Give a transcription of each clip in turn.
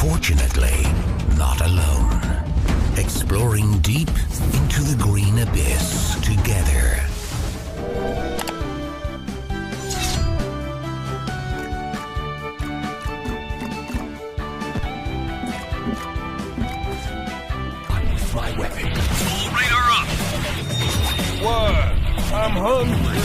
Fortunately, not alone. Exploring deep into the green abyss together. Unleash my weapon. Full radar up! What? I'm hungry.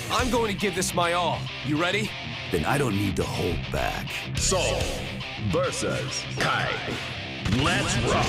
I'm going to give this my all. You ready? Then I don't need to hold back. Soul versus Kai. Let's rock.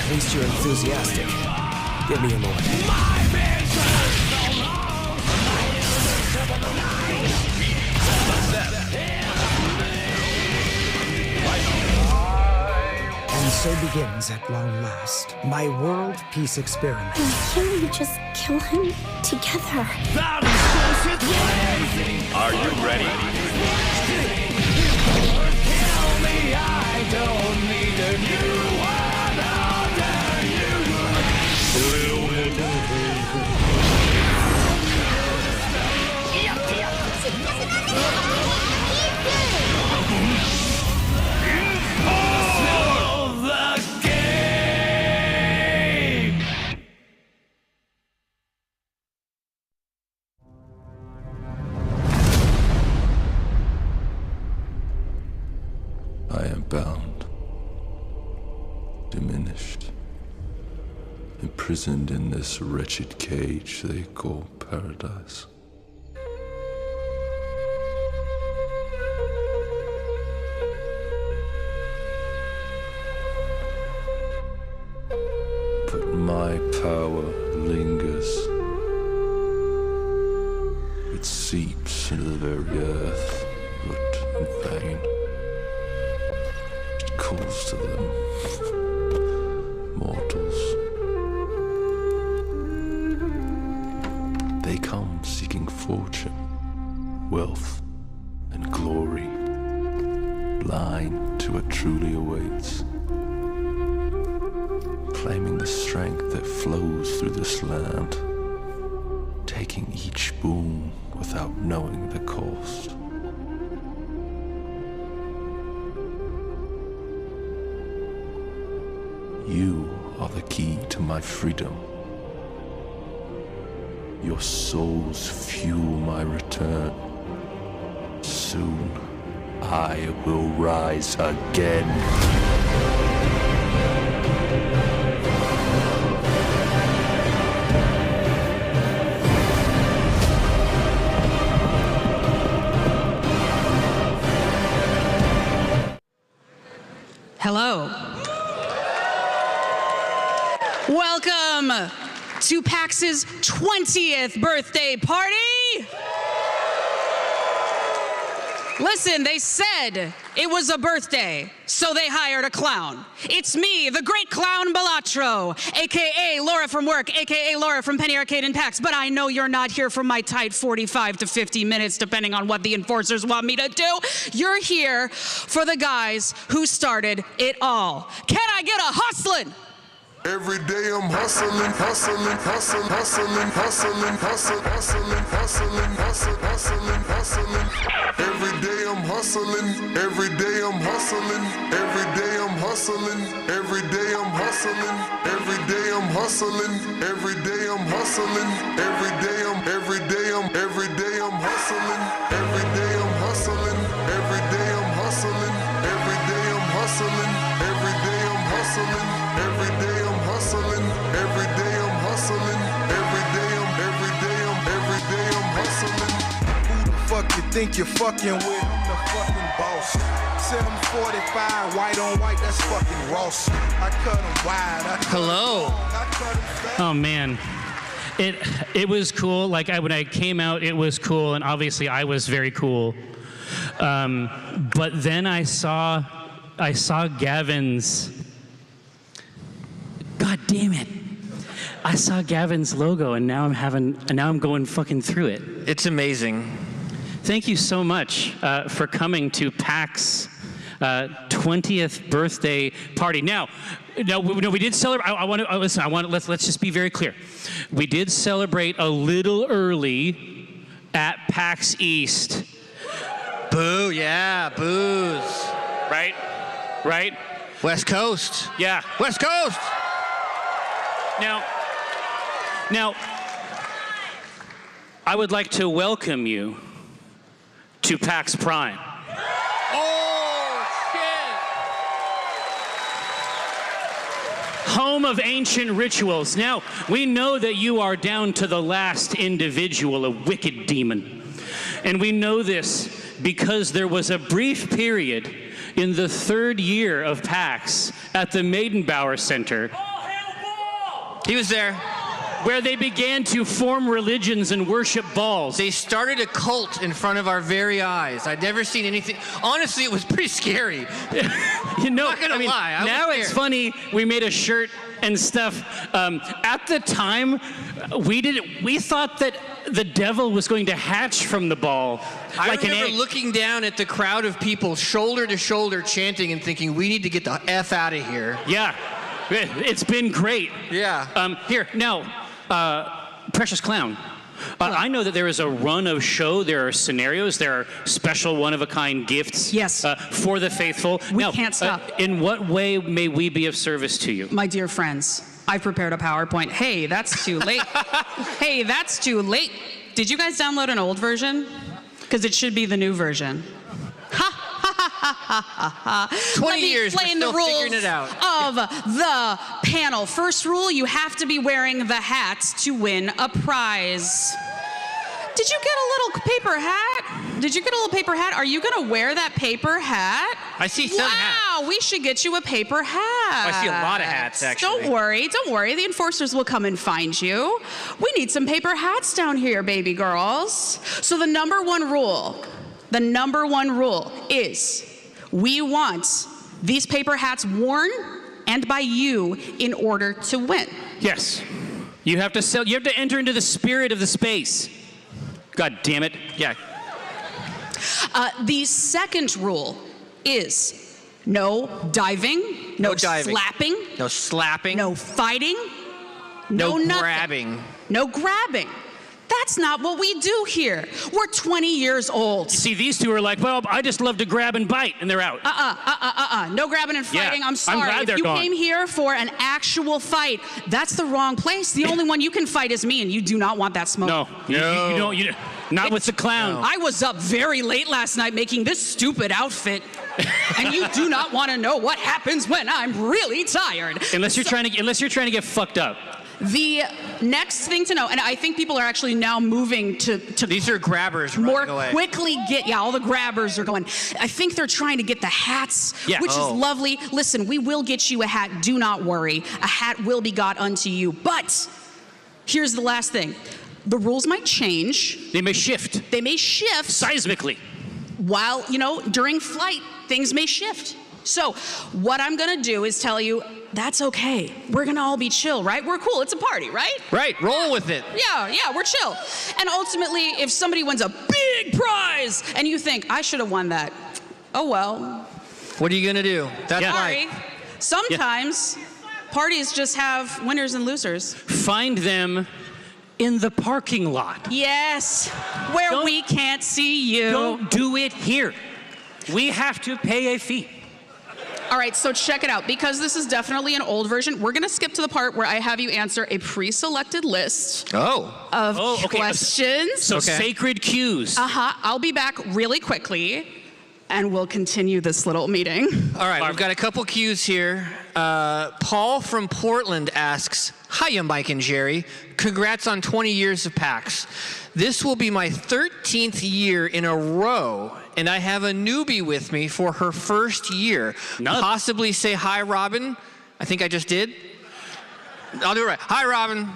At least you're enthusiastic. Give me a moment. And so begins, at long last, my world peace experiment. Why can't we just kill him together? Are you ready? I am bound, diminished, imprisoned in this wretched cage they call paradise. But my power lingers. It seeps into the very earth, but in vain. Calls to them, mortals. They come seeking fortune, wealth, and glory, blind to what truly awaits, claiming the strength that flows through this land, taking each boon without knowing the cost. You are the key to my freedom. Your souls fuel my return. Soon, I will rise again. Hello. Welcome to PAX's 20th birthday party. Listen, they said it was a birthday, so they hired a clown. It's me, the great clown Balatro, a.k.a. Laura from work, a.k.a. Laura from Penny Arcade and PAX, but I know you're not here for my tight 45 to 50 minutes, depending on what the enforcers want me to do. You're here for the guys who started it all. Can I get a hustlin'? Every day I'm hustling, hustling, hustling, hustling, hustling, hustling, hustling, hustling, hustling, hustling, hustling. Every day I'm hustling, every day I'm hustling, every day I'm hustling, every day I'm hustling, every day I'm hustling, every day I'm hustling, every day I'm hustling, every day I'm hustling, every day I'm hustling, every day I'm hustling, every day I'm hustling, every day I'm hustling, every day I'm hustling, every day I'm hustling, every day I'm hustling. Who the fuck you think you're fucking with? I'm the fucking boss. Said I'm 45, white on white, that's fucking Ross. I cut them wide. Hello. Oh man. It was cool. Like when I came out, it was cool, and obviously I was very cool. But then I saw Gavin's. God damn it! I saw Gavin's logo, and now I'm going fucking through it. It's amazing. Thank you so much for coming to PAX 20th birthday party. Now, we did celebrate. Let's just be very clear. We did celebrate a little early at PAX East. Boo! Yeah, booze. Right. West Coast. Yeah. West Coast. Now, I would like to welcome you to PAX Prime. Oh, shit! Home of ancient rituals. Now, we know that you are down to the last individual, a wicked demon. And we know this because there was a brief period in the 3rd year of PAX at the Maidenbauer Center. He was there. Where they began to form religions and worship balls. They started a cult in front of our very eyes. I'd never seen anything. Honestly, it was pretty scary. Not gonna lie. Now it's funny. We made a shirt and stuff. At the time, we thought that the devil was going to hatch from the ball. I remember looking down at the crowd of people, shoulder to shoulder, chanting and thinking, "We need to get the F out of here." Yeah. It's been great. Yeah. Here, now, Precious Clown, I know that there is a run of show. There are scenarios. There are special one-of-a-kind gifts for the faithful. We can't stop. In what way may we be of service to you? My dear friends, I prepared a PowerPoint. Hey, that's too late. Hey, that's too late. Did you guys download an old version? Because it should be the new version. 20 years, we're still figuring it out. Of the panel. First rule, you have to be wearing the hat to win a prize. Did you get a little paper hat? Did you get a little paper hat? Are you going to wear that paper hat? I see some hats. Wow, we should get you a paper hat. I see a lot of hats, actually. Don't worry. The enforcers will come and find you. We need some paper hats down here, baby girls. So the number one rule is we want these paper hats worn and by you in order to win. Yes. You have to enter into the spirit of the space. God damn it. Yeah. The second rule is no diving, no slapping, no slapping, no fighting, no nothing. grabbing. No grabbing. That's not what we do here. We're 20 years old. You see, these two are like, well, I just love to grab and bite, and they're out. No grabbing and fighting. Yeah, I'm sorry. I'm glad they're if you gone. came here for an actual fight, that's the wrong place. The only one you can fight is me, and you do not want that smoke. No. You don't. Not with the clown. I was up very late last night making this stupid outfit, and you do not want to know what happens when I'm really tired. Unless you're trying to get fucked up. The next thing to know, and I think people are actually now moving to these are grabbers more running away. Quickly all the grabbers are going. I think they're trying to get the hats, which is lovely. Listen, we will get you a hat. Do not worry. A hat will be got unto you. But here's the last thing. The rules might change. They may shift. They may shift. Seismically. while, during flight, things may shift. So what I'm gonna do is tell you, that's okay. We're gonna all be chill, right? We're cool, it's a party, right? Right, roll with it. Yeah, we're chill. And ultimately, if somebody wins a big prize and you think, I should have won that, oh well. What are you gonna do? That's Sorry. right. Sometimes parties just have winners and losers. Find them in the parking lot. Yes, where we can't see you. Don't do it here. We have to pay a fee. All right, so check it out. Because this is definitely an old version, we're going to skip to the part where I have you answer a pre-selected list of questions. So sacred cues. I'll be back really quickly, and we'll continue this little meeting. All right, we've got a couple cues here. Paul from Portland asks, hiya, Mike and Jerry. Congrats on 20 years of PAX. This will be my 13th year in a row, and I have a newbie with me for her first year. Possibly say hi, Robin. I think I just did. I'll do it right. Hi, Robin.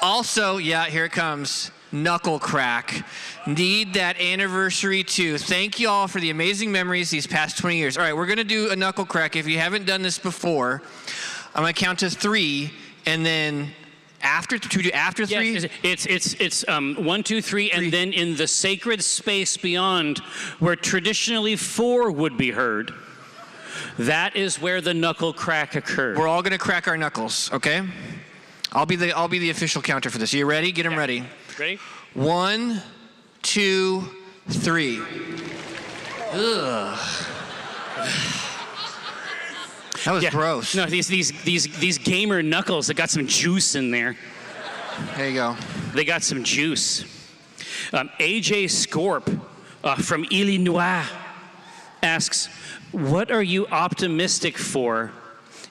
Also, yeah, here it comes. Knuckle crack. Need that anniversary too. Thank you all for the amazing memories these past 20 years. All right, we're gonna do a knuckle crack. If you haven't done this before, I'm gonna count to 3, and then after three. It's 1, 2, 3, and then in the sacred space beyond, where traditionally 4 would be heard, that is where the knuckle crack occurs. We're all gonna crack our knuckles, okay? I'll be the official counter for this. Are you ready? Get them ready. Ready? 1, 2, 3. Ugh. That was gross. No, these gamer knuckles that got some juice in there. There you go. They got some juice. AJ Scorp from Illinois asks, what are you optimistic for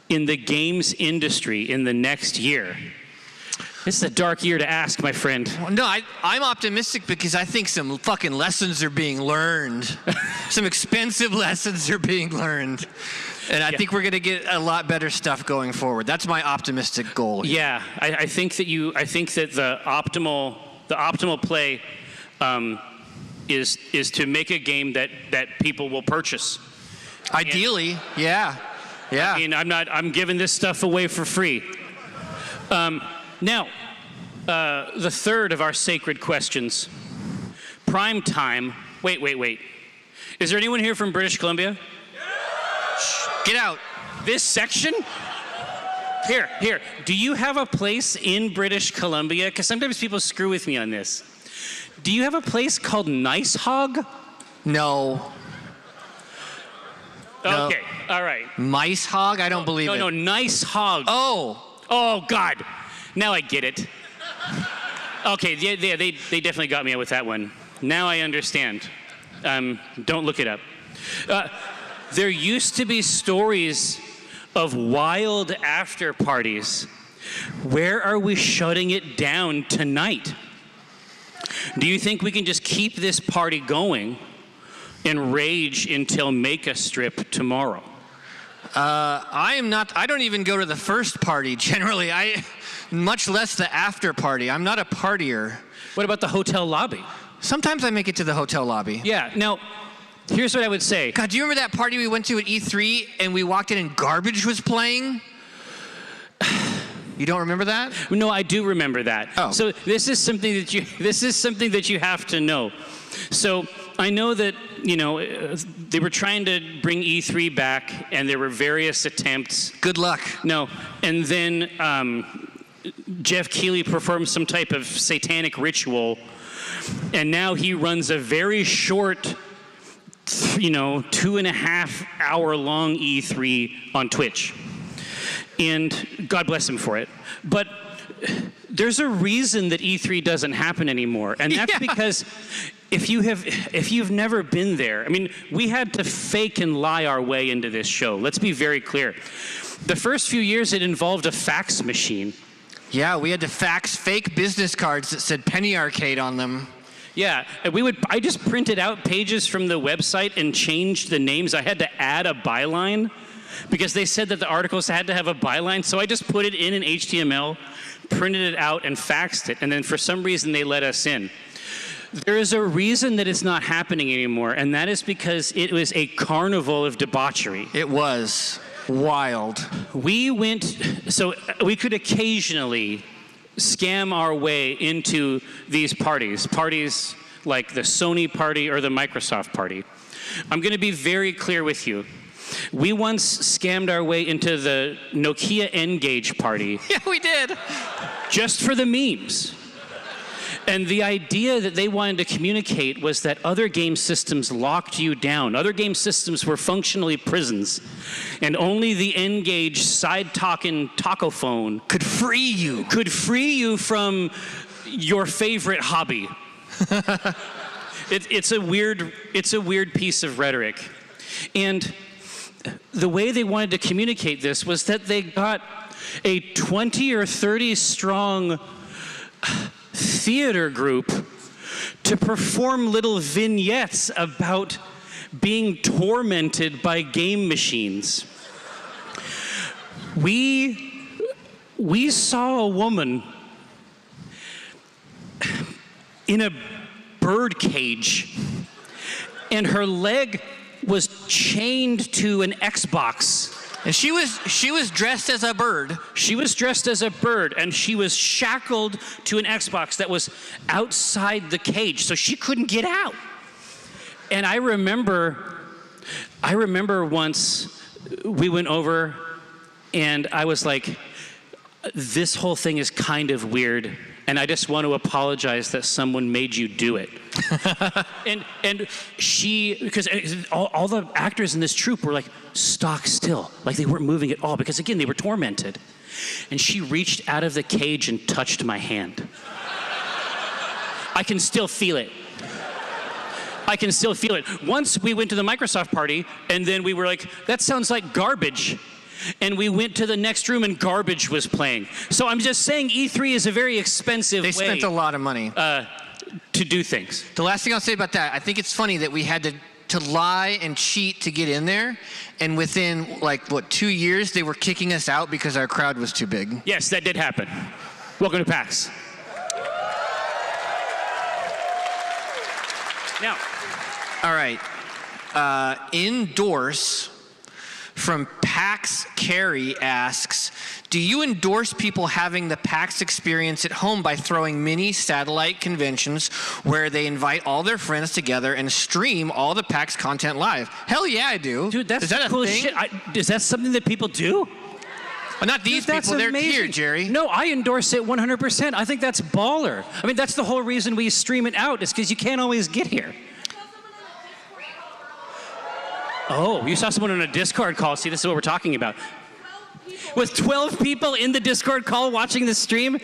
in the games industry in the next year? This is a dark year to ask, my friend. Well, no, I'm optimistic because I think some fucking lessons are being learned. Some expensive lessons are being learned. And I think we're going to get a lot better stuff going forward. That's my optimistic goal. Yeah, I think that the optimal play is to make a game that people will purchase. Ideally, yeah. I mean, I'm giving this stuff away for free. Now, the third of our sacred questions, prime time. Wait. Is there anyone here from British Columbia? Get out. This section? Here. Do you have a place in British Columbia? Because sometimes people screw with me on this. Do you have a place called Nice Hog? No. Okay, all right. Mice Hog? I don't believe it. No, Nice Hog. Oh, God. Now I get it. Okay, yeah, they definitely got me with that one. Now I understand. Don't look it up. There used to be stories of wild after parties. Where are we shutting it down tonight? Do you think we can just keep this party going and rage until Make-A Strip tomorrow? I don't even go to the first party generally. Much less the after party. I'm not a partier. What about the hotel lobby? Sometimes I make it to the hotel lobby. Yeah, now, here's what I would say. God, do you remember that party we went to at E3 and we walked in and Garbage was playing? You don't remember that? No, I do remember that. Oh. So this is something that you have to know. So I know that, they were trying to bring E3 back and there were various attempts. Good luck. No, and then Jeff Keighley performed some type of satanic ritual, and now he runs a very short, 2.5 hour long E3 on Twitch. And God bless him for it. But there's a reason that E3 doesn't happen anymore, and that's because if you've never been there, I mean, we had to fake and lie our way into this show. Let's be very clear. The first few years, it involved a fax machine. Yeah, we had to fax fake business cards that said Penny Arcade on them. Yeah, I just printed out pages from the website and changed the names. I had to add a byline because they said that the articles had to have a byline. So I just put it in HTML, printed it out, and faxed it. And then for some reason, they let us in. There is a reason that it's not happening anymore, and that is because it was a carnival of debauchery. It was wild. We could occasionally scam our way into these parties like the Sony party or the Microsoft party. I'm going to be very clear with you. We once scammed our way into the Nokia N-Gage party. Yeah, we did. Just for the memes. And the idea that they wanted to communicate was that other game systems locked you down. Other game systems were functionally prisons. And only the N-Gage side-talking taco phone could free you from your favorite hobby. It's a weird piece of rhetoric. And the way they wanted to communicate this was that they got a 20 or 30 strong theater group to perform little vignettes about being tormented by game machines. We saw a woman in a bird cage, and her leg was chained to an Xbox. And she was dressed as a bird. She was dressed as a bird, and she was shackled to an Xbox that was outside the cage, so she couldn't get out. And I remember once we went over, and I was like, this whole thing is kind of weird, and I just want to apologize that someone made you do it. and she, because all the actors in this troupe were like stock still, like they weren't moving at all, because again, they were tormented. And she reached out of the cage and touched my hand. I can still feel it. Once we went to the Microsoft party, and then we were like, that sounds like garbage. And we went to the next room and garbage was playing. So I'm just saying E3 is a very expensive way. They spent a lot of money. To do things. The last thing I'll say about that, I think it's funny that we had to lie and cheat to get in there. And within 2 years, they were kicking us out because our crowd was too big. Yes, that did happen. Welcome to PAX. Now. All right. Endorse from PAX Carrie asks, do you endorse people having the PAX experience at home by throwing mini satellite conventions where they invite all their friends together and stream all the PAX content live? Hell yeah, I do. Dude, that's is that cool a thing? Shit. Is that something that people do? Well, not these people, they're here, Jerry. No, I endorse it 100%. I think that's baller. I mean, that's the whole reason we stream it out, is because you can't always get here. Oh, you saw someone on a Discord call. See, this is what we're talking about. With 12 people in the Discord call watching the stream?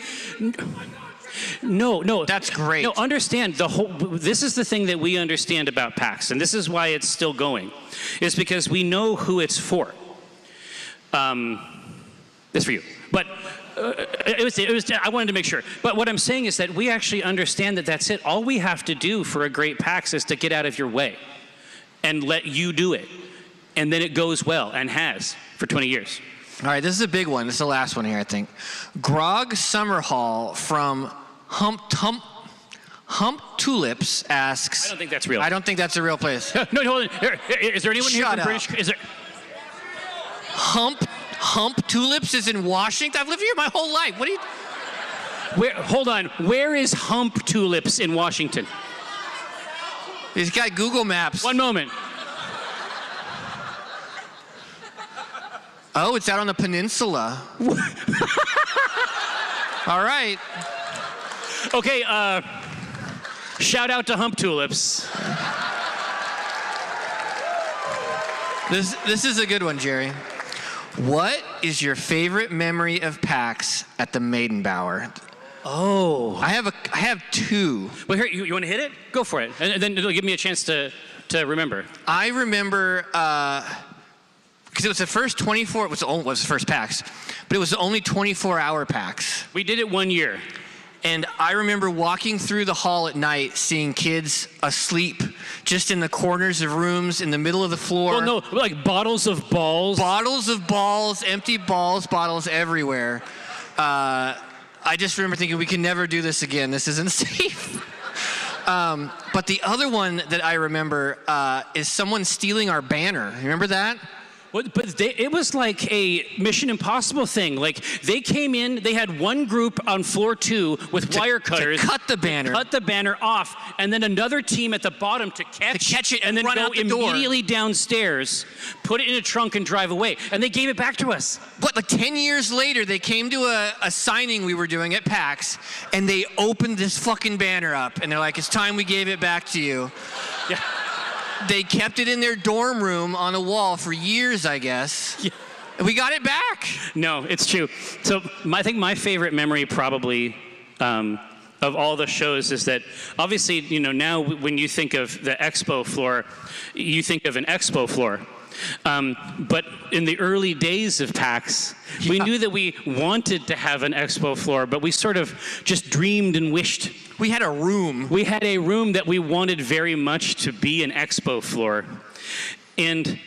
No. That's great. No, understand, this is the thing that we understand about PAX, and this is why it's still going, is because we know who it's for. It's for you. But it was, I wanted to make sure. But what I'm saying is that we actually understand that that's it. All we have to do for a great PAX is to get out of your way and let you do it. And then it goes well, and has for 20 years. All right, this is a big one. This is the last one here, I think. Grog Summerhall from Hump Tulips asks... I don't think that's real. I don't think that's a real place. No, hold on. Is there anyone here from British... Is there... Hump Tulips is in Washington? I've lived here my whole life. What are you... Hold on. Where is Hump Tulips in Washington? He's got Google Maps. One moment. Oh, it's out on the peninsula. All right. Okay, shout out to Hump Tulips. This is a good one, Jerry. What is your favorite memory of PAX at the Maidenbower? Oh. I have two. Well, here, you want to hit it? Go for it. And then it'll give me a chance to remember. I remember, because it was the first 24, it was the first PAX, but it was the only 24-hour PAX. We did it 1 year. And I remember walking through the hall at night, seeing kids asleep, just in the corners of rooms, in the middle of the floor. Well, no, like bottles of balls. Bottles of balls, empty bottles everywhere. I just remember thinking, we can never do this again. This isn't safe. But the other one that I remember is someone stealing our banner. You remember that? But it was like a Mission Impossible thing. Like, they came in, they had one group on floor 2 with wire cutters. To cut the banner. Cut the banner off, and then another team at the bottom to catch it and then run go out the door. immediately downstairs, put it in a trunk, and drive away. And they gave it back to us. But like 10 years later, they came to a signing we were doing at PAX, and they opened this fucking banner up, and they're like, it's time we gave it back to you. Yeah. They kept it in their dorm room on a wall for years, I guess. Yeah. And we got it back. No, it's true. So I think my favorite memory probably of all the shows is that obviously, you know, now when you think of the expo floor, you think of an expo floor. But in the early days of PAX, we knew that we wanted to have an expo floor, but we sort of just dreamed and wished. We had a room. We had a room that we wanted very much to be an expo floor. And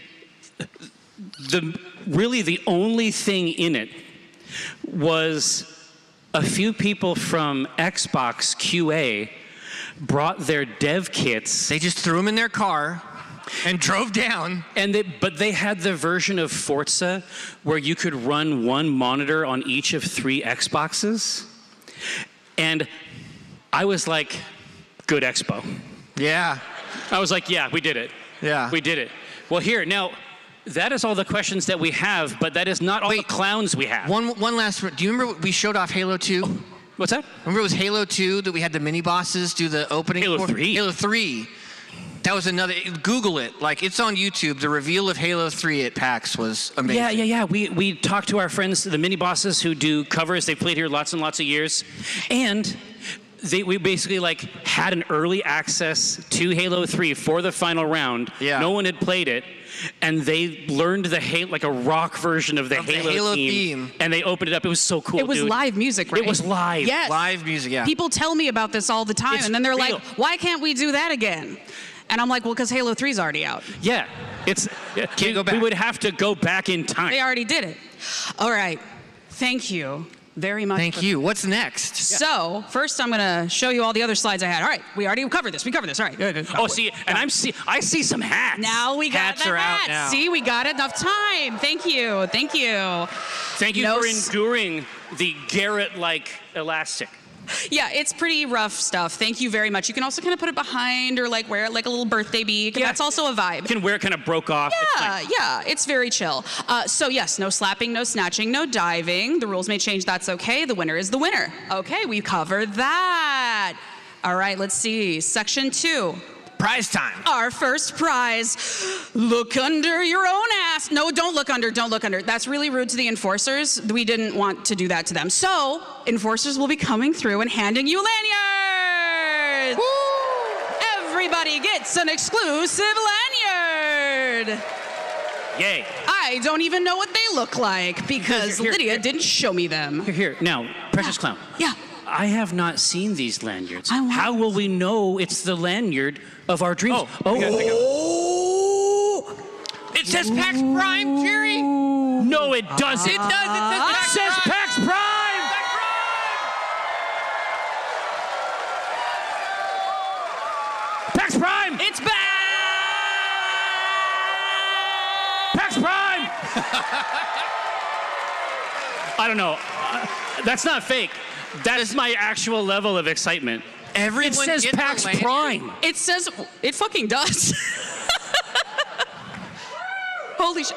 really the only thing in it was a few people from Xbox QA brought their dev kits. They just threw them in their car and drove down. But they had the version of Forza where you could run one monitor on each of 3 Xboxes. And I was like, good expo. Yeah. I was like, yeah, we did it. Yeah. We did it. Well, here, now, that is all the questions that we have, but that is not all the clowns we have. One last, do you remember we showed off Halo 2? What's that? Remember it was Halo 2 that we had the mini bosses do the opening? Halo 3. Halo 3. That was another, Google it. Like, it's on YouTube. The reveal of Halo 3 at PAX was amazing. Yeah. We talked to our friends, the mini bosses who do covers. They've played here lots and lots of years. And we basically like had an early access to Halo 3 for the final round. Yeah. No one had played it. And they learned like a rock version of the Halo theme. And they opened it up. It was so cool. It was live music, right? It was live. Yes. Live music, yeah. People tell me about this all the time, It's and then they're real. like, why can't we do that again? And I'm like, well, because Halo 3's already out. Yeah. Can't go back. We would have to go back in time. They already did it. All right. Thank you very much. Thank you. What's next? So, first I'm going to show you all the other slides I had. All right. We already covered this. All right. Good. Oh, see, and I see some hats. Now we got Hats the are out hats. now. See, we got enough time. Thank you. Thank you for enduring the Garrett-like elastic. Yeah, it's pretty rough stuff. Thank you very much. You can also kind of put it behind or like wear it like a little birthday beak. Yeah. That's also a vibe. You can wear it kind of broke off. Yeah, it's very chill. So yes, no slapping, no snatching, no diving. The rules may change, that's okay. The winner is the winner. Okay, we covered that. All right, let's see. Section 2. Prize time. Our first prize. Look under your own ass. No, don't look under. That's really rude to the enforcers. We didn't want to do that to them. So, enforcers will be coming through and handing you lanyards. Woo! Everybody gets an exclusive lanyard. Yay. I don't even know what they look like because Lydia didn't show me them. Here. Now, Precious Clown. Yeah. I have not seen these lanyards. How will we know it's the lanyard of our dreams? It says PAX Prime, Jerry. No, it doesn't. It does. It says PAX Prime. PAX Prime. It's back. PAX Prime. I don't know. That's not fake. That's my actual level of excitement. Everyone it says gets PAX a lanyard? Prime. It says, it fucking does. Holy shit.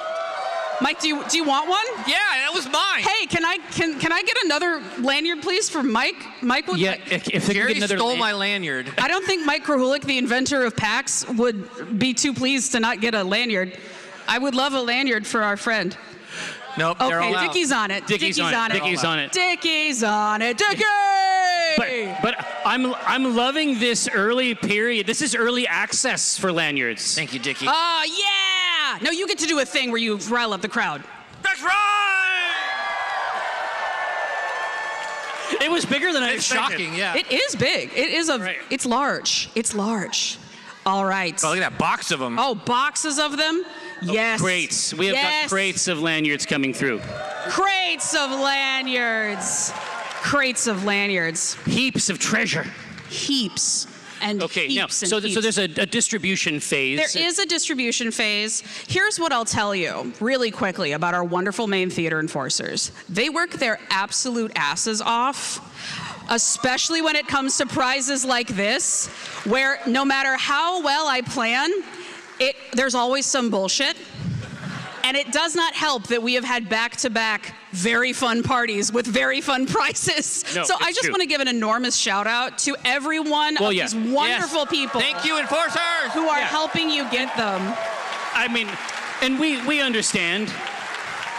Mike, do you want one? Yeah, that was mine. Hey, can I get another lanyard, please, for Mike? Mike would. Yeah, if they Jerry get another stole my lanyard. I don't think Mike Krahulik, the inventor of PAX, would be too pleased to not get a lanyard. I would love a lanyard for our friend. Nope, they're all Okay, out. Dickie's on it. Dickie's on it. Dickie's on it. Dickie! But I'm loving this early period. This is early access for lanyards. Thank you, Dickie. Oh, yeah! No, you get to do a thing where you rile up the crowd. That's right! It was bigger than I It's expected. shocking, yeah. It is big. It's large. It's large. All right. Oh, look at that box of them. Oh, boxes of them? Yes. Crates. We have got crates of lanyards coming through. Crates of lanyards. Crates of lanyards. Heaps of treasure. Heaps. and Okay, now, heaps and so heaps. there's a distribution phase. There is a distribution phase. Here's what I'll tell you really quickly about our wonderful main theater enforcers. They work their absolute asses off, especially when it comes to prizes like this, where no matter how well I plan, there's always some bullshit. And it does not help that we have had back-to-back very fun parties with very fun prizes. No, so I it's just true. want to give an enormous shout out to every one of these wonderful people. Thank you, enforcers, who are helping you get them. I mean, and we understand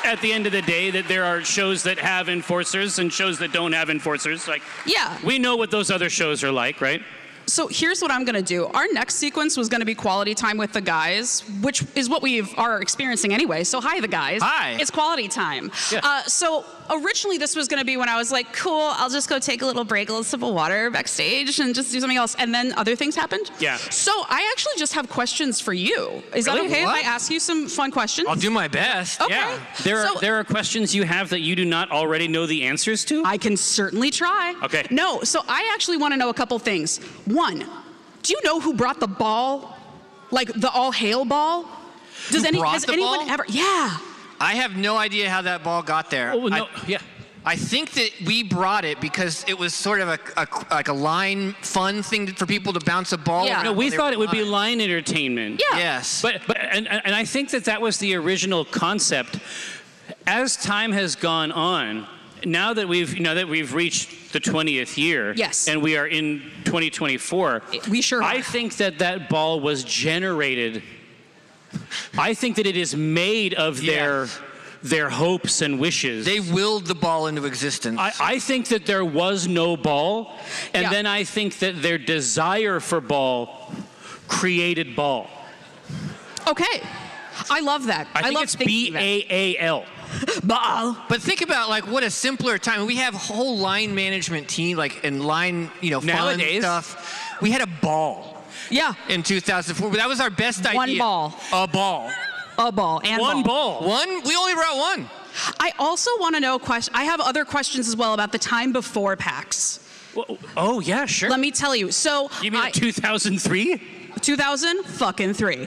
at the end of the day that there are shows that have enforcers and shows that don't have enforcers. Like, yeah, we know what those other shows are like, right? So here's what I'm going to do. Our next sequence was going to be quality time with the guys, which is what we are experiencing anyway. So hi, the guys. Hi. It's quality time. Yeah. So originally this was going to be when I was like, cool, I'll just go take a little break, a little sip of water backstage and just do something else. And then other things happened. Yeah. So I actually just have questions for you. Is Really? that okay What? if I ask you some fun questions? I'll do my best. Okay. Yeah. There are questions you have that you do not already know the answers to? I can certainly try. Okay. No, so I actually want to know a couple things. One, do you know who brought the ball? Like the all hail ball? Has brought the anyone ball? ever? Yeah. I have no idea how that ball got there. Oh, no, yeah. I think that we brought it because it was sort of like a line fun thing for people to bounce a ball. Yeah. around No, we while they thought were it would be flying. line entertainment. Yeah. Yes. But and I think that was the original concept. As time has gone on, now that we've reached the 20th year, Yes. and we are in 2024, We sure I are. think that ball was generated. I think that it is made of their hopes and wishes. They willed the ball into existence. I think that there was no ball, and Yeah. then I think that their desire for ball created ball. Okay. I love that. I think love it's thinking that. BAAL. Ball. But think about like what a simpler time. We have a whole line management team, like and line, fun Nowadays- stuff. We had a ball Yeah. in 2004. That was our best idea. One ball. A ball. A ball and One ball. One? We only brought one. I also want to know I have other questions as well about the time before PAX. Oh, yeah, sure. Let me tell you. So You mean 2003? 2003.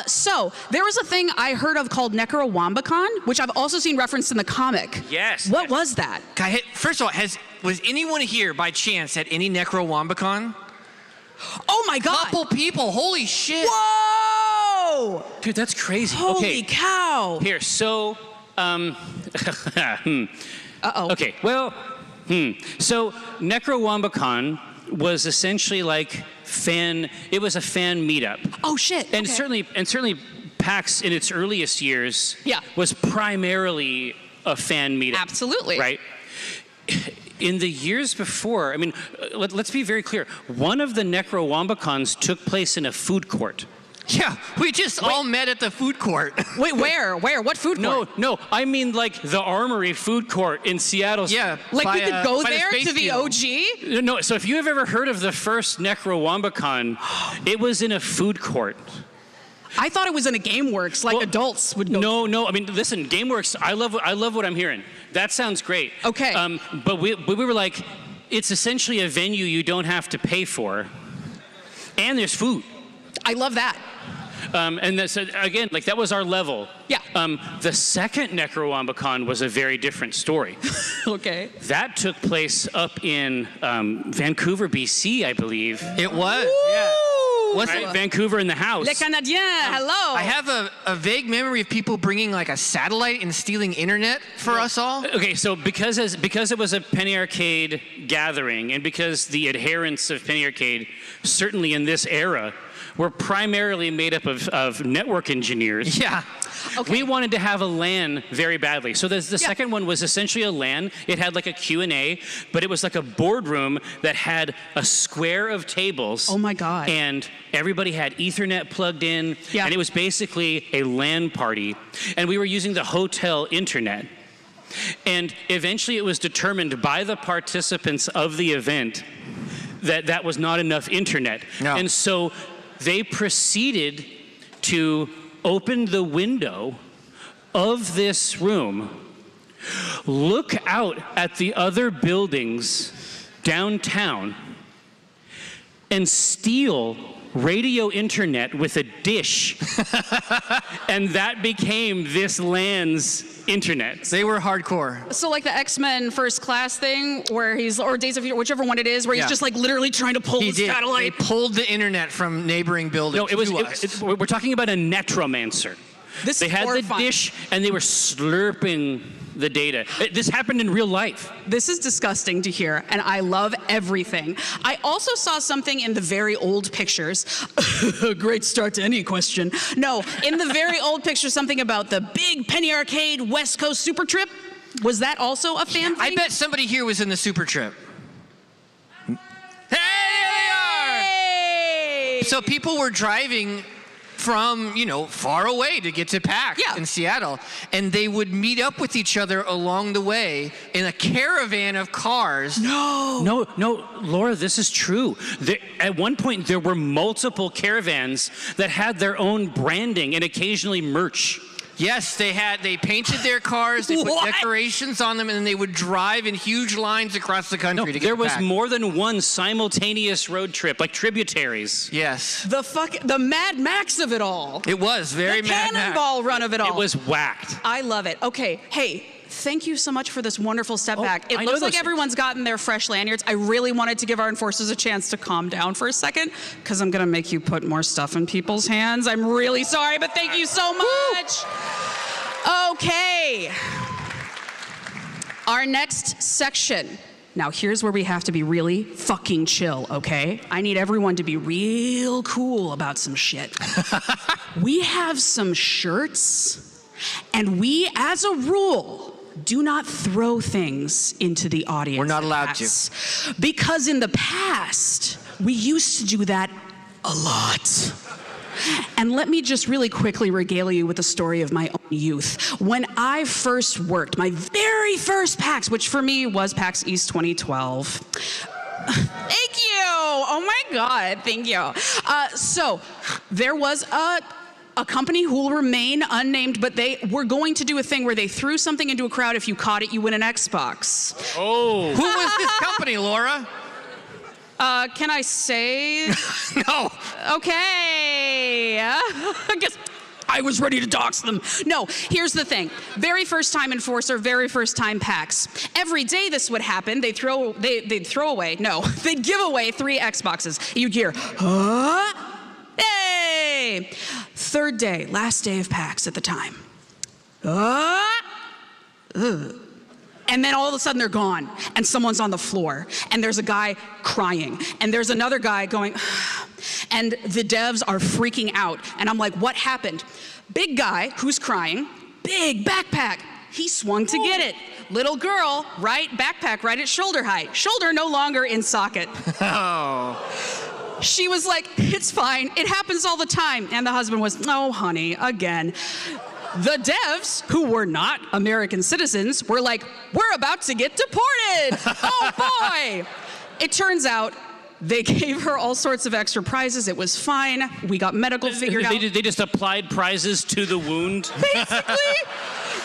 So there was a thing I heard of called Necrowambicon, which I've also seen referenced in the comic. Yes. What was that? First of all, was anyone here by chance at any Necrowambicon? Oh my God. Couple people. Holy shit. Whoa! Dude, that's crazy. Holy Okay. cow. Here, so, Uh-oh. Okay, well, So Necrowambicon was essentially like it was a fan meetup. Oh shit. And okay. certainly PAX in its earliest years Yeah. was primarily a fan meetup. Absolutely. Right? In the years before, I mean, let's be very clear. One of the Necrowambicons took place in a food court. Yeah, we just all met at the food court. Wait, where? What food court? No, I mean like the Armory food court in Seattle. Yeah, Like we could go by the there space to the needle. OG? No, so if you have ever heard of the first Necrowambicon, it was in a food court. I thought it was in a GameWorks, like adults would go. No. I mean, listen, GameWorks. I love what I'm hearing. That sounds great. Okay. But we were like, it's essentially a venue you don't have to pay for, and there's food. I love that. And that's, again, like that was our level. Yeah. The second Necrowambicon was a very different story. Okay. That took place up in Vancouver, BC, I believe. It was. Woo! Yeah. Was Right? it? Vancouver in the house. Les Canadiens, hello. I have a vague memory of people bringing like a satellite and stealing internet for us all. Okay, so because it was a Penny Arcade gathering, and because the adherents of Penny Arcade, certainly in this era, were primarily made up of network engineers. Yeah. Okay. We wanted to have a LAN very badly. So the second one was essentially a LAN. It had like a Q&A, but it was like a boardroom that had a square of tables. Oh my God. And everybody had Ethernet plugged in. Yeah. And it was basically a LAN party. And we were using the hotel internet. And eventually it was determined by the participants of the event that that was not enough internet. No. And so they proceeded to open the window of this room, look out at the other buildings downtown, and steal radio internet with a dish. And that became this land's internet. They were hardcore. So like the X-Men First Class thing, where he's, or Days of Future, whichever one it is, where he's just like literally trying to pull the satellite. They pulled the internet from neighboring buildings. No, we're talking about a netromancer. They had the dish and they were slurping the data. This happened in real life. This is disgusting to hear, and I love everything. I also saw something in the very old pictures. Great start to any question. No, in the very old pictures, something about the big Penny Arcade West Coast Super Trip. Was that also a fan thing? I bet somebody here was in the Super Trip. Hey, there they are! So people were driving from, far away to get to PAX in Seattle. And they would meet up with each other along the way in a caravan of cars. No, Laura, this is true. At one point, there were multiple caravans that had their own branding and occasionally merch. Yes, they painted their cars, they put decorations on them, and then they would drive in huge lines across the country to get there was back. more than one simultaneous road trip, like tributaries. Yes. The Mad Max of it all. It was very Mad Max. The Cannonball run of it all. It was whacked. I love it. Okay, hey, thank you so much for this wonderful step back. It looks like everyone's gotten their fresh lanyards. I really wanted to give our enforcers a chance to calm down for a second, because I'm going to make you put more stuff in people's hands. I'm really sorry, but thank you so much. Okay. Our next section. Now, here's where we have to be really fucking chill, okay? I need everyone to be real cool about some shit. We have some shirts, and we, as a rule, do not throw things into the audience. We're not allowed to. Because in the past, we used to do that a lot. And let me just really quickly regale you with the story of my own youth. When I first worked, my very first PAX, which for me was PAX East 2012. Thank you. Oh my God, thank you. So there was a company who will remain unnamed, but they were going to do a thing where they threw something into a crowd. If you caught it, you win an Xbox. Oh. Who was this company, Laura? Can I say? No. Okay. I guess I was ready to dox them. No, here's the thing. Very first time enforcer, very first time PAX. Every day this would happen. They'd give away 3 Xboxes. You'd hear, huh? Hey! Third day, last day of PAX at the time. And then all of a sudden they're gone, and someone's on the floor, and there's a guy crying, and there's another guy going, and the devs are freaking out, and I'm like, what happened? Big guy who's crying, big backpack, he swung to get it. Little girl, right, backpack right at shoulder height. Shoulder no longer in socket. Oh. She was like, it's fine, it happens all the time. And the husband was, oh honey, again. The devs, who were not American citizens, were like, we're about to get deported. Oh boy. It turns out they gave her all sorts of extra prizes. It was fine. We got medical figured out. They just applied prizes to the wound? Basically.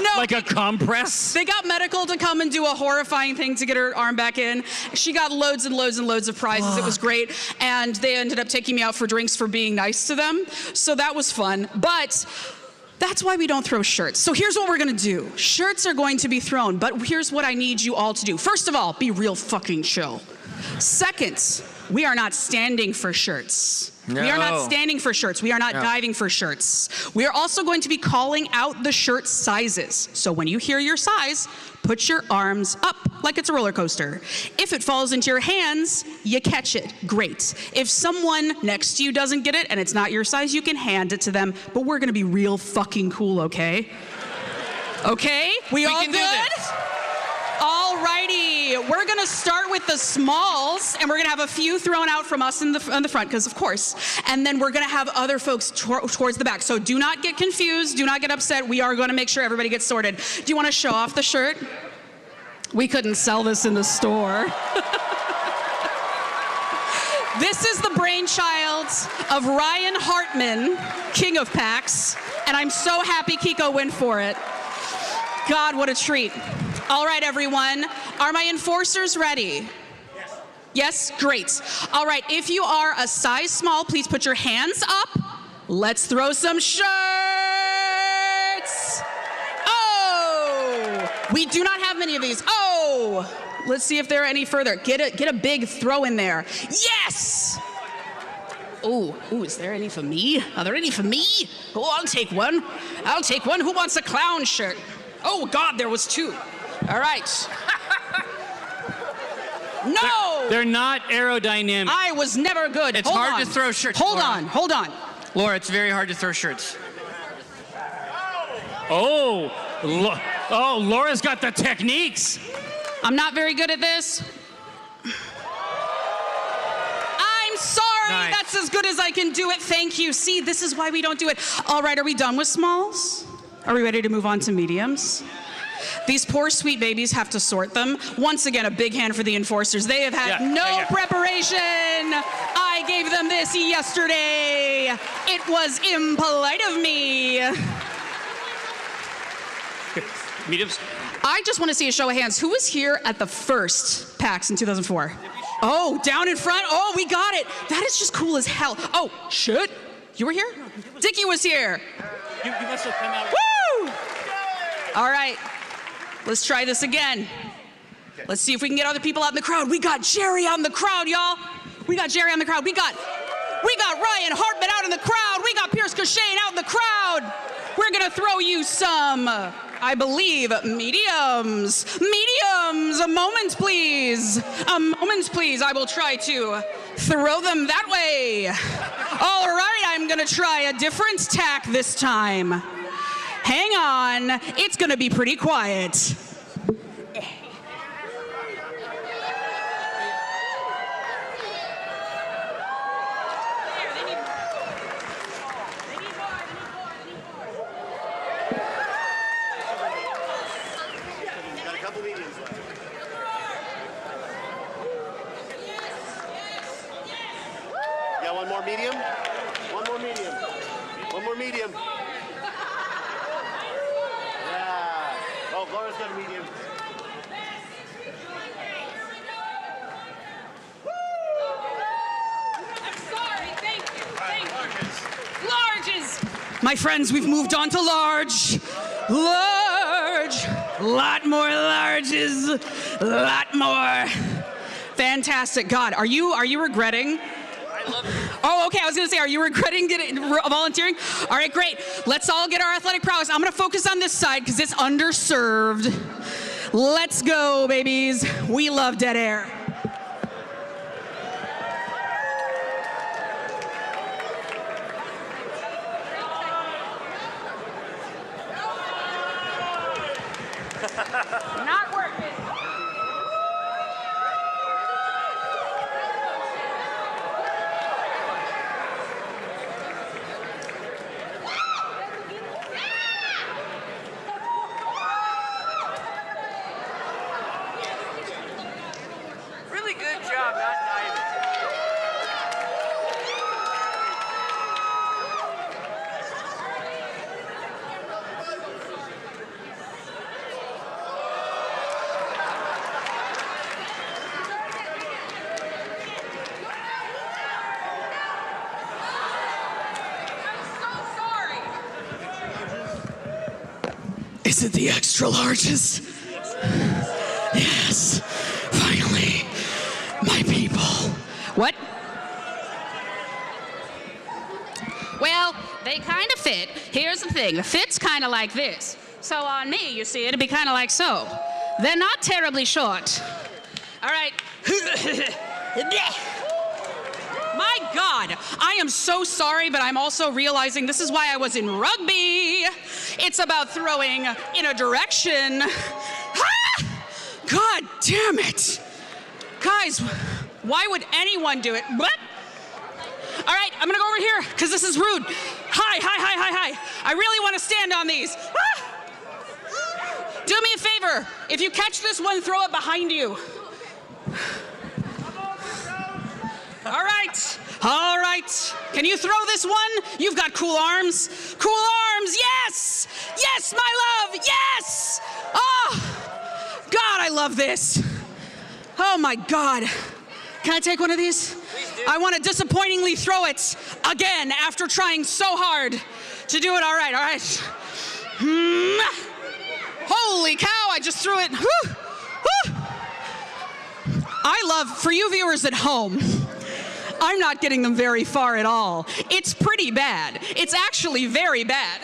No. Like a compress? They got medical to come and do a horrifying thing to get her arm back in. She got loads and loads and loads of prizes. It was great. And they ended up taking me out for drinks for being nice to them. So that was fun. But that's why we don't throw shirts. So here's what we're gonna do. Shirts are going to be thrown, but here's what I need you all to do. First of all, be real fucking chill. Second, we are not standing for shirts. No. We are not standing for shirts. We are not diving for shirts. We are also going to be calling out the shirt sizes. So when you hear your size, put your arms up like it's a roller coaster. If it falls into your hands, you catch it. Great. If someone next to you doesn't get it and it's not your size, you can hand it to them. But we're gonna be real fucking cool, okay? Okay? We all can good? do this. Alrighty, we're gonna start with the smalls, and we're gonna have a few thrown out from us in the front, because of course, and then we're gonna have other folks towards the back. So do not get confused, do not get upset. We are gonna make sure everybody gets sorted. Do you wanna show off the shirt? We couldn't sell this in the store. This is the brainchild of Ryan Hartman, king of PAX, and I'm so happy Kiko went for it. God, what a treat. All right, everyone. Are my enforcers ready? Yes. Yes, great. All right, if you are a size small, please put your hands up. Let's throw some shirts. Oh, we do not have many of these. Oh, let's see if there are any further. Get a big throw in there. Yes. Oh, is there any for me? Are there any for me? Oh, I'll take one. I'll take one. Who wants a clown shirt? Oh God, there was 2. All right. No! They're not aerodynamic. I was never good. It's Hold hard on. to throw shirts. Hold Laura. on, hold on. Laura, it's very hard to throw shirts. Oh, Laura's got the techniques. I'm not very good at this. I'm sorry. Nice. That's as good as I can do it. Thank you. See, this is why we don't do it. All right, are we done with smalls? Are we ready to move on to mediums? These poor sweet babies have to sort them. Once again, a big hand for the enforcers. They have had no preparation. I gave them this yesterday. It was impolite of me. Mediums. I just want to see a show of hands. Who was here at the first PAX in 2004? Oh, down in front. Oh, we got it. That is just cool as hell. Oh, shit. You were here? Dickie was here. You must have come out. Woo! All right. Let's try this again. Let's see if we can get other people out in the crowd. We got Jerry out in the crowd, y'all. We got Jerry out in the crowd. We got Ryan Hartman out in the crowd. We got Pierce Cochane out in the crowd. We're gonna throw you some, I believe, mediums. Mediums, a moment, please. A moment, please. I will try to throw them that way. All right, I'm gonna try a different tack this time. Hang on, it's gonna be pretty quiet. Yeah, one more medium. One more medium. One more medium. Yeah. Oh, Laura's got a medium. I'm sorry, thank you. Larges. My friends, we've moved on to large. Large. Lot more larges. Lot more. Fantastic. God, are you regretting? I love it. Oh, okay. I was going to say, are you regretting volunteering? All right, great. Let's all get our athletic prowess. I'm going to focus on this side because it's underserved. Let's go, babies. We love dead air. Not working. Really good job not diving. Is it the extra larges? Yes, finally, my people. What? Well, they kind of fit. Here's the thing. The fit's kind of like this. So on me, you see, it'd be kind of like so. They're not terribly short. All right. My God, I am so sorry, but I'm also realizing this is why I was in rugby. It's about throwing in a direction. Ah! God damn it. Guys, why would anyone do it? What? All right, I'm gonna go over here, because this is rude. Hi. I really want to stand on these. Ah! Do me a favor. If you catch this one, throw it behind you. All right. Can you throw this one? You've got cool arms. Cool arms, yes! Yes, my love, yes! Oh, God, I love this. Oh my God. Can I take one of these? I want to disappointingly throw it again after trying so hard to do it. All right. Holy cow, I just threw it. Whew. I love, for you viewers at home, I'm not getting them very far at all. It's pretty bad. It's actually very bad.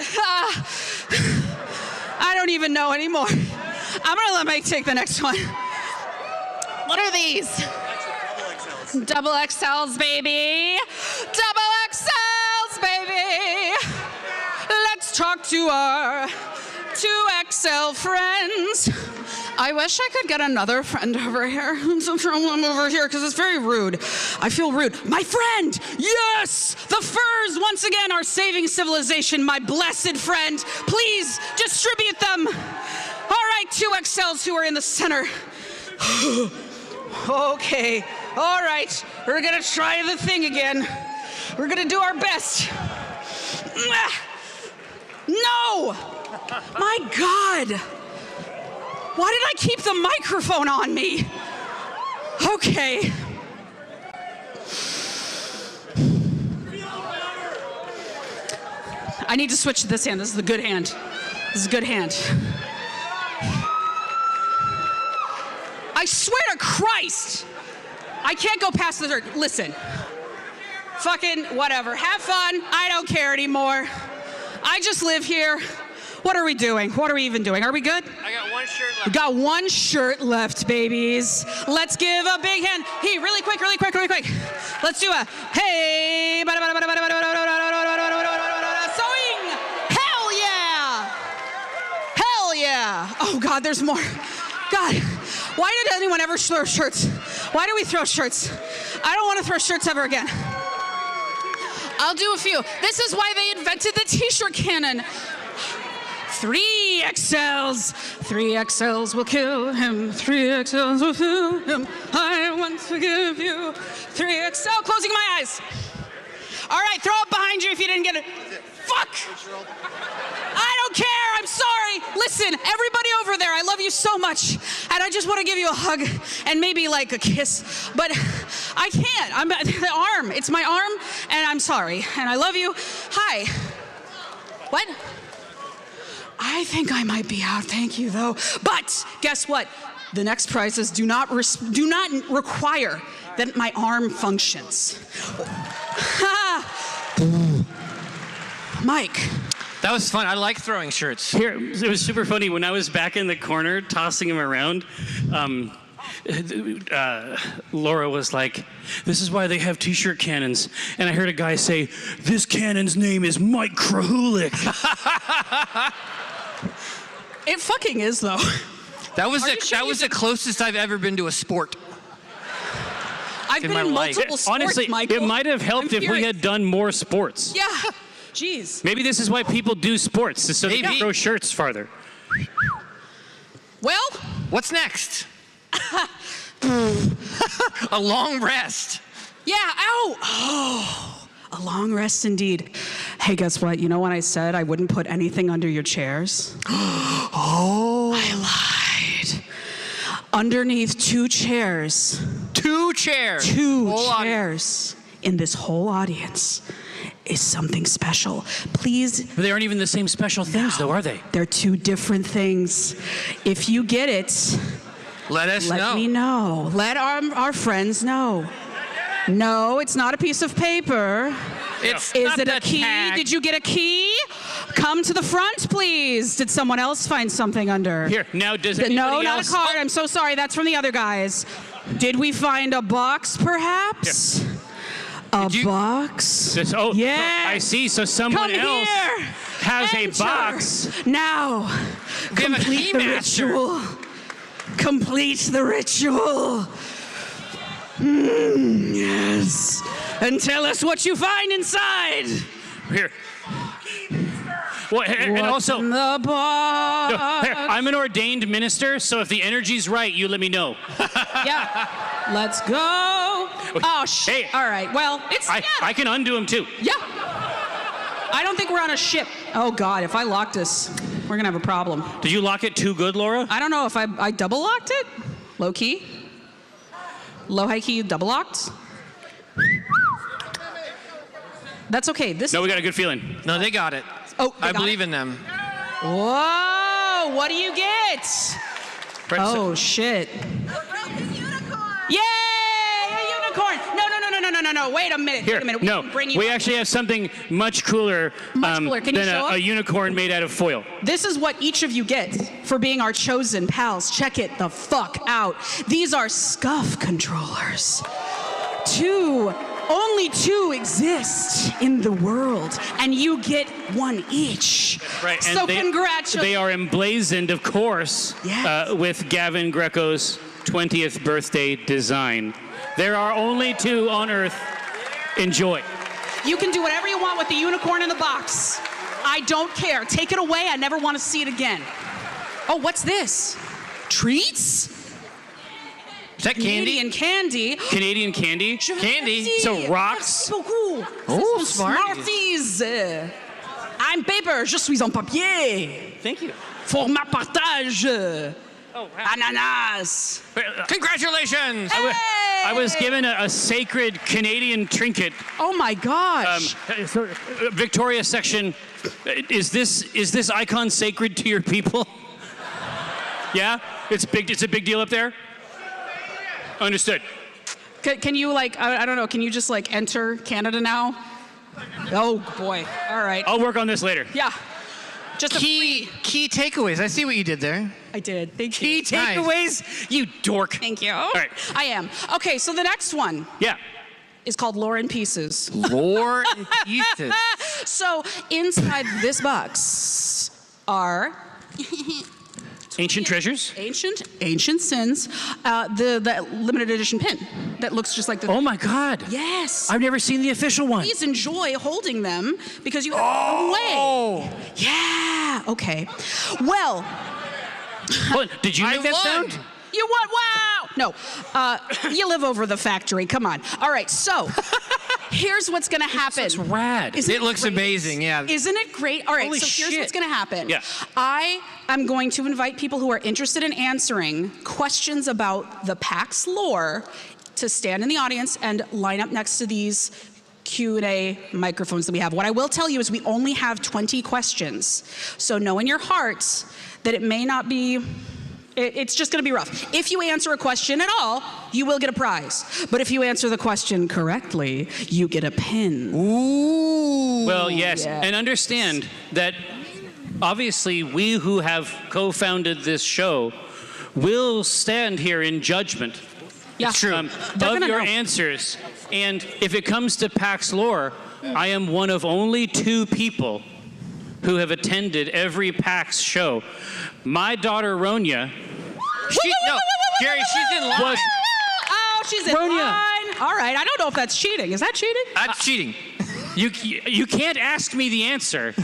I don't even know anymore. I'm gonna let Mike take the next one. What are these? Double XLs, baby. Double XLs, baby. Let's talk to our 2XL friends. I wish I could get another friend over here. Over here, because it's very rude. I feel rude. My friend! Yes! The furs, once again, are saving civilization, my blessed friend. Please, distribute them. All right, 2XLs who are in the center. Okay, all right. We're gonna try the thing again. We're gonna do our best. No! My God! Why did I keep the microphone on me? Okay. I need to switch to this hand. This is the good hand. This is a good hand. I swear to Christ, I can't go past the dirt. Listen, fucking whatever. Have fun. I don't care anymore. I just live here. What are we doing? What are we even doing? Are we good? I got one shirt left. We got one shirt left, babies. Let's give a big hand. Hey, really quick. Let's do a hey. Sewing. Hell yeah. Hell yeah. Oh God, there's more. God, why did anyone ever throw shirts? Why do we throw shirts? I don't want to throw shirts ever again. I'll do a few. This is why they invented the t-shirt cannon. 3XLs. 3XLs will kill him. 3XLs will kill him. I want to give you 3XL. Closing my eyes. All right, throw it behind you if you didn't get it. Fuck. I don't care. I'm sorry. Listen, everybody over there, I love you so much. And I just want to give you a hug and maybe like a kiss. But I can't. I'm the arm. It's my arm. And I'm sorry. And I love you. Hi. What? I think I might be out. Thank you, though. But guess what? The next prizes do not require that my arm functions. Mike. That was fun. I like throwing shirts. Here, it was super funny. When I was back in the corner tossing them around, Laura was like, this is why they have t-shirt cannons. And I heard a guy say, this cannon's name is Mike Krahulik. It fucking is, though. That was the closest I've ever been to a sport. I've been in multiple sports, honestly, Michael. it might have helped if we had done more sports. Yeah. Jeez. Maybe this is why people do sports, so they can throw shirts farther. Well, what's next? A long rest. Yeah, ow. Oh, a long rest indeed. Hey, guess what? You know when I said I wouldn't put anything under your chairs? Oh. I lied. Underneath 2 chairs. 2 chairs. 2 chairs in this whole audience is something special. Please. But they aren't even the same special things, though, are they? They're 2 different things. If you get it, let me know. Let our friends know. No, it's not a piece of paper. Is it a key? Tag. Did you get a key? Come to the front, please. Did someone else find something under? Here, now does anybody No, not else? a card. I'm so sorry. That's from the other guys. Did we find a box, perhaps? Here. A box? Yeah. I see. So someone else has a box. Now, complete the ritual. Complete the ritual. Yes. And tell us what you find inside. Here. Well, and also, in the box? I'm an ordained minister, so if the energy's right, you let me know. Yeah. Let's go. Oh, shit. Hey. All right. Well, I can undo him, too. Yeah. I don't think we're on a ship. Oh, God. If I lock this, we're going to have a problem. Did you lock it too good, Laura? I don't know if I double locked it. Low key. Low high key double locked. That's okay. No, we got a good feeling. No, they got it. Oh, I believe in them. Whoa! What do you get? Oh shit! Yay! A unicorn! No! Wait a minute. Here, wait a minute. no, can bring you we up. actually have something much cooler, Can you than show a up? unicorn made out of foil. This is what each of you get for being our chosen pals. Check it the fuck out. These are scuff controllers. Only two exist in the world, and you get one each. Right, So and congratulations. they are emblazoned, of course, Yes. with Gavin Greco's 20th birthday design. There are only two on Earth. Enjoy. You can do whatever you want with the unicorn in the box. I don't care. Take it away. I never want to see it again. Oh, what's this? Treats? Is that candy? Canadian candy. Canadian candy? Candy? So rocks? Merci beaucoup. Oh, Ce sont Smarties. Smarties. I'm paper. Je suis en papier. Thank you. Format partage. Oh, wow. Ananas. Congratulations! I was given a sacred Canadian trinket. Oh my gosh. Victoria section, is this icon sacred to your people? Yeah? It's a big deal up there? Understood. Can you I don't know, can you just enter Canada now? Oh boy. All right. I'll work on this later. Yeah. Just Key takeaways. I see what you did there. I did. Thank you. Key takeaways? You dork. Thank you. All right. I am. Okay, so the next one Yeah. is called Lore and Pieces. Lore and Pieces. So inside this box are Ancient treasures? ancient sins. The limited edition pin that looks just like the. Oh my God. Yes. I've never seen the official one. Please enjoy holding them because you have no way. Yeah. Okay. Well. Hold on, did you make that sound? You what? Wow! No, you live over the factory. Come on. All right, so here's what's gonna happen. It's rad. It looks amazing, yeah. Isn't it great? All right, Holy so here's shit. what's gonna happen. Yeah. I am going to invite people who are interested in answering questions about the PAX lore to stand in the audience and line up next to these Q&A microphones that we have. What I will tell you is we only have 20 questions. So know in your hearts that it may not be. It's just going to be rough. If you answer a question at all, you will get a prize. But if you answer the question correctly, you get a pin. Ooh. Well, yes. Yeah. And understand that obviously we who have co-founded this show will stand here in judgment Yeah. True. of gonna your know. answers. And if it comes to PAX lore, I am one of only two people who have attended every PAX show. My daughter, Ronya, Jerry, she's in line. Oh, she's in Ronya. line. All right, I don't know if that's cheating. Is that cheating? That's cheating. You can't ask me the answer.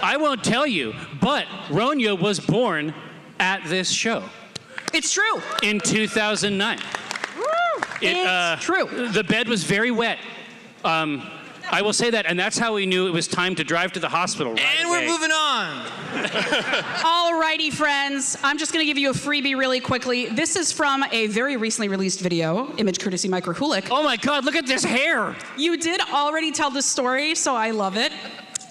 I won't tell you. But Ronya was born at this show It's true. in 2009. It's true. The bed was very wet. I will say that, and that's how we knew it was time to drive to the hospital. Right And we're away. moving on. Alrighty, friends. I'm just going to give you a freebie really quickly. This is from a very recently released video, image courtesy Mike Rahulik. Oh my God! Look at this hair. You did already tell this story, so I love it.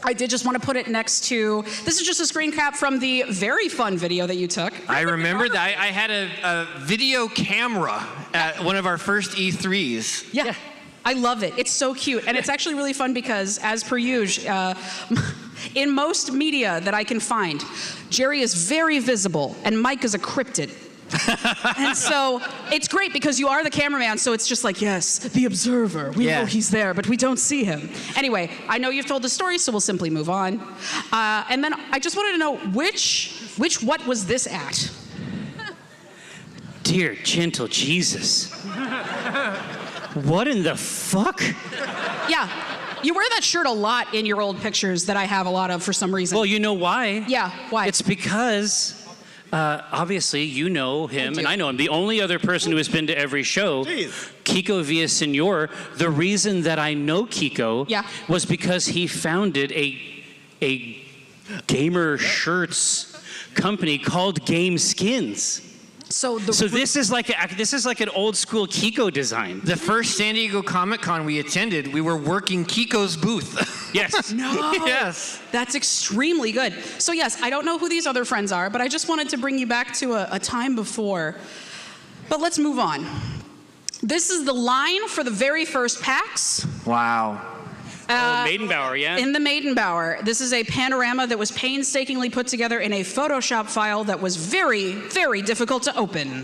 I did just want to put it next to, this is just a screen cap from the very fun video that you took. I remember that. I had a video camera at one of our first E3s. Yeah. I love it. It's so cute. And it's actually really fun because, as per usual, in most media that I can find, Jerry is very visible and Mike is a cryptid. And so it's great because you are the cameraman, so it's just like, yes, the observer. We know he's there, but we don't see him. Anyway, I know you've told the story, so we'll simply move on. And then I just wanted to know what was this at? Dear gentle Jesus. What in the fuck? Yeah. You wear that shirt a lot in your old pictures that I have a lot of for some reason. Well, you know why? Yeah, why? It's because obviously you know him and I know him. The only other person who has been to every show, Kiko Villaseñor, the reason that I know Kiko was because he founded a gamer shirts company called Game Skins. So this is like an old school Kiko design. The first San Diego Comic-Con we attended, we were working Kiko's booth. Yes. No. Yes. That's extremely good. So yes, I don't know who these other friends are, but I just wanted to bring you back to a time before. But let's move on. This is the line for the very first PAX. Wow. Maidenbauer, yeah. In the Maidenbauer. This is a panorama that was painstakingly put together in a Photoshop file that was very, very difficult to open.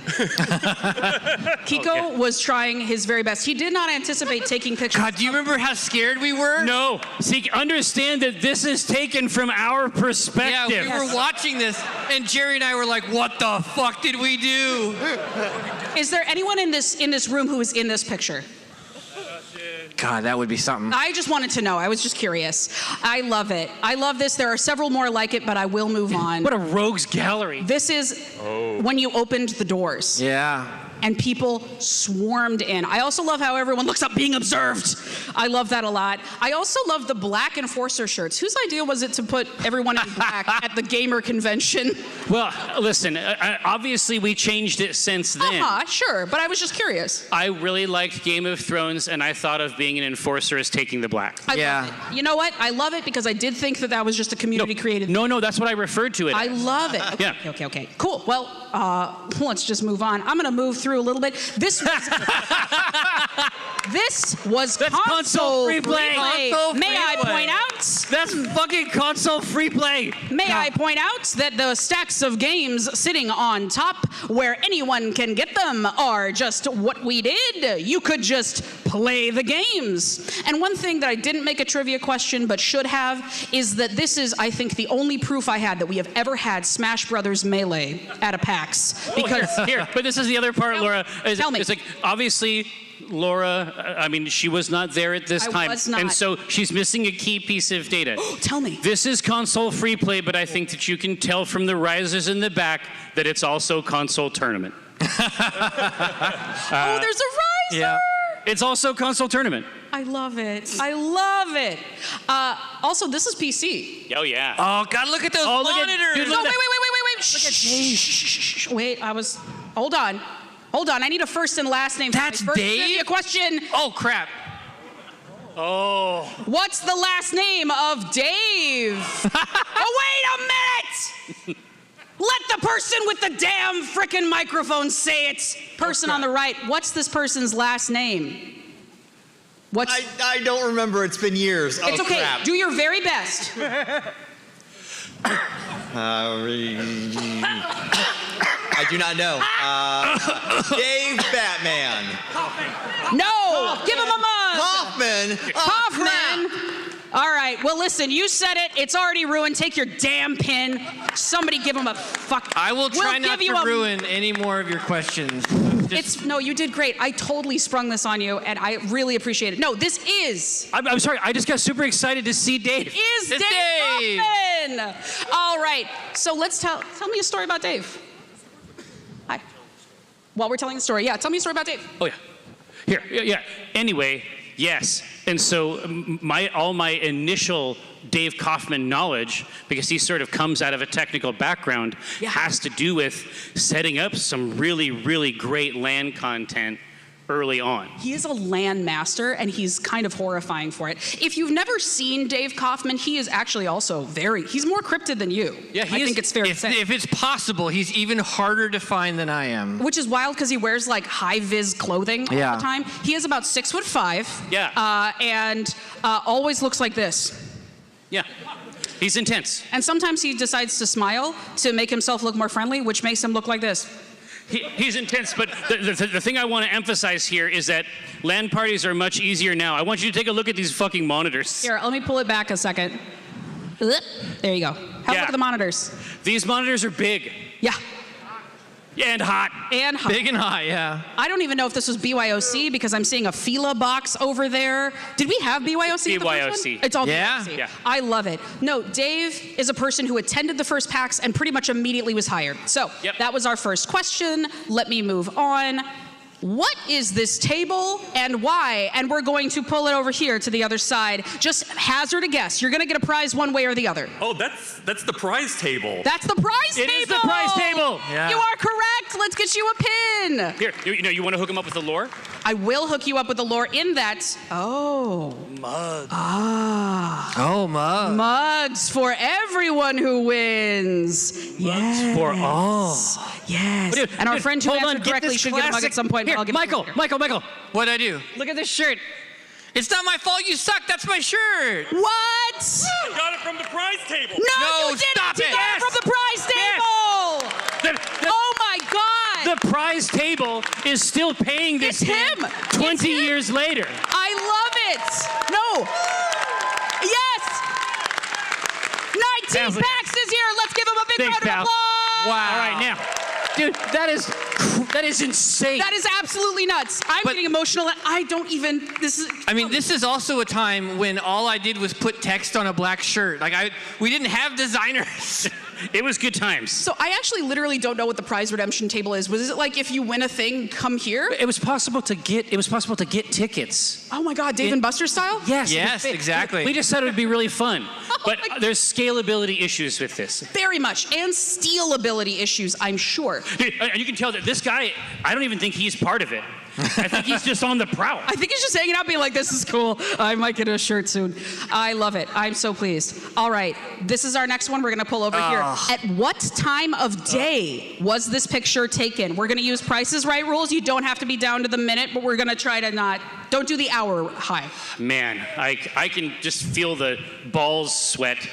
Kiko was trying his very best. He did not anticipate taking pictures. God, do you remember how scared we were? No. See, understand that this is taken from our perspective. Yeah, we were watching this, and Jerry and I were like, what the fuck did we do? Is there anyone in this room who is in this picture? God, that would be something. I just wanted to know. I was just curious. I love it. I love this. There are several more like it, but I will move on. What a rogues gallery. This is when you opened the doors. Yeah. And people swarmed in. I also love how everyone looks up being observed. I love that a lot. I also love the black enforcer shirts. Whose idea was it to put everyone in black at the gamer convention? Well, listen, obviously we changed it since then. Sure, but I was just curious. I really liked Game of Thrones, and I thought of being an enforcer as taking the black. I love it. You know what? I love it because I did think that was just a community created. No, that's what I referred to it I as. love it. Okay, Yeah. okay. Cool. Well, let's just move on. I'm going to move through a little bit. This was console free play. May I point out? That's fucking console free play. May I point out that the stacks of games sitting on top where anyone can get them are just what we did. You could just play the games. And one thing that I didn't make a trivia question but should have is that this is, I think, the only proof I had that we have ever had Smash Brothers Melee at a PAX. Because here, but this is the other part, Laura. Tell me. It's like, obviously, Laura, I mean, she was not there at this time. Was not. And so she's missing a key piece of data. Tell me. This is console free play, but I think that you can tell from the risers in the back that it's also console tournament. There's a riser! Yeah. It's also console tournament. I love it. I love it. Also, this is PC. Oh, yeah. Oh, God, look at those monitors. Dude, No, wait. Shh. Wait, hold on. I need a first and last name. That's first Dave? trivia question. Oh, crap. Oh. What's the last name of Dave? Oh, wait a minute! Let the person with the damn frickin' microphone say it. Person on the right, what's this person's last name? I don't remember. It's been years. It's okay. Crap. Do your very best. I do not know. Dave Batman. No! Give him a mug! Hoffman. Hoffman! All right, well, listen, you said it. It's already ruined. Take your damn pin. Somebody give him a fuck. I will try not give you to ruin any more of your questions. No, you did great. I totally sprung this on you, and I really appreciate it. No, this is. I'm sorry. I just got super excited to see Dave. Is Dave Hoffman. All right, so let's tell me a story about Dave. Hi. While we're telling the story, tell me a story about Dave. Oh, yeah. Here, yeah. Anyway, yes. And so all my initial Dave Kaufman knowledge, because he sort of comes out of a technical background, has to do with setting up some really, really great LAN content early on. He is a LAN master, and he's kind of horrifying for it. If you've never seen Dave Kaufman, he is actually also he's more cryptid than you. Yeah, I think it's fair to say. If it's possible, he's even harder to find than I am. Which is wild because he wears like high-vis clothing all the time. He is about 6'5". Yeah. And always looks like this. Yeah. He's intense. And sometimes he decides to smile to make himself look more friendly, which makes him look like this. He's intense, but the thing I want to emphasize here is that LAN parties are much easier now. I want you to take a look at these fucking monitors. Here, let me pull it back a second. There you go. Have a look at the monitors. These monitors are big. Yeah. And hot. And hot. Big and hot, yeah. I don't even know if this was BYOC because I'm seeing a Fila box over there. Did we have BYOC? BYOC. It's all Yeah. BYOC. Yeah. I love it. No, Dave is a person who attended the first PAX and pretty much immediately was hired. So that was our first question. Let me move on. What is this table and why? And we're going to pull it over here to the other side. Just hazard a guess. You're going to get a prize one way or the other. Oh, that's the prize table. That's the prize table. It is the prize table. table. Yeah. You are correct. Let's get you a pin. Here, you want to hook him up with the lore? I will hook you up with the lore in that. Oh. Mug. Ah. Oh, mug. Mugs for everyone who wins. Yes. For all. Yes. Dude, and our friend who hold on, answered get correctly this should get a mug at classic- some point. Here, I'll give Michael. What'd I do? Look at this shirt. It's not my fault. You suck. That's my shirt. What? You got it from the prize table. No, you didn't. stop You it. got it from the prize table. Oh my God. The prize table is still paying this It's him. 20 It's him. years later. I love it. No. Yes. 19 Sounds PAX is here. Let's give him a big Thanks, round of pal. applause. Wow. All right, now, dude, that is insane. That is absolutely nuts. I'm getting emotional. I don't even. This is also a time when all I did was put text on a black shirt. We didn't have designers. It was good times. So I actually literally don't know what the prize redemption table is. Was it like if you win a thing, come here? It was possible to get tickets. Oh my God, Dave and Buster style? Yes. Yes, exactly. We just thought it would be really fun. But there's scalability issues with this. Very much. And stealability issues, I'm sure. Dude, you can tell that this guy, I don't even think he's part of it. I think he's just on the prowl. I think he's just hanging out being like, this is cool. I might get a shirt soon. I love it. I'm so pleased. All right, this is our next one. We're gonna pull over here. At what time of day was this picture taken? We're gonna use Price is Right rules. You don't have to be down to the minute, but we're gonna try to don't do the hour high. Man, I can just feel the balls sweat.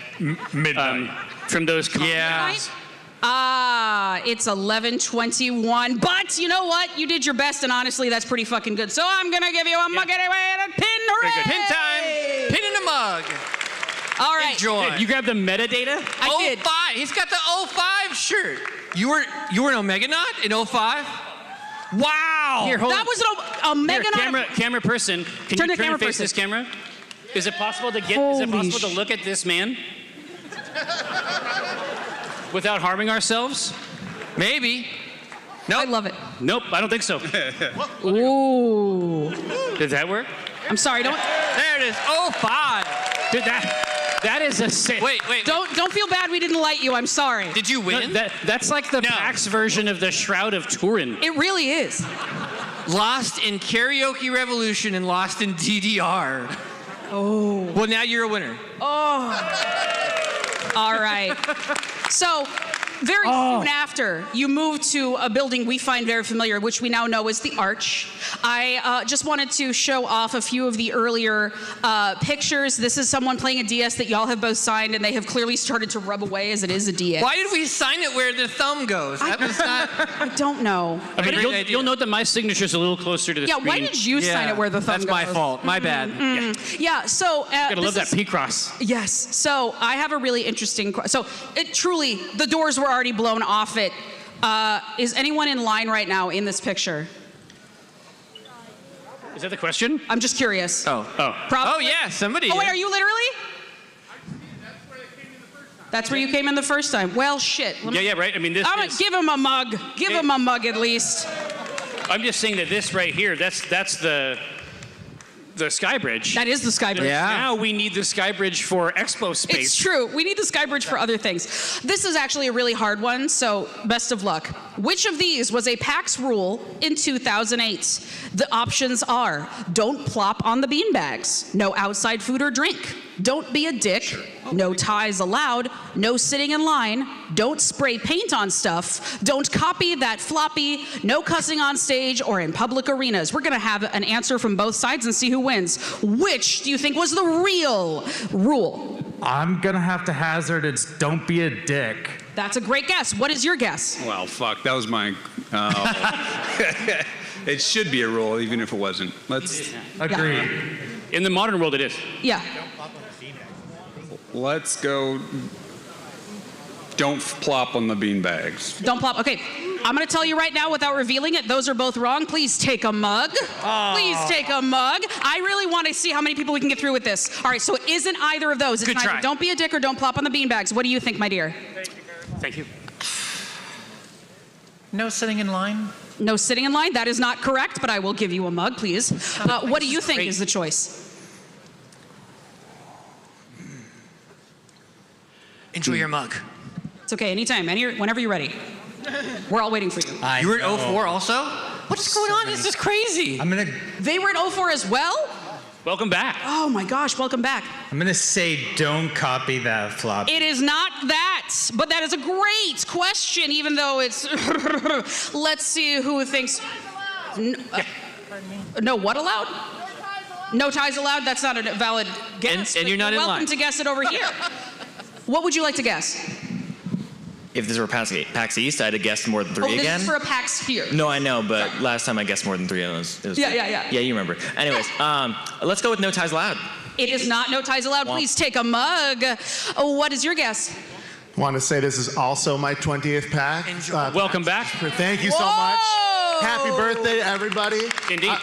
Midnight. From those comments. Yeah. It's 11:21, but you know what? You did your best, and honestly, that's pretty fucking good. So I'm gonna give you a mug anyway and a pin. Hooray! Pin time. Pin in a mug. All right. Enjoy. Dude, you grabbed the metadata? I did. 05. He's got the 05 shirt. You were an Omeganaut in 05? Wow. Here, hold That on. was a Here, mega camera person. Can Turn you the camera face person. this camera? Is it possible to Holy look at this man without harming ourselves? Maybe. I love it. Nope, I don't think so. Ooh. Did that work? I'm sorry. Don't. There it is. 05. Dude, that is a sick. Wait. Don't feel bad. We didn't light you. I'm sorry. Did you win? That's like the PAX version of the Shroud of Turin. It really is. Lost in Karaoke Revolution and lost in DDR. Oh. Well, now you're a winner. Oh. All right. So, very soon after, you moved to a building we find very familiar, which we now know is the Arch. I just wanted to show off a few of the earlier pictures. This is someone playing a DS that y'all have both signed, and they have clearly started to rub away as it is a DS. Why did we sign it where the thumb goes? That was not. I don't know. I mean, you'll note that my signature's a little closer to the screen. Yeah, why did you sign it where the thumb That's goes? my fault. My bad. Yeah, so... Gotta love that P-cross. Yes. So I have a really interesting... So it truly, the doors were already blown off it. Is anyone in line right now in this picture? Is that the question? I'm just curious. Oh. Probably. Oh, yeah, somebody. Oh, wait, is. are you literally? That's where you came in the first time. Well, shit. Yeah, right. I mean, I'm gonna give him a mug. Give him a mug at least. I'm just saying that this right here, that's the Sky Bridge. That is the Sky Bridge. Yeah. Now we need the Sky Bridge for expo space. It's true. We need the Sky Bridge for other things. This is actually a really hard one, so best of luck. Which of these was a PAX rule in 2008? The options are: don't plop on the beanbags, no outside food or drink, don't be a dick, no ties allowed, no sitting in line, don't spray paint on stuff, don't copy that floppy, no cussing on stage or in public arenas. We're gonna have an answer from both sides and see who wins. Which do you think was the real rule? I'm gonna have to hazard it's don't be a dick. That's a great guess. What is your guess? Well, fuck, that was my... it should be a rule, even if it wasn't. Let's... Agree. In the modern world, it is. Yeah. Let's go... Don't plop on the beanbags. Don't plop. Okay, I'm gonna tell you right now without revealing it, those are both wrong. Please take a mug. Please take a mug. I really want to see how many people we can get through with this. All right, so it isn't either of those. It's Good neither try. don't be a dick or don't plop on the beanbags. What do you think, my dear? Thank you. No sitting in line? No sitting in line? That is not correct, but I will give you a mug, please. What do you think is the choice? Enjoy your mug. It's okay, anytime, whenever you're ready. We're all waiting for you. You were in 04 also? What's going on? This is crazy. They were in 04 as well? Welcome back. Oh my gosh, welcome back. I'm gonna say don't copy that floppy. It is not that, but that is a great question, even though it's... Let's see who thinks... No, what allowed? No ties allowed? That's not a valid guess. And you're not in line. Welcome to guess it over here. What would you like to guess? If this were PAX East, I'd have guessed more than 3 this again. is for a PAX here. No, I know, but last time I guessed more than 3, it was Yeah. Yeah, you remember. Anyways, let's go with No Ties Allowed. It is not No Ties Allowed. Please take a mug. What is your guess? Want to say this is also my 20th PAX. Welcome back. Thank you so much. Happy birthday, everybody. Indeed.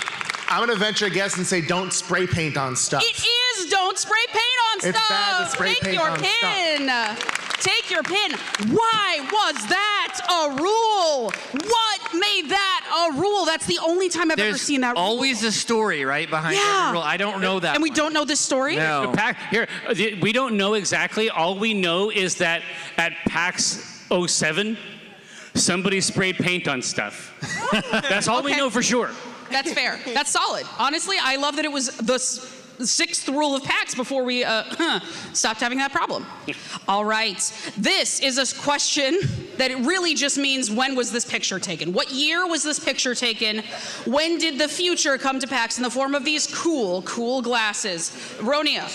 I'm going to venture a guess and say don't spray paint on stuff. It is don't spray paint on stuff. It's bad to spray paint on stuff. Take your pin. Why was that a rule? What made that a rule? That's the only time I've ever seen that rule. There's always a story, right, behind every rule. I don't know that. And we don't know this story? No. Here, we don't know exactly. All we know is that at PAX 07, somebody sprayed paint on stuff. That's all we know for sure. That's fair. That's solid. Honestly, I love that it was the 6th rule of PAX before we stopped having that problem. All right. This is a question that it really just means, when was this picture taken? What year was this picture taken? When did the future come to PAX in the form of these cool glasses? Ronia.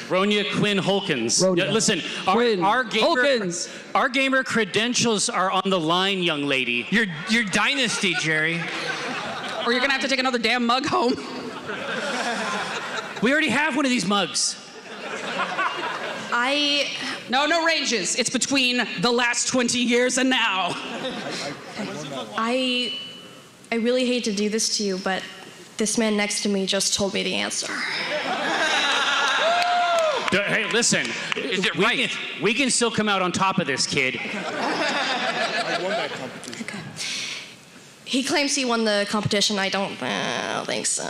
Ronia Quinn Holkins. Listen, our gamer credentials are on the line, young lady. Your dynasty, Jerry. Or you're gonna have to take another damn mug home. We already have one of these mugs. No ranges. It's between the last 20 years and now. I really hate to do this to you, but this man next to me just told me the answer. Hey, listen. Is it right? We can still come out on top of this, kid. I won that competition. Okay. He claims he won the competition. I don't think so.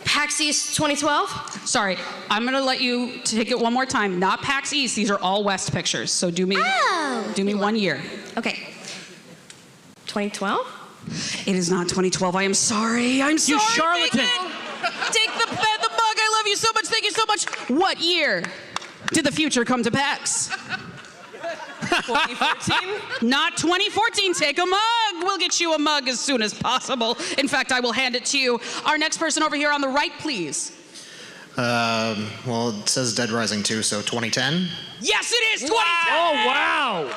PAX East 2012? Sorry, I'm gonna let you take it one more time. Not PAX East. These are all West pictures. So do me 1 year. Okay. 2012? It is not 2012. I am sorry. I'm sorry. You charlatan. Take the mug. I love you so much. Thank you so much. What year did the future come to PAX? 2014? Not 2014. Take a mug. We'll get you a mug as soon as possible. In fact, I will hand it to you. Our next person over here on the right, please. Well, it says Dead Rising 2, so 2010? Yes, it is 2010. Oh, wow.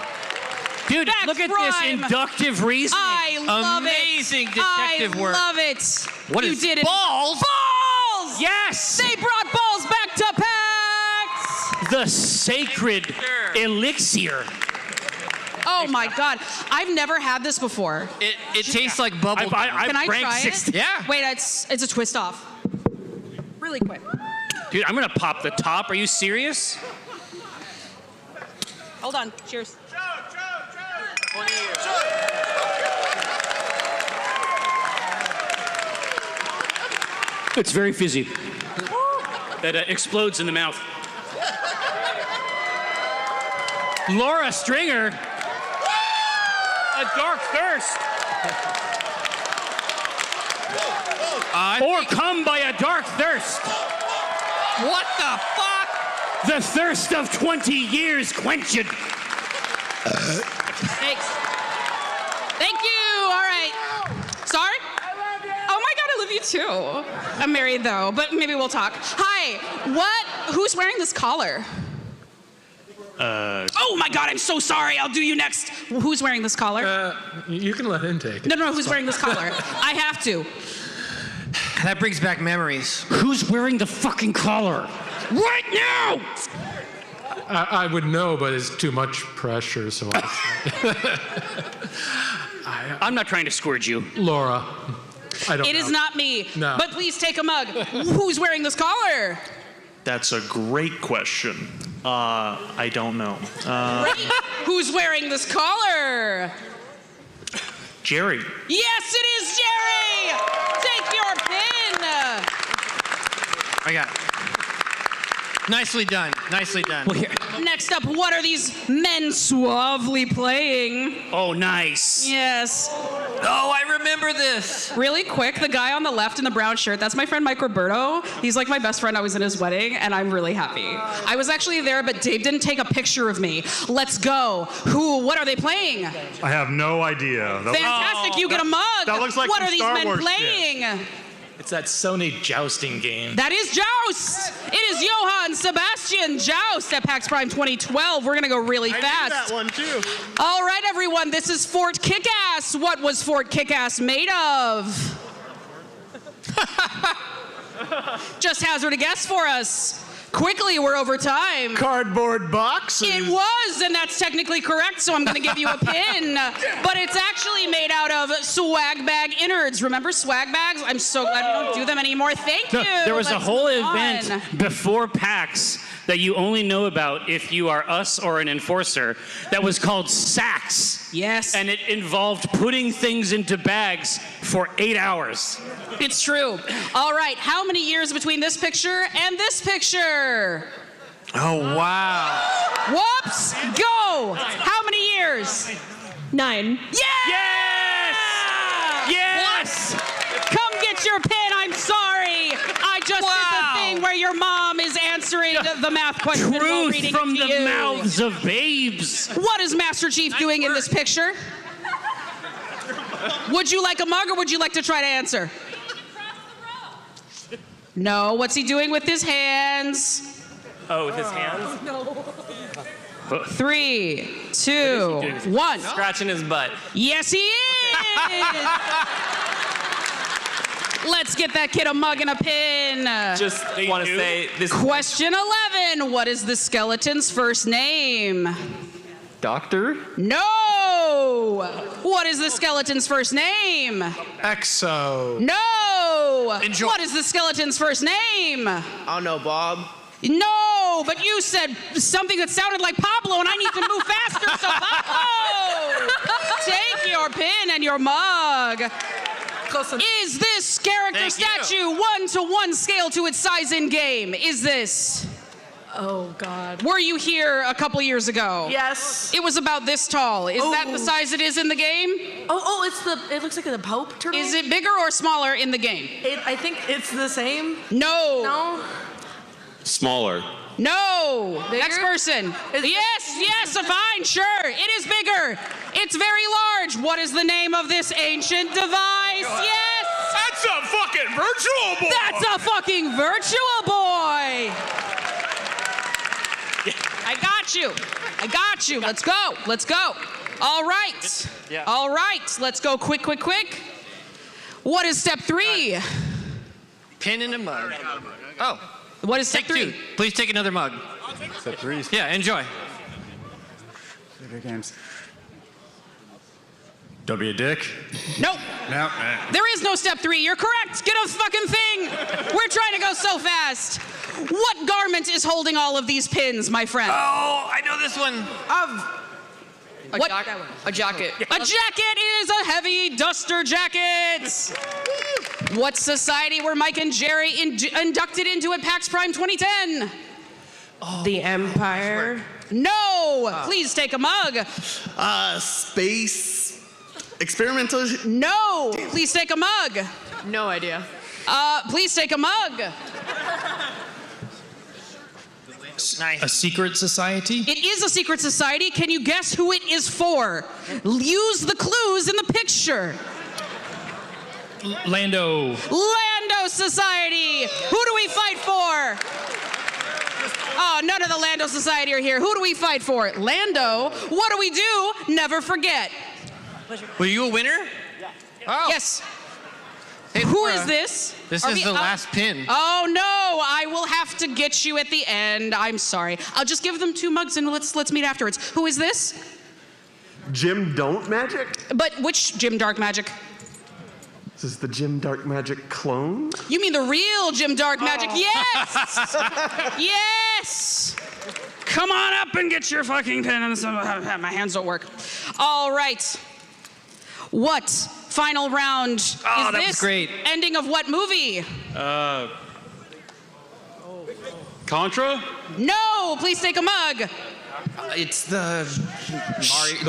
Dude, look at this inductive reasoning. I love Amazing detective work. I love it. What you is did it. balls? Balls! Yes! They brought balls back to PAX! The sacred elixir. Oh my God. I've never had this before. It tastes like bubble gum. Can I try it? Yeah. Wait, it's a twist off. Really quick. Dude, I'm gonna pop the top. Are you serious? Hold on. Cheers. It's very fizzy. That explodes in the mouth. Laura Stringer. A dark thirst. Come by a dark thirst. What the fuck? The thirst of 20 years quenched. Thanks. Thank you. All right. Sorry? I love you. Oh my God, I love you too. I'm married though, but maybe we'll talk. Hi. Who's wearing this collar? Oh my God, I'm so sorry. I'll do you next. Who's wearing this collar? You can let him take it. No, who's wearing this collar? I have to. That brings back memories. Who's wearing the fucking collar? Right now! I would know, but it's too much pressure, so I'm not trying to scourge you. Laura, I don't know. It is not me. No. But please take a mug. Who's wearing this collar? That's a great question. I don't know. Who's wearing this collar? Jerry. Yes, it is Jerry! Take your pin! I got it. Nicely done. Nicely done. Well, here. Next up, what are these men suavely playing? Oh, nice. Yes. Oh, I remember this. Really quick, the guy on the left in the brown shirt, that's my friend Mike Roberto. He's like my best friend. I was in his wedding, and I'm really happy. I was actually there, but Dave didn't take a picture of me. Let's go. What are they playing? I have no idea. Fantastic, you get a mug. That looks like what some are these Star men Wars playing? shit. It's that Sony jousting game. That is Joust! It is Johann Sebastian Joust at PAX Prime 2012. We're gonna go really fast. I knew that one too. All right, everyone, this is Fort Kickass. What was Fort Kickass made of? Just hazard a guess for us. Quickly, we're over time. Cardboard boxes. It was, and that's technically correct, so I'm going to give you a pin. But it's actually made out of swag bag innards. Remember swag bags? I'm so glad we don't do them anymore. Thank you. There was a Let's whole move event on. before PAX that you only know about if you are us or an enforcer that was called SAX. Yes. And it involved putting things into bags for 8 hours. It's true. All right, how many years between this picture and this picture? Oh, wow. Whoops! Go! How many years? 9. Yes! Yes! Come get your pen, I'm sorry. I just did the thing where your mom is answering the math question while Truth reading from it to the you. mouths of babes. What is Master Chief doing in this picture? Would you like a mug or would you like to try to answer? No, what's he doing with his hands? Oh, with his hands? 3, 2, 1. Scratching his butt. Yes, he is! Let's get that kid a mug and a pin. Just want to say this. Question 11. What is the skeleton's first name? Doctor? No! What is the skeleton's first name? Exo. No! Enjoy. What is the skeleton's first name? I don't know, Bob. No, but you said something that sounded like Pablo, and I need to move faster, so Pablo! Take your pin and your mug. Is this character statue 1-to-1 scale to its size in game? Is this? Oh, God. Were you here a couple years ago? Yes. It was about this tall. Is that the size it is in the game? It looks like the Pope turtle. Is it bigger or smaller in the game? I think it's the same. No. No? Smaller. No. Bigger? Next person. Yes, fine, sure. It is bigger. It's very large. What is the name of this ancient device? Yes. That's a fucking virtual boy. That's a fucking virtual boy. I got you. Let's go. All right. Yeah. All right. Let's go quick. What is step 3? Pin in a mug. Oh. What is step 3? 2. Please take another mug. Step 3. Yeah, enjoy. Video games. Don't be a dick. Nope. No. There is no step 3. You're correct. Get a fucking thing. We're trying to go so fast. What garment is holding all of these pins, my friend? Oh, I know this one. A jacket. A jacket is a heavy duster jacket. What society were Mike and Jerry inducted into at PAX Prime 2010? The Empire. No. Please take a mug. Space experimental. No. Please take a mug. No idea. Please take a mug. Nice. A secret society? It is a secret society. Can you guess who it is for? Use the clues in the picture. Lando. Lando Society. Who do we fight for? Oh, none of the Lando Society are here. Who do we fight for? Lando. What do we do? Never forget. Were you a winner? Oh. Yes. Hey, Who is this? This Are is we- the last pin. Oh no, I will have to get you at the end. I'm sorry. I'll just give them 2 mugs and let's meet afterwards. Who is this? Jim Don't Magic? But which Jim Dark Magic? Is this the Jim Dark Magic clone? You mean the real Jim Dark Magic? Yes! Yes! Come on up and get your fucking pen. My hands don't work. All right. What final round is that this? was great. Ending of what movie? Contra? No, please take a mug. It's the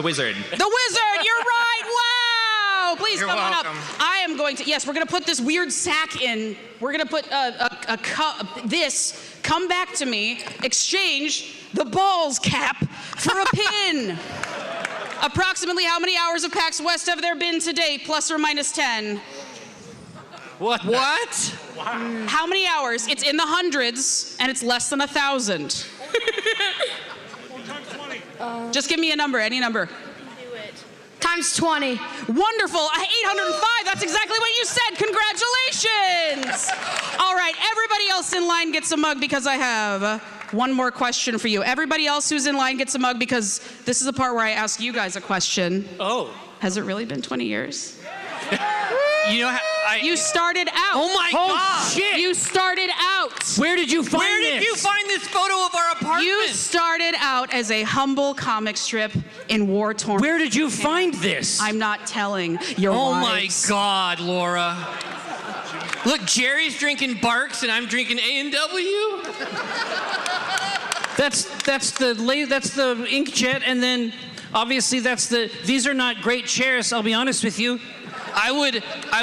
wizard. The wizard, you're right. Wow. Please You're come on welcome. up. I am going to, yes, we're going to put this weird sack in. We're going to put a cup, this, come back to me, exchange the balls cap for a pin. Approximately how many hours of PAX West have there been to date, plus or minus 10? What? How many hours? It's in the hundreds, and it's less than 1,000. Just give me a number, any number. Times 20. Wonderful, 805, that's exactly what you said, congratulations! All right, everybody else in line gets a mug because I have one more question for you. Everybody else who's in line gets a mug because this is the part where I ask you guys a question. Oh. Has it really been 20 years? You know, You started out. Oh my God! Shit! You started out. Where did you find Where did you find this photo of our apartment? You started out as a humble comic strip in war-torn. Where did you find this? I'm not telling your Oh wives. my God, Laura. Look, Jerry's drinking Barks and I'm drinking A&W. That's the inkjet, and then obviously these are not great chairs, I'll be honest with you. I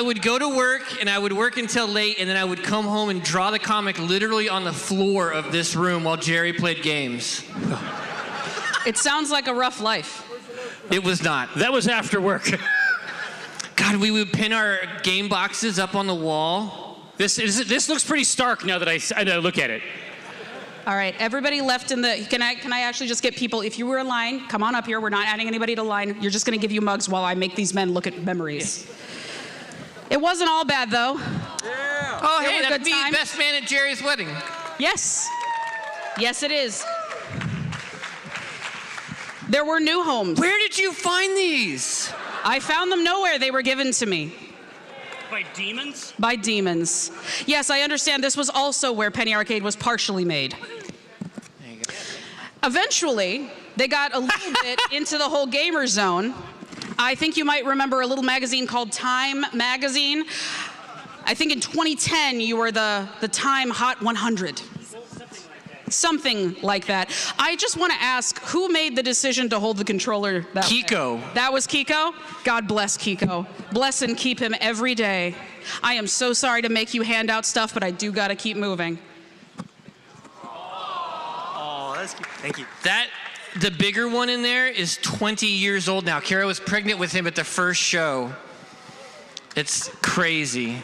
would go to work and I would work until late, and then I would come home and draw the comic literally on the floor of this room while Jerry played games. It sounds like a rough life. It was not. That was after work. God, we would pin our game boxes up on the wall. This looks pretty stark now that I look at it. All right, everybody left in the, can I actually just get people, if you were in line, come on up here. We're not adding anybody to line. You're just going to give you mugs while I make these men look at memories. It wasn't all bad, though. Yeah. Oh, hey, that'd be best man at Jerry's wedding. Yes. Yes, it is. There were new homes. Where did you find these? I found them nowhere. They were given to me. By demons? By demons. Yes, I understand this was also where Penny Arcade was partially made. There you go. Eventually, they got a little bit into the whole gamer zone. I think you might remember a little magazine called Time Magazine. I think in 2010, you were the Time Hot 100. Something like that. I just want to ask, who made the decision to hold the controller that Kiko. way? That was Kiko? God bless Kiko. Bless and keep him every day. I am so sorry to make you hand out stuff, but I do got to keep moving. Oh, that's cute. Thank you. The bigger one in there is 20 years old now. Kara was pregnant with him at the first show. It's crazy.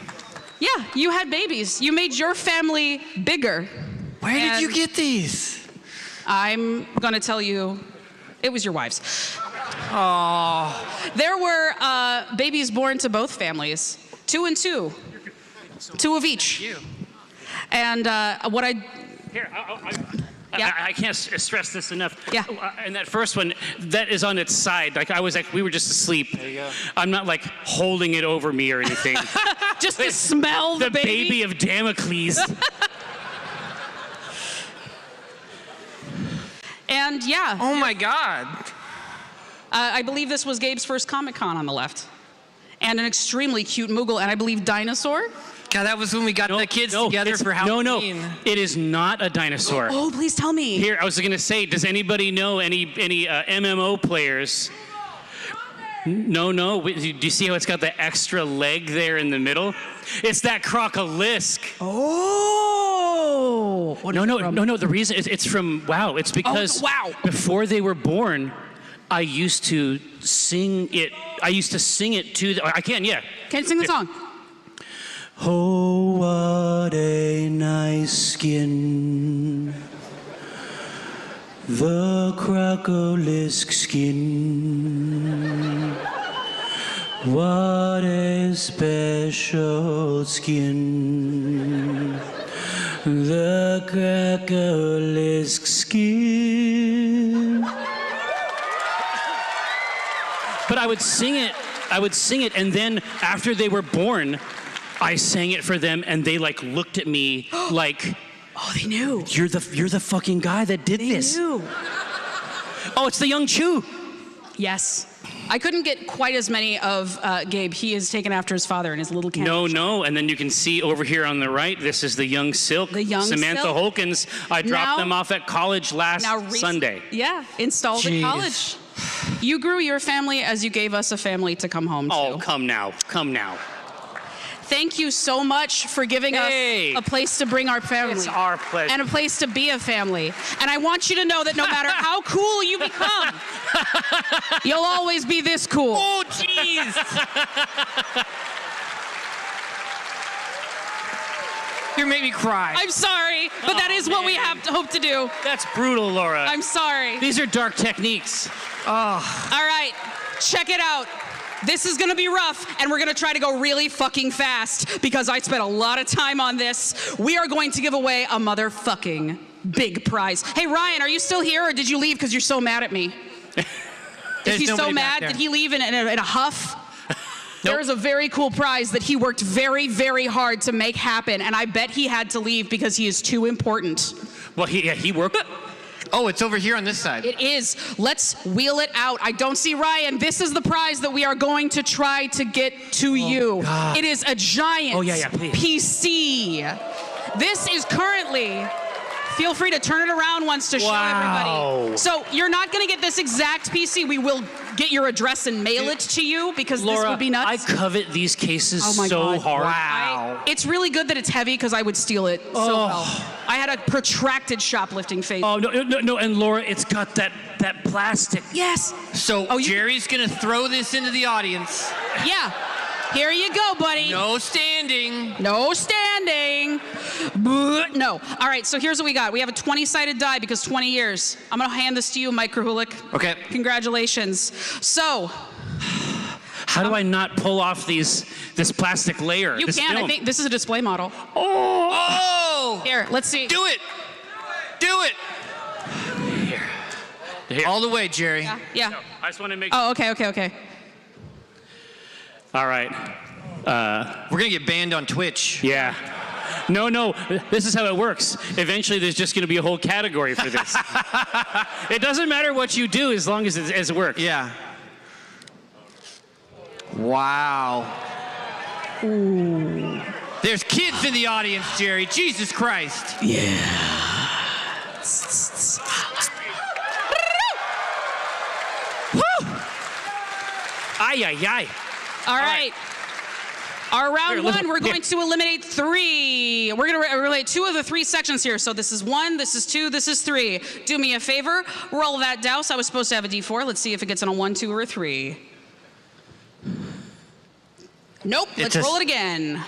Yeah, you had babies. You made your family bigger. Where did you get these? I'm gonna tell you, it was your wife's. Oh. There were babies born to both families, 2 and 2, 2 of each. And what I Here, Yeah. I can't stress this enough. Yeah. And that first one, that is on its side. Like we were just asleep. There you go. I'm not like holding it over me or anything. Just to smell the baby of Damocles. And yeah. Oh my God. I believe this was Gabe's first Comic-Con on the left. And an extremely cute Moogle, and I believe dinosaur. God, that was when we got the kids together for Halloween. No, it is not a dinosaur. Oh, please tell me. Here, I was gonna say, does anybody know any MMO players? No. Do you see how it's got the extra leg there in the middle? It's that crocolisk. Oh. No. The reason it's from WoW. It's because before they were born, I used to sing it. To the. I can, yeah. Can you sing the song? Oh, what a nice skin. The crocolisk skin. What a special skin. The crocolisk skin. But I would sing it, and then after they were born, I sang it for them, and they like looked at me like, oh, they knew. You're the fucking guy that did this. They knew. Oh, it's the young Chew. Yes. I couldn't get quite as many of Gabe. He is taken after his father in his little camp. No. And then you can see over here on the right, this is the young Silk. The young Samantha Silk. Holkins. I dropped them off at college last Sunday. Yeah, installed at college. You grew your family as you gave us a family to come home to. Oh, come now. Thank you so much for giving us a place to bring our family. It's our pleasure. And a place to be a family. And I want you to know that no matter how cool you become, you'll always be this cool. Oh, jeez. You make me cry. I'm sorry, but that is what we have to hope to do. That's brutal, Laura. I'm sorry. These are dark techniques. All right, check it out. This is gonna be rough, and we're gonna try to go really fucking fast because I spent a lot of time on this. We are going to give away a motherfucking big prize. Hey, Ryan, are you still here, or did you leave because you're so mad at me? Is he so mad? Did he leave in a huff? There is a very cool prize that he worked very, very hard to make happen, and I bet he had to leave because he is too important. Well, he worked. Oh, it's over here on this side. It is. Let's wheel it out. I don't see Ryan. This is the prize that we are going to try to get to you. God. It is a giant PC. This is currently, feel free to turn it around once to show everybody. So you're not going to get this exact PC. We will get your address and mail it to you because Laura, this would be nuts. I covet these cases so hard. Wow. It's really good that it's heavy because I would steal it so well. I had a protracted shoplifting phase. Oh, no, and Laura, it's got that plastic. Yes. So Jerry's going to throw this into the audience. Yeah. Here you go, buddy. No standing. No standing. No. All right, so here's what we got. We have a 20-sided die because 20 years. I'm going to hand this to you, Mike Krahulik. Okay. Congratulations. So. How do I not pull off this plastic layer? You can. I think this is a display model. Oh! Here, let's see. Do it. Do it. Here. All the way, Jerry. Yeah. No, I just want to make Oh, okay. All right. We're going to get banned on Twitch. Yeah. No. This is how it works. Eventually, there's just going to be a whole category for this. It doesn't matter what you do as long as it works. Yeah. Wow. Ooh. There's kids in the audience, Jerry. Jesus Christ. Yeah. Woo! Ay. All right. Our round one, we're going to eliminate 3. We're going to eliminate 2 of the 3 sections here. So this is 1, this is 2, this is 3. Do me a favor, roll that dice. I was supposed to have a D4. Let's see if it gets on a 1, 2, or a 3. Nope, let's roll it again.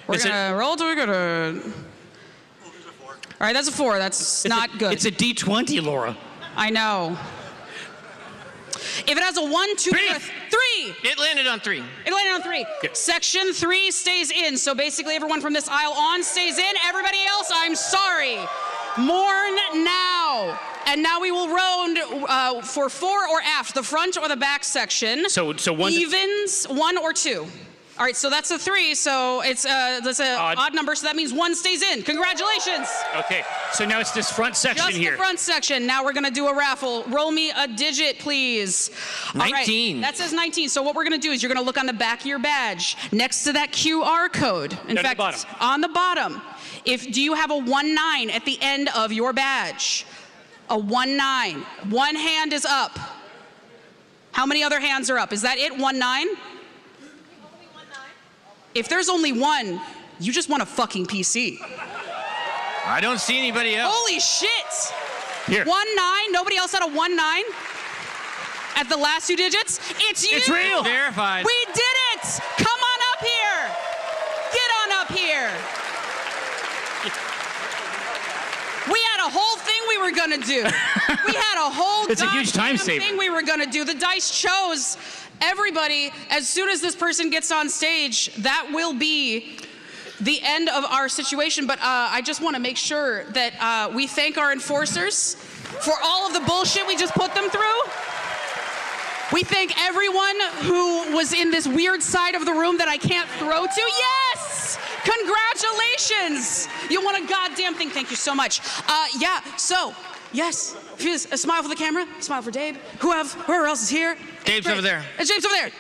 We're gonna roll till we're gonna. All right, that's a 4. That's not good. It's a D20, Laura. I know. If it has a 1, 2, 3. It landed on 3. It landed on 3. Yeah. Section 3 stays in. So basically everyone from this aisle on stays in. Everybody else, I'm sorry. Mourn now. And now we will round for fore or aft, the front or the back section. So one evens, 1 or 2. All right, so that's a 3. So it's that's an odd number. So that means 1 stays in. Congratulations. Okay, so now it's this front section Just here. the front section. Now we're gonna do a raffle. Roll me a digit, please. 19. All right, that says 19. So what we're gonna do is you're gonna look on the back of your badge next to that QR code. In fact, it's on the bottom. Do you have a 19 at the end of your badge? A 19. One hand is up. How many other hands are up? Is that it? 19? If there's only 1, you just want a fucking PC. I don't see anybody else. Holy shit! Here. 19. Nobody else had a 19 at the last 2 digits. It's you. It's real. Verified. We did it. Come on up here. Get on up here. We had a whole thing we were gonna do. We had a whole It's a huge time saver. thing we were gonna do. The dice chose everybody. As soon as this person gets on stage, that will be the end of our situation. But I just want to make sure that we thank our enforcers for all of the bullshit we just put them through. We thank everyone who was in this weird side of the room that I can't throw to. Yes! Congratulations! You won a goddamn thing. Thank you so much. So Yes. Fuse, a smile for the camera. Smile for Dave. Whoever else is here. Dave's over there. It's James over there.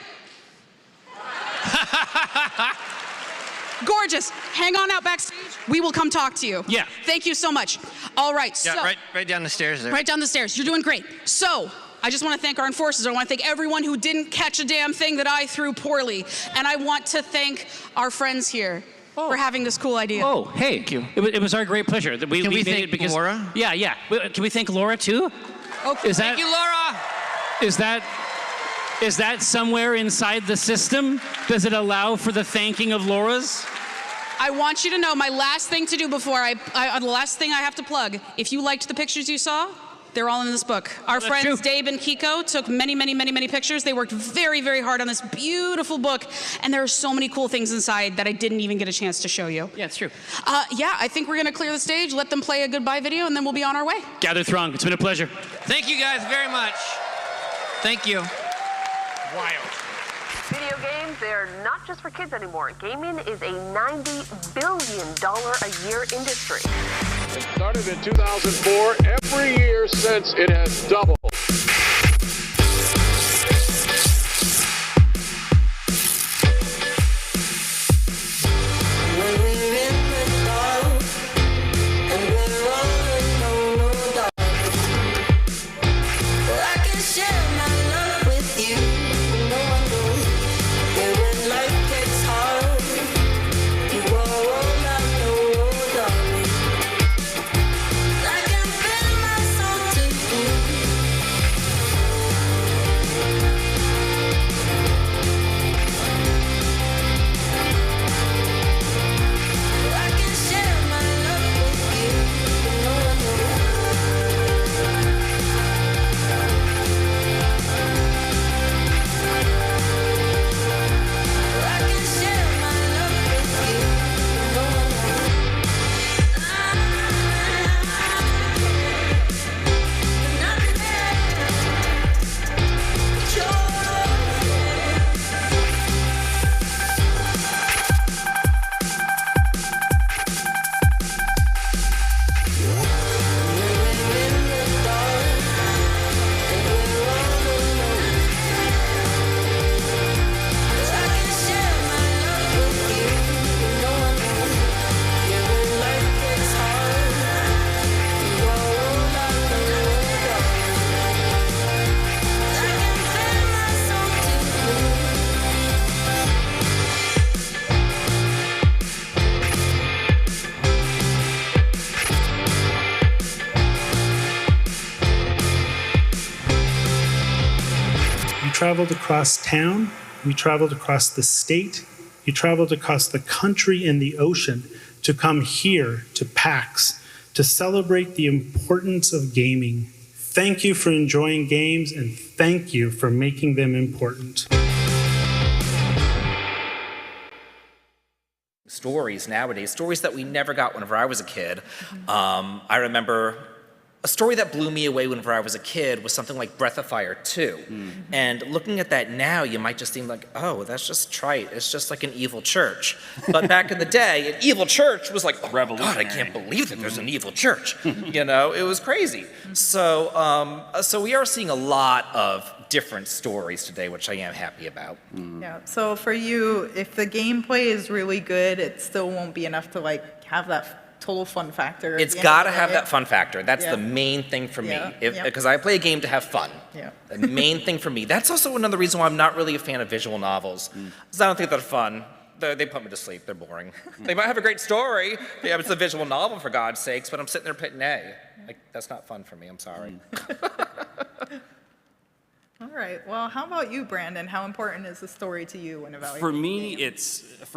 Gorgeous. Hang on out backstage. We will come talk to you. Yeah. Thank you so much. All right. Yeah, so, right down the stairs there. Right down the stairs. You're doing great. So, I just want to thank our enforcers. I want to thank everyone who didn't catch a damn thing that I threw poorly. And I want to thank our friends here for having this cool idea. Oh, hey. Thank you. It was our great pleasure. Can we made thank it because, Laura? Yeah. Can we thank Laura too? Okay. Thank you, Laura. Is that somewhere inside the system? Does it allow for the thanking of Laura's? I want you to know my last thing to do before the last thing I have to plug. If you liked the pictures you saw, they're all in this book. Our friends true. Dave and Kiko took many, many, many, many pictures. They worked very, very hard on this beautiful book, and there are so many cool things inside that I didn't even get a chance to show you. Yeah, it's true. Yeah, I think we're gonna clear the stage, let them play a goodbye video, and then we'll be on our way. Gather throng. It's been a pleasure. Thank you guys very much. Thank you. Wild. Video games, they're not just for kids anymore. Gaming is a $90 billion a year industry. It started in 2004. Every year since, it has doubled. traveled across town, you traveled across the state, you traveled across the country and the ocean to come here to PAX to celebrate the importance of gaming. Thank you for enjoying games and thank you for making them important. Stories nowadays, stories that we never got whenever I was a kid. I remember a story that blew me away whenever I was a kid was something like Breath of Fire 2. And looking at that now, you might just think like, oh, that's just trite. It's just like an evil church. But back in the day, an evil church was like, oh God, I can't believe that there's an evil church. You know, it was crazy. So, so we are seeing a lot of different stories today, which I am happy about. Yeah, so for you, if the gameplay is really good, it still won't be enough to like have that total fun factor. It's got to have that fun factor. That's the main thing for me. Yeah. Because I play a game to have fun. Yeah. The main thing for me. That's also another reason why I'm not really a fan of visual novels. Because I don't think they're fun. They put me to sleep. They're boring. They might have a great story. Yeah, it's a visual novel, for God's sakes, but I'm sitting there pitting A. Like, that's not fun for me. I'm sorry. All right. Well, how about you, Brandon? How important is the story to you when evaluating? For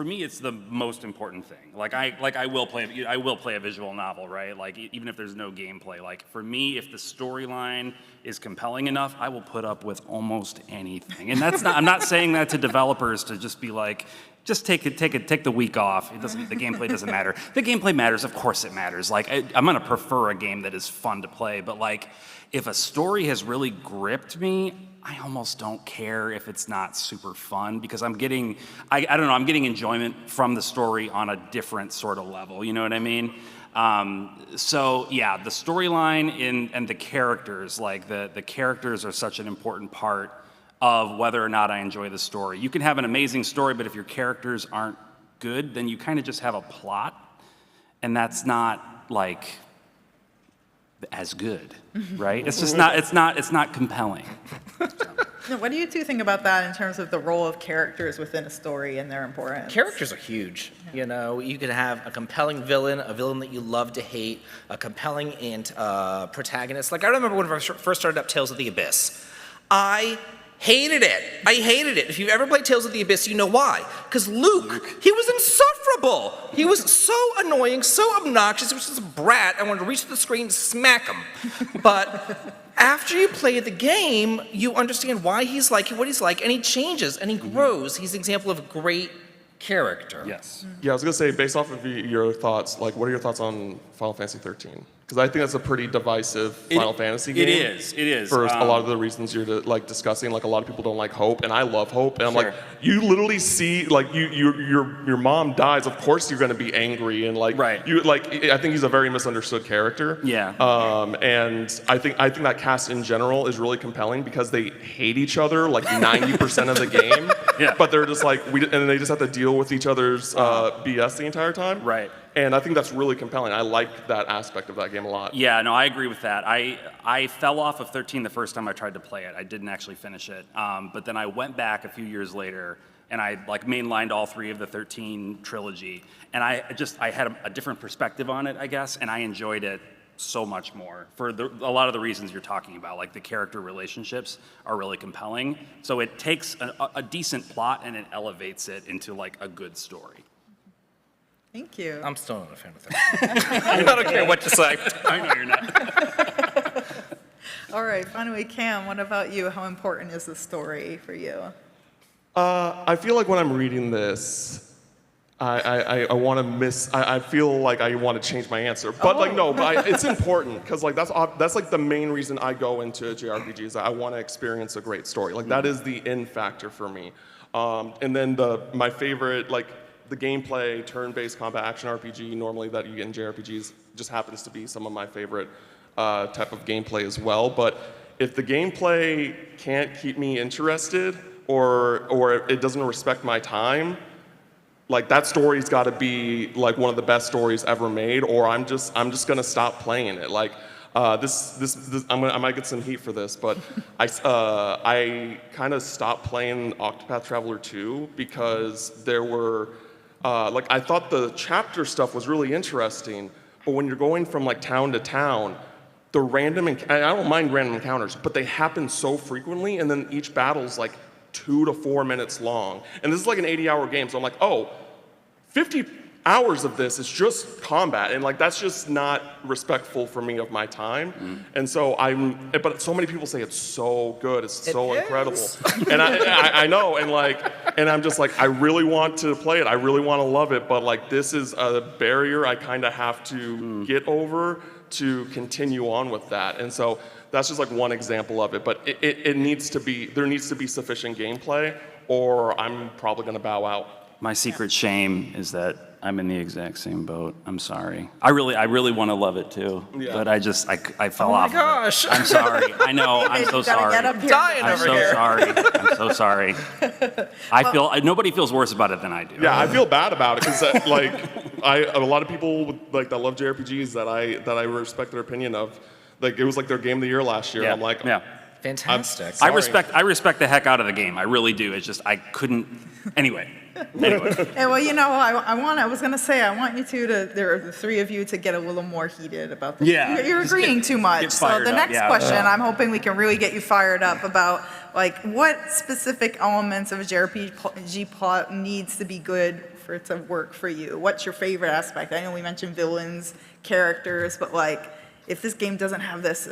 me, it's the most important thing. Like I will play a visual novel, right? Like even if there's no gameplay. Like for me, if the storyline is compelling enough, I will put up with almost anything. And that's not. I'm not saying that to developers to just be like, just take the week off. It doesn't. The gameplay doesn't matter. The gameplay matters. Of course, it matters. Like I'm gonna prefer a game that is fun to play, but like if a story has really gripped me, I almost don't care if it's not super fun because I'm getting, I don't know, I'm getting enjoyment from the story on a different sort of level, you know what I mean? So yeah, the storyline and the characters, like the characters are such an important part of whether or not I enjoy the story. You can have an amazing story, but if your characters aren't good, then you kind of just have a plot, and that's not like as good, right? It's just not. It's not compelling. Now, what do you two think about that in terms of the role of characters within a story and their importance? Characters are huge. You know, you could have a compelling villain, a villain that you love to hate, a compelling protagonist. Like I remember when I first started up Tales of the Abyss. I hated it. I hated it. If you've ever played Tales of the Abyss, you know why. Because Luke, he was insufferable. He was so annoying, so obnoxious. He was just a brat. I wanted to reach to the screen and smack him. But after you play the game, you understand why he's like what he's like, and he changes and he grows. He's an example of a great character. Yes. Yeah, I was gonna say, based off of your thoughts, like, what are your thoughts on Final Fantasy 13? Because I think that's a pretty divisive Final Fantasy game. It is. For a lot of the reasons you're like discussing. Like, a lot of people don't like Hope, and I love Hope. And I'm like, you literally see, like, your mom dies. Of course, you're gonna be angry, and like, you like. I think he's a very misunderstood character. Yeah. And I think that cast in general is really compelling because they hate each other like 90% of the game. Yeah. But they're just like and they just have to deal with each other's BS the entire time. Right. And I think that's really compelling. I like that aspect of that game a lot. Yeah, no, I agree with that. I fell off of 13 the first time I tried to play it. I didn't actually finish it. But then I went back a few years later, and I like mainlined all 3 of the 13 trilogy. And I had a different perspective on it, I guess, and I enjoyed it so much more for a lot of the reasons you're talking about. Like, the character relationships are really compelling. So it takes a decent plot and it elevates it into like a good story. Thank you. I'm still not a fan of that. I don't care what you say. I know you're not. All right, finally, Cam, what about you? How important is the story for you? I feel like when I'm reading this, I want to I feel like I want to change my answer, but like no, but it's important because like that's like the main reason I go into JRPGs. I want to experience a great story. Like that is the in factor for me. And then my favorite, like, the gameplay, turn-based combat action RPG normally that you get in JRPGs just happens to be some of my favorite type of gameplay as well. But if the gameplay can't keep me interested or it doesn't respect my time, like, that story's got to be like one of the best stories ever made, or I'm just gonna stop playing it. Like, I might get some heat for this, but I kind of stopped playing Octopath Traveler 2 because there were like, I thought the chapter stuff was really interesting, but when you're going from like town to town, the random, and I don't mind random encounters, but they happen so frequently, and then each battle's like 2 to 4 minutes long. And this is like an 80-hour game, so I'm like, oh, 50 hours of this is just combat, and like, that's just not respectful for me of my time. And so but so many people say it's so good, it's so incredible. And I know, and I'm just like, I really want to play it, I really want to love it, but like, this is a barrier I kind of have to get over to continue on with that. And so that's just like one example of it, but there needs to be sufficient gameplay, or I'm probably going to bow out. My secret shame is that I'm in the exact same boat. I'm sorry. I really want to love it too, but I fell off. Oh my gosh! I'm sorry. I know. I'm so sorry. I'm dying I'm over so here. sorry. I'm so sorry. Nobody feels worse about it than I do. Yeah, I feel bad about it because like a lot of people like that love JRPGs that I respect their opinion of. Like, it was like their game of the year last year. Yeah. I'm like, yeah. Fantastic. I respect the heck out of the game. I really do. It's just I couldn't. Anyway. Hey, well, you know, I was going to say, I want you the 3 of you to get a little more heated about this. Yeah. You're agreeing too much. So the next question, I'm hoping we can really get you fired up about, like, what specific elements of a JRPG plot needs to be good for it to work for you? What's your favorite aspect? I know we mentioned villains, characters, but, like, if this game doesn't have this,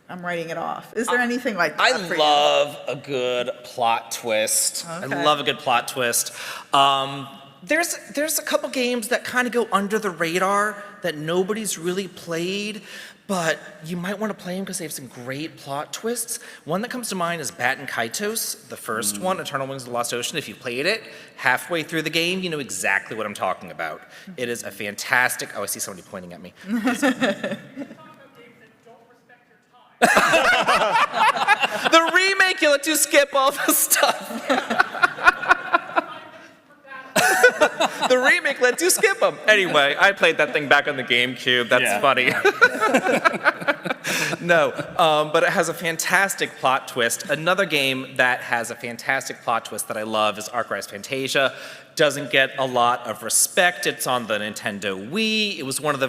I'm writing it off. Is there anything like that for you? I love a good plot twist. Okay. I love a good plot twist. There's a couple games that kind of go under the radar that nobody's really played, but you might want to play them because they have some great plot twists. One that comes to mind is Bat and Kaitos, the first one, Eternal Wings of the Lost Ocean. If you played it halfway through the game, you know exactly what I'm talking about. It is a fantastic, oh, I see somebody pointing at me. The remake, you let you skip all the stuff. The remake lets you skip them. Anyway, I played that thing back on the GameCube. That's funny. No, but it has a fantastic plot twist. Another game that has a fantastic plot twist that I love is Arc Rise Fantasia. Doesn't get a lot of respect. It's on the Nintendo Wii. It was one of the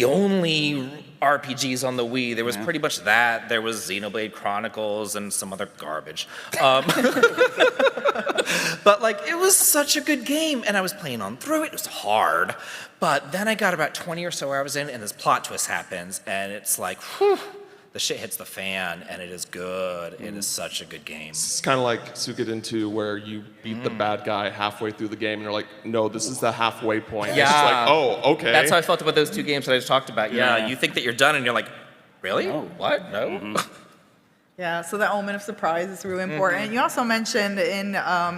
only RPGs on the Wii. There was pretty much that. There was Xenoblade Chronicles and some other garbage. But like, it was such a good game, and I was playing on through it. It was hard, but then I got about 20 or so hours in, and this plot twist happens, and it's like, whew, the shit hits the fan, and it is good. It is such a good game. It's kind of like Suikoden 2, where you beat the bad guy halfway through the game, and you're like, no, this is the halfway point. Yeah. It's just like, oh, okay. That's how I felt about those two games that I just talked about. Yeah, you think that you're done, and you're like, really? No. What? No? Yeah, so the element of surprise is really important. You also mentioned in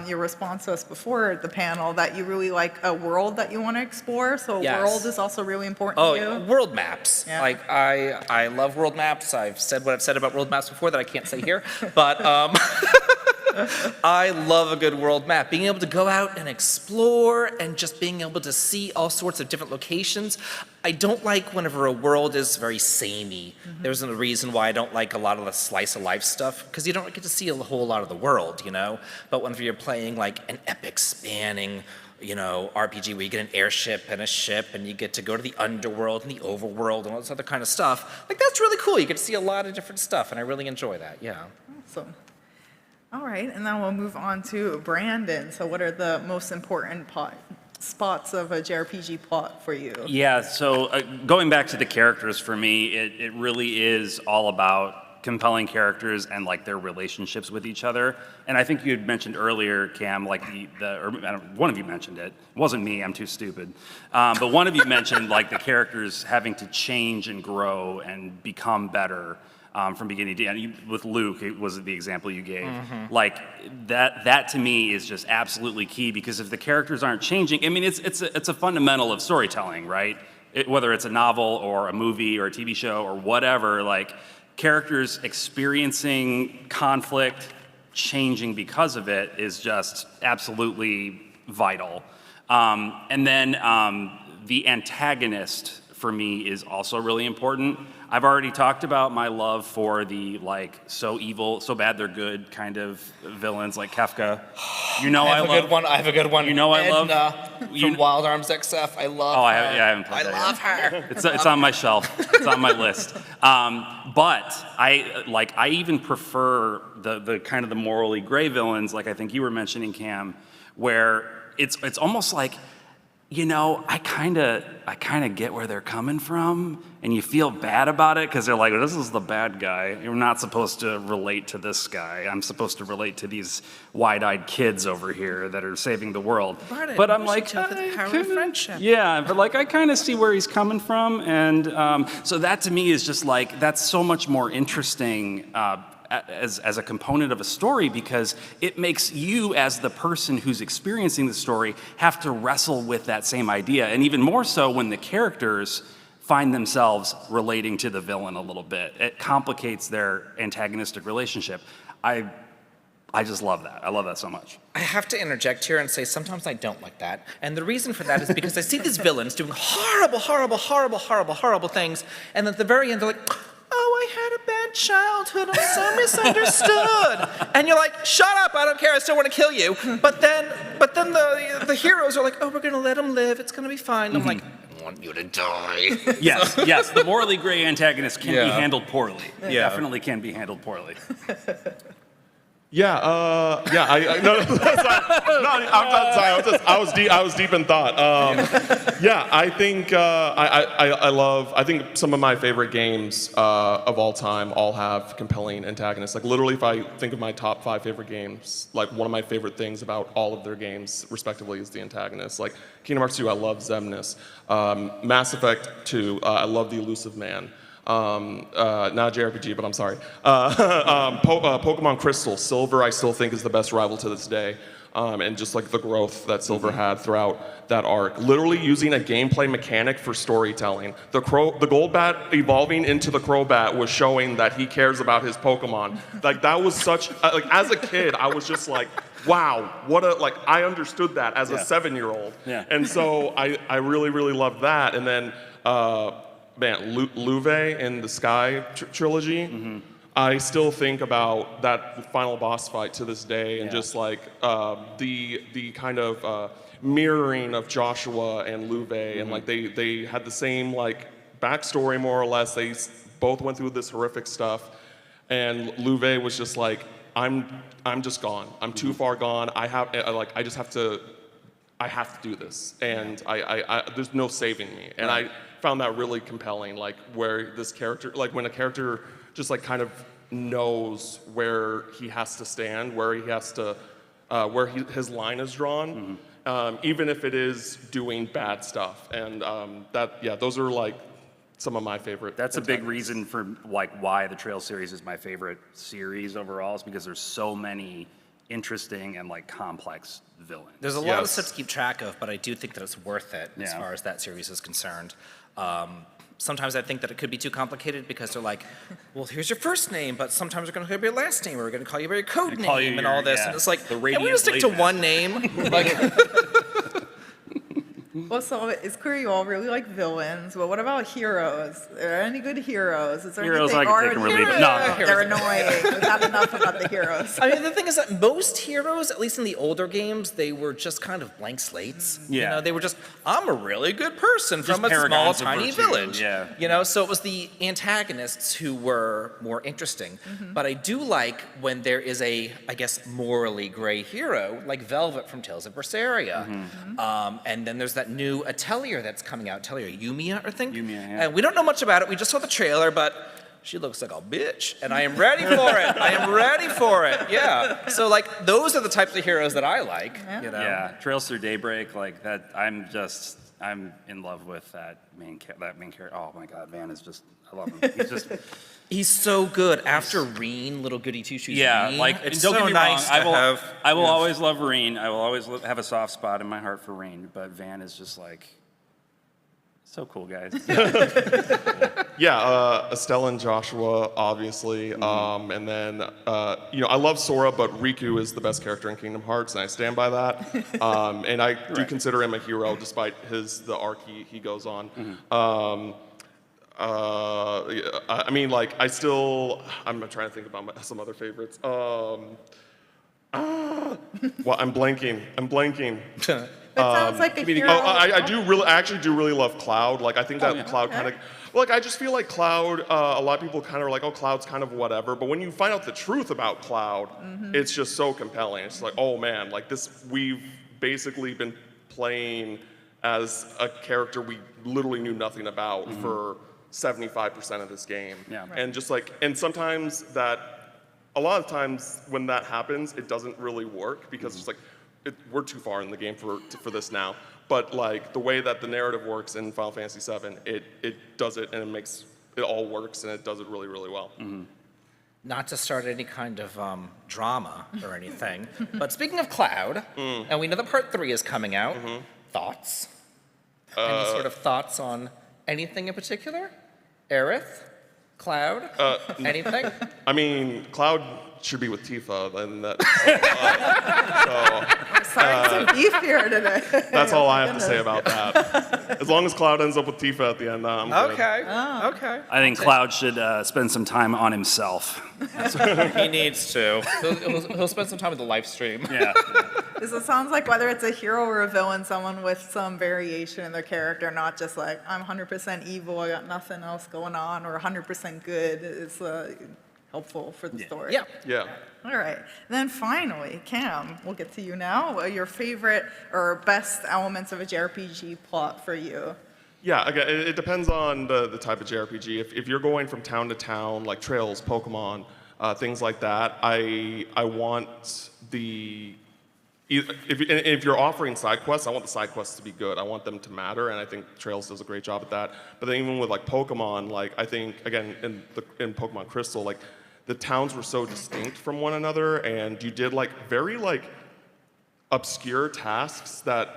your response to us before the panel that you really like a world that you want to explore. So Yes. world is also really important to you. World maps. Yeah. Like, I love world maps. I've said what I've said about world maps before that I can't say here. But I love a good world map. Being able to go out and explore and just being able to see all sorts of different locations. I don't like whenever a world is very samey. There's a reason why I don't like a lot of the slice of life stuff, because you don't get to see a whole lot of the world, you know? But whenever you're playing like an epic spanning, you know, RPG where you get an airship and a ship and you get to go to the underworld and the overworld and all this other kind of stuff, like that's really cool. You get to see a lot of different stuff, and I really enjoy that, yeah. Awesome. All right, and now we'll move on to Brandon. So what are the most important spots of a JRPG plot for you? Yeah, so going back to the characters for me, it really is all about compelling characters and like their relationships with each other. And I think you had mentioned earlier, Cam, like one of you mentioned it. It wasn't me, I'm too stupid. But one of you mentioned like the characters having to change and grow and become better. From beginning to end. With Luke, it was the example you gave. Like that to me is just absolutely key, because if the characters aren't changing, I mean, it's a fundamental of storytelling, right? Whether it's a novel or a movie or a TV show or whatever, like characters experiencing conflict, changing because of it is just absolutely vital. And then the antagonist for me is also really important. I've already talked about my love for the like so evil, so bad they're good kind of villains like Kefka. You know I have a good one. You know I love from Wild Arms XF. I love her. I haven't played that love her. It's on my shelf. It's on my list. But I even prefer the kind of the morally gray villains, like I think you were mentioning, Cam, where it's almost like, you know, I kind of get where they're coming from, and you feel bad about it because they're like, this is the bad guy. You're not supposed to relate to this guy. I'm supposed to relate to these wide-eyed kids over here that are saving the world. But I'm like, yeah, but like I kind of see where he's coming from, and so that to me is just like, that's so much more interesting as a component of a story, because it makes you as the person who's experiencing the story have to wrestle with that same idea, and even more so when the characters find themselves relating to the villain a little bit. It complicates their antagonistic relationship. I just love that. I love that so much. I have to interject here and say sometimes I don't like that. And the reason for that is because I see these villains doing horrible, horrible, horrible, horrible, horrible things, and at the very end they're like, oh, I had a bad childhood, I'm so misunderstood. And you're like, shut up, I don't care, I still want to kill you. But then the heroes are like, oh, we're gonna let him live, it's gonna be fine. I'm like, I want you to die. Yes, the morally gray antagonist can be handled poorly. Definitely can be handled poorly. Yeah, no, sorry, I was deep in thought. Yeah, I think I think some of my favorite games of all time all have compelling antagonists. Like literally, if I think of my top 5 favorite games, like one of my favorite things about all of their games, respectively, is the antagonist. Like Kingdom Hearts 2, I love Xemnas. Mass Effect 2, I love the Elusive Man. Not JRPG, but I'm sorry. Pokemon Crystal, Silver, I still think is the best rival to this day. And just like the growth that Silver had throughout that arc. Literally using a gameplay mechanic for storytelling. The Golbat evolving into the Crobat was showing that he cares about his Pokemon. Like that was such, like as a kid, I was just like, wow, what a, like I understood that as a 7-year-old. Yeah. And so I really, really loved that. And then, man, Luve in the Sky trilogy, I still think about that final boss fight to this day, and just like the kind of mirroring of Joshua and Luve, and like they had the same like backstory more or less. They both went through this horrific stuff, and Luve was just like, I'm just gone. I'm too far gone. I just have to do this, and there's no saving me. And I found that really compelling, like where this character, like when a character just like kind of knows where he has to stand, where he has to, his line is drawn, even if it is doing bad stuff. And those are like some of my favorite. That's a big reason for like why the Trail series is my favorite series overall, is because there's so many interesting and like complex villains. There's a lot of stuff to keep track of, but I do think that it's worth it as Yeah. far as that series is concerned. Sometimes I think that it could be too complicated because they're like, well, here's your first name, but sometimes we're going to call you by your last name, or we're going to call you by your code call you name, and your- all this. yeah, And it's like, the can we radiant just stick to blade one name? Like, Well, so it's clear you all really like villains, but what about heroes? Are there any good heroes? Is there Heroes anything? I can take and relieve. No. They're annoying. We've had enough about the heroes. I mean, the thing is that most heroes, at least in the older games, they were just kind of blank slates. You Yeah. know, they were just, I'm a really good person Just from a small, paragons of tiny virtue, village. yeah. You know, so it was the antagonists who were more interesting. But I do like when there is a, I guess, morally gray hero, like Velvet from Tales of Berseria. And then there's that new Atelier that's coming out, Atelier Yumiya, I think? Yumiya, yeah. And we don't know much about it. We just saw the trailer, but she looks like a bitch, and I am ready for it. I am ready for it. Yeah. So like, those are the types of heroes that I like. You know? Yeah, Trails Through Daybreak, like that. I'm in love with that main character. Oh my God, Van is just, I love him. He's just. He's so good. After Reen, little goody two shoes. Yeah, Reen, like it's don't so get me nice wrong. to have. I will always love Reen. I will always have a soft spot in my heart for Reen. But Van is just like so cool, guys. Estelle and Joshua, obviously, and then I love Sora, but Riku is the best character in Kingdom Hearts, and I stand by that. And I do consider him a hero, despite the arc he goes on. I mean, like, I'm trying to think about some other favorites. Well, I'm blanking. That sounds like a hero. I actually do really love Cloud. Like, I think that Cloud kind of, like, I just feel like Cloud, a lot of people kind of are like, oh, Cloud's kind of whatever. But when you find out the truth about Cloud, it's just so compelling. It's like, oh man, like we've basically been playing as a character we literally knew nothing about for 75% of this game. Yeah. And just like, and sometimes a lot of times when that happens, it doesn't really work because it's like, we're too far in the game for this now. But like the way that the narrative works in Final Fantasy VII, it does it, and it all works, and it does it really, really well. Not to start any kind of drama or anything, but speaking of Cloud, and we know that Part 3 is coming out, thoughts? Any sort of thoughts on anything in particular? Aerith? Cloud? Anything? I mean, Cloud should be with Tifa, and that. Some beef here today. That's all I have to say about that. As long as Cloud ends up with Tifa at the end, I'm good. Okay. Okay. I think Cloud should spend some time on himself. He needs to. He'll spend some time with the live stream. Yeah. This sounds like whether it's a hero or a villain, someone with some variation in their character, not just like, I'm 100% evil, I got nothing else going on, or 100% good. It's helpful for the story. Yeah. Yeah. All right. Then finally, Cam, we'll get to you now. What are your favorite or best elements of a JRPG plot for you? Yeah, again, it depends on the type of JRPG. If you're going from town to town, like Trails, Pokemon, things like that, I want the... If you're offering side quests, I want the side quests to be good. I want them to matter, and I think Trails does a great job at that. But then even with like Pokemon, like I think again in Pokemon Crystal, like the towns were so distinct from one another, and you did like very like obscure tasks that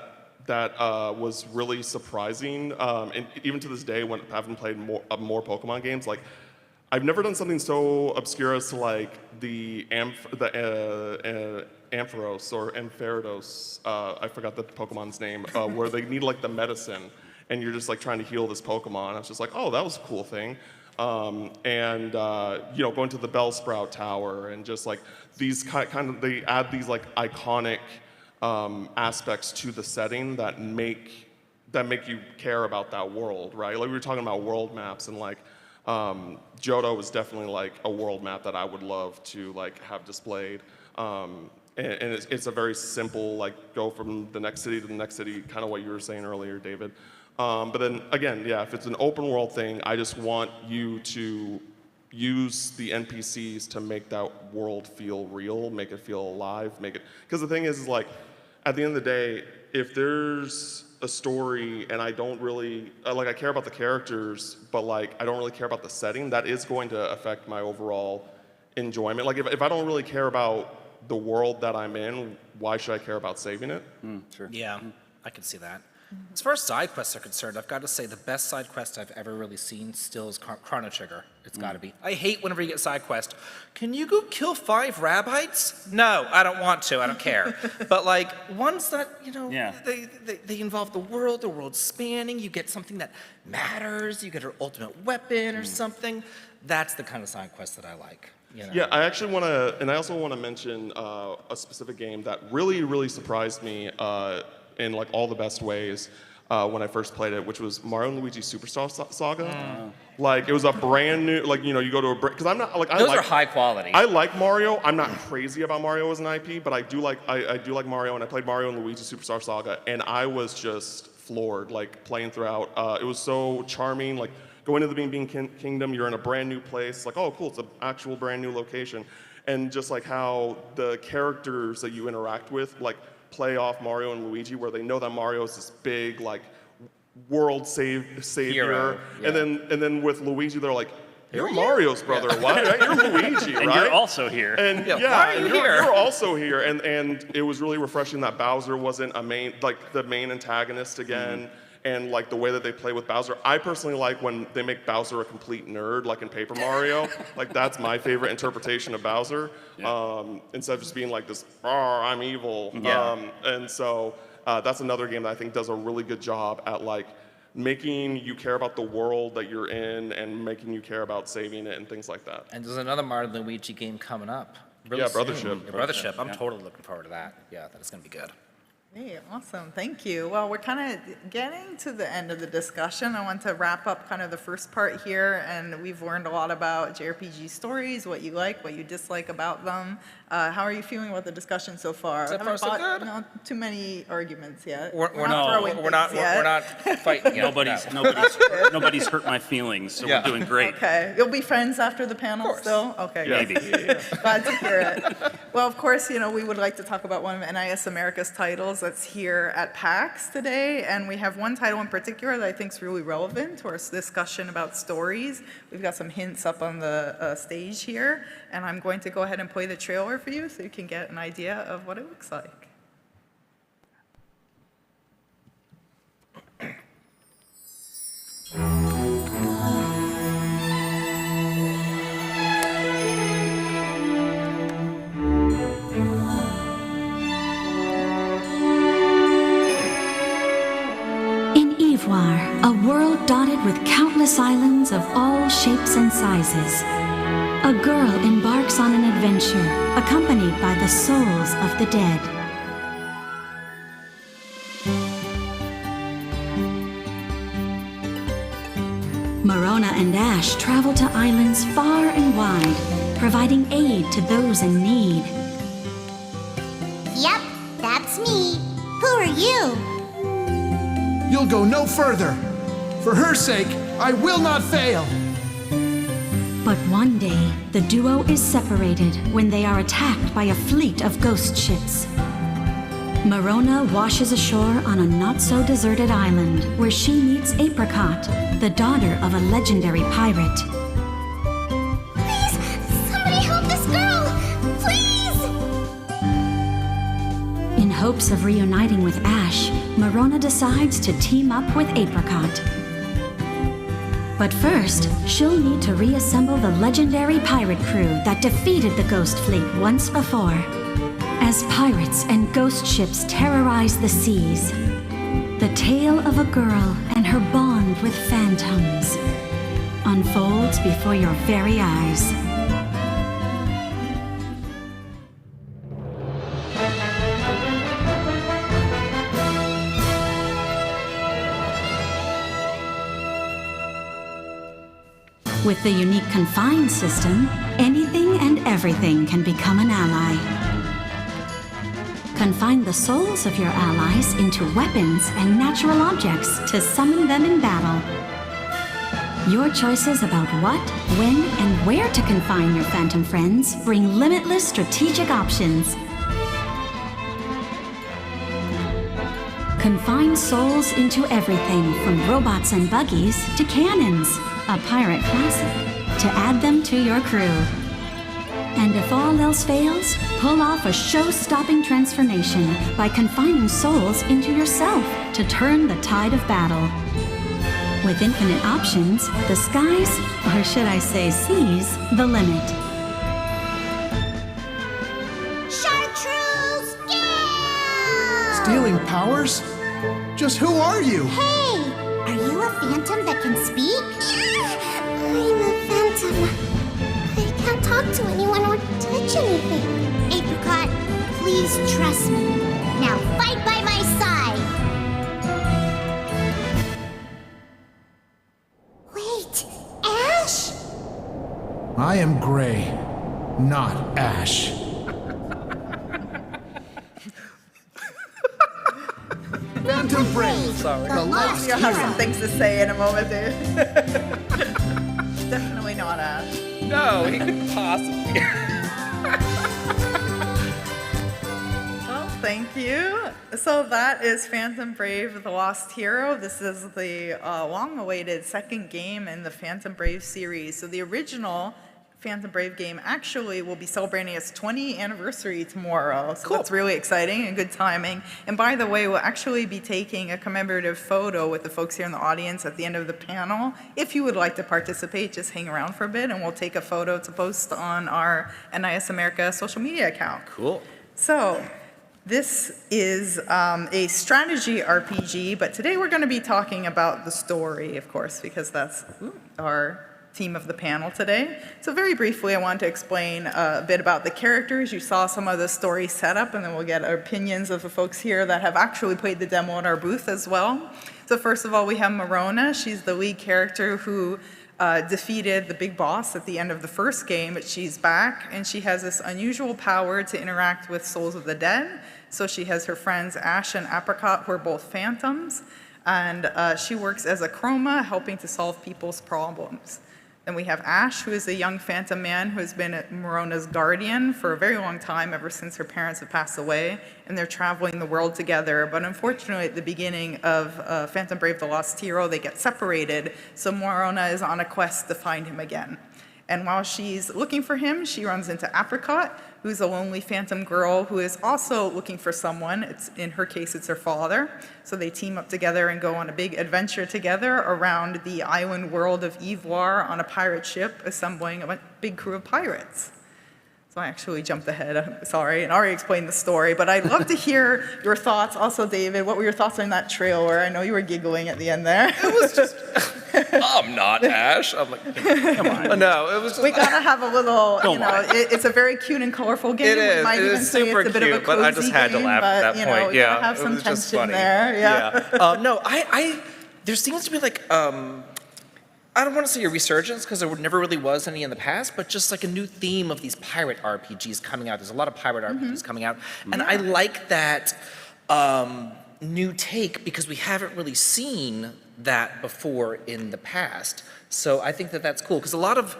was really surprising. And even to this day, when having played more Pokemon games, like I've never done something so obscure as to like the Ampharos or Ampharos, I forgot the Pokemon's name, where they need like the medicine, and you're just like trying to heal this Pokemon. I was just like, oh, that was a cool thing. And you know, going to the Bellsprout Tower, and just like these they add these like iconic aspects to the setting that make you care about that world, right? Like we were talking about world maps, and like Johto is definitely like a world map that I would love to like have displayed. And it's a very simple, like, go from the next city to the next city, kind of what you were saying earlier, David. But then, again, yeah, if it's an open world thing, I just want you to use the NPCs to make that world feel real, make it feel alive, make it... Because the thing is, like, at the end of the day, if there's a story and I don't really... like, I care about the characters, but, like, I don't really care about the setting, that is going to affect my overall enjoyment. Like, if I don't really care about the world that I'm in, why should I care about saving it? Sure. Yeah, I can see that. As far as side quests are concerned, I've got to say the best side quest I've ever really seen still is Chrono Trigger. It's got to be. I hate whenever you get side quest. Can you go kill 5 Rabbites? No, I don't want to. I don't care. But like ones that, you know, they involve the world spanning. You get something that matters. You get an ultimate weapon or something. That's the kind of side quest that I like. You know? Yeah, I actually want to, and I also want to mention a specific game that really, really surprised me in like all the best ways when I first played it, which was Mario and Luigi Superstar Saga. Like it was a brand new, like you know, you go to a because I'm not like those are high quality. I like Mario. I'm not crazy about Mario as an IP, but I do like Mario, and I played Mario and Luigi Superstar Saga, and I was just floored, like playing throughout. It was so charming, like. Going to the Bean Kingdom, you're in a brand new place, like, oh, cool, it's an actual brand new location. And just like how the characters that you interact with, like, play off Mario and Luigi, where they know that Mario is this big, like, world savior. Hero, yeah. And then with Luigi, they're like, you're Mario's brother, what? Right? You're Luigi, right? And you're also here. And why are you here? You're also here. And it was really refreshing that Bowser wasn't the main antagonist again. And like the way that they play with Bowser. I personally like when they make Bowser a complete nerd, like in Paper Mario. Like that's my favorite interpretation of Bowser. Instead of just being like this, I'm evil. And so that's another game that I think does a really good job at like making you care about the world that you're in and making you care about saving it and things like that. And there's another Mario and Luigi game coming up. Really Brothership. Yeah, Brothership. I'm totally looking forward to that. Yeah, that's going to be good. Hey, awesome. Thank you. Well, we're kind of getting to the end of the discussion. I want to wrap up kind of the first part here, and we've learned a lot about JRPG stories, what you like, what you dislike about them. How are you feeling about the discussion so far? So far, so good. Not too many arguments yet. We're not fighting. Nobody's hurt my feelings, so we're doing great. Okay. You'll be friends after the panel still? Okay. Maybe. Glad to hear it. Well, of course, you know, we would like to talk about one of NIS America's titles that's here at PAX today, and we have one title in particular that I think is really relevant to our discussion about stories. We've got some hints up on the stage here, and I'm going to go ahead and play the trailer for you so you can get an idea of what it looks like. A world dotted with countless islands of all shapes and sizes. A girl embarks on an adventure, accompanied by the souls of the dead. Marona and Ash travel to islands far and wide, providing aid to those in need. Yep, that's me. Who are you? You'll go no further. For her sake, I will not fail. But one day, the duo is separated when they are attacked by a fleet of ghost ships. Marona washes ashore on a not-so-deserted island where she meets Apricot, the daughter of a legendary pirate. Please, somebody help this girl! Please! In hopes of reuniting with Ash, Marona decides to team up with Apricot. But first, she'll need to reassemble the legendary pirate crew that defeated the Ghost Fleet once before. As pirates and ghost ships terrorize the seas, the tale of a girl and her bond with phantoms unfolds before your very eyes. With the unique Confine system, anything and everything can become an ally. Confine the souls of your allies into weapons and natural objects to summon them in battle. Your choices about what, when, and where to confine your phantom friends bring limitless strategic options. Confine souls into everything from robots and buggies to cannons, a pirate classic, to add them to your crew. And if all else fails, pull off a show-stopping transformation by confining souls into yourself to turn the tide of battle. With infinite options, the sky's, or should I say seas, the limit. Chartreuse, yeah! Stealing powers? Just who are you? Hey, are you a phantom that can speak? I'm a phantom. I can't talk to anyone or touch anything. Apricot, please trust me. Now fight by my side. Wait, Ash? I am Gray, not Ash. Phantom Brave. Sorry. The lost You'll have hero. some things to say in a moment, dude. Definitely not Ash. No, he couldn't possibly. Well, thank you. So that is Phantom Brave, The Lost Hero. This is the long-awaited second game in the Phantom Brave series. So the original Phantom Brave game actually will be celebrating its 20th anniversary tomorrow. So that's really exciting and good timing. And by the way, we'll actually be taking a commemorative photo with the folks here in the audience at the end of the panel. If you would like to participate, just hang around for a bit and we'll take a photo to post on our NIS America social media account. Cool. So this is a strategy RPG, but today we're going to be talking about the story, of course, because that's our theme of the panel today. So very briefly, I want to explain a bit about the characters. You saw some of the story setup, and then we'll get our opinions of the folks here that have actually played the demo in our booth as well. So first of all, we have Marona. She's the lead character who defeated the big boss at the end of the first game, but she's back, and she has this unusual power to interact with souls of the dead. So she has her friends Ash and Apricot, who are both phantoms, and she works as a chroma, helping to solve people's problems. Then we have Ash, who is a young phantom man who has been Marona's guardian for a very long time, ever since her parents have passed away, and they're traveling the world together. But unfortunately, at the beginning of Phantom Brave, The Lost Hero, they get separated, so Marona is on a quest to find him again. And while she's looking for him, she runs into Apricot, who's a lonely phantom girl who is also looking for someone. In her case, it's her father. So they team up together and go on a big adventure together around the island world of Ivoire on a pirate ship, assembling a big crew of pirates. So I actually jumped ahead, I'm sorry, and already explained the story, but I'd love to hear your thoughts. Also, David, what were your thoughts on that trailer? I know you were giggling at the end there. It was just, I'm not Ash. I'm like, come on. No, it was just. We gotta have a little, Don't you know, lie. it's a very cute and colorful game. It is. We might It even is say super it's a bit cute, of a but I cozy just had to game, laugh at but, that you know, point. we Yeah, gotta have it some was just tension funny. there. Yeah. No, there seems to be like, I don't want to say a resurgence because there never really was any in the past, but just like a new theme of these pirate RPGs coming out. There's a lot of pirate RPGs coming out, and I like that new take because we haven't really seen that before in the past. So I think that that's cool because a lot of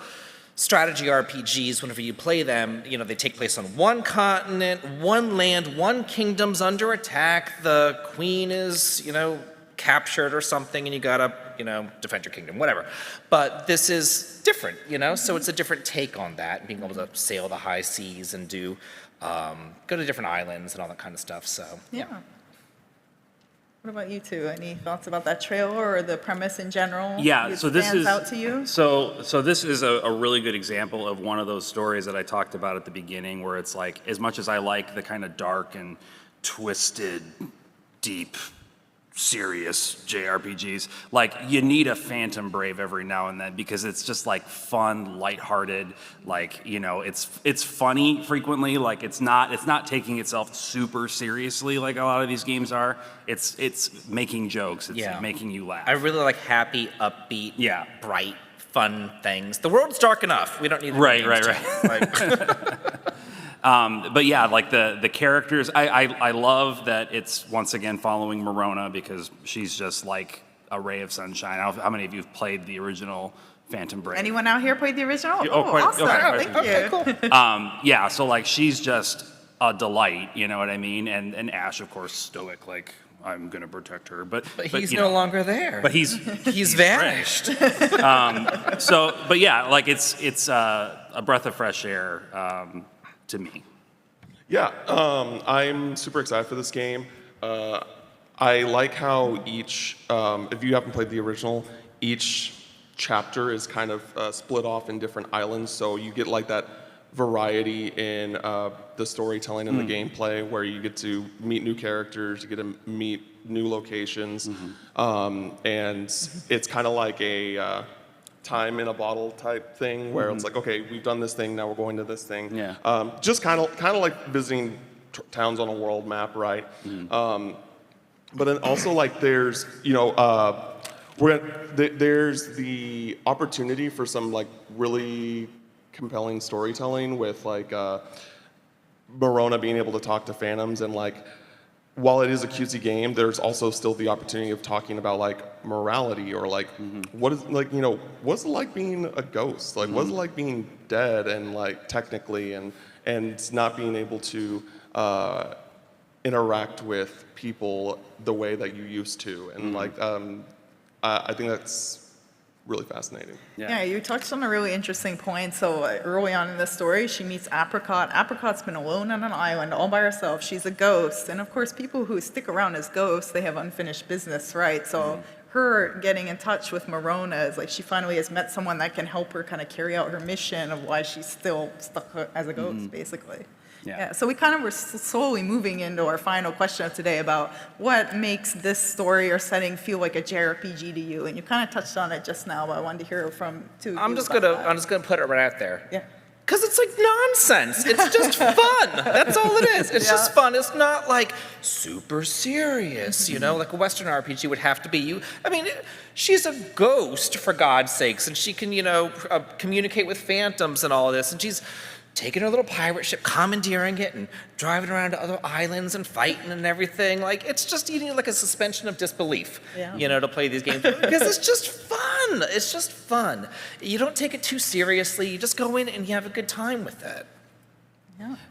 strategy RPGs, whenever you play them, you know, they take place on one continent, one land, one kingdom's under attack. The queen is, you know, captured or something, and you gotta, you know, defend your kingdom, whatever. But this is different, you know, so it's a different take on that, being able to sail the high seas and do, go to different islands and all that kind of stuff. So Yeah. What about you two? Any thoughts about that trailer or the premise in general? Yeah, so this stands is out to you? So this is a really good example of one of those stories that I talked about at the beginning, where it's like, as much as I like the kind of dark and twisted, deep, serious JRPGs, like you need a Phantom Brave every now and then because it's just like fun, lighthearted, like, you know, it's funny frequently, like it's not taking itself super seriously like a lot of these games are. It's making jokes, it's making you laugh. I really like happy, upbeat, bright, fun things. The world's dark enough. We don't need right. But yeah, like the characters, I love that it's once again following Marona because she's just like a ray of sunshine. How many of you have played the original Phantom Brave? Anyone out here played the original? Quite, awesome. okay. Thank you. Okay, cool. Yeah, so like she's just a delight, you know what I mean? And Ash, of course, stoic, like I'm gonna protect her, but he's you no know, longer there. But he's vanished. So, but yeah, like it's a breath of fresh air to me. Yeah, I'm super excited for this game. I like how each, if you haven't played the original, each chapter is kind of split off in different islands, so you get like that variety in the storytelling and the gameplay, where you get to meet new characters, you get to meet new locations, and it's kind of like a time in a bottle type thing, where it's like, okay, we've done this thing, now we're going to this thing. Yeah. Just kind of like visiting towns on a world map, right? But then also like there's, you know, there's the opportunity for some like really compelling storytelling with like Marona being able to talk to phantoms, and like while it is a cutesy game, there's also still the opportunity of talking about like morality or like what is, like, you know, what's it like being a ghost? Like what's it like being dead and like technically and not being able to interact with people the way that you used to, and like I think that's really fascinating. Yeah, you touched on a really interesting point. So early on in the story, she meets Apricot. Apricot's been alone on an island all by herself. She's a ghost. And of course, people who stick around as ghosts, they have unfinished business, right? So her getting in touch with Marona is like she finally has met someone that can help her kind of carry out her mission of why she's still stuck as a ghost, basically. Yeah, so we kind of were slowly moving into our final question of today about what makes this story or setting feel like a JRPG to you, and you kind of touched on it just now, but I wanted to hear from two. I'm just gonna put it right out there. Yeah. Because it's like nonsense. It's just fun. That's all it is. It's just fun. It's not like super serious, you know, like a Western RPG would have to be. I mean, she's a ghost, for God's sakes, and she can, you know, communicate with phantoms and all of this, and she's taking her little pirate ship, commandeering it, and driving around to other islands and fighting and everything. Like, it's just eating like a suspension of disbelief, you know, to play these games. Because it's just fun. It's just fun. You don't take it too seriously. You just go in and you have a good time with it.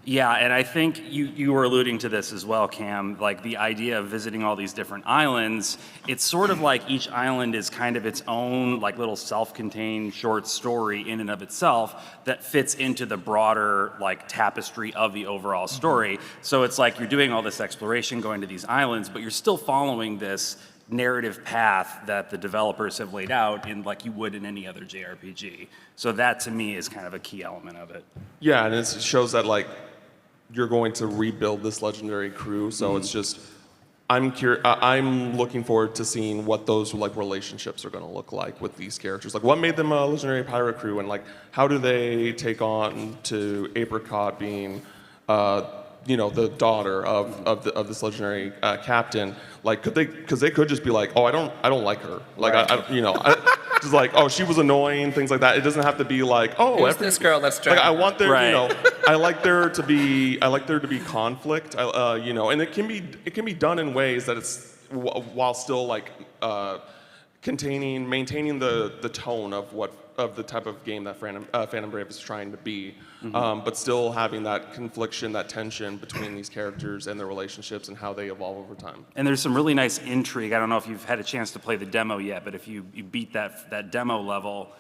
Yeah, and I think you were alluding to this as well, Cam, like the idea of visiting all these different islands. It's sort of like each island is kind of its own like little self-contained short story in and of itself that fits into the broader like tapestry of the overall story. So it's like you're doing all this exploration, going to these islands, but you're still following this narrative path that the developers have laid out in like you would in any other JRPG. So that to me is kind of a key element of it. Yeah, and it shows that like you're going to rebuild this legendary crew. So it's just I'm looking forward to seeing what those like relationships are going to look like with these characters. Like what made them a legendary pirate crew, and like how do they take on to Apricot being you know, the daughter of this legendary captain. Like, could they? Because they could just be like, oh, I don't like her. Like, I you know, just like, oh, she was annoying, things like that. It doesn't have to be like, oh, Who's this girl? Let's try. like I want there, I like there to be conflict, and it can be done in ways that it's while still like maintaining the tone of the type of game that Phantom Brave is trying to be, but still having that confliction, that tension between these characters and their relationships and how they evolve over time. And there's some really nice intrigue. I don't know if you've had a chance to play the demo yet, but if you beat that demo level,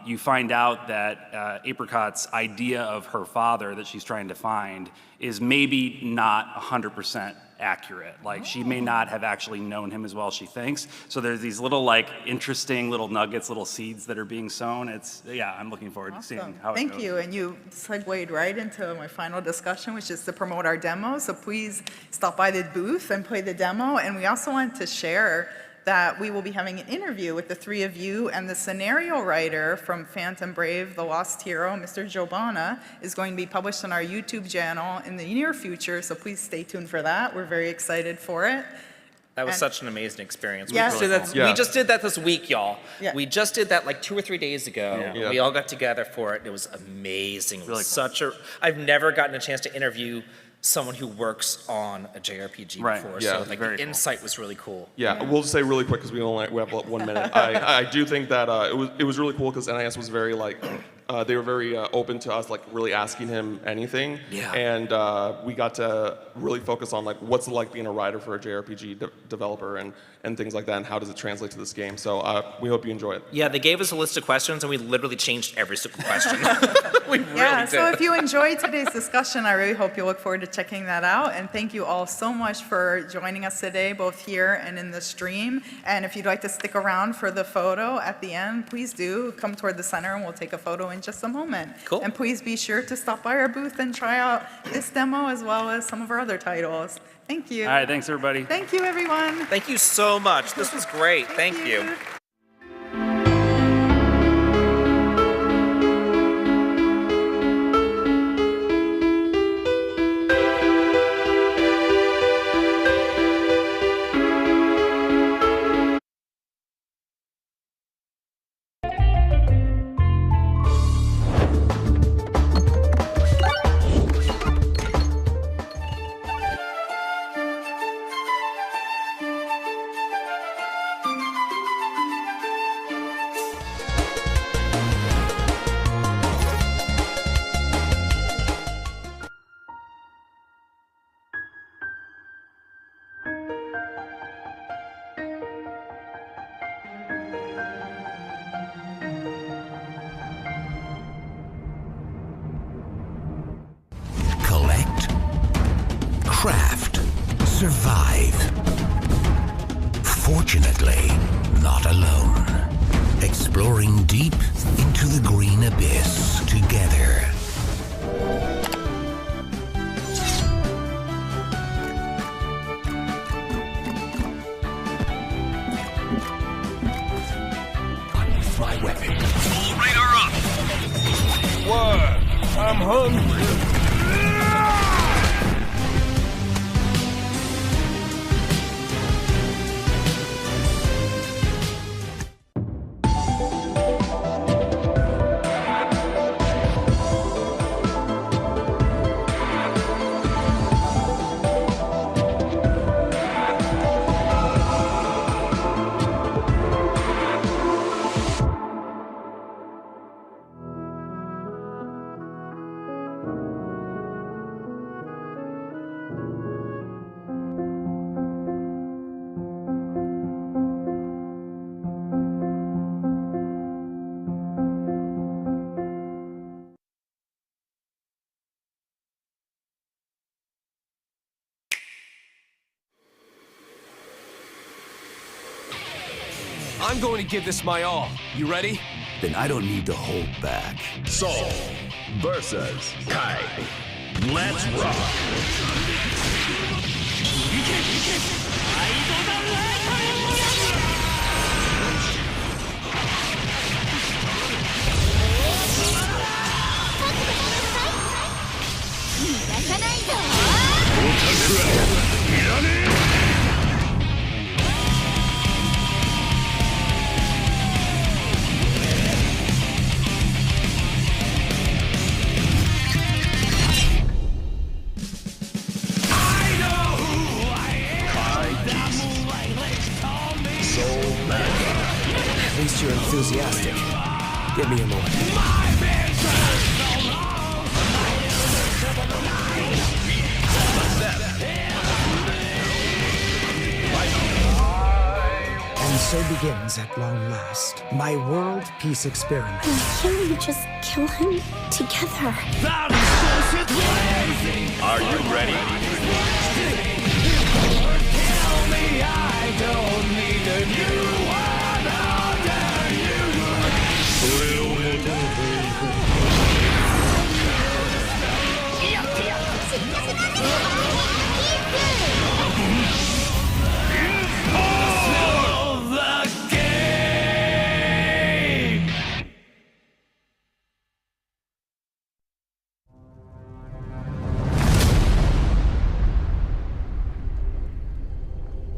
you find out that Apricot's idea of her father that she's trying to find is maybe not 100% accurate. Like, she may not have actually known him as well as she thinks. So there's these little, like, interesting little nuggets, little seeds that are being sown. I'm looking forward to seeing how it goes. Thank you. And you segued right into my final discussion, which is to promote our demo. So please stop by the booth and play the demo. And we also want to share that we will be having an interview with the three of you, and the scenario writer from Phantom Brave, The Lost Hero, Mr. Jobana, is going to be published on our YouTube channel in the near future, so please stay tuned for that. We're very excited for it. That was such an amazing experience. Yes. We just did that this week, y'all. Yeah. We just did that like 2 or 3 days ago. Yeah. We all got together for it. It was amazing. It was Really I've never gotten a chance to interview someone who works on a JRPG before. Yeah. So like the insight was really cool. Yeah, we'll just say really quick because we have 1 minute. I do think that it was really cool because NIS was very like they were very open to us like really asking him anything. Yeah. And we got to really focus on like what's it like being a writer for a JRPG developer and things like that, and how does it translate to this game. So we hope you enjoy it. Yeah, they gave us a list of questions and we literally changed every single question. We really did. So if you enjoyed today's discussion, I really hope you look forward to checking that out. And thank you all so much for joining us today, both here and in the stream. And if you'd like to stick around for the photo at the end, please do come toward the center and we'll take a photo in just a moment. Cool. And please be sure to stop by our booth and try out this demo as well as some of our other titles. Thank you. All right, thanks everybody. Thank you, everyone. Thank you so much. This was great. Thank you. Craft. Survive. Fortunately, not alone. Exploring deep into the green abyss together. My weapon. Full radar up. What? I'm hungry. I'm going to give this my all. You ready? Then I don't need to hold back. Soul versus Kai. Let's rock. enthusiastic. Give me a moment. And so begins, at long last, my world peace experiment. Why can't we just kill him together? Are you ready?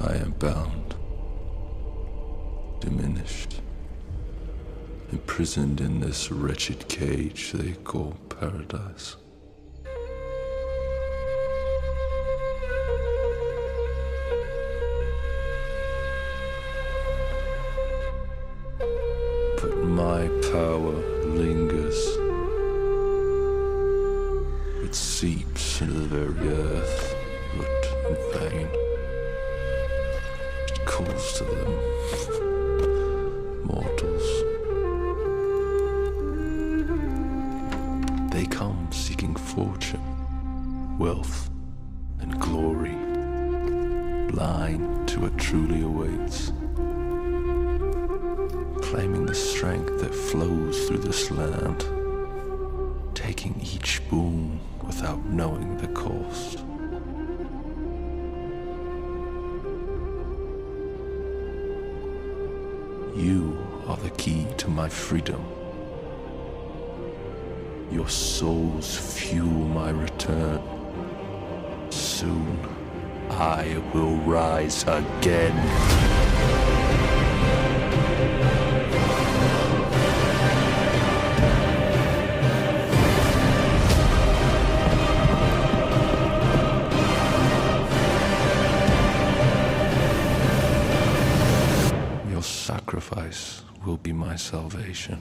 I am bound, diminished, imprisoned in this wretched cage they call paradise. But my power lingers. It seeps into the very earth, root and vein. Calls to them, mortals. They come seeking fortune, wealth, and glory, blind to what truly awaits, claiming the strength that flows through this land, taking each boon without knowing the cost. You are the key to my freedom. Your souls fuel my return. Soon, I will rise again. Sacrifice will be my salvation.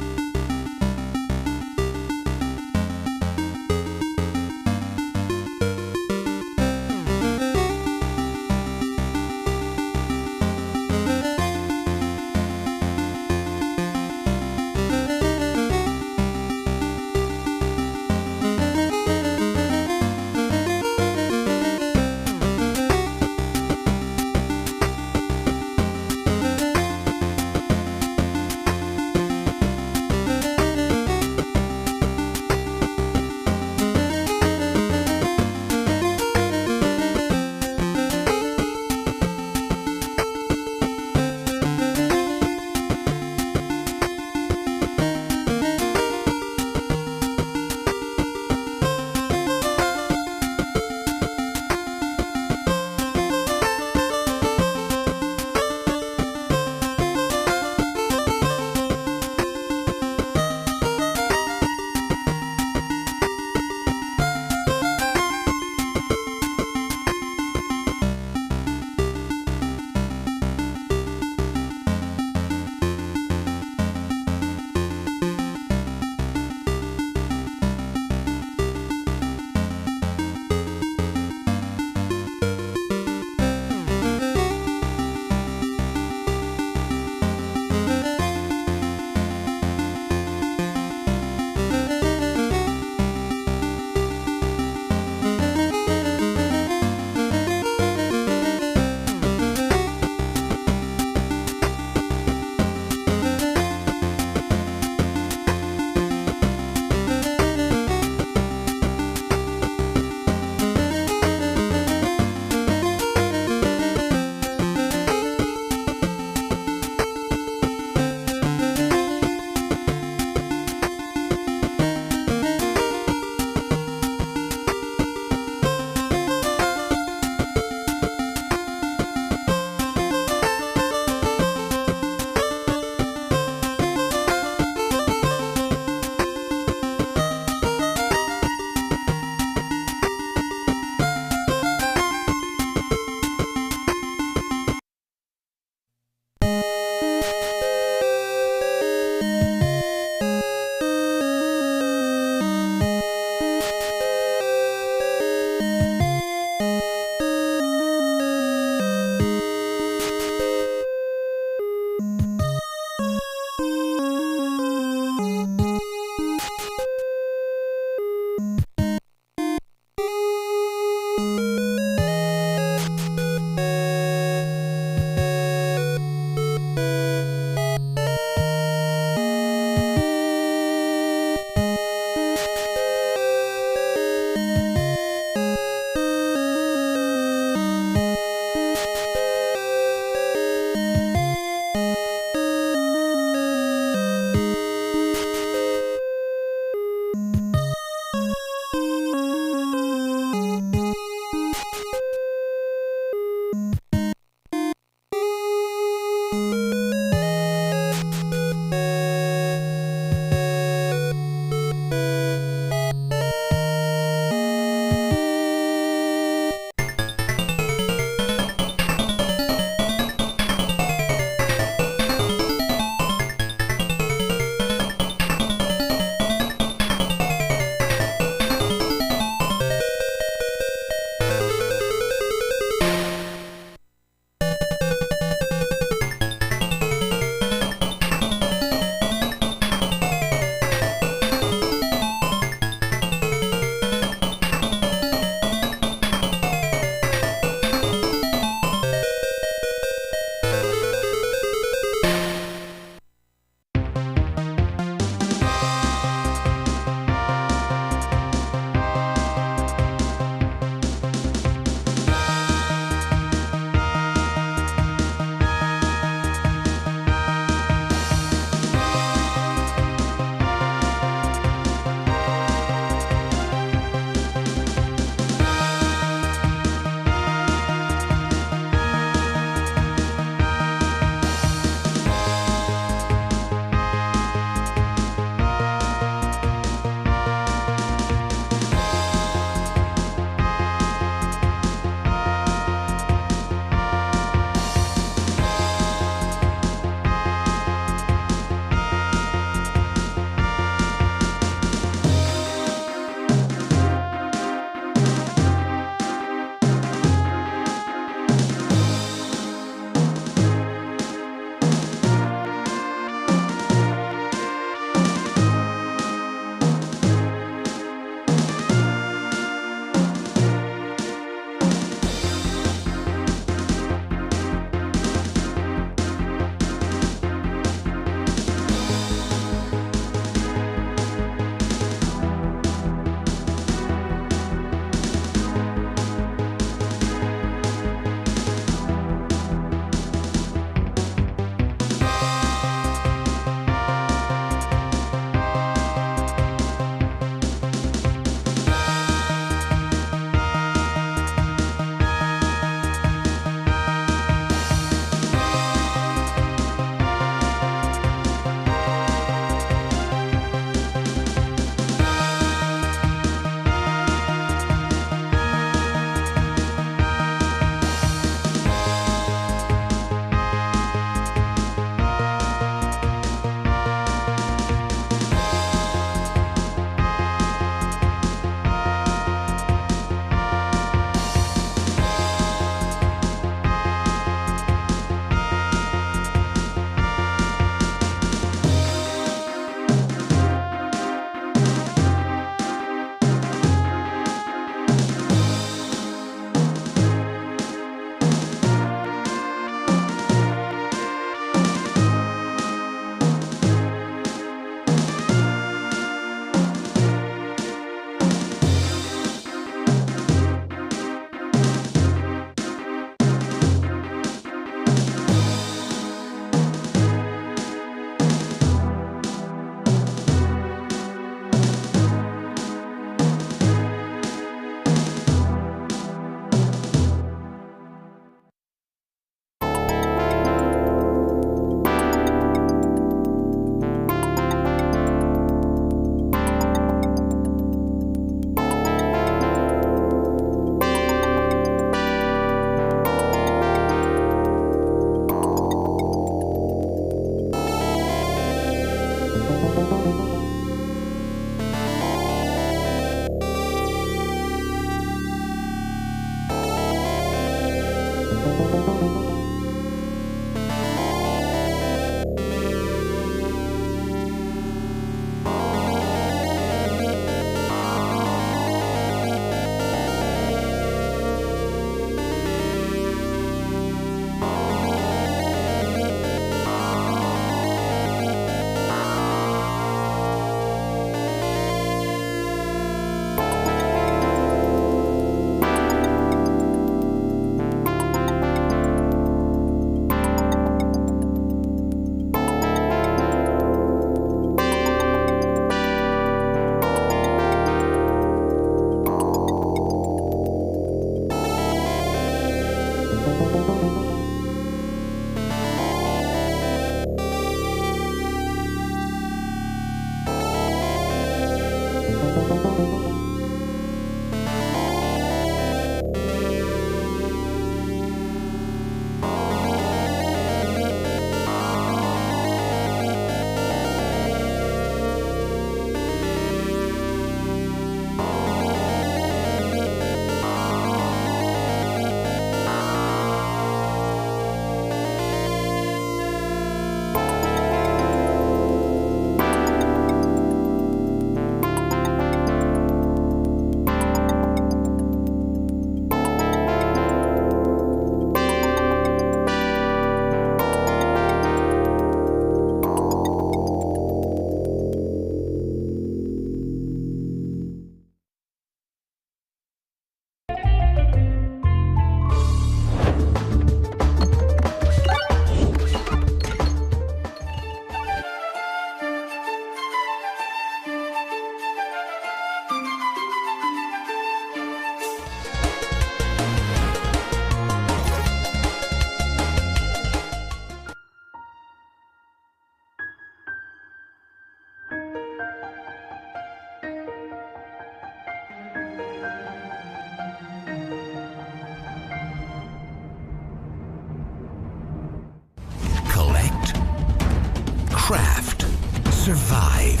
survive.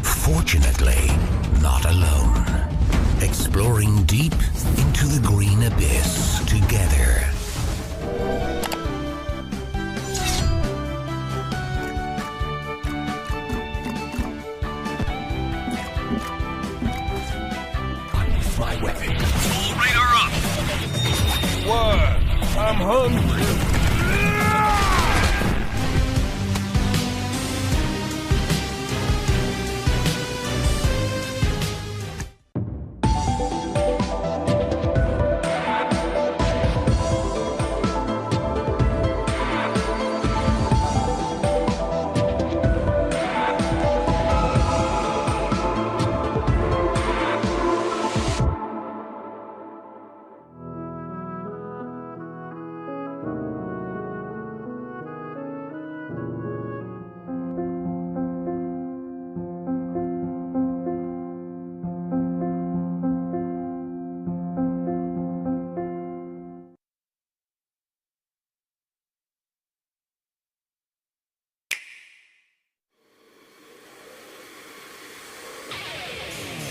Fortunately, not alone. Exploring deep into the green abyss together. My weapon. Full radar up. What? I'm hungry.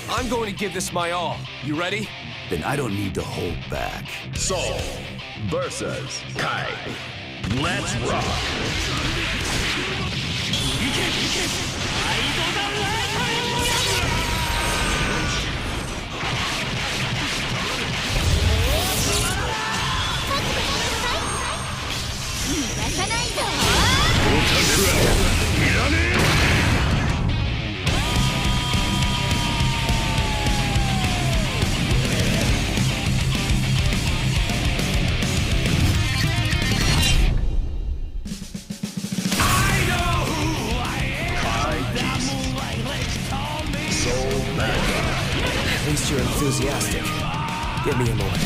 I'm going to give this my all. You ready? Then I don't need to hold back. Soul versus Kai. Let's rock. At least you're enthusiastic. Give me a moment.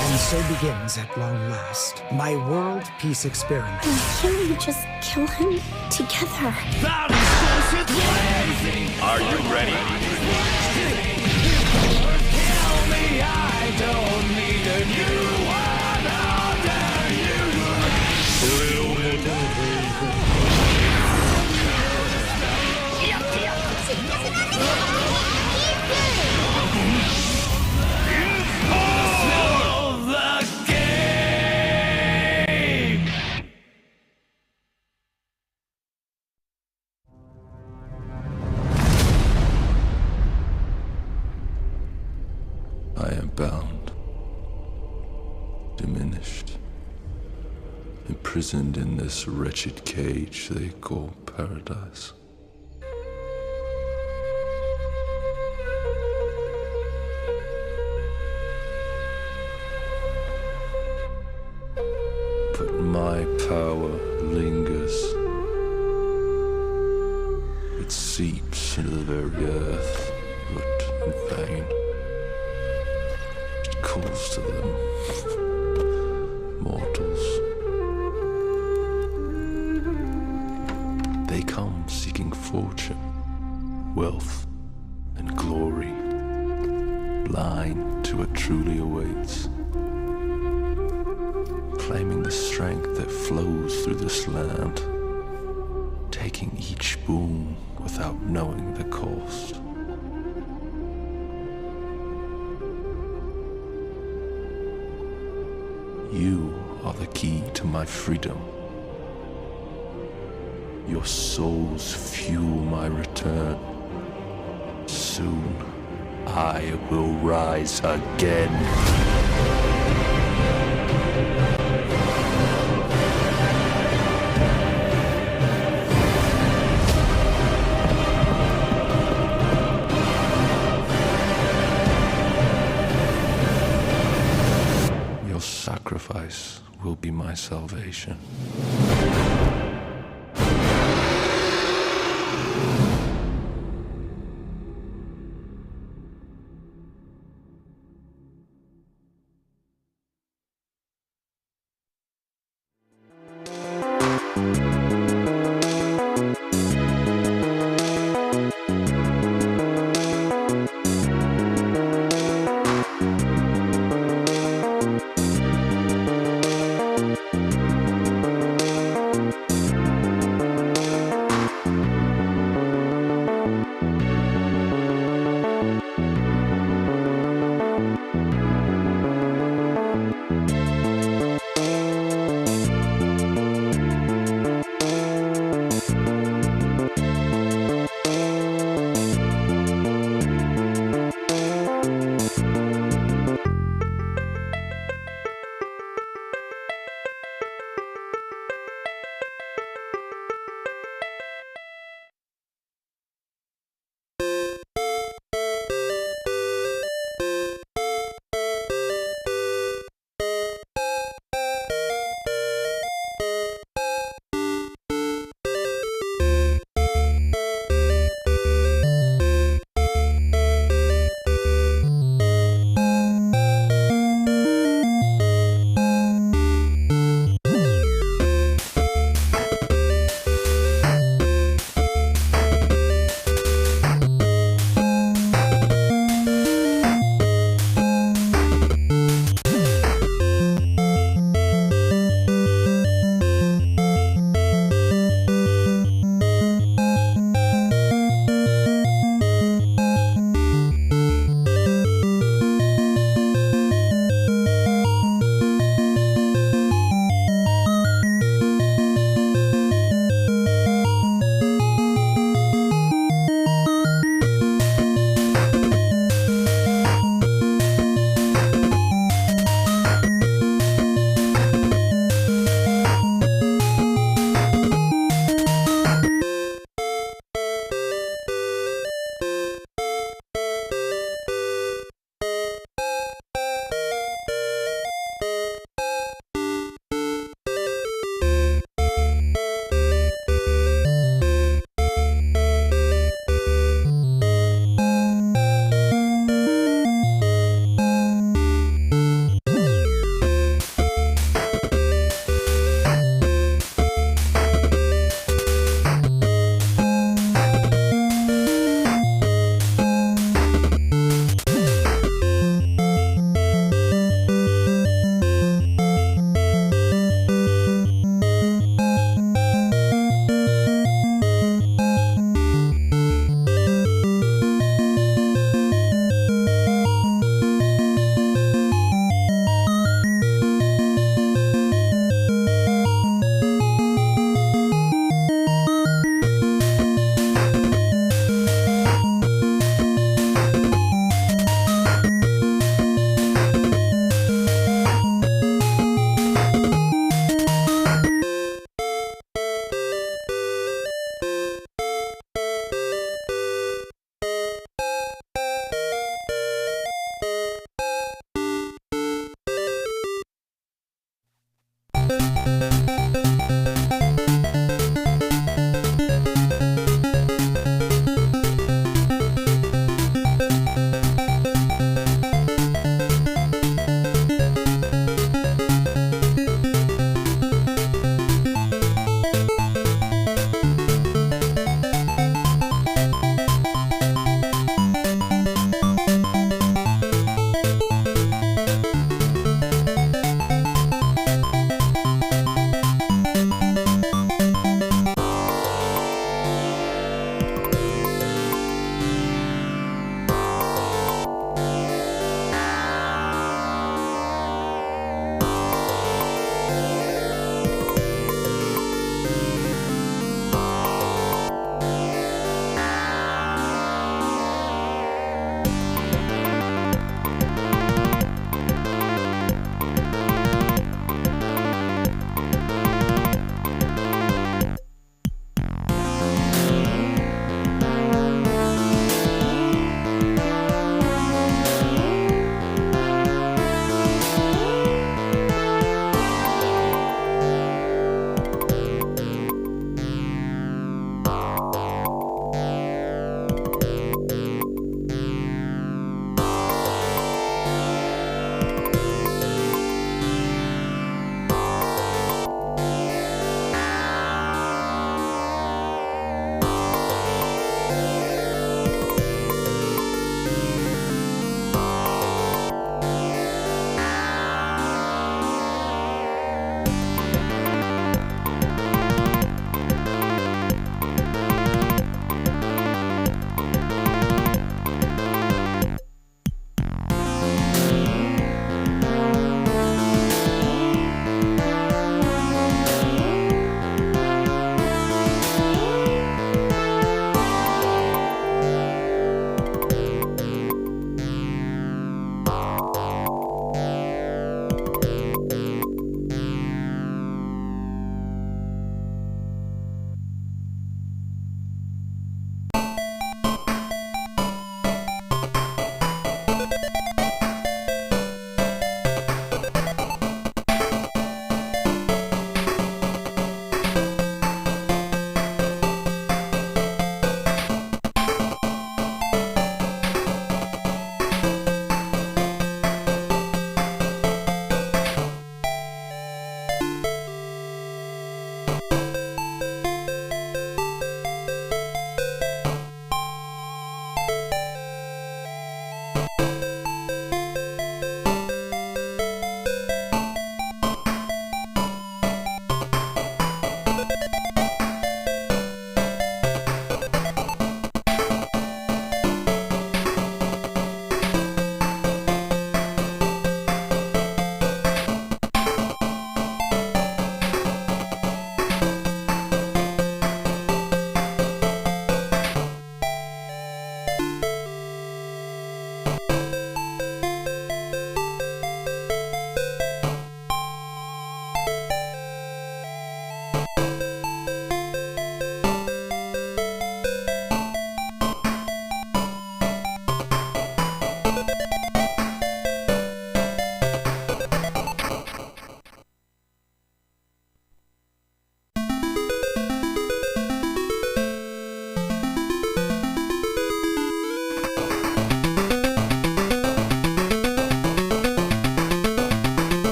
And so begins, at long last, my world peace experiment. Can't we just kill him together? Are you ready? I am bound, diminished, imprisoned in this wretched cage they call paradise. But my power lingers. It seeps into the very earth, but in vain. It calls to them, mortals. They come seeking fortune, wealth, and glory, blind to what truly awaits. Claiming the strength that flows through this land, taking each boon without knowing the cost. You are the key to my freedom. Your souls fuel my return. Soon, I will rise again. Your sacrifice will be my salvation.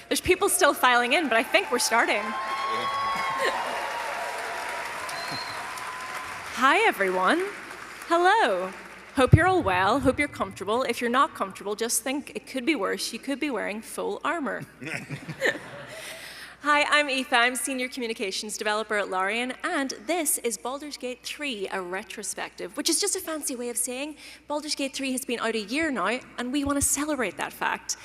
There's people still filing in, but I think we're starting. Hi, everyone. Hello. Hope you're all well. Hope you're comfortable. If you're not comfortable, just think it could be worse. You could be wearing full armor. Hi, I'm Aoife. I'm Senior Communications Developer at Larian, and this is Baldur's Gate 3, a retrospective, which is just a fancy way of saying Baldur's Gate 3 has been out a year now, and we want to celebrate that fact.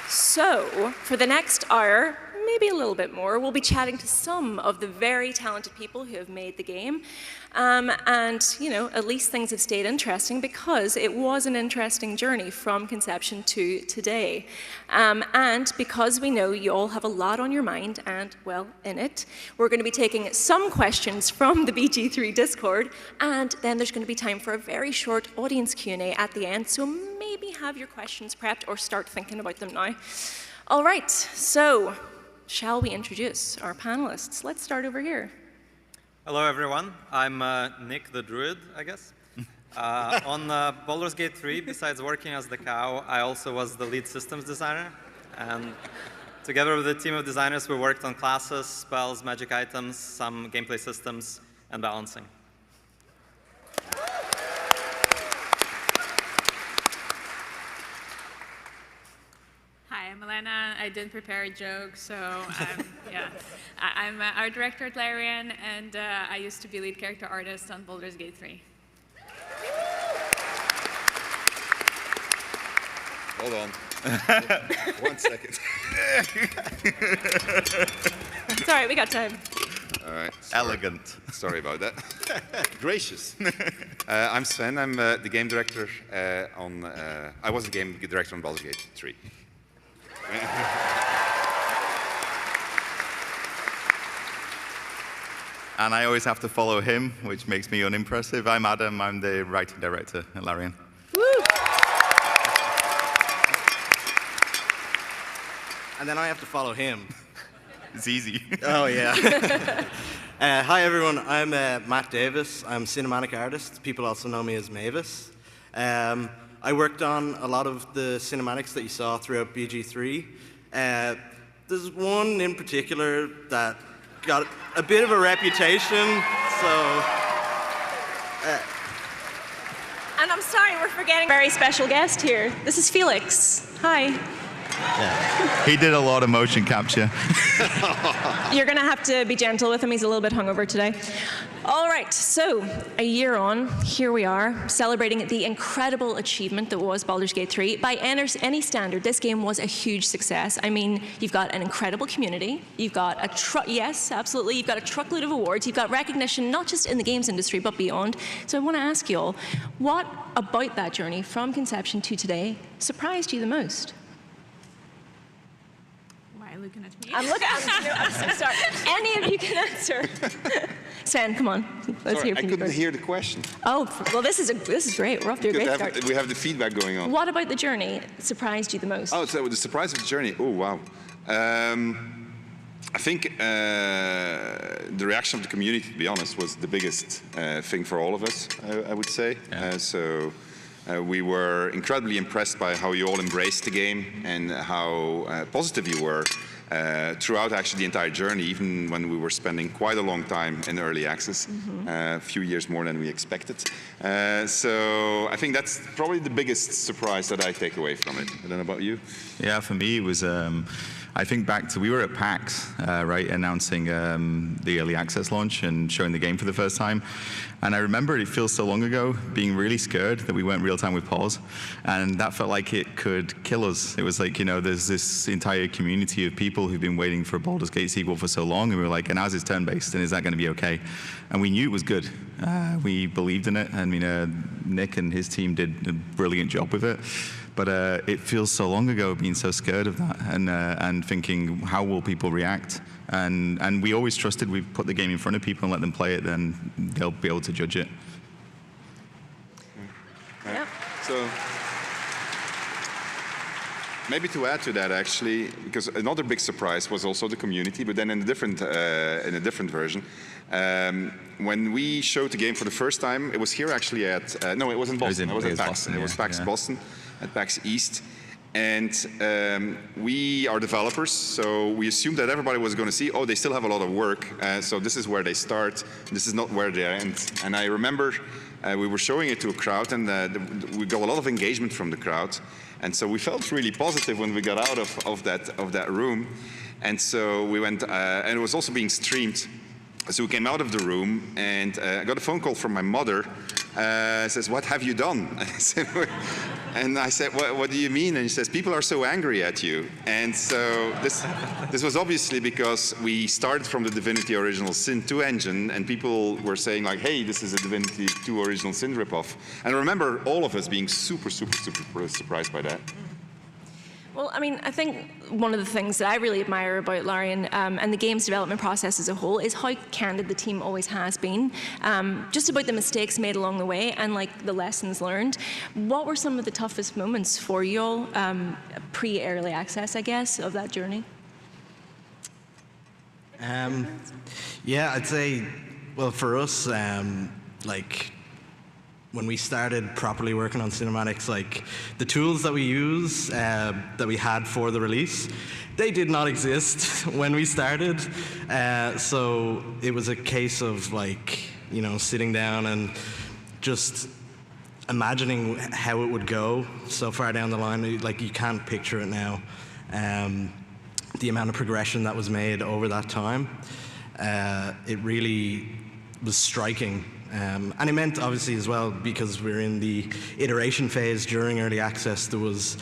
So, for the next hour, maybe a little bit more, we'll be chatting to some of the very talented people who have made the game. And, you know, at least things have stayed interesting because it was an interesting journey from conception to today. And because we know you all have a lot on your mind and, well, in it, we're going to be taking some questions from the BG3 Discord, and then there's going to be time for a very short audience Q&A at the end, so maybe have your questions prepped or start thinking about them now. All right, so shall we introduce our panelists? Let's start over here. Hello, everyone. I'm Nick the Druid, I guess. On Baldur's Gate 3, besides working as the cow, I also was the lead systems designer. And together with a team of designers, we worked on classes, spells, magic items, some gameplay systems, and balancing. Hi, I'm Elena. I didn't prepare a joke, so yeah. I'm art director at Larian, and I used to be lead character artist on Baldur's Gate 3. Hold on. 1 second. It's all right, we got time. All right. Elegant. Sorry about that. Gracious. I'm Sven. I'm the game director on. I was the game director on Baldur's Gate 3. And I always have to follow him, which makes me unimpressive. I'm Adam. I'm the writing director at Larian. Woo! And then I have to follow him. It's easy. Oh, yeah. Hi, everyone. I'm Matt Davis. I'm a cinematic artist. People also know me as Mavis. I worked on a lot of the cinematics that you saw throughout BG3. There's one in particular that got a bit of a reputation, so... And I'm sorry, we're forgetting a very special guest here. This is Felix. Hi. Yeah. He did a lot of motion capture. You're going to have to be gentle with him. He's a little bit hungover today. All right, so a year on, here we are, celebrating the incredible achievement that was Baldur's Gate 3. By any standard, this game was a huge success. I mean, you've got an incredible community. You've got yes, absolutely. You've got a truckload of awards. You've got recognition not just in the games industry, but beyond. So I want to ask you all, what about that journey from conception to today surprised you the most? Looking at me. I'm looking at you. I'm sorry. Any of you can answer. Sven, come on. Let's hear from you. I couldn't hear the question. Oh, well, this is great. We're off to a great start. We have the feedback going on. What about the journey surprised you the most? Oh, so the surprise of the journey. Oh, wow. I think the reaction of the community, to be honest, was the biggest thing for all of us, I would say. Yeah. We were incredibly impressed by how you all embraced the game and how positive you were throughout actually the entire journey, even when we were spending quite a long time in early access, a few years more than we expected. So I think that's probably the biggest surprise that I take away from it. I don't know about you. Yeah, for me it was, I think back to, we were at PAX, right, announcing the early access launch and showing the game for the first time. And I remember it feels so long ago, being really scared that we weren't real time with pause. And that felt like it could kill us. It was like, you know, there's this entire community of people who've been waiting for a Baldur's Gate sequel for so long. And we were like, and ours is turn-based, and is that going to be okay? And we knew it was good. We believed in it. I mean, Nick and his team did a brilliant job with it. But it feels so long ago being so scared of that and thinking, how will people react? And we always trusted we put the game in front of people and let them play it, then they'll be able to judge it. Yeah. So maybe to add to that, actually, because another big surprise was also the community, but then in a different version. When we showed the game for the first time, it was here actually at, no, it was in Boston. It was at PAX. It was PAX Boston. at PAX East. And we are developers, so we assumed that everybody was going to see, oh, they still have a lot of work, so this is where they start, this is not where they end. And I remember we were showing it to a crowd, and we got a lot of engagement from the crowd. And so we felt really positive when we got out of that room. And so we went, and it was also being streamed. So we came out of the room, and I got a phone call from my mother. Says, "What have you done?" And I said, what do you mean? And she says, "People are so angry at you." And so this was obviously because we started from the Divinity Original Sin 2 engine, and people were saying like, "Hey, this is a Divinity 2 Original Sin ripoff." And I remember all of us being super surprised by that. Well, I mean, I think one of the things that I really admire about Larian and the game's development process as a whole is how candid the team always has been, just about the mistakes made along the way and like the lessons learned. What were some of the toughest moments for you all, pre-early access, I guess, of that journey? Yeah, I'd say, well, for us, like, when we started properly working on cinematics, like the tools that we use, that we had for the release, they did not exist when we started. So it was a case of like, you know, sitting down and just imagining how it would go so far down the line. Like you can't picture it now. The amount of progression that was made over that time, it really was striking. And it meant, obviously, as well, because we're in the iteration phase during early access, there was,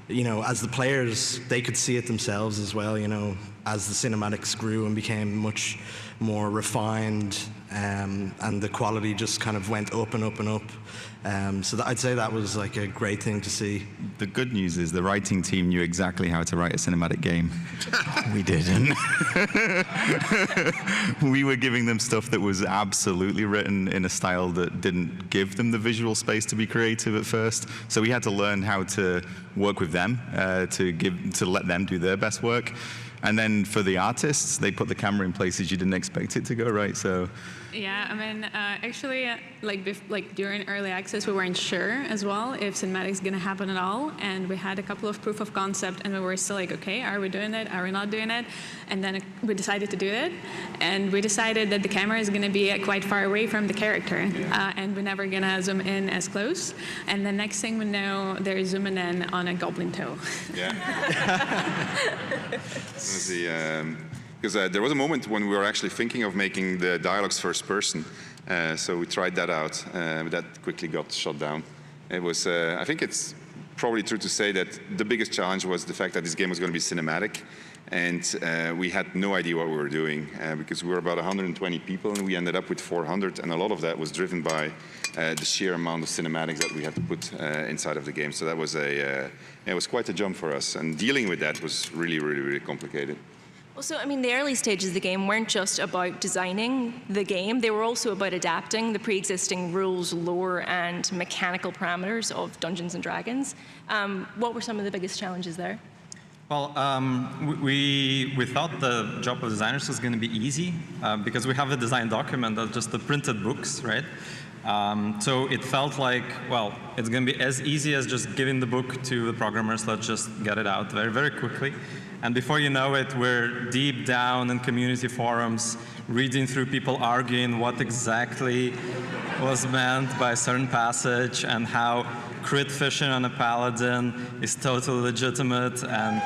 you know, as the players, they could see it themselves as well, you know, as the cinematics grew and became much more refined, and the quality just kind of went up and up and up. So I'd say that was like a great thing to see. The good news is the writing team knew exactly how to write a cinematic game. We didn't. We were giving them stuff that was absolutely written in a style that didn't give them the visual space to be creative at first. So we had to learn how to work with them, to let them do their best work. And then for the artists, they put the camera in places you didn't expect it to go, right? So. Yeah, I mean, actually, like during early access, we weren't sure as well if cinematics is gonna happen at all, and we had a couple of proof of concept, and we were still like, okay, are we doing it? Are we not doing it? And then we decided to do it, and we decided that the camera is gonna be quite far away from the character, and we're never gonna zoom in as close. And the next thing we know, they're zooming in on a goblin toe. Yeah. Because there was a moment when we were actually thinking of making the dialogues first person, so we tried that out, but that quickly got shut down. It was, I think it's probably true to say that the biggest challenge was the fact that this game was going to be cinematic, and we had no idea what we were doing, because we were about 120 people, and we ended up with 400, and a lot of that was driven by the sheer amount of cinematics that we had to put inside of the game. So that was it was quite a jump for us, and dealing with that was really, really, really complicated. Well, so, I mean, the early stages of the game weren't just about designing the game, they were also about adapting the pre-existing rules, lore, and mechanical parameters of Dungeons & Dragons. What were some of the biggest challenges there? Well, we thought the job of designers was going to be easy, because we have a design document that's just the printed books, right? So it felt like, well, it's going to be as easy as just giving the book to the programmers. Let's just get it out very, very quickly. And before you know it, we're deep down in community forums, reading through people arguing what exactly was meant by a certain passage and how crit fishing on a paladin is totally legitimate. And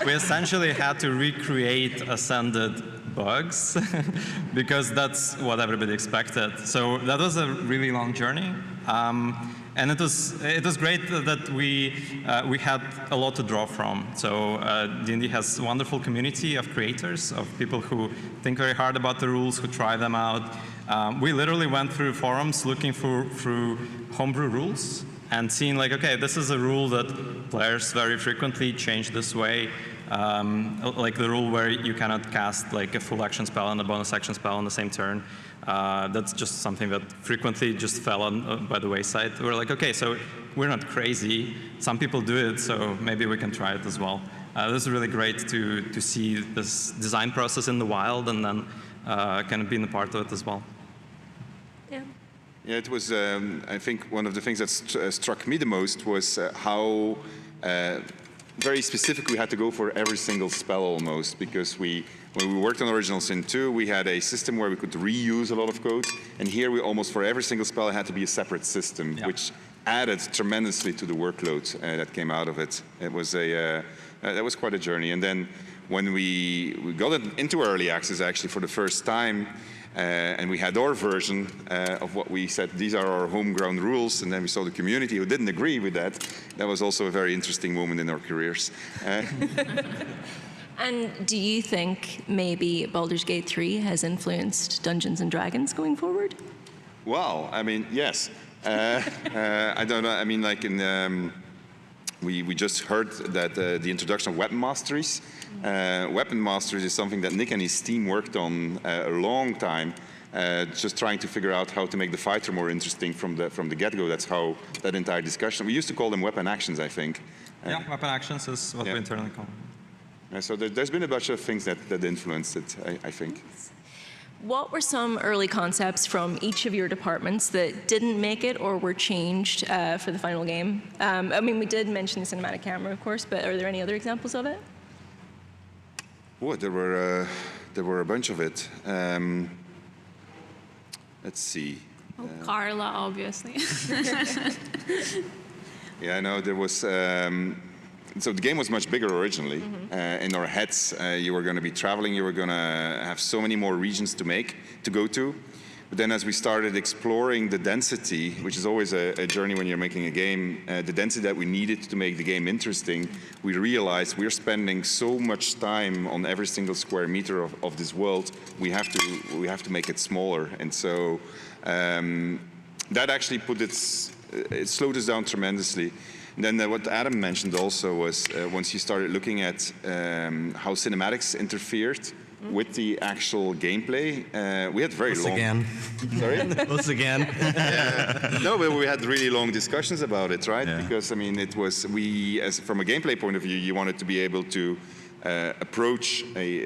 we essentially had to recreate ascended bugs because that's what everybody expected. So that was a really long journey. And it was great that we had a lot to draw from. So D&D has a wonderful community of creators, of people who think very hard about the rules, who try them out. We literally went through forums looking through homebrew rules and seeing like, okay, this is a rule that players very frequently change this way. Like the rule where you cannot cast like a full action spell and a bonus action spell on the same turn. That's just something that frequently just fell on by the wayside. We're like, okay, so we're not crazy. Some people do it, so maybe we can try it as well. This is really great to see this design process in the wild and then kind of being a part of it as well. Yeah. Yeah, it was, I think one of the things that struck me the most was how very specific we had to go for every single spell almost, because when we worked on Original Sin 2, we had a system where we could reuse a lot of code, and here we almost, for every single spell, it had to be a separate system, which added tremendously to the workload that came out of it. It was that was quite a journey. And then when we got it into early access actually for the first time, and we had our version of what we said, these are our homegrown rules, and then we saw the community who didn't agree with that. That was also a very interesting moment in our careers. And do you think maybe Baldur's Gate 3 has influenced Dungeons & Dragons going forward? Well, I mean, yes. I don't know, I mean, like we just heard that the introduction of weapon masteries. Weapon masteries is something that Nick and his team worked on a long time, just trying to figure out how to make the fighter more interesting from the get-go. That's how that entire discussion. We used to call them weapon actions, I think. Yeah, weapon actions is what we internally call them. So there's been a bunch of things that influenced it, I think. What were some early concepts from each of your departments that didn't make it or were changed for the final game? I mean, we did mention the cinematic camera, of course, but are there any other examples of it? Oh, there were a bunch of it. Let's see. Oh, Carla, obviously. Yeah, I know there was. So the game was much bigger originally. In our heads, you were going to be traveling, you were going to have so many more regions to go to. But then as we started exploring the density, which is always a journey when you're making a game, the density that we needed to make the game interesting, we realized we're spending so much time on every single square meter of this world, we have to make it smaller. And so that actually it slowed us down tremendously. And then what Adam mentioned also was once you started looking at how cinematics interfered with the actual gameplay, we had very long... again. Sorry? Us again. No, but we had really long discussions about it, right? Yeah. Because, I mean, it was, from a gameplay point of view, you wanted to be able to approach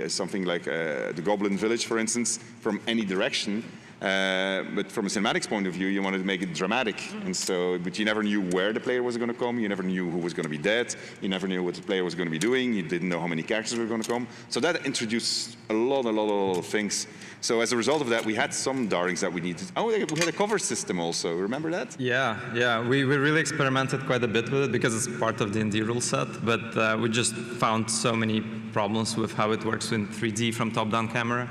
something like the Goblin Village, for instance, from any direction. But from a cinematics point of view, you wanted to make it dramatic, and so, but you never knew where the player was going to come, you never knew who was going to be dead, you never knew what the player was going to be doing, you didn't know how many characters were going to come. So that introduced a lot of things. So as a result of that, we had some darlings that we needed. Oh, we had a cover system also, remember that? Yeah, we really experimented quite a bit with it because it's part of the D&D rule set, but we just found so many problems with how it works in 3D from top-down camera.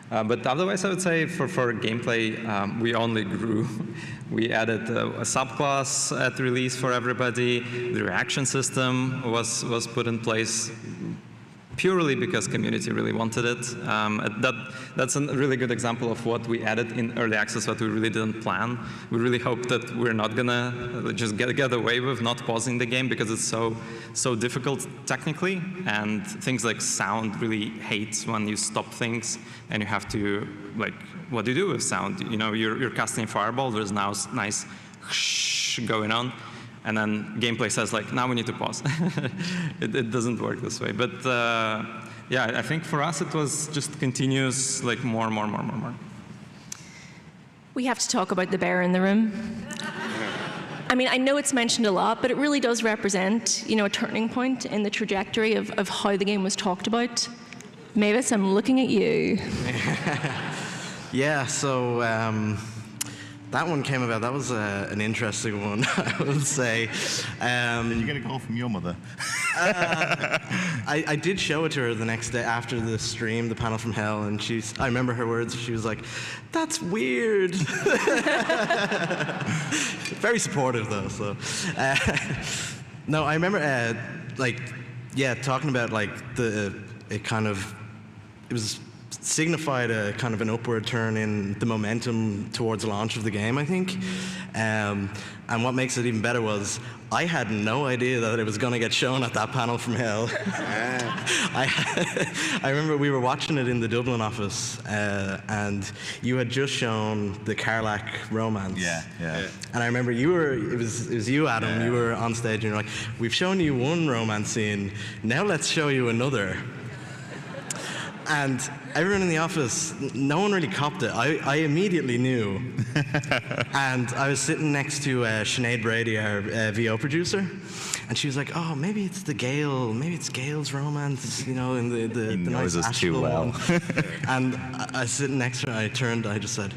But otherwise, I would say for gameplay, we only grew. We added a subclass at release for everybody. The reaction system was put in place purely because community really wanted it. That's a really good example of what we added in early access that we really didn't plan. We really hope that we're not gonna just get away with not pausing the game because it's so difficult technically, and things like sound really hates when you stop things and you have to, like, what do you do with sound? You know, you're casting Fireball, there's now nice shh going on. And then gameplay says, like, now we need to pause. It doesn't work this way. But yeah, I think for us it was just continuous, like more. We have to talk about the bear in the room. I mean, I know it's mentioned a lot, but it really does represent, you know, a turning point in the trajectory of how the game was talked about. Mavis, I'm looking at you. Yeah, so that one came about. That was an interesting one, I would say. Did you get a call from your mother? I did show it to her the next day after the stream, the panel from hell, and I remember her words. She was like, "That's weird." Very supportive though. So, no, I remember talking about like it was signified a kind of an upward turn in the momentum towards the launch of the game, I think. And what makes it even better was I had no idea that it was going to get shown at that panel from hell. I remember we were watching it in the Dublin office, and you had just shown the Karlach romance. Yeah. And I remember it was you, Adam, you were on stage and you're like, "We've shown you one romance scene, now let's show you another." And everyone in the office, no one really copped it. I immediately knew. And I was sitting next to Sinead Brady, our VO producer, and she was like, "Oh, maybe it's Gail's romance, you know, in the knows nice us too Asheville well." one." And I was sitting next to her, and I turned, I just said,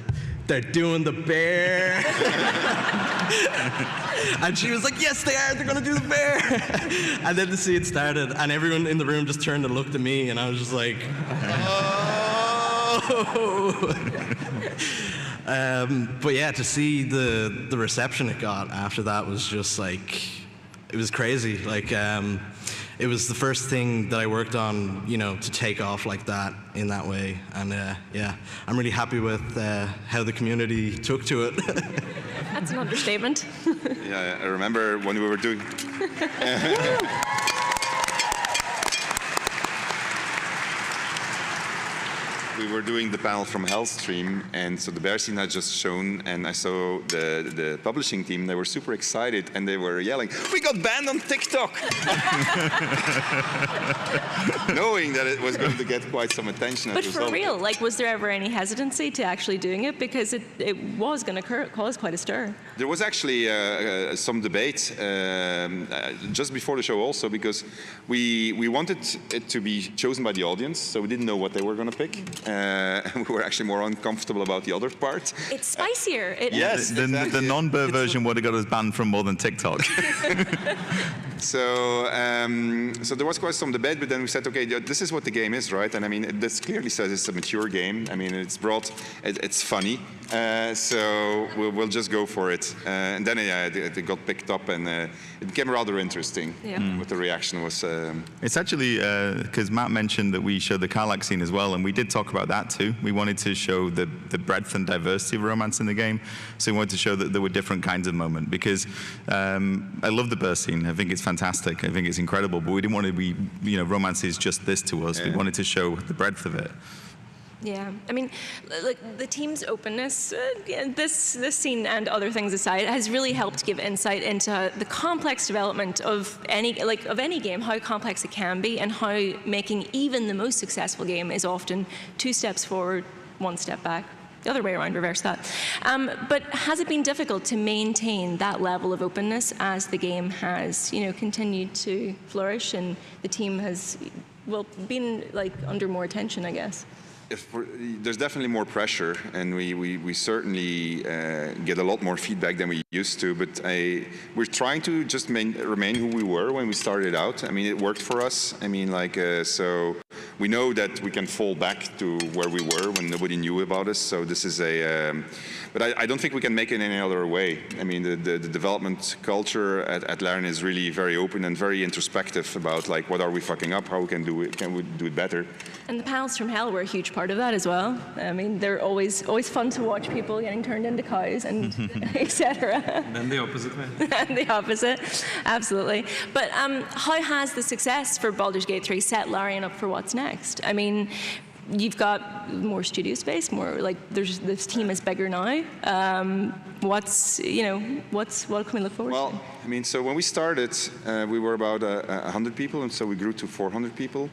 "They're doing the bear." And she was like, "Yes, they are. They're going to do the bear." And then the scene started, and everyone in the room just turned and looked at me, and I was just like, "Oh." But yeah, to see the reception it got after that was just like, it was crazy. Like, it was the first thing that I worked on, you know, to take off like that in that way. And yeah, I'm really happy with how the community took to it. That's an understatement. Yeah, I remember when we were doing. We were doing the panel from Hellstream, and so the bear scene had just shown, and I saw the publishing team. They were super excited, and they were yelling, "We got banned on TikTok!" Knowing that it was going to get quite some attention. But for real, like, was there ever any hesitancy to actually doing it? Because it was going to cause quite a stir. There was actually some debate just before the show also, because we wanted it to be chosen by the audience, so we didn't know what they were going to pick. We were actually more uncomfortable about the other part. It's spicier. Yes, the non-bear version would have got us banned from more than TikTok. So there was quite some debate, but then we said, okay, this is what the game is, right? And I mean, this clearly says it's a mature game. I mean, it's it's funny, so we'll just go for it. And then it got picked up, and it became rather interesting. Yeah. What the reaction was. It's actually because Matt mentioned that we showed the Karlach scene as well, and we did talk about that too. We wanted to show the breadth and diversity of romance in the game, so we wanted to show that there were different kinds of moments. Because I love the burst scene. I think it's fantastic. I think it's incredible. But we didn't want to be, you know, romance is just this to us. We wanted to show the breadth of it. Yeah, I mean, like the team's openness, this scene and other things aside, has really helped give insight into the complex development of any game, how complex it can be, and how making even the most successful game is often 2 steps forward, 1 step back. The other way around, reverse that. But has it been difficult to maintain that level of openness as the game has, you know, continued to flourish and the team has, well, been like under more attention, I guess? There's definitely more pressure, and we certainly get a lot more feedback than we used to, but we're trying to just remain who we were when we started out. I mean, it worked for us. I mean, so we know that we can fall back to where we were when nobody knew about us, so this is but I don't think we can make it any other way. I mean, the development culture at Larian is really very open and very introspective about, like, what are we fucking up, how can we do it better. And the panels from hell were a huge part of that as well. I mean, they're always fun to watch people getting turned into cows and etc. And then the opposite way. And the opposite, absolutely. But how has the success for Baldur's Gate 3 set Larian up for what's next? I mean, you've got more studio space, more like this team is bigger now. What can we look forward to? Well, I mean, so when we started, we were about 100 people, and so we grew to 400 people.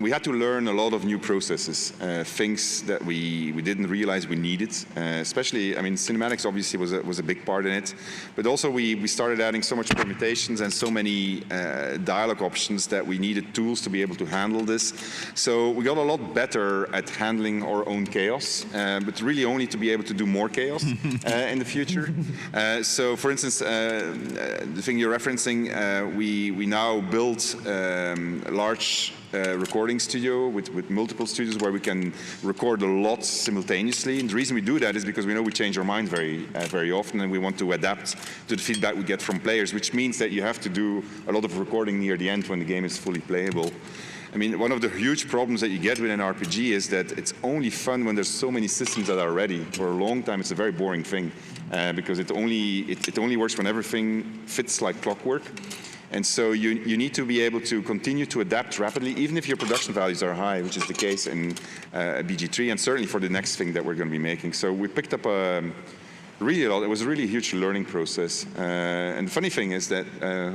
We had to learn a lot of new processes, things that we didn't realize we needed. Especially, I mean, cinematics obviously was a big part in it, but also we started adding so much permutations and so many dialogue options that we needed tools to be able to handle this. So we got a lot better at handling our own chaos, but really only to be able to do more chaos in the future. So, for instance, the thing you're referencing, we now built a large recording studio with multiple studios where we can record a lot simultaneously. And the reason we do that is because we know we change our mind very often, and we want to adapt to the feedback we get from players, which means that you have to do a lot of recording near the end when the game is fully playable. I mean, one of the huge problems that you get with an RPG is that it's only fun when there's so many systems that are ready. For a long time, it's a very boring thing because it only works when everything fits like clockwork. And so you need to be able to continue to adapt rapidly, even if your production values are high, which is the case in BG3, and certainly for the next thing that we're going to be making. So we picked up a really a lot. It was a really huge learning process. And the funny thing is that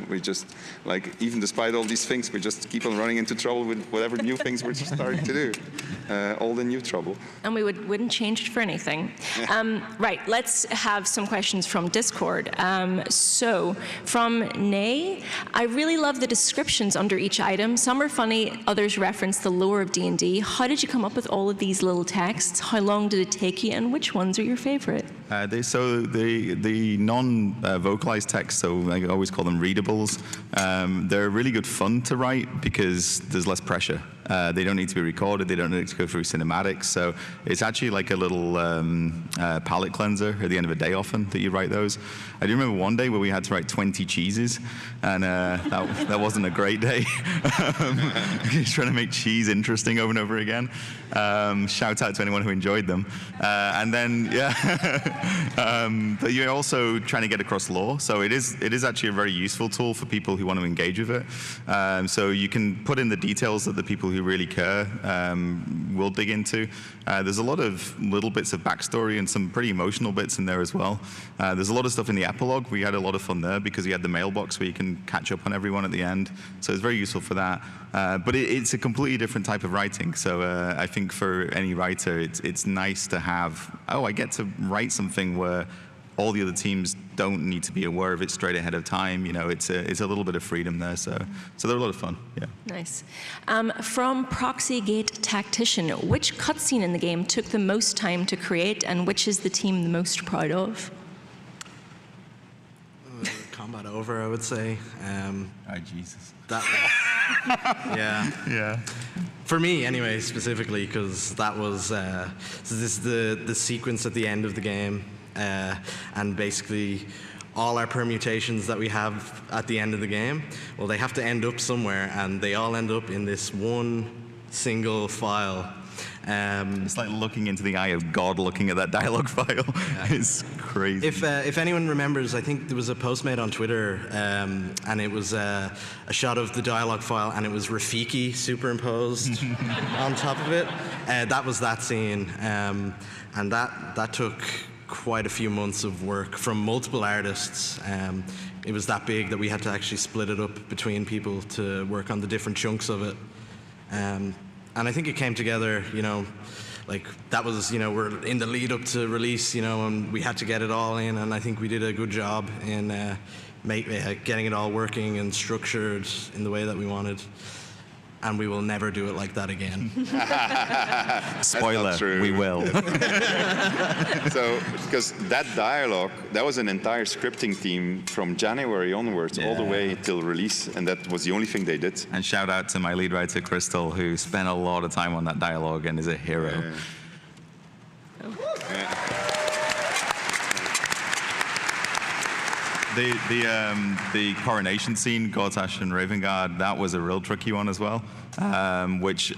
we just, like, even despite all these things, we just keep on running into trouble with whatever new things we're starting to do. All the new trouble. And we wouldn't change it for anything. Right, let's have some questions from Discord. So, from Nay, I really love the descriptions under each item. Some are funny, others reference the lore of D&D. How did you come up with all of these little texts? How long did it take you, and which ones are your favorite? So the non-vocalized texts, so I always call them readables, they're really good fun to write because there's less pressure. They don't need to be recorded, they don't need to go through cinematics, so it's actually like a little palate cleanser at the end of a day often that you write those. I do remember one day where we had to write 20 cheeses, and that wasn't a great day. Trying to make cheese interesting over and over again. Shout out to anyone who enjoyed them. And then, but you're also trying to get across lore, so it is actually a very useful tool for people who want to engage with it. So you can put in the details that the people who really care will dig into. There's a lot of little bits of backstory and some pretty emotional bits in there as well. There's a lot of stuff in the epilogue. We had a lot of fun there because we had the mailbox where you can catch up on everyone at the end. So it's very useful for that. But it's a completely different type of writing. So I think for any writer, it's nice to have, I get to write something where all the other teams don't need to be aware of it straight ahead of time. You know, it's a little bit of freedom there. So they're a lot of fun. Yeah. Nice. From Proxygate Tactician, which cutscene in the game took the most time to create, and which is the team the most proud of? Combat Over, I would say. Jesus. Yeah. For me, anyway, specifically, because that was so this is the sequence at the end of the game, and basically all our permutations that we have at the end of the game, well, they have to end up somewhere, and they all end up in this one single file. It's like looking into the eye of God looking at that dialogue file. Yeah. It's crazy. If anyone remembers, I think there was a post made on Twitter, and it was a shot of the dialogue file, and it was Rafiki superimposed on top of it. That was that scene, and that took quite a few months of work from multiple artists. It was that big that we had to actually split it up between people to work on the different chunks of it. And I think it came together, like that was, we're in the lead up to release, and we had to get it all in, and I think we did a good job in getting it all working and structured in the way that we wanted. And we will never do it like that again. Spoiler, we will. So, because that dialogue, that was an entire scripting team from January onwards, all the way till release, and that was the only thing they did. And shout out to my lead writer, Crystal, who spent a lot of time on that dialogue and is a hero. The coronation scene, Gortash and Ravengard, that was a real tricky one as well, which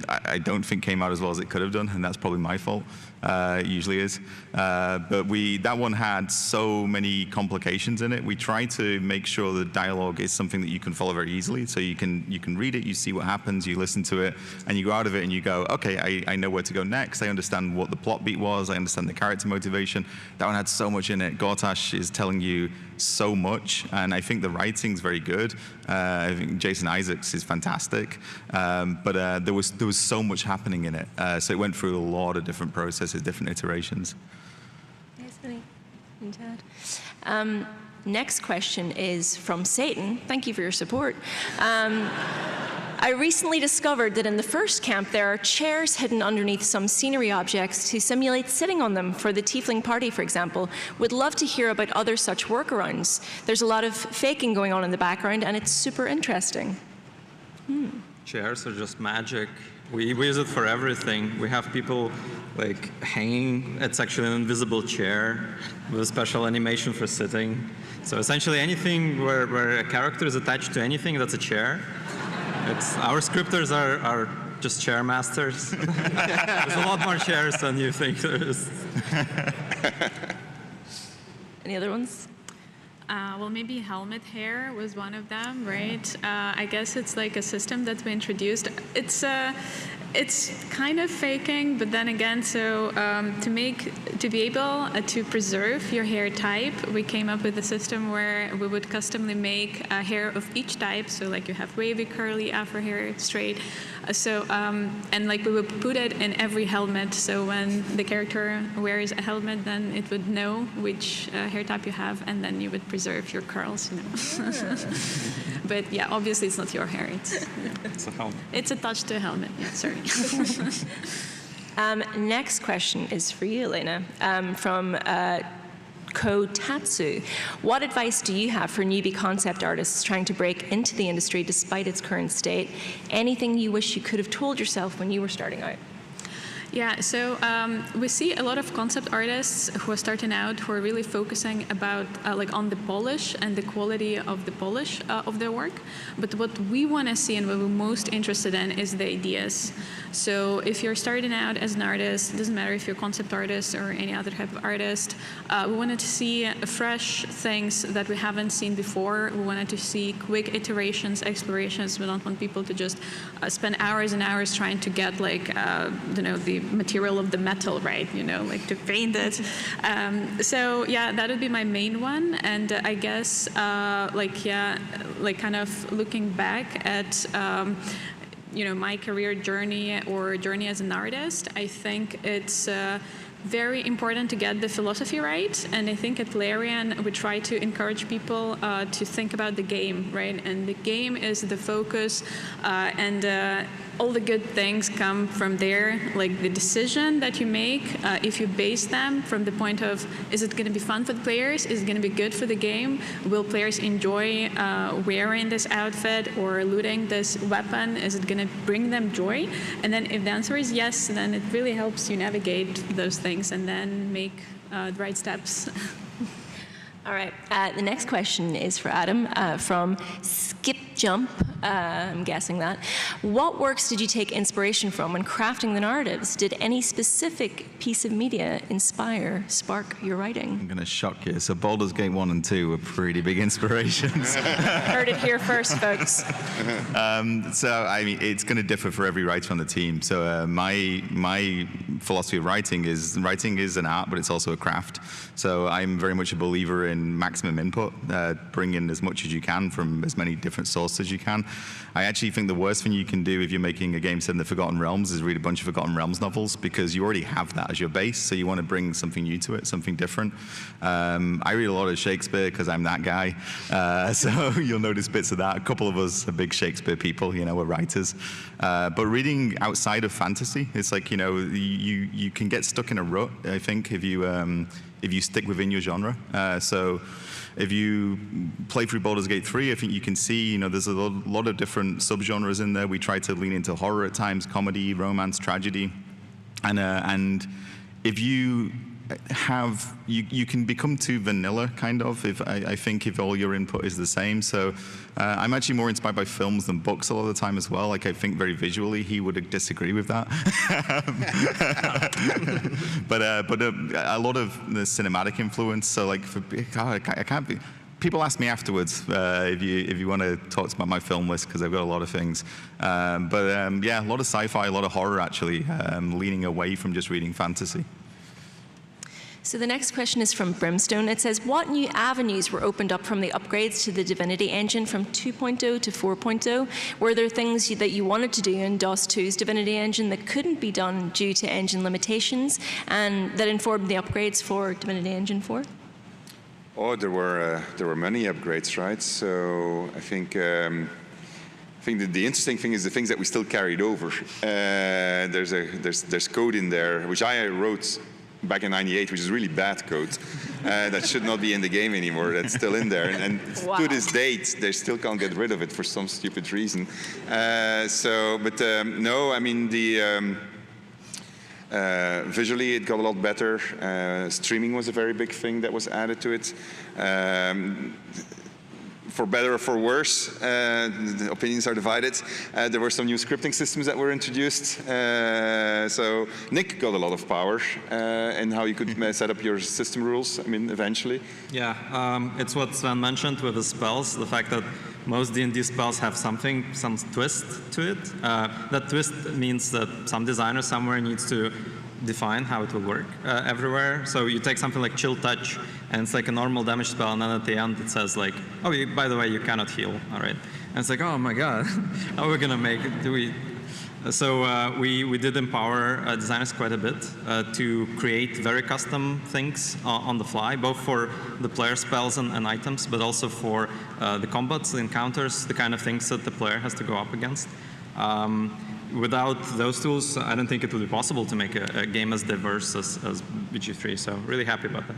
I don't think came out as well as it could have done, and that's probably my fault. It usually is. But that one had so many complications in it. We tried to make sure the dialogue is something that you can follow very easily. So you can read it, you see what happens, you listen to it, and you go out of it and you go, okay, I know where to go next. I understand what the plot beat was. I understand the character motivation. That one had so much in it. Gortash is telling you so much, and I think the writing's very good. I think Jason Isaacs is fantastic, but there was so much happening in it. So it went through a lot of different processes, different iterations. Yes, and Chad. Next question is from Satan. Thank you for your support. I recently discovered that in the first camp there are chairs hidden underneath some scenery objects to simulate sitting on them for the tiefling party, for example. Would love to hear about other such workarounds. There's a lot of faking going on in the background, and it's super interesting. Chairs are just magic. We use it for everything. We have people like hanging. It's actually an invisible chair with a special animation for sitting. So essentially anything where a character is attached to anything that's a chair. Our scripters are just chair masters. There's a lot more chairs than you think there is. Any other ones? Well, maybe helmet hair was one of them, right? I guess it's like a system that's been introduced. It's kind of faking, but then again, so to be able to preserve your hair type, we came up with a system where we would customly make hair of each type. So like you have wavy, curly, afro hair, straight. And like we would put it in every helmet. So when the character wears a helmet, then it would know which hair type you have, and then you would preserve your curls. But yeah, obviously it's not your hair. It's a helmet. It's attached to a helmet. Yeah, sorry. Next question is for you, Elena, from Kotatsu. What advice do you have for newbie concept artists trying to break into the industry despite its current state? Anything you wish you could have told yourself when you were starting out? Yeah, so we see a lot of concept artists who are starting out who are really focusing about like on the polish and the quality of the polish of their work. But what we want to see and what we're most interested in is the ideas. So if you're starting out as an artist, it doesn't matter if you're a concept artist or any other type of artist, we wanted to see fresh things that we haven't seen before. We wanted to see quick iterations, explorations. We don't want people to just spend hours and hours trying to get like, the material of the metal, right? Like to paint it. So yeah, that would be my main one. And I guess, kind of looking back at, my career journey or journey as an artist, I think it's very important to get the philosophy right. And I think at Larian, we try to encourage people to think about the game, right? And the game is the focus, and all the good things come from there, like the decision that you make, if you base them from the point of, is it going to be fun for the players? Is it going to be good for the game? Will players enjoy wearing this outfit or looting this weapon? Is it going to bring them joy? And then if the answer is yes, then it really helps you navigate those things and then make the right steps. All right, the next question is for Adam from Skip Jump, I'm guessing that. What works did you take inspiration from when crafting the narratives? Did any specific piece of media spark your writing? I'm going to shock you. So Baldur's Gate 1 and 2 were pretty big inspirations. Heard it here first, folks. So, I mean, it's going to differ for every writer on the team. So my philosophy of writing is an art, but it's also a craft. So I'm very much a believer in maximum input, bring in as much as you can from as many different sources as you can. I actually think the worst thing you can do if you're making a game set in the Forgotten Realms is read a bunch of Forgotten Realms novels, because you already have that as your base, so you want to bring something new to it, something different. I read a lot of Shakespeare because I'm that guy, so you'll notice bits of that. A couple of us are big Shakespeare people, we're writers. But reading outside of fantasy, it's like, you can get stuck in a rut, I think, if you stick within your genre. So if you play through Baldur's Gate 3, I think you can see, there's a lot of different subgenres in there. We try to lean into horror at times, comedy, romance, tragedy. And if you you can become too vanilla, kind of, I think if all your input is the same. So I'm actually more inspired by films than books a lot of the time as well. Like, I think very visually, he would disagree with that. but a lot of the cinematic influence. So like, I can't be. People ask me afterwards if you want to talk about my film list, because I've got a lot of things. Yeah, a lot of sci-fi, a lot of horror actually, leaning away from just reading fantasy. So the next question is from Brimstone. It says, what new avenues were opened up from the upgrades to the Divinity engine from 2.0 to 4.0? Were there things that you wanted to do in DOS 2's Divinity engine that couldn't be done due to engine limitations, and that informed the upgrades for Divinity Engine 4? Oh, there were many upgrades, right? So I think that the interesting thing is the things that we still carried over. There's code in there which I wrote back in '98, which is really bad code that should not be in the game anymore. That's still in there, and wow. To this date, they still can't get rid of it for some stupid reason. No, I mean visually it got a lot better. Streaming was a very big thing that was added to it. for better or for worse, the opinions are divided. There were some new scripting systems that were introduced. So Nick got a lot of power in how you could set up your system rules, I mean, eventually. Yeah, it's what Sven mentioned with the spells, the fact that most D&D spells have some twist to it. That twist means that some designer somewhere needs to define how it will work everywhere. So you take something like Chill Touch, and it's like a normal damage spell, and then at the end it says like, oh, by the way, you cannot heal, all right? And it's like, oh my god, how are we gonna make it? So we did empower designers quite a bit to create very custom things on the fly, both for the player spells and items, but also for the combats, the encounters, the kind of things that the player has to go up against. Without those tools, I don't think it would be possible to make a game as diverse as BG3, so really happy about that.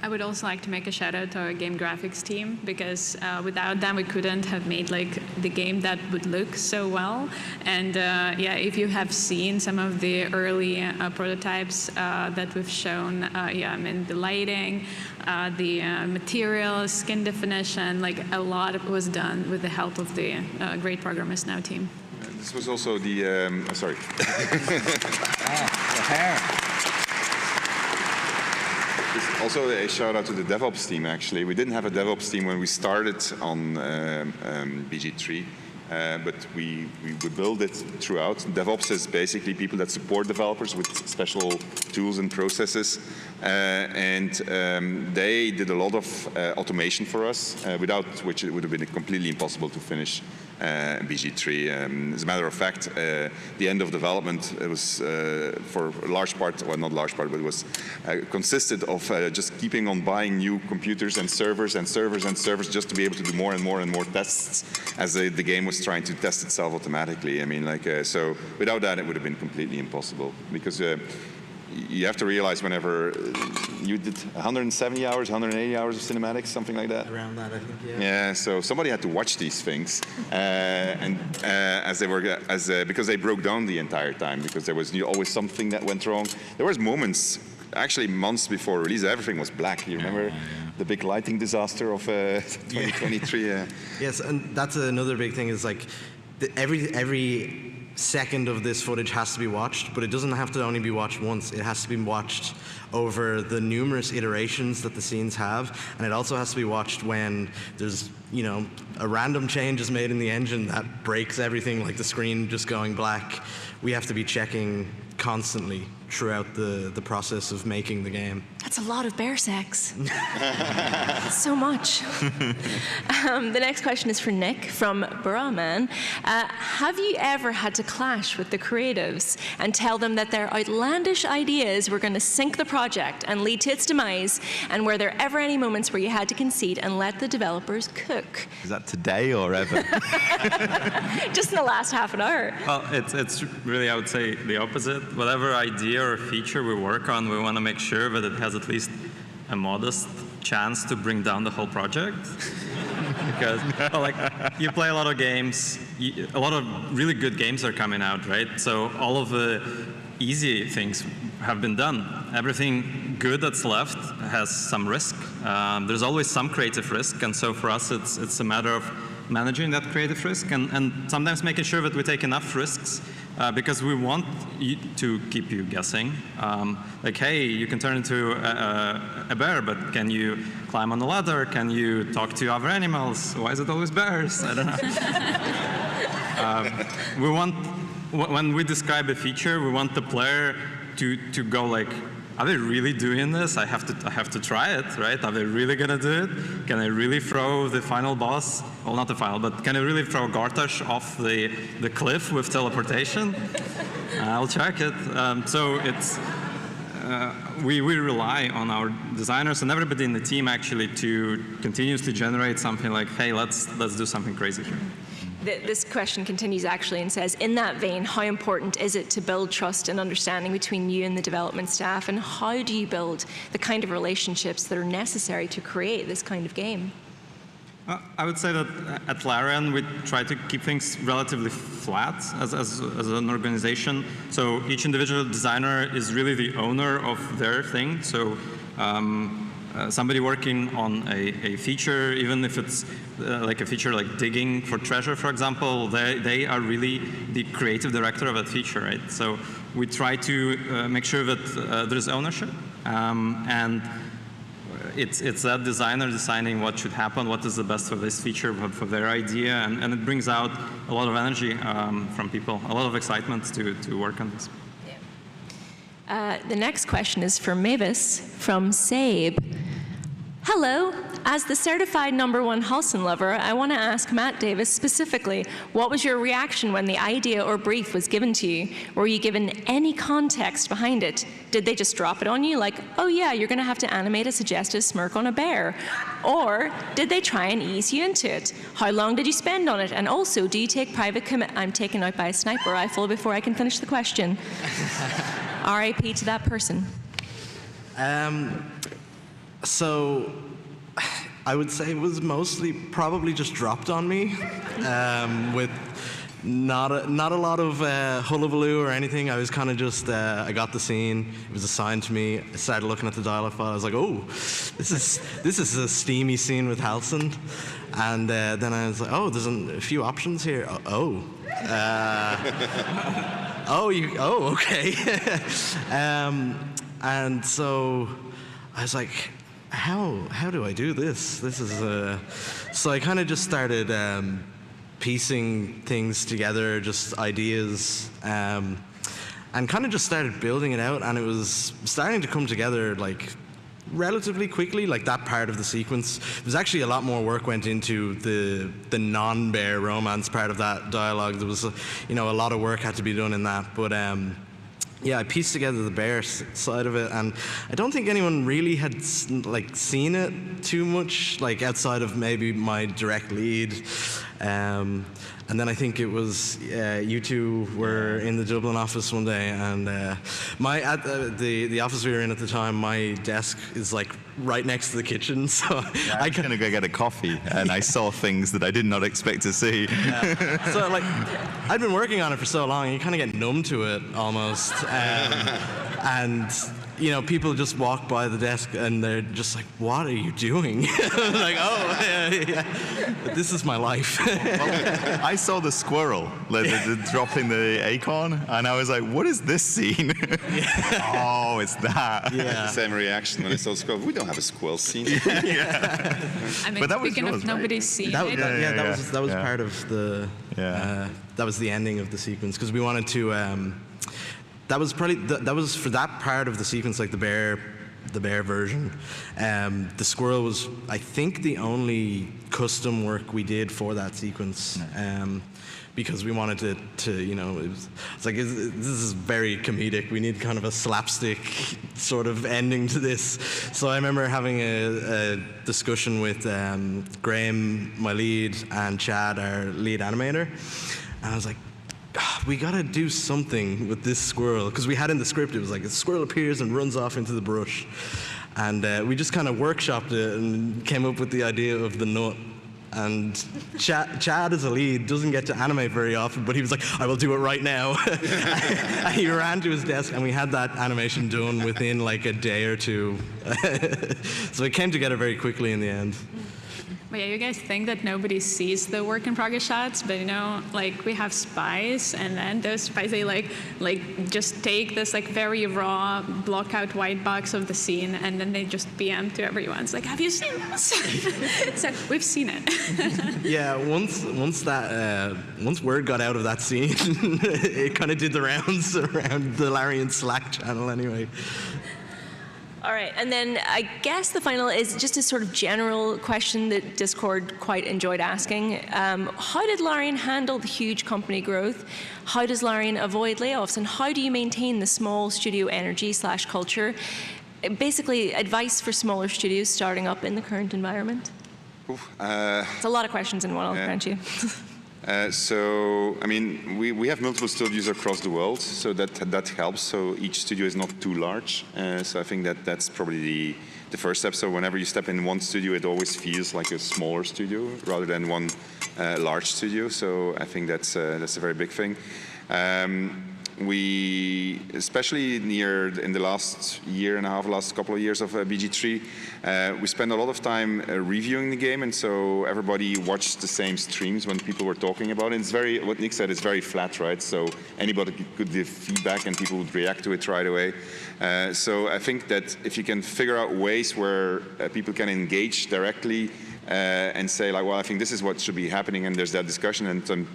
I would also like to make a shout out to our game graphics team, because without them we couldn't have made like the game that would look so well. And yeah, if you have seen some of the early prototypes that we've shown, yeah, I mean the lighting, the materials, skin definition, like a lot was done with the help of the Great Programmers Now team. This was also the, sorry. The hair. Also a shout out to the DevOps team, actually. We didn't have a DevOps team when we started on BG3, but we build it throughout. DevOps is basically people that support developers with special tools and processes. And they did a lot of automation for us, without which it would have been completely impossible to finish BG3. As a matter of fact, the end of development, it was for a large part, well, not large part, but it was consisted of just keeping on buying new computers and servers and servers and servers just to be able to do more and more and more tests as the game was trying to test itself automatically. I mean, like, so without that, it would have been completely impossible, because you have to realize whenever you did 170 hours, 180 hours of cinematics, something like that. Around that, I think, yeah. Yeah, so somebody had to watch these things, and because they broke down the entire time, because there was always something that went wrong. There was moments, actually months before release, everything was black. You remember the big lighting disaster of 2023? Yes, and that's another big thing is like every second of this footage has to be watched, but it doesn't have to only be watched once. It has to be watched over the numerous iterations that the scenes have, and it also has to be watched when there's, you know, a random change is made in the engine that breaks everything, like the screen just going black. We have to be checking constantly throughout the process of making the game. That's a lot of bear sex. So much. The next question is for Nick from Brahman. Have you ever had to clash with the creatives and tell them that their outlandish ideas were going to sink the project and lead to its demise? And were there ever any moments where you had to concede and let the developers cook? Is that today or ever? Just in the last half an hour. Well, it's really, I would say, the opposite. Whatever idea or feature we work on, we want to make sure that it has at least a modest chance to bring down the whole project. Because, well, like, you play a lot of games, a lot of really good games are coming out, right? So all of the easy things have been done. Everything good that's left has some risk. There's always some creative risk, and so for us it's a matter of managing that creative risk and sometimes making sure that we take enough risks because we want to keep you guessing. Like, hey, you can turn into a bear, but can you climb on the ladder? Can you talk to other animals? Why is it always bears? I don't know. We want, when we describe a feature, we want the player to go like, are they really doing this? I have to try it, right? Are they really gonna do it? Can I really throw the final boss? Well, not the final, but can I really throw Gartash off the cliff with teleportation? I'll check it. So it's we rely on our designers and everybody in the team actually to continuously generate something like, hey, let's do something crazy here. This question continues actually and says, in that vein, how important is it to build trust and understanding between you and the development staff, and how do you build the kind of relationships that are necessary to create this kind of game? I would say that at Larian, we try to keep things relatively flat as an organization. So each individual designer is really the owner of their thing. So somebody working on a feature, even if it's like a feature like digging for treasure, for example, they are really the creative director of that feature, right? So we try to make sure that there's ownership, and it's that designer deciding what should happen, what is the best for this feature, for their idea, and it brings out a lot of energy from people, a lot of excitement to work on this. The next question is for Mavis from Sabe. Hello. As the certified #1 Halcyon lover, I want to ask Matt Davis specifically, what was your reaction when the idea or brief was given to you? Were you given any context behind it? Did they just drop it on you like, oh yeah, you're going to have to animate a suggestive smirk on a bear? Or did they try and ease you into it? How long did you spend on it? And also, do you take private commit? I'm taken out by a sniper rifle before I can finish the question. RIP to that person. So I would say it was mostly probably just dropped on me with not a lot of hullabaloo or anything. I was kind of just, I got the scene, it was assigned to me, I started looking at the dialogue file, I was like, oh, this is a steamy scene with Halcyon. And then I was like, oh, there's a few options here. Okay. And so I was like, how do I do this? This is so I kind of just started piecing things together, just ideas, and kind of just started building it out, and it was starting to come together like relatively quickly, like that part of the sequence. There's actually a lot more work went into the non-bear romance part of that dialogue. There was a lot of work had to be done in that, but yeah, I pieced together the bear side of it, and I don't think anyone really had like seen it too much, like outside of maybe my direct lead. And then I think it was you two were in the Dublin office one day, and the office we were in at the time, my desk is like right next to the kitchen, so yeah, I was gonna go get a coffee, and I saw things that I did not expect to see. Yeah. So like, I'd been working on it for so long, you kind of get numb to it almost, and people just walk by the desk and they're just like, what are you doing? Like, oh, yeah. But this is my life. Well, I saw the squirrel dropping the acorn, and I was like, what is this scene? Oh, it's that. Yeah. Same reaction when I saw the squirrel. We don't have a squirrel scene. Yeah. I mean, but that was speaking of yours, nobody's seen it. That was part of the, that was the ending of the sequence, because we wanted to, that was for that part of the sequence, like the bear version. The squirrel was, I think, the only custom work we did for that sequence, because we wanted it to, it's like, this is very comedic. We need kind of a slapstick sort of ending to this. So I remember having a discussion with Graham, my lead, and Chad, our lead animator, and I was like, we gotta do something with this squirrel, because we had in the script, it was like a squirrel appears and runs off into the brush, and we just kind of workshopped it and came up with the idea of the nut. And Chad as a lead doesn't get to animate very often, but he was like, I will do it right now. And he ran to his desk, and we had that animation done within like a day or two. So it came together very quickly in the end. But yeah, you guys think that nobody sees the work in progress shots, but like we have spies, and then those spies, they like just take this like very raw block out white box of the scene, and then they just PM to everyone. It's like, have you seen this? So we've seen it. Yeah, once word got out of that scene, it kind of did the rounds around the Larian Slack channel anyway. All right, and then I guess the final is just a sort of general question that Discord quite enjoyed asking. How did Larian handle the huge company growth? How does Larian avoid layoffs? And how do you maintain the small studio energy / culture? Basically, advice for smaller studios starting up in the current environment. It's a lot of questions in one, I'll grant you. So, I mean, we have multiple studios across the world, so that helps. So each studio is not too large. So I think that's probably the first step. So whenever you step in one studio, it always feels like a smaller studio rather than one large studio. So I think that's a very big thing. we, especially in the last year and a half, last couple of years of BG3, we spent a lot of time reviewing the game, and so everybody watched the same streams when people were talking about it. It's very, what Nick said, it's very flat, right? So anybody could give feedback and people would react to it right away. So I think that if you can figure out ways where people can engage directly and say, like, well, I think this is what should be happening, and there's that discussion, and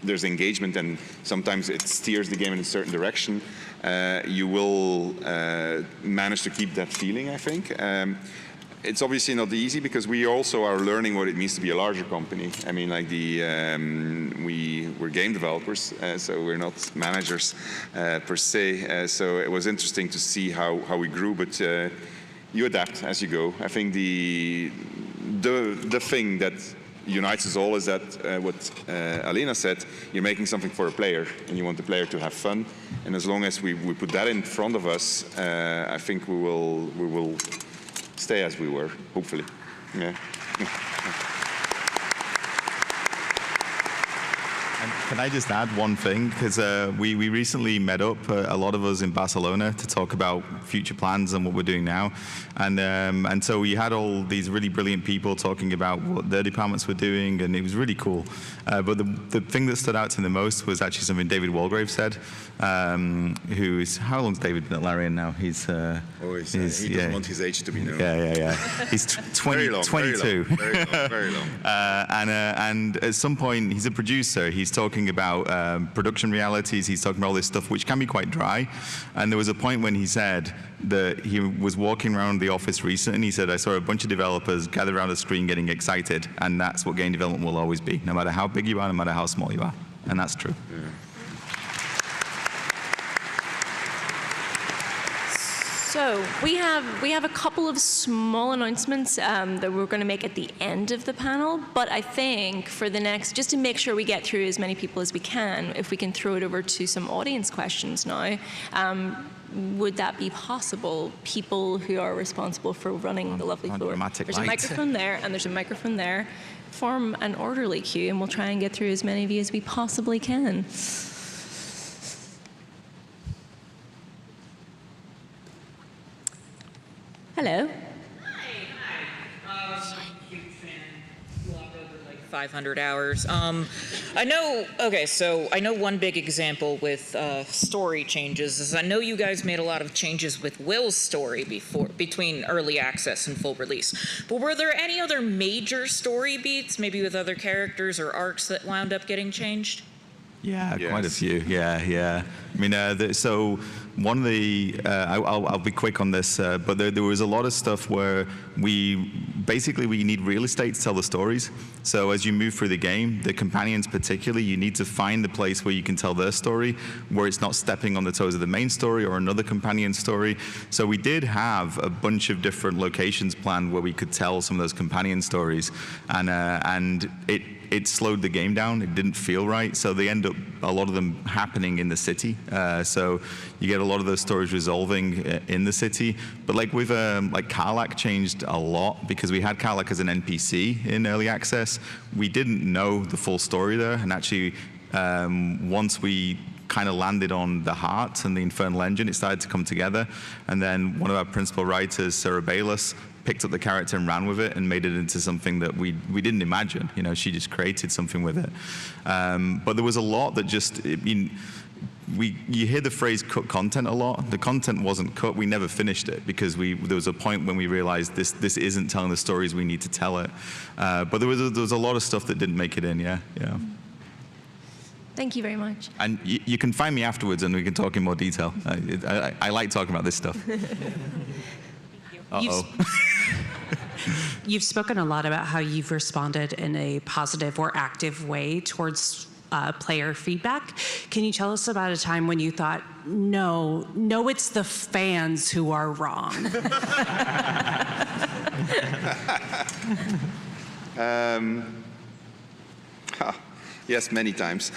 there's engagement, and sometimes it steers the game in a certain direction, you will manage to keep that feeling, I think. It's obviously not easy because we also are learning what it means to be a larger company. I mean, like we're game developers, so we're not managers per se. So it was interesting to see how we grew, but you adapt as you go. I think the thing that unites us all is that what Alina said, you're making something for a player and you want the player to have fun, and as long as we put that in front of us, I think we will stay as we were, hopefully. Yeah. Can I just add one thing? Because we recently met up, a lot of us in Barcelona, to talk about future plans and what we're doing now. And so we had all these really brilliant people talking about what their departments were doing, and it was really cool. But the thing that stood out to me the most was actually something David Walgrave said, who is, how long's David been at Larian now? He doesn't want his age to be known. Yeah. He's 22. Very long. And at some point, he's a producer. He's talking about production realities. He's talking about all this stuff, which can be quite dry. And there was a point when he said that he was walking around the office recently, and he said, I saw a bunch of developers gathered around a screen getting excited, and that's what game development will always be, no matter how big you are, no matter how small you are. And that's true. Yeah. So we have a couple of small announcements that we're going to make at the end of the panel, but I think for the next, just to make sure we get through as many people as we can, if we can throw it over to some audience questions now, would that be possible? People who are responsible for running the lovely floor. There's a microphone there and there's a microphone there. Form an orderly queue and we'll try and get through as many of you as we possibly can. Hello. Hi. Huge fan. Logged over like 500 hours. I know one big example with story changes is I know you guys made a lot of changes with Will's story between early access and full release. But were there any other major story beats, maybe with other characters or arcs that wound up getting changed? Yeah, yes. Quite a few. Yeah. I mean, so one of the, I'll be quick on this, but there was a lot of stuff where we need real estate to tell the stories. So as you move through the game, the companions particularly, you need to find the place where you can tell their story, where it's not stepping on the toes of the main story or another companion story. So we did have a bunch of different locations planned where we could tell some of those companion stories, and it slowed the game down. It didn't feel right. So they end up, a lot of them happening in the city. So you get a lot of those stories resolving in the city. But like with, like Karlach changed a lot because we had Karlach as an NPC in early access. We didn't know the full story there. And actually, once we kind of landed on the heart and the Infernal Engine, it started to come together. And then one of our principal writers, Sarah Bayless, picked up the character and ran with it and made it into something that we didn't imagine. You know, she just created something with it. But there was a lot that just, you hear the phrase cut content a lot. The content wasn't cut. We never finished it because there was a point when we realized this isn't telling the stories we need to tell it. But there was a lot of stuff that didn't make it in, yeah. Thank you very much. And you can find me afterwards and we can talk in more detail. I like talking about this stuff. You've spoken a lot about how you've responded in a positive or active way towards player feedback. Can you tell us about a time when you thought, no, it's the fans who are wrong? Yes, many times.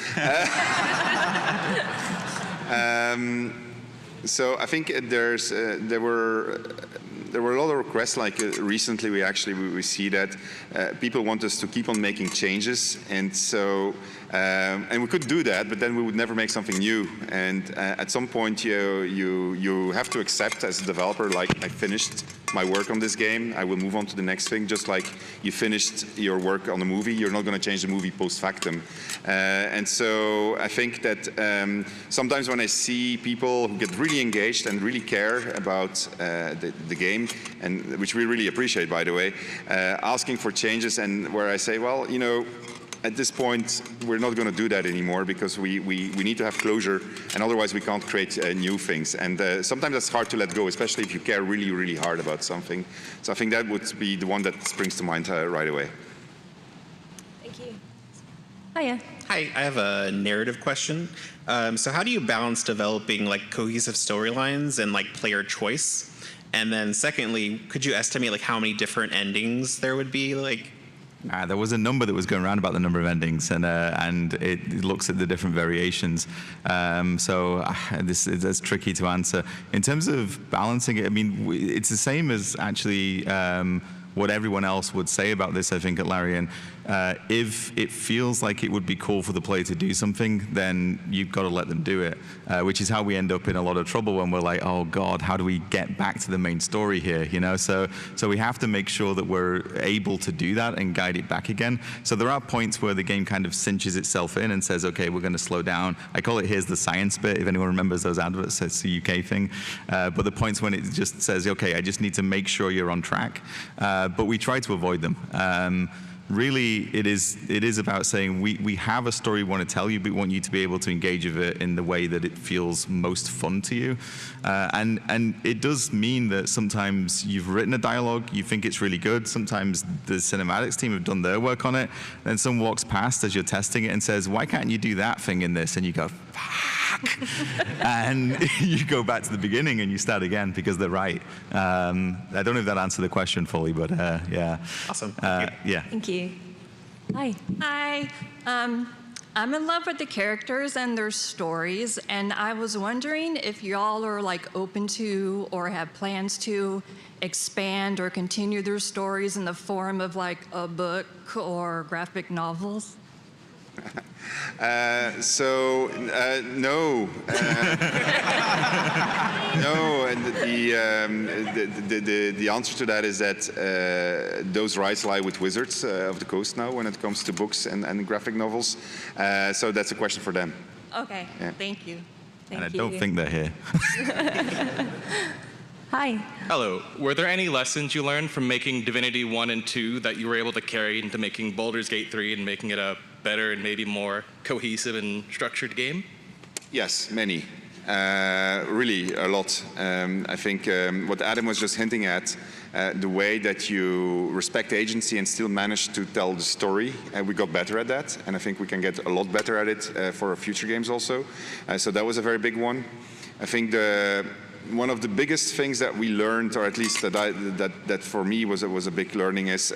So I think there were a lot of requests. Like recently, we see that people want us to keep on making changes, and so and we could do that, but then we would never make something new. And at some point, you have to accept as a developer, like, I finished my work on this game, I will move on to the next thing. Just like you finished your work on a movie, you're not going to change the movie post factum. And so I think that sometimes when I see people who get really engaged and really care about the game, and which we really appreciate, by the way, asking for changes, and where I say, well, you know, at this point, we're not going to do that anymore, because we need to have closure, and otherwise we can't create new things. And sometimes that's hard to let go, especially if you care really, really hard about something. So I think that would be the one that springs to mind right away. Thank you. Hiya. Hi, I have a narrative question. So how do you balance developing like cohesive storylines and like player choice? And then secondly, could you estimate like how many different endings there would be? Like, there was a number that was going around about the number of endings, and it looks at the different variations. That's tricky to answer. In terms of balancing it, I mean, it's the same as actually what everyone else would say about this, I think, at Larian. If it feels like it would be cool for the player to do something, then you've got to let them do it, which is how we end up in a lot of trouble when we're like, oh God, how do we get back to the main story here? You know, so we have to make sure that we're able to do that and guide it back again. So there are points where the game kind of cinches itself in and says, okay, we're going to slow down. I call it, here's the science bit, if anyone remembers those adverts, it's the UK thing. But the points when it just says, okay, I just need to make sure you're on track. But we try to avoid them. Really, it is about saying we have a story we want to tell you, but we want you to be able to engage with it in the way that it feels most fun to you. And it does mean that sometimes you've written a dialogue, you think it's really good, sometimes the cinematics team have done their work on it, then someone walks past as you're testing it and says, why can't you do that thing in this? And you go, fuck. And you go back to the beginning and you start again because they're right. I don't know if that answered the question fully, but yeah. Awesome. Yeah. Thank you. Hi. Hi. I'm in love with the characters and their stories, and I was wondering if y'all are like open to or have plans to expand or continue their stories in the form of like a book or graphic novels. No. No, and the answer to that is that those rights lie with Wizards of the Coast now when it comes to books and graphic novels. So that's a question for them. Okay, yeah. Thank you. And I don't think they're here. Hi. Hello. Were there any lessons you learned from making Divinity 1 and 2 that you were able to carry into making Baldur's Gate 3 and making it a better and maybe more cohesive and structured game? Yes, many. Really, a lot. I think what Adam was just hinting at, the way that you respect agency and still manage to tell the story, we got better at that, and I think we can get a lot better at it for our future games also. So that was a very big one. I think one of the biggest things that we learned, or at least that for me was a big learning, is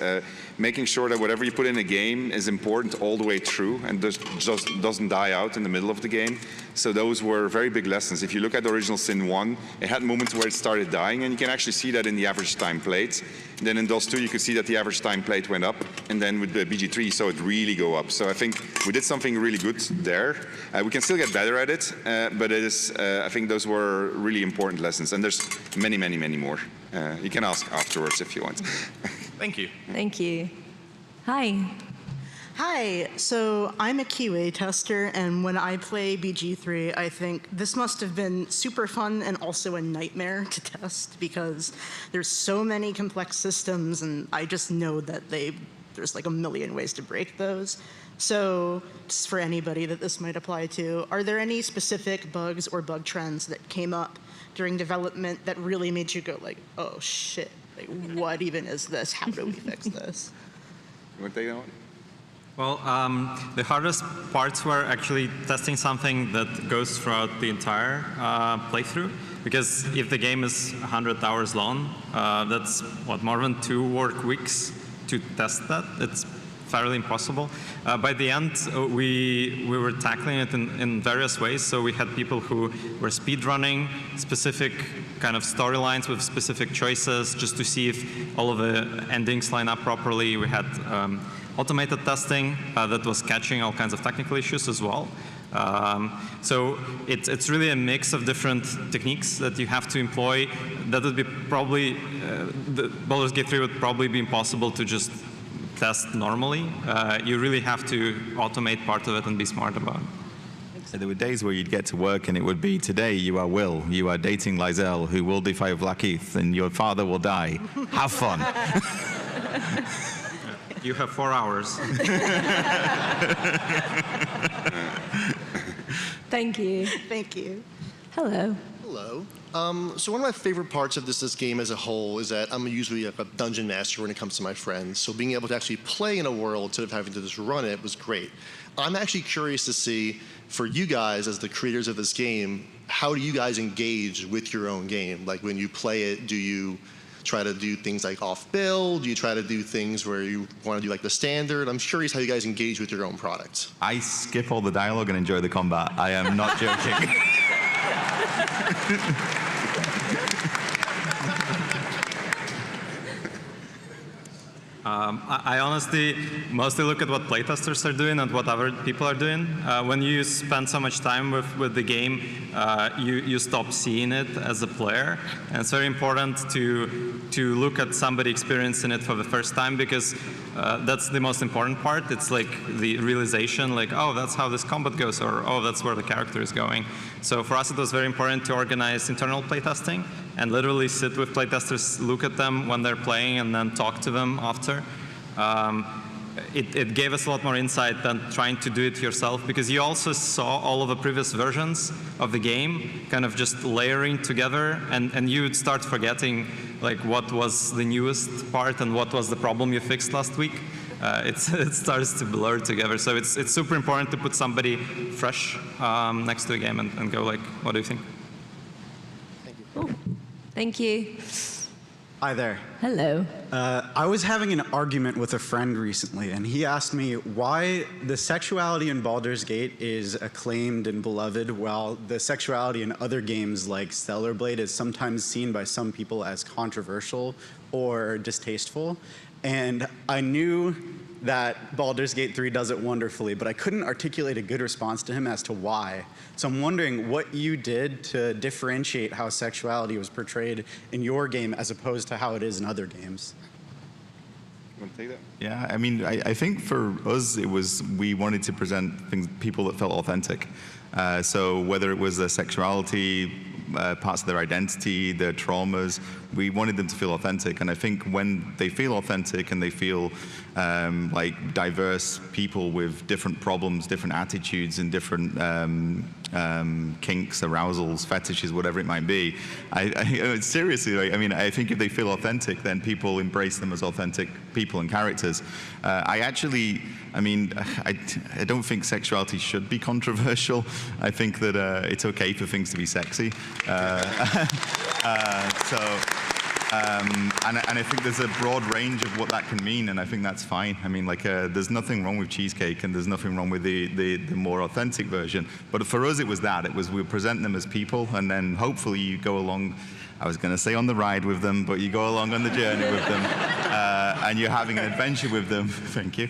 making sure that whatever you put in a game is important all the way through and just doesn't die out in the middle of the game. So those were very big lessons. If you look at the original Sin 1, it had moments where it started dying, and you can actually see that in the average time played. And then in DOS 2, you could see that the average time played went up, and then with the BG3, you saw it really go up. So I think we did something really good there. We can still get better at it, but it is, I think those were really important lessons, and there's many, many, many more. You can ask afterwards if you want. Thank you. Thank you. Hi. Hi, so I'm a QA tester, and when I play BG3, I think this must have been super fun and also a nightmare to test because there's so many complex systems, and I just know that there's like a million ways to break those. So just for anybody that this might apply to, are there any specific bugs or bug trends that came up during development that really made you go like, oh shit, like what even is this? How do we fix this? You want to take that one? Well, the hardest parts were actually testing something that goes throughout the entire playthrough. Because if the game is 100 hours long, that's what, more than 2 work weeks to test that. It's fairly impossible. By the end, we were tackling it in various ways. So we had people who were speedrunning specific kind of storylines with specific choices just to see if all of the endings line up properly. We had automated testing that was catching all kinds of technical issues as well. So it's really a mix of different techniques that you have to employ. That would be probably, the Baldur's Gate 3 would probably be impossible to just test normally. You really have to automate part of it and be smart about it. So there were days where you'd get to work and it would be, today you are Will, you are dating Lizelle, who will defy Blackheath, and your father will die. Have fun. You have 4 hours. Thank you. Thank you. Hello. Hello. So one of my favorite parts of this game as a whole is that I'm usually a dungeon master when it comes to my friends. So being able to actually play in a world instead of having to just run it was great. I'm actually curious to see, for you guys as the creators of this game, how do you guys engage with your own game? Like when you play it, do you try to do things like off-bill? Do you try to do things where you want to do like the standard? I'm curious how you guys engage with your own product. I skip all the dialogue and enjoy the combat. I am not joking. I honestly mostly look at what playtesters are doing and what other people are doing. When you spend so much time with the game, you stop seeing it as a player. And it's very important to look at somebody experiencing it for the first time, because that's the most important part. It's like the realization, like, oh, that's how this combat goes, or oh, that's where the character is going. So for us, it was very important to organize internal playtesting and literally sit with playtesters, look at them when they're playing, and then talk to them after. It gave us a lot more insight than trying to do it yourself, because you also saw all of the previous versions of the game kind of just layering together, and you would start forgetting like what was the newest part and what was the problem you fixed last week. It starts to blur together. So it's super important to put somebody fresh next to the game and go like, what do you think? Thank you. Hi there. Hello. I was having an argument with a friend recently, and he asked me why the sexuality in Baldur's Gate is acclaimed and beloved, while the sexuality in other games like Stellar Blade is sometimes seen by some people as controversial or distasteful. And I knew that Baldur's Gate 3 does it wonderfully, but I couldn't articulate a good response to him as to why. So I'm wondering what you did to differentiate how sexuality was portrayed in your game as opposed to how it is in other games. You want to take that? Yeah, I mean, I think for us, it was, we wanted to present people that felt authentic. So whether it was their sexuality, parts of their identity, their traumas, we wanted them to feel authentic. And I think when they feel authentic and they feel like diverse people with different problems, different attitudes, and different kinks, arousals, fetishes, whatever it might be, seriously, I mean, I think if they feel authentic, then people embrace them as authentic people and characters. I mean, I don't think sexuality should be controversial. I think that it's okay for things to be sexy. And I think there's a broad range of what that can mean, and I think that's fine. I mean, like, there's nothing wrong with cheesecake, and there's nothing wrong with the more authentic version. But for us, it was that. It was, we present them as people, and then hopefully you go along, I was going to say on the ride with them, but you go along on the journey with them, and you're having an adventure with them, thank you,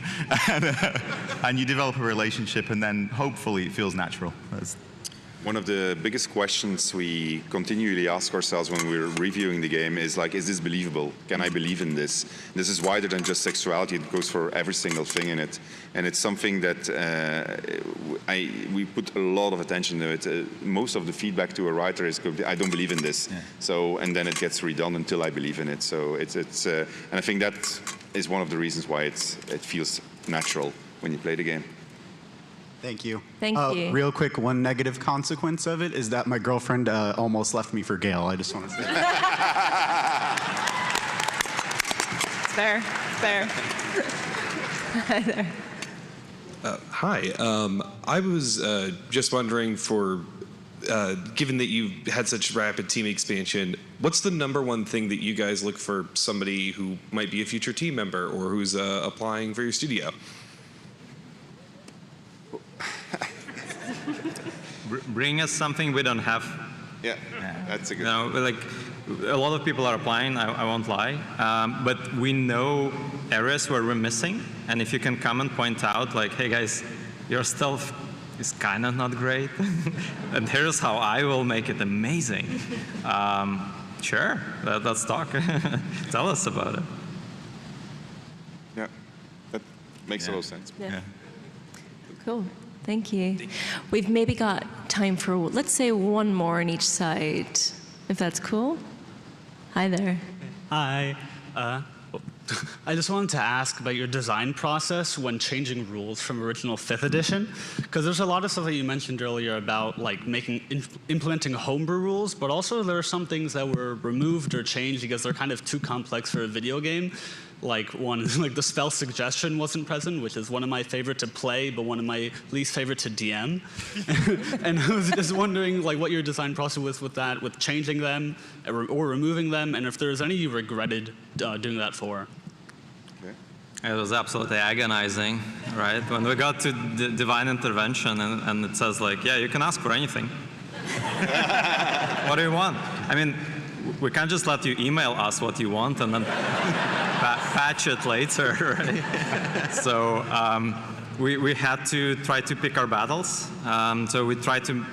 and you develop a relationship, and then hopefully it feels natural. One of the biggest questions we continually ask ourselves when we're reviewing the game is like, is this believable? Can I believe in this? This is wider than just sexuality. It goes for every single thing in it. And it's something that we put a lot of attention to it. Most of the feedback to a writer is, I don't believe in this. Yeah. So, and then it gets redone until I believe in it. So and I think that is one of the reasons why it feels natural when you play the game. Thank you. Thank you. Real quick, one negative consequence of it is that my girlfriend almost left me for Gail. I just want to say. It's fair. It's fair. Hi there. Hi. I was just wondering, given that you had such rapid team expansion, what's the #1 thing that you guys look for somebody who might be a future team member or who's applying for your studio? Bring us something we don't have. Yeah, that's a good. No, like a lot of people are applying. I won't lie, but we know areas where we're missing, and if you can come and point out, like, hey guys, your stuff is kind of not great, and here's how I will make it amazing. Sure, let's talk. Tell us about it. Yeah, that makes a lot of sense. Yeah. Cool. Thank you. We've maybe got time for, let's say, one more on each side, if that's cool. Hi there. Hi. I just wanted to ask about your design process when changing rules from original 5th edition, because there's a lot of stuff that you mentioned earlier about like implementing homebrew rules, but also there are some things that were removed or changed because they're kind of too complex for a video game. Like one is like the spell suggestion wasn't present, which is one of my favorite to play, but one of my least favorite to DM. And I was just wondering like what your design process was with that, with changing them or removing them, and if there's any you regretted doing that for. It was absolutely agonizing, right? When we got to divine intervention and it says like, yeah, you can ask for anything. What do you want? I mean, we can't just let you email us what you want and then patch it later, right? So we had to try to pick our battles. So we tried to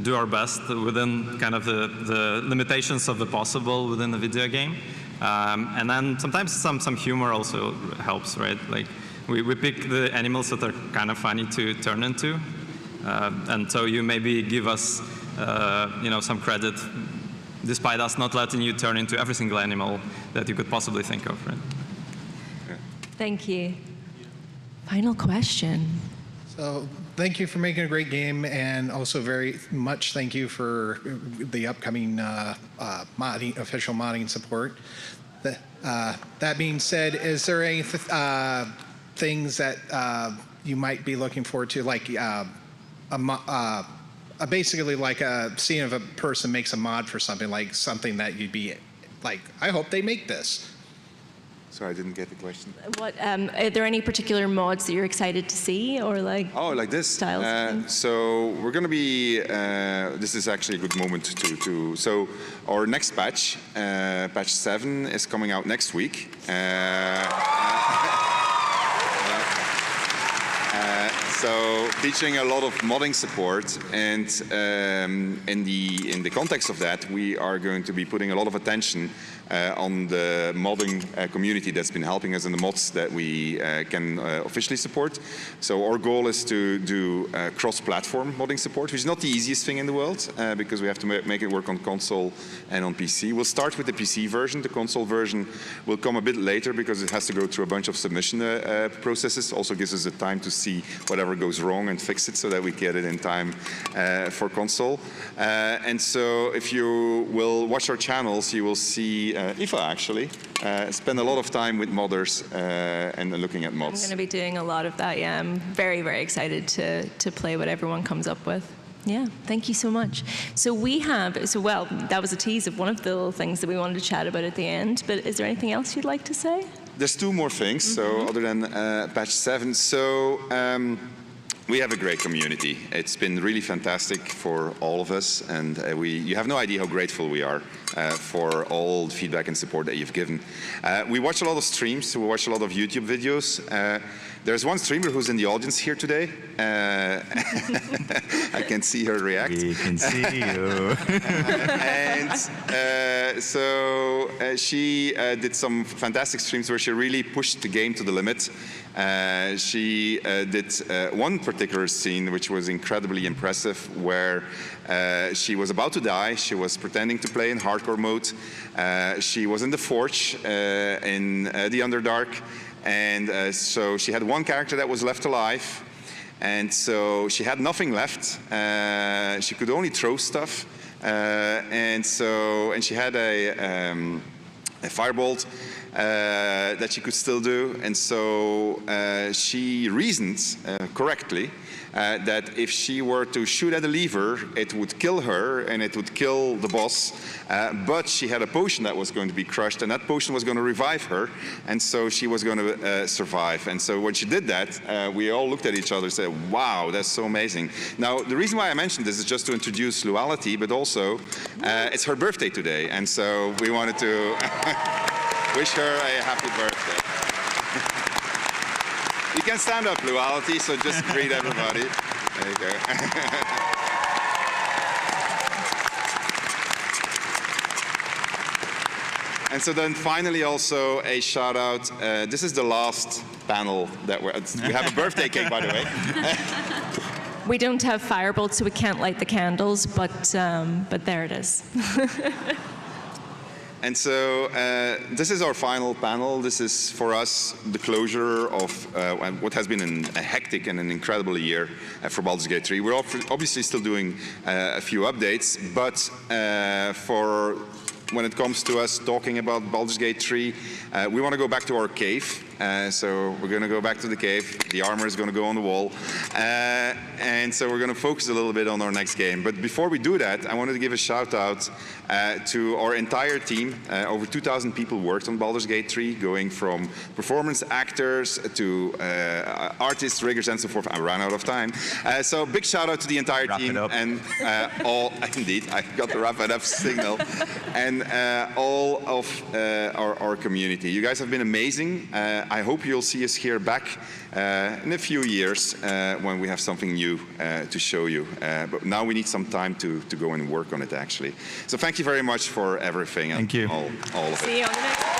do our best within kind of the limitations of the possible within the video game. And then sometimes some humor also helps, right? Like we pick the animals that are kind of funny to turn into. And so you maybe give us some credit despite us not letting you turn into every single animal that you could possibly think of, right? Thank you. Final question. So thank you for making a great game, and also very much thank you for the upcoming official modding support. That being said, is there any things that you might be looking forward to, like basically like seeing if a person makes a mod for something, like something that you'd be like, I hope they make this? Sorry, I didn't get the question. What are there any particular mods that you're excited to see, or like? Oh, like this. Styles. So we're going to be. This is actually a good moment to. So our next patch, patch 7, is coming out next week. So featuring a lot of modding support, and in the context of that, we are going to be putting a lot of attention on the modding community that's been helping us in the mods that we can officially support. So our goal is to do cross-platform modding support, which is not the easiest thing in the world because we have to make it work on console and on PC. We'll start with the PC version. The console version will come a bit later because it has to go through a bunch of submission processes. Also gives us the time to see whatever goes wrong and fix it so that we get it in time for console. And so if you will watch our channels, you will see Aoife actually spend a lot of time with modders and looking at mods. I'm going to be doing a lot of that, yeah. I'm very, very excited to play what everyone comes up with. Yeah, thank you so much. So well, that was a tease of one of the little things that we wanted to chat about at the end, but is there anything else you'd like to say? There's 2 more things, so other than patch 7. So we have a great community. It's been really fantastic for all of us, and you have no idea how grateful we are for all the feedback and support that you've given. We watch a lot of streams, we watch a lot of YouTube videos. There's one streamer who's in the audience here today. I can see her react. We can see you. And so she did some fantastic streams where she really pushed the game to the limit. She did one particular scene which was incredibly impressive, where she was about to die. She was pretending to play in hardcore mode. She was in the Forge in the Underdark. And so she had one character that was left alive, and so she had nothing left. She could only throw stuff, and she had a firebolt. that she could still do. And so she reasons correctly that if she were to shoot at a lever, it would kill her and it would kill the boss. But she had a potion that was going to be crushed, and that potion was going to revive her, and so she was going to survive. And so when she did that, we all looked at each other and said, wow, that's so amazing. Now, the reason why I mentioned this is just to introduce Luality, but also it's her birthday today, and so we wanted to wish her a happy birthday. You can stand up, Luality, so just greet everybody. There you go. And so then finally also a shout out. This is the last panel that we have a birthday cake, by the way. We don't have firebolts, so we can't light the candles, but there it is. And so this is our final panel. This is, for us, the closure of what has been a hectic and an incredible year for Baldur's Gate 3. We're obviously still doing a few updates, but for when it comes to us talking about Baldur's Gate 3, we want to go back to our cave. So we're going to go back to the cave. The armor is going to go on the wall. And so we're going to focus a little bit on our next game. But before we do that, I wanted to give a shout out to our entire team. Over 2,000 people worked on Baldur's Gate 3, going from performance actors to artists, riggers, and so forth. I ran out of time. So big shout out to the entire team and all, indeed, I got the wrap it up signal, and all of our community. You guys have been amazing. I hope you'll see us here back in a few years when we have something new to show you. But now we need some time to go and work on it, actually. So thank you very much for everything. Thank you. All of it. See you on the next one.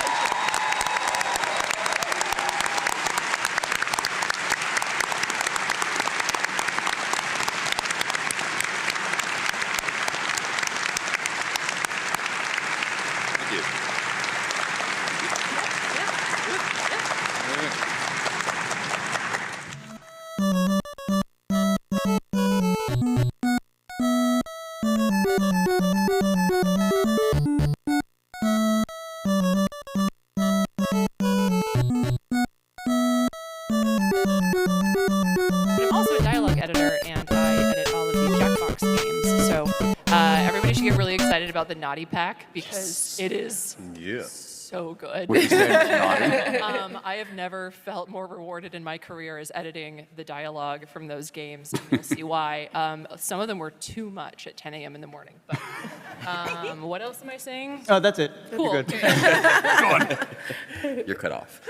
I'm also a dialogue editor, and I edit all of the Jackbox games. So everybody should get really excited about the Naughty Pack because it is so good. What do you say, Naughty? I have never felt more rewarded in my career as editing the dialogue from those games. And you'll see why. Some of them were too much at 10 a.m. in the morning. But what else am I saying? Oh, that's it. Cool. You're good. Go on. You're cut off.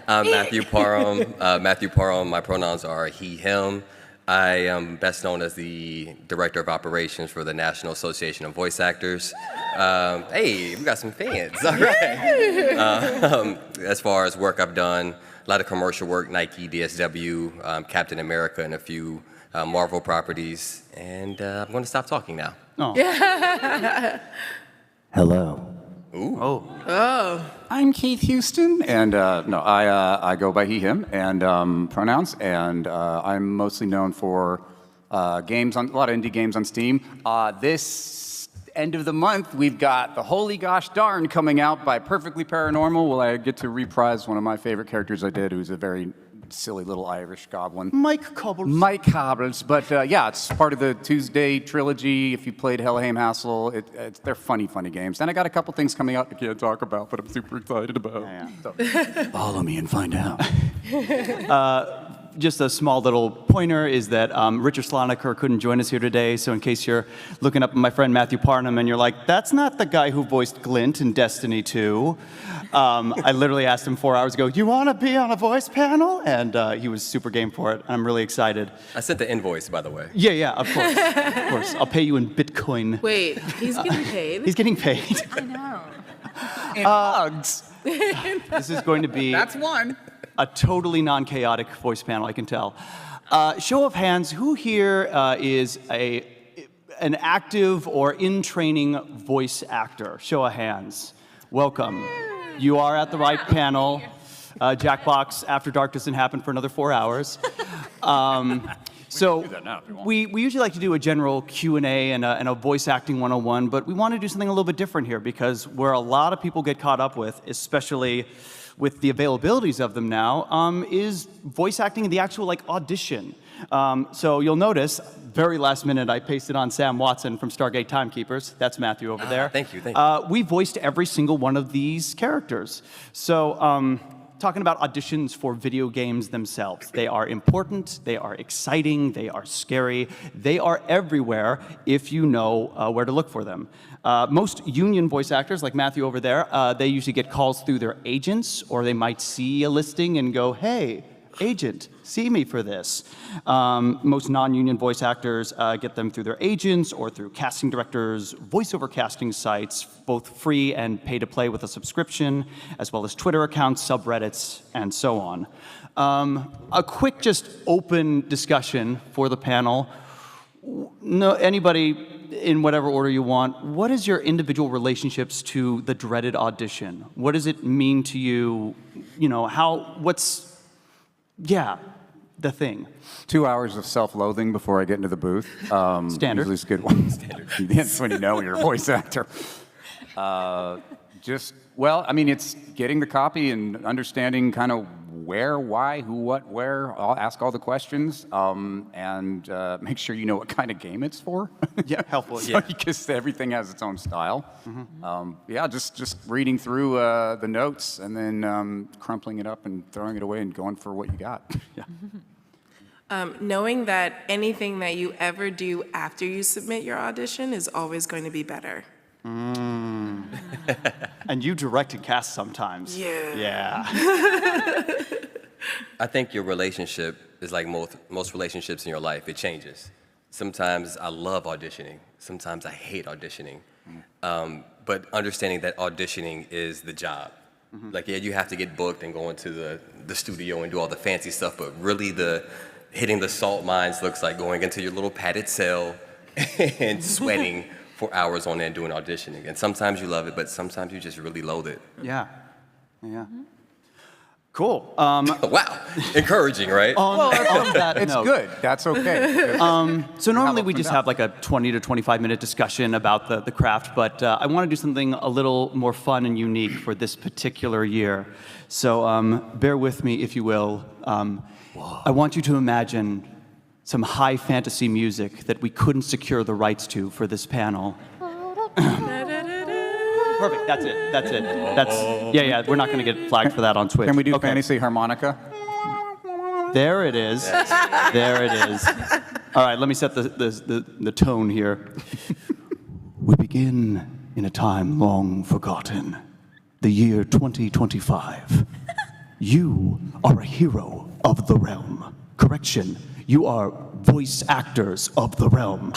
I'm Matthew Parham. Matthew Parham, my pronouns are he, him. I am best known as the Director of Operations for the National Association of Voice Actors. Hey, we got some fans, all right. As far as work I've done, a lot of commercial work, Nike, DSW, Captain America, and a few Marvel properties. And I'm going to stop talking now. Oh. Hello. Ooh. Oh. I'm Keith Houston, and I go by he, him, and pronouns, and I'm mostly known for games on a lot of indie games on Steam. This end of the month, we've got the Holy Gosh Darn coming out by Perfectly Paranormal. Well, I get to reprise one of my favorite characters I did, who's a very silly little Irish goblin. Mike Cobbles. Mike Cobbles, but yeah, it's part of the Tuesday trilogy. If you played Helheim Hassel, they're funny games. And I got a couple things coming out I can't talk about, but I'm super excited about. So, follow me and find out. Just a small little pointer is that Richard Sloniker couldn't join us here today, so in case you're looking up my friend Matthew Parham and you're like, that's not the guy who voiced Glint in Destiny 2, I literally asked him 4 hours ago, you want to be on a voice panel? And he was super game for it. I'm really excited. I sent the invoice, by the way. Yeah, of course. Of course. I'll pay you in Bitcoin. Wait, he's getting paid? He's getting paid. I know. Hugs. This is going to be... That's one. A totally non-chaotic voice panel, I can tell. Show of hands, who here is an active or in-training voice actor? Show of hands. Welcome. You are at the right panel. Jackbox After Dark doesn't happen for another 4 hours. So do that now if you want. we usually like to do a general Q&A and a voice acting 101, but we want to do something a little bit different here because where a lot of people get caught up with, especially with the availabilities of them now, is voice acting in the actual audition. So you'll notice, very last minute, I pasted on Sam Watson from Stargate Timekeepers. That's Matthew over there. Thank you, thank you. We voiced every single one of these characters. So talking about auditions for video games themselves. They are important, they are exciting, they are scary, they are everywhere if you know where to look for them. Most union voice actors, like Matthew over there, they usually get calls through their agents, or they might see a listing and go, hey, agent, see me for this. Most non-union voice actors get them through their agents or through casting directors, voiceover casting sites, both free and pay-to-play with a subscription, as well as Twitter accounts, subreddits, and so on. A quick, just open discussion for the panel. No, anybody, in whatever order you want, what is your individual relationships to the dreaded audition? What does it mean to you? You know, the thing. 2 hours of self-loathing before I get into the booth. Standard. Usually it's a good one. Standard. That's when you know you're a voice actor. It's getting the copy and understanding kind of where, why, who, what, where. I'll ask all the questions and make sure you know what kind of game it's for. Yeah, helpful. So, because everything has its own style. Mm-hmm. Just reading through the notes and then crumpling it up and throwing it away and going for what you got. Yeah. Knowing that anything that you ever do after you submit your audition is always going to be better. And you direct and cast sometimes. Yeah. I think your relationship is like most relationships in your life. It changes. Sometimes I love auditioning. Sometimes I hate auditioning. But understanding that auditioning is the job. Mm-hmm. You have to get booked and go into the studio and do all the fancy stuff, but really hitting the salt mines looks like going into your little padded cell and sweating for hours on end doing auditioning. And sometimes you love it, but sometimes you just really loathe it. Yeah. Cool. Wow. Encouraging, right? On that it's note, good. That's okay. So normally we just have like a 20 to 25 minute discussion about the craft, but I want to do something a little more fun and unique for this particular year. So bear with me, if you will. I want you to imagine some high fantasy music that we couldn't secure the rights to for this panel. Perfect, that's it. Yeah, we're not going to get flagged for that on Twitch. Can we do fantasy harmonica? There it is. There it is. All right, let me set the tone here. We begin in a time long forgotten, the year 2025. You are a hero of the realm. Correction. You are voice actors of the realm.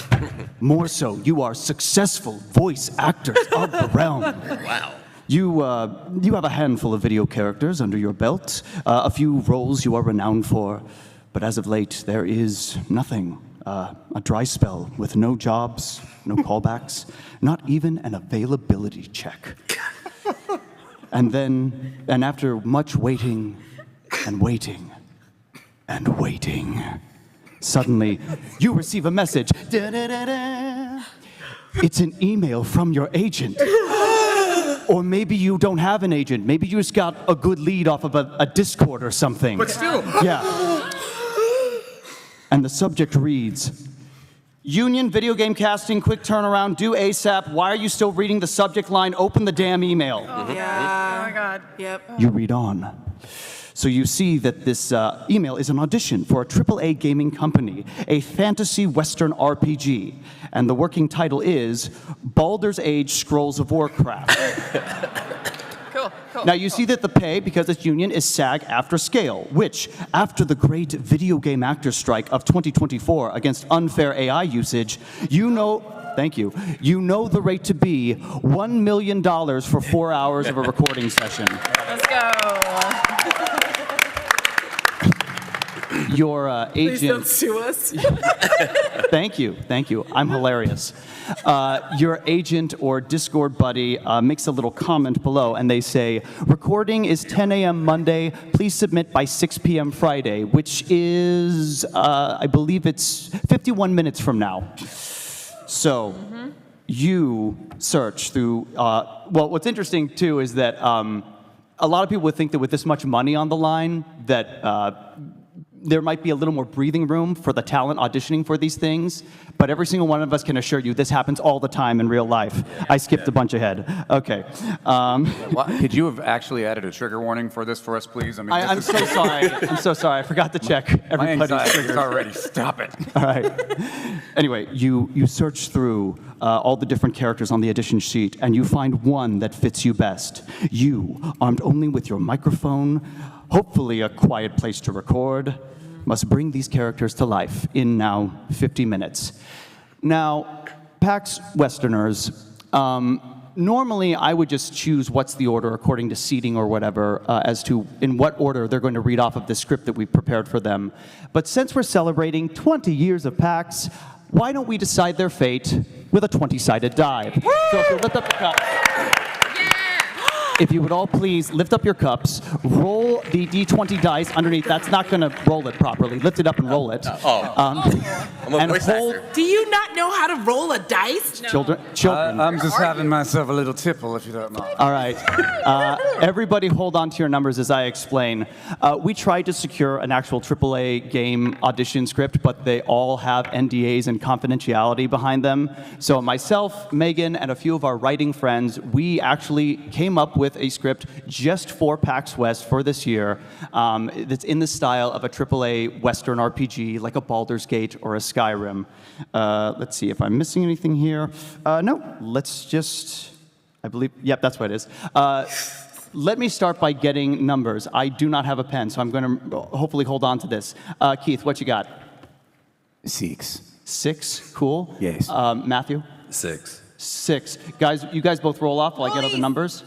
More so, you are successful voice actors of the realm. Wow. You have a handful of video characters under your belt, a few roles you are renowned for, but as of late, there is nothing. A dry spell with no jobs, no callbacks, not even an availability check. And after much waiting and waiting and waiting, suddenly, you receive a message. Da-da-da-da. It's an email from your agent. Or maybe you don't have an agent. Maybe you just got a good lead off of a Discord or something. But still. Yeah. And the subject reads, Union video game casting, quick turnaround, due ASAP. Why are you still reading the subject line? Open the damn email. Yeah. Oh my God. Yep. You read on. So you see that this email is an audition for a AAA gaming company, a fantasy Western RPG. And the working title is Baldur's Age Scrolls of Warcraft. Cool. Now you see that the pay, because it's union, is SAG-AFTRA scale, which, after the great video game actors strike of 2024 against unfair AI usage, thank you, you know the rate to be $1 million for 4 hours of a recording session. Let's go. your Please don't agent. sue us. Thank you. I'm hilarious. Your agent or Discord buddy makes a little comment below, and they say, recording is 10 a.m. Monday. Please submit by 6 p.m. Friday, which is, I believe it's 51 minutes from now. So you search through, well, what's interesting, too, is that a lot of people would think that with this much money on the line, that there might be a little more breathing room for the talent auditioning for these things, but every single one of us can assure you this happens all the time in real life. I skipped a bunch ahead. Okay. Could you have actually added a trigger warning for this for us, please? I mean, I'm so sorry. I'm so sorry. I forgot to check everybody's My anxiety is triggers. already. Stop it. All right. Anyway, you search through all the different characters on the audition sheet, and you find one that fits you best. You, armed only with your microphone, hopefully a quiet place to record, must bring these characters to life in now 50 minutes. Now, PAX Westerners, normally I would just choose what's the order according to seating or whatever as to in what order they're going to read off of the script that we've prepared for them. But since we're celebrating 20 years of PAX, why don't we decide their fate with a 20-sided die? So if you lift up your cups, if you would all please lift up your cups, roll the D20 dice underneath. That's not going to roll it properly. Lift it up and roll it. I'm a and voice hold, actor. Do you not know how to roll a dice? Children. I'm just having myself a little tipple, if you don't mind. All right. Everybody hold on to your numbers as I explain. We tried to secure an actual AAA game audition script, but they all have NDAs and confidentiality behind them. So myself, Megan, and a few of our writing friends, we actually came up with a script just for PAX West for this year that's in the style of a AAA Western RPG, like a Baldur's Gate or a Skyrim. Let's see if I'm missing anything here. No, let's just, I believe, yep, that's what it is. Let me start by getting numbers. I do not have a pen, so I'm going to hopefully hold on to this. Keith, what you got? 6. 6, cool. Yes. Matthew? 6. 6. Guys, you guys both roll off while I get other numbers.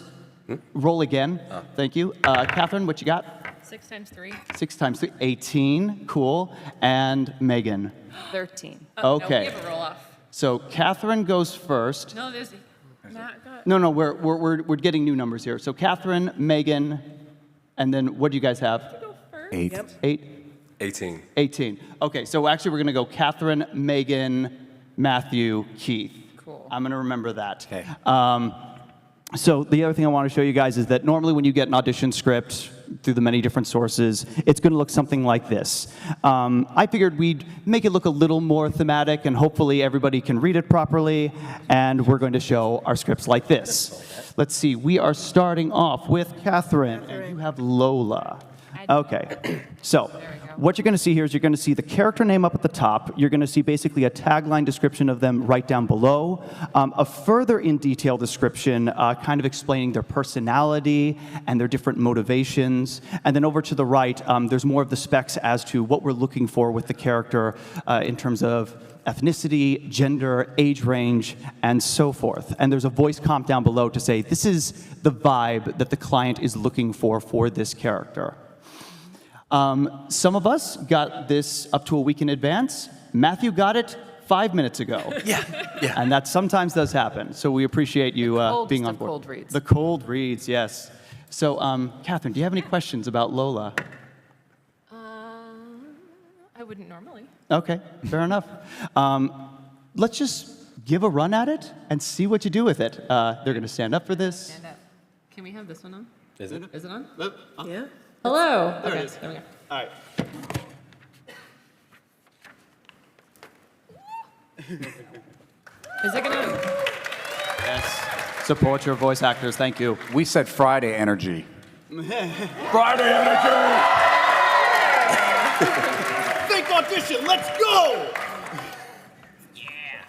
Roll again. Thank you. Catherine, what you got? 6 times 3. 6 times 3, 18. Cool. And Megan? 13. Okay. No, we have a roll off. So Catherine goes first. No, there's Matt got. No, we're getting new numbers here. So Catherine, Megan, and then what do you guys have? 8. Yep. 8? 18. 18. Okay, so actually we're going to go Catherine, Megan, Matthew, Keith. Cool. I'm going to remember that. Okay. So the other thing I want to show you guys is that normally when you get an audition script through the many different sources, it's going to look something like this. I figured we'd make it look a little more thematic, and hopefully everybody can read it properly, and we're going to show our scripts like this. Let's see, we are starting off with Catherine, and you have Lola. Okay, so what you're going to see here is you're going to see the character name up at the top. You're going to see basically a tagline description of them right down below. A further in detail description kind of explaining their personality and their different motivations. And then over to the right, there's more of the specs as to what we're looking for with the character in terms of ethnicity, gender, age range, and so forth. And there's a voice comp down below to say this is the vibe that the client is looking for this character. Some of us got this up to a week in advance. Matthew got it 5 minutes ago. Yeah. And that sometimes does happen. So we appreciate you being on board. Cold reads. The cold reads, yes. So, Catherine, do you have any questions about Lola? I wouldn't normally. Okay, fair enough. Let's just give a run at it and see what you do with it. They're going to stand up for this. Stand up. Can we have this one on? Is it? Is it on? Yeah. Hello. There Okay, it is. there we go. All right. Is it gonna? Yes. Support your voice actors. Thank you. We said Friday energy. Friday energy! Fake audition, let's go!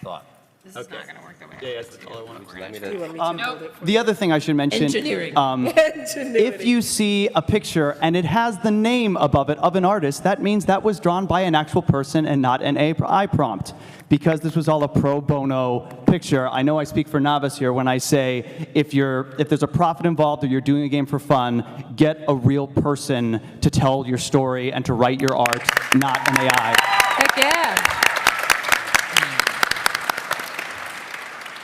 Thought. This is not going to work the way Yeah, that's the taller one. You want me to build it for The other thing I should mention, Engineering. if you see a picture and it has the name above it of an artist, that means that was drawn by an actual person and not an AI prompt. Because this was all a pro bono picture, I know I speak for Navis here when I say if there's a profit involved or you're doing a game for fun, get a real person to tell your story and to write your art, not an AI. Heck yeah.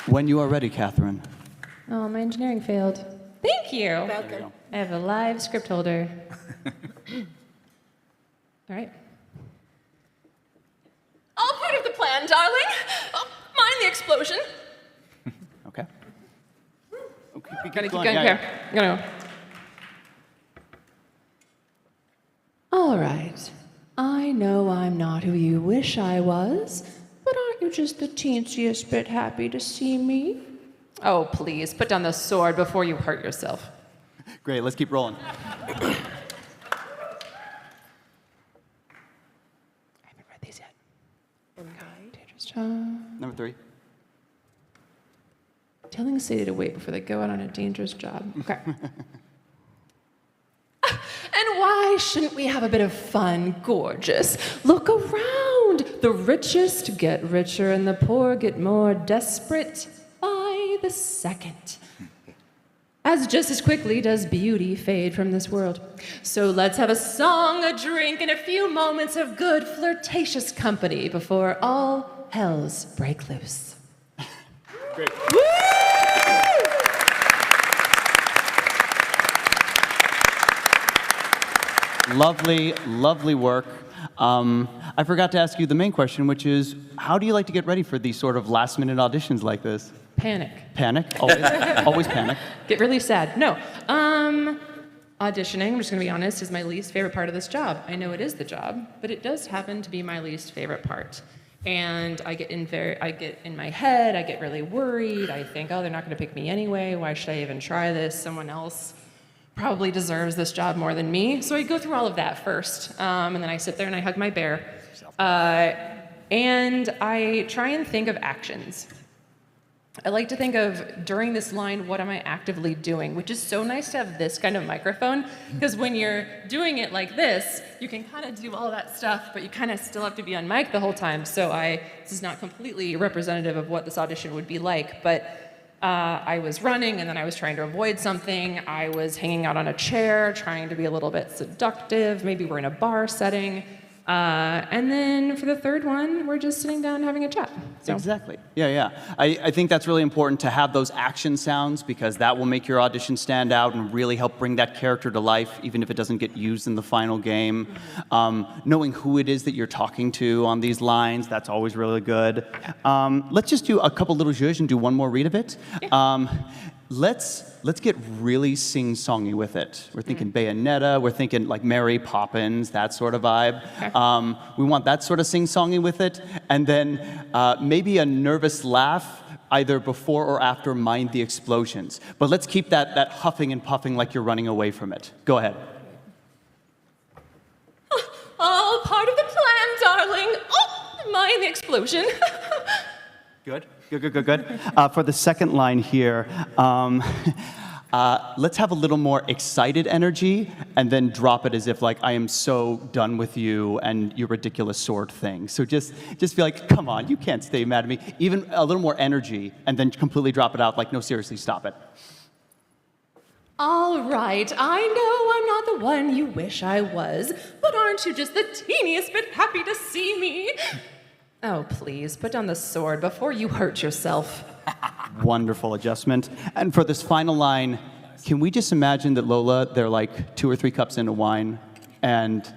When you are ready, Catherine. Oh, my engineering failed. Thank you. Welcome. I have a live script holder. All right. All part of the plan, darling. Oh, mind the explosion. Okay. Gotta keep going here. Gonna go. All right. I know I'm not who you wish I was, but aren't you just the teensiest bit happy to see me? Oh, please, put down the sword before you hurt yourself. Great, let's keep rolling. I haven't read these yet. Dangerous job. Number 3. Telling Sadie to wait before they go out on a dangerous job. Okay. And why shouldn't we have a bit of fun, gorgeous? Look around. The richest get richer and the poor get more desperate by the second. As just as quickly does beauty fade from this world. So let's have a song, a drink, and a few moments of good flirtatious company before all hells break loose. Great. Lovely, lovely work. I forgot to ask you the main question, which is, how do you like to get ready for these sort of last-minute auditions like this? Panic. Panic? Always, always panic. Get really sad. No. Auditioning, I'm just gonna be honest, is my least favorite part of this job. I know it is the job, but it does happen to be my least favorite part. And I get in my head, I get really worried. I think, oh, they're not gonna pick me anyway. Why should I even try this? Someone else probably deserves this job more than me. So I go through all of that first. And then I sit there and I hug my bear. And I try and think of actions. I like to think of, during this line, what am I actively doing? Which is so nice to have this kind of microphone, because when you're doing it like this, you can kind of do all that stuff, but you kind of still have to be on mic the whole time. So this is not completely representative of what this audition would be like, but I was running and then I was trying to avoid something. I was hanging out on a chair, trying to be a little bit seductive. Maybe we're in a bar setting. And then for the third one, we're just sitting down having a chat. So. Exactly. Yeah. I think that's really important to have those action sounds, because that will make your audition stand out and really help bring that character to life, even if it doesn't get used in the final game. Knowing who it is that you're talking to on these lines, that's always really good. Let's just do a couple little jeux and do one more read of it. Yeah. Let's get really sing-songy with it. We're thinking Bayonetta, we're thinking like Mary Poppins, that sort of vibe. Okay. We want that sort of sing-songy with it, and then maybe a nervous laugh either before or after Mind the Explosions. But let's keep that huffing and puffing like you're running away from it. Go ahead. All part of the plan, darling. Oh, mind the explosion. Good. For the second line here, let's have a little more excited energy and then drop it as if like, I am so done with you and your ridiculous sword thing. So just be like, come on, you can't stay mad at me. Even a little more energy and then completely drop it out like, no, seriously, stop it. All right, I know I'm not the one you wish I was, but aren't you just the teeniest bit happy to see me? Oh, please, put down the sword before you hurt yourself. Wonderful adjustment. And for this final line, can we just imagine that Lola, they're like 2 or 3 cups into wine, and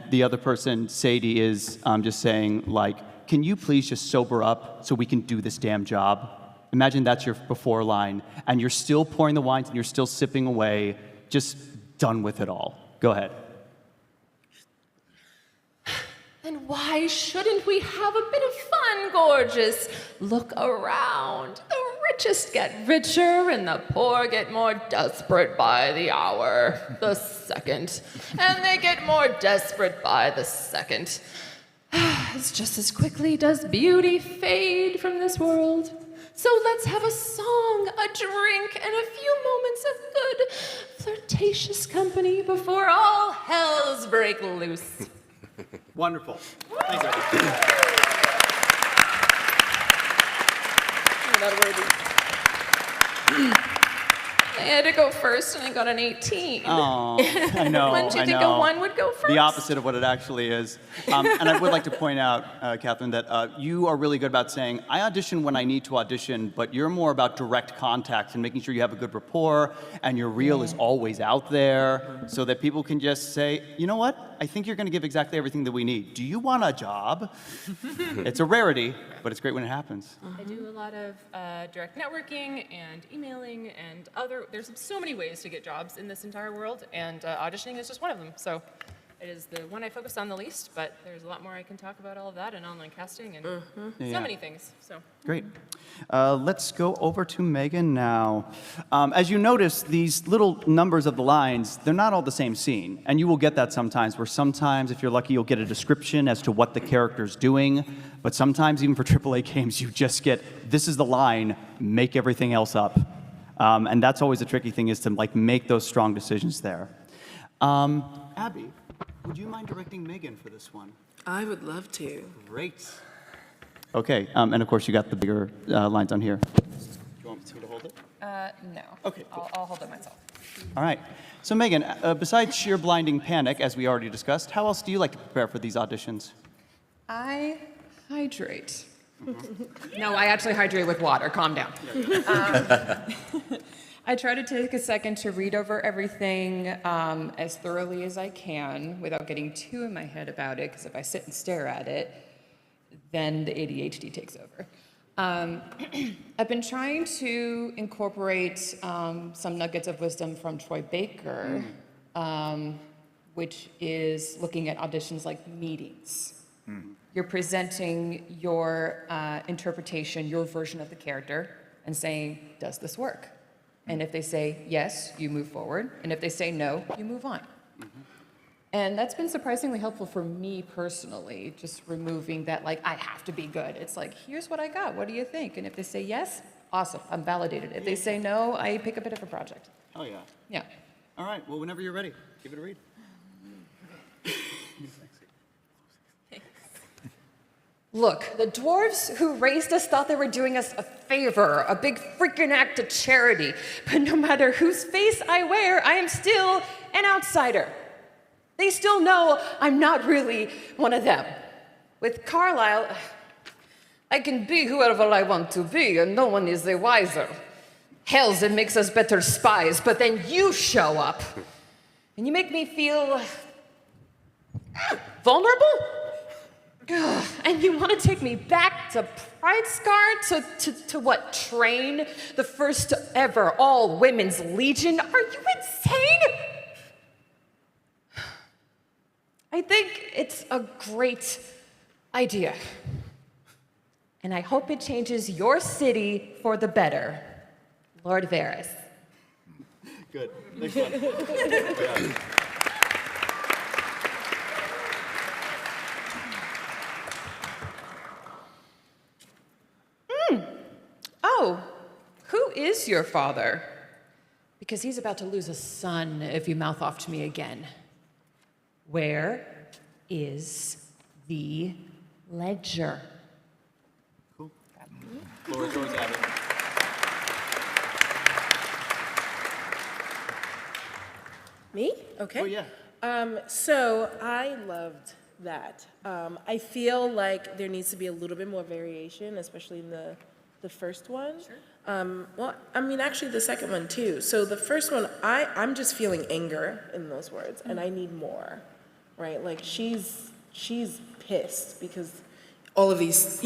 the other person, Sadie, is just saying like, can you please just sober up so we can do this damn job? Imagine that's your before line, and you're still pouring the wines and you're still sipping away, just done with it all. Go ahead. And why shouldn't we have a bit of fun, gorgeous? Look around. The richest get richer and the poor get more desperate by the hour, the second. And they get more desperate by the second. 'cause just as quickly does beauty fade from this world. So let's have a song, a drink, and a few moments of good, flirtatious company before all hells break loose. Wonderful. Thank you. I had to go first, and I got an 18. Oh, I know. When did you I think know. a 1 would go first? The opposite of what it actually is. And I would like to point out, Catherine, that you are really good about saying, I audition when I need to audition, but you're more about direct contact and making sure you have a good rapport and your reel is always out there so that people can just say, you know what? I think you're going to give exactly everything that we need. Do you want a job? It's a rarity, but it's great when it happens. I do a lot of direct networking and emailing and there's so many ways to get jobs in this entire world, and auditioning is just one of them. So it is the one I focus on the least, but there's a lot more I can talk about all of that and online casting and so Yeah. many things. So Great. Let's go over to Megan now. As you notice, these little numbers of the lines, they're not all the same scene. And you will get that sometimes, where sometimes, if you're lucky, you'll get a description as to what the character's doing. But sometimes, even for AAA games, you just get, this is the line, make everything else up. And that's always a tricky thing, is to make those strong decisions there. Abby, would you mind directing Megan for this one? I would love to. Great. Okay, and of course you got the bigger lines on here. Do you want me to hold it? no. Okay, cool. I'll hold it myself. All right. So Megan, besides sheer blinding panic, as we already discussed, how else do you like to prepare for these auditions? I hydrate. No, I actually hydrate with water. Calm down. I try to take a second to read over everything as thoroughly as I can without getting too in my head about it, because if I sit and stare at it, then the ADHD takes over. I've been trying to incorporate some nuggets of wisdom from Troy Baker, which is looking at auditions like meetings. You're presenting your interpretation, your version of the character, and saying, does this work? And if they say yes, you move forward. And if they say no, you move on. And that's been surprisingly helpful for me personally, just removing that, I have to be good. It's like, here's what I got. What do you think? And if they say yes, awesome. I'm validated. If they say no, I pick up a different project. Oh, yeah. Yeah. All right. Well, whenever you're ready, give it a read. Look, the dwarves who raised us thought they were doing us a favor, a big freaking act of charity. But no matter whose face I wear, I am still an outsider. They still know I'm not really one of them. With Carlisle, I can be whoever I want to be, and no one is the wiser. Hells, it makes us better spies, but then you show up, and you make me feel vulnerable? Ugh, and you want to take me back to Pride Scar? To what, train? The first ever all-women's legion? Are you insane? I think it's a great idea. And I hope it changes your city for the better. Lord Varys. Good. Next one. Oh, who is your father? Because he's about to lose a son if you mouth off to me again. Where is the ledger? Cool. Floor is yours, Abby. Me? Okay. Oh, yeah. So I loved that. I feel like there needs to be a little bit more variation, especially in the first one. Sure. Well, I mean, actually the second one too. So the first one, I'm just feeling anger in those words, and I need more, right? Like she's pissed because all of these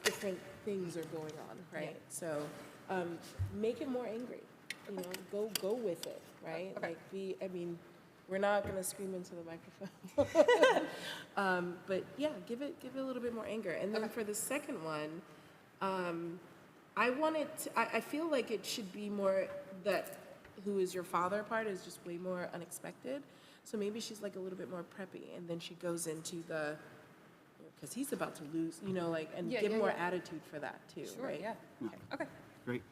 different things are going on, right? So make it more angry. You know, go with it, right? Okay. We're not gonna scream into the microphone. But yeah, give it a little bit more anger. And then for the second one, I feel like it should be more that who is your father part is just way more unexpected. So maybe she's like a little bit more preppy, and then she goes into the, because he's about to lose, you know, like, and give more attitude for that too, Sure, right? yeah. Okay. Great.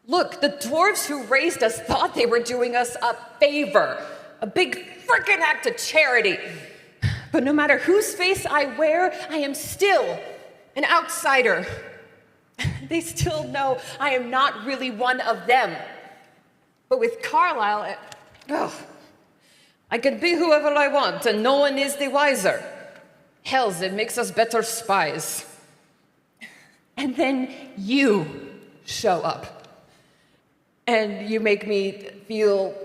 Look, the dwarves who raised us thought they were doing us a favor, a big frickin' act of charity. But no matter whose face I wear, I am still an outsider. They still know I am not really one of them. But with Carlisle, I can be whoever I want, and no one is the wiser. Hells, it makes us better spies. And then you show up. And you make me feel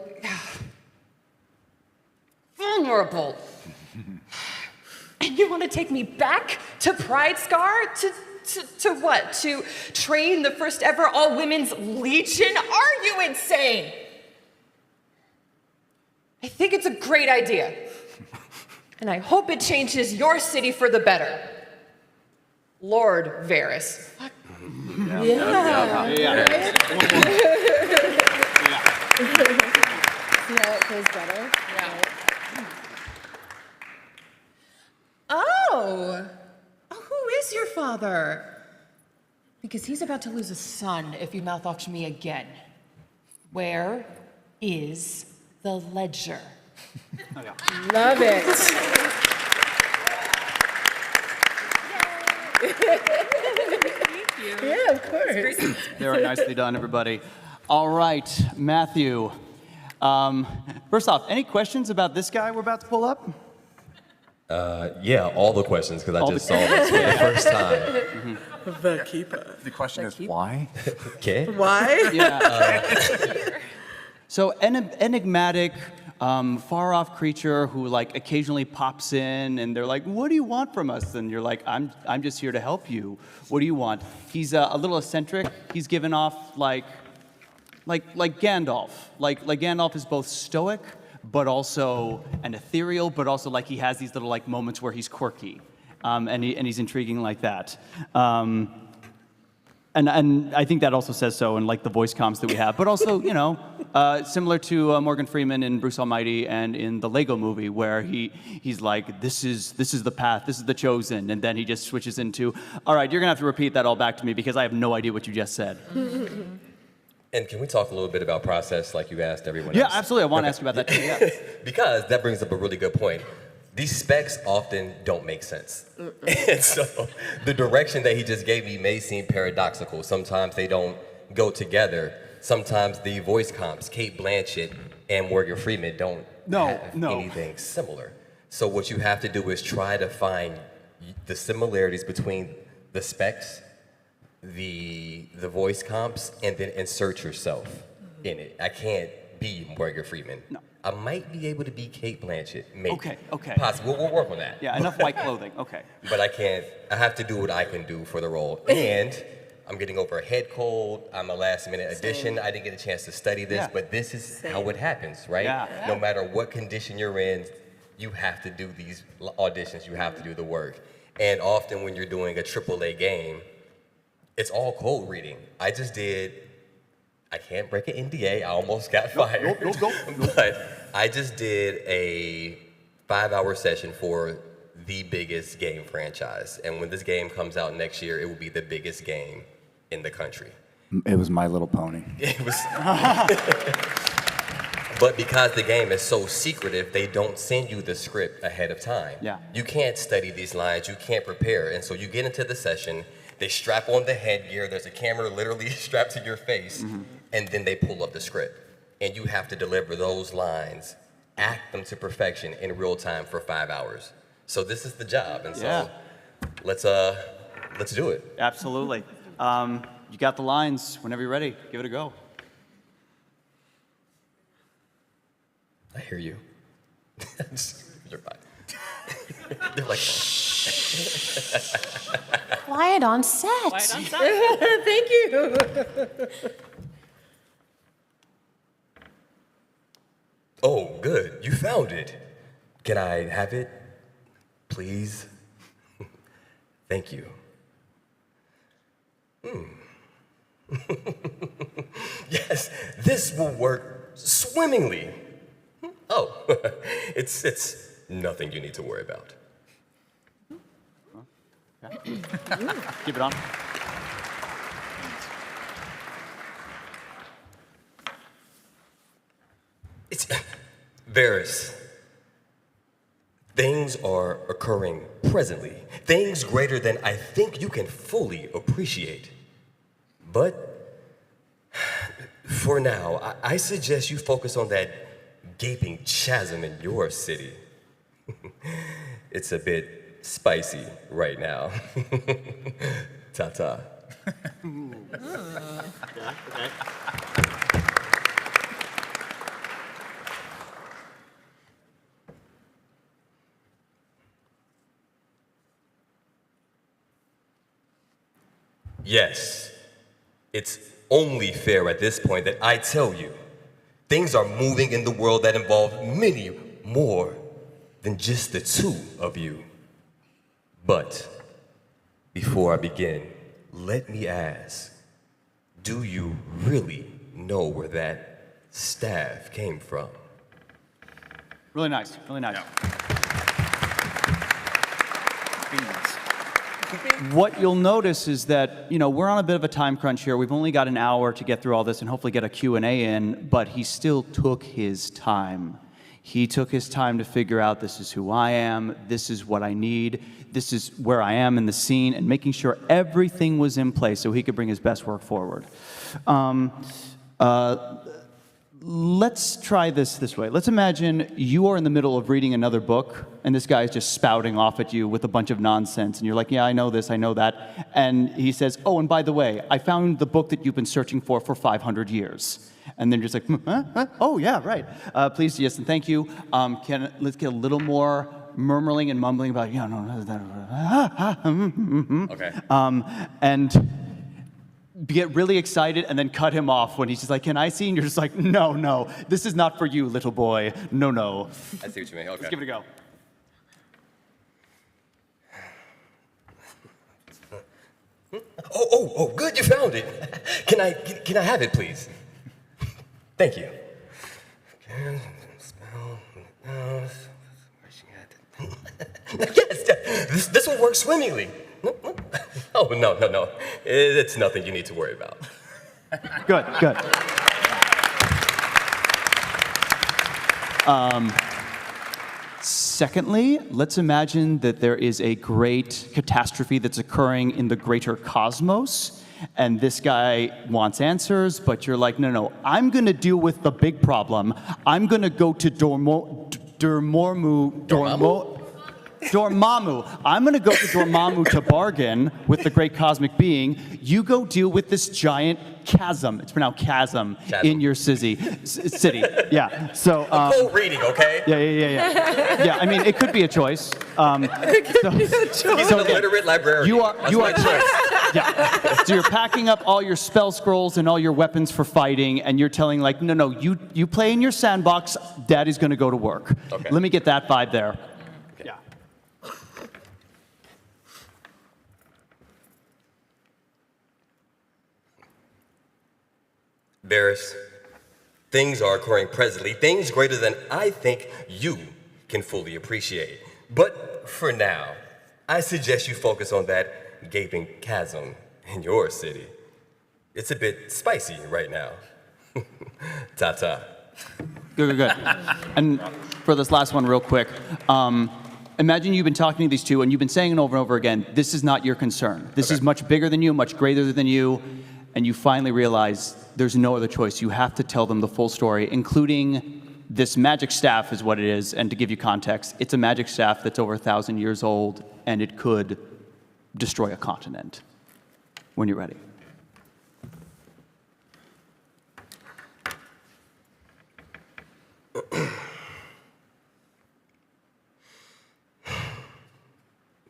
vulnerable. And you want to take me back to Pride Scar? To what? To train the first ever all-women's legion? Are you insane? I think it's a great idea. And I hope it changes your city for the better. Lord Varys. Yeah. See how it feels better? Yeah. Oh, who is your father? Because he's about to lose a son if you mouth off to me again. Where is the ledger? love it. Thank you. Yeah, of course. Very nicely done, everybody. All right, Matthew. First off, any questions about this guy we're about to pull up? Yeah, all the questions, because I just saw this for the first time. The keeper. The question is why? Okay. Why? Yeah. So enigmatic, far-off creature who like occasionally pops in, and they're like, "What do you want from us?" And you're like, "I'm just here to help you. What do you want?" He's a little eccentric. He's given off like Gandalf. Like Gandalf is both stoic, but also and ethereal, but also like he has these little like moments where he's quirky, and he's intriguing like that. And I think that also says so in like the voice comps that we have, but also, you know, similar to Morgan Freeman in Bruce Almighty and in the Lego Movie, where he's like, this is the path, this is the chosen, and then he just switches into, all right, you're gonna have to repeat that all back to me because I have no idea what you just said. And can we talk a little bit about process like you asked everyone else? Yeah, absolutely. I want to ask you about that too. Yeah. Because that brings up a really good point. These specs often don't make sense. And so the direction that he just gave me may seem paradoxical. Sometimes they don't go together. Sometimes the voice comps, Kate Blanchett and Morgan Freeman, don't have anything similar. So what you have to do is try to find the similarities between the specs, the voice comps, and then insert yourself in it. I can't be Morgan Freeman. No. I might be able to be Kate Blanchett, maybe. Okay. Possible. We'll work on that. Yeah, enough white clothing. Okay. But I can't. I have to do what I can do for the role. And I'm getting over a head cold. I'm a last-minute addition. I didn't get a chance to study this, but this is how it happens, right? Yeah. No matter what condition you're in, you have to do these auditions. You have to do the work. And often when you're doing a AAA game, it's all cold reading. I just did. I can't break an NDA. I almost got fired. Go. But I just did a 5-hour session for the biggest game franchise. And when this game comes out next year, it will be the biggest game in the country. It was My Little Pony. It was. But because the game is so secretive, they don't send you the script ahead of time. Yeah. You can't study these lines. You can't prepare. And so you get into the session. They strap on the headgear. There's a camera literally strapped to your face. Mm-hmm. And then they pull up the script. And you have to deliver those lines, act them to perfection in real time for 5 hours. So this is the job. And so let's do it. Absolutely. You got the lines. Whenever you're ready, give it a go. I hear you. You're fine. They're like, Quiet on set. Quiet on set. Thank you. oh, good. You found it. Can I have it, please? Thank you. Yes, this will work swimmingly. Oh, it's nothing you need to worry about. Keep it on. It's Varys. Things are occurring presently. Things greater than I think you can fully appreciate. But for now, I suggest you focus on that gaping chasm in your city. It's a bit spicy right now. Ta-ta. Yes, it's only fair at this point that I tell you, things are moving in the world that involve many more than just the two of you. But before I begin, let me ask, do you really know where that staff came from? Really nice, really nice. What you'll notice is that, we're on a bit of a time crunch here. We've only got an hour to get through all this and hopefully get a Q&A in, but he still took his time. He took his time to figure out this is who I am, this is what I need, this is where I am in the scene, and making sure everything was in place so he could bring his best work forward. Let's try this way. Let's imagine you are in the middle of reading another book, and this guy is just spouting off at you with a bunch of nonsense, and you're like, yeah, I know this, I know that. And he says, oh, and by the way, I found the book that you've been searching for 500 years. And then you're just like, huh? Oh, yeah, right. Please, yes, and thank you. Let's get a little more murmuring and mumbling about, Okay. And get really excited and then cut him off when he's just like, can I see? And you're just like, no, this is not for you, little boy. No. I see what you mean, okay. Let's give it a go. Oh, good, you found it. Can I have it, please? Thank you. Yes, this will work swimmingly. Oh, no. It's nothing you need to worry about. Good. Secondly, let's imagine that there is a great catastrophe that's occurring in the greater cosmos, and this guy wants answers, but you're like, no, I'm going to deal with the big problem. I'm going to go to Dormammu. I'm going to go to Dormammu to bargain with the great cosmic being. You go deal with this giant chasm. It's pronounced chasm. In your city. Yeah. So. Cold reading, okay? Yeah. Yeah. I mean, it could be a choice. He's an illiterate librarian. You are. Yeah. So you're packing up all your spell scrolls and all your weapons for fighting, and you're telling like, no, you play in your sandbox. Daddy's going to go to work. Okay. Let me get that vibe there. Yeah. Varys, things are occurring presently, things greater than I think you can fully appreciate. But for now, I suggest you focus on that gaping chasm in your city. It's a bit spicy right now. Ta-ta. Good. And for this last one real quick, imagine you've been talking to these two and you've been saying it over and over again, this is not your concern. This is much bigger than you, much greater than you, and you finally realize there's no other choice. You have to tell them the full story, including this magic staff is what it is. And to give you context, it's a magic staff that's over 1,000 years old, and it could destroy a continent. When you're ready.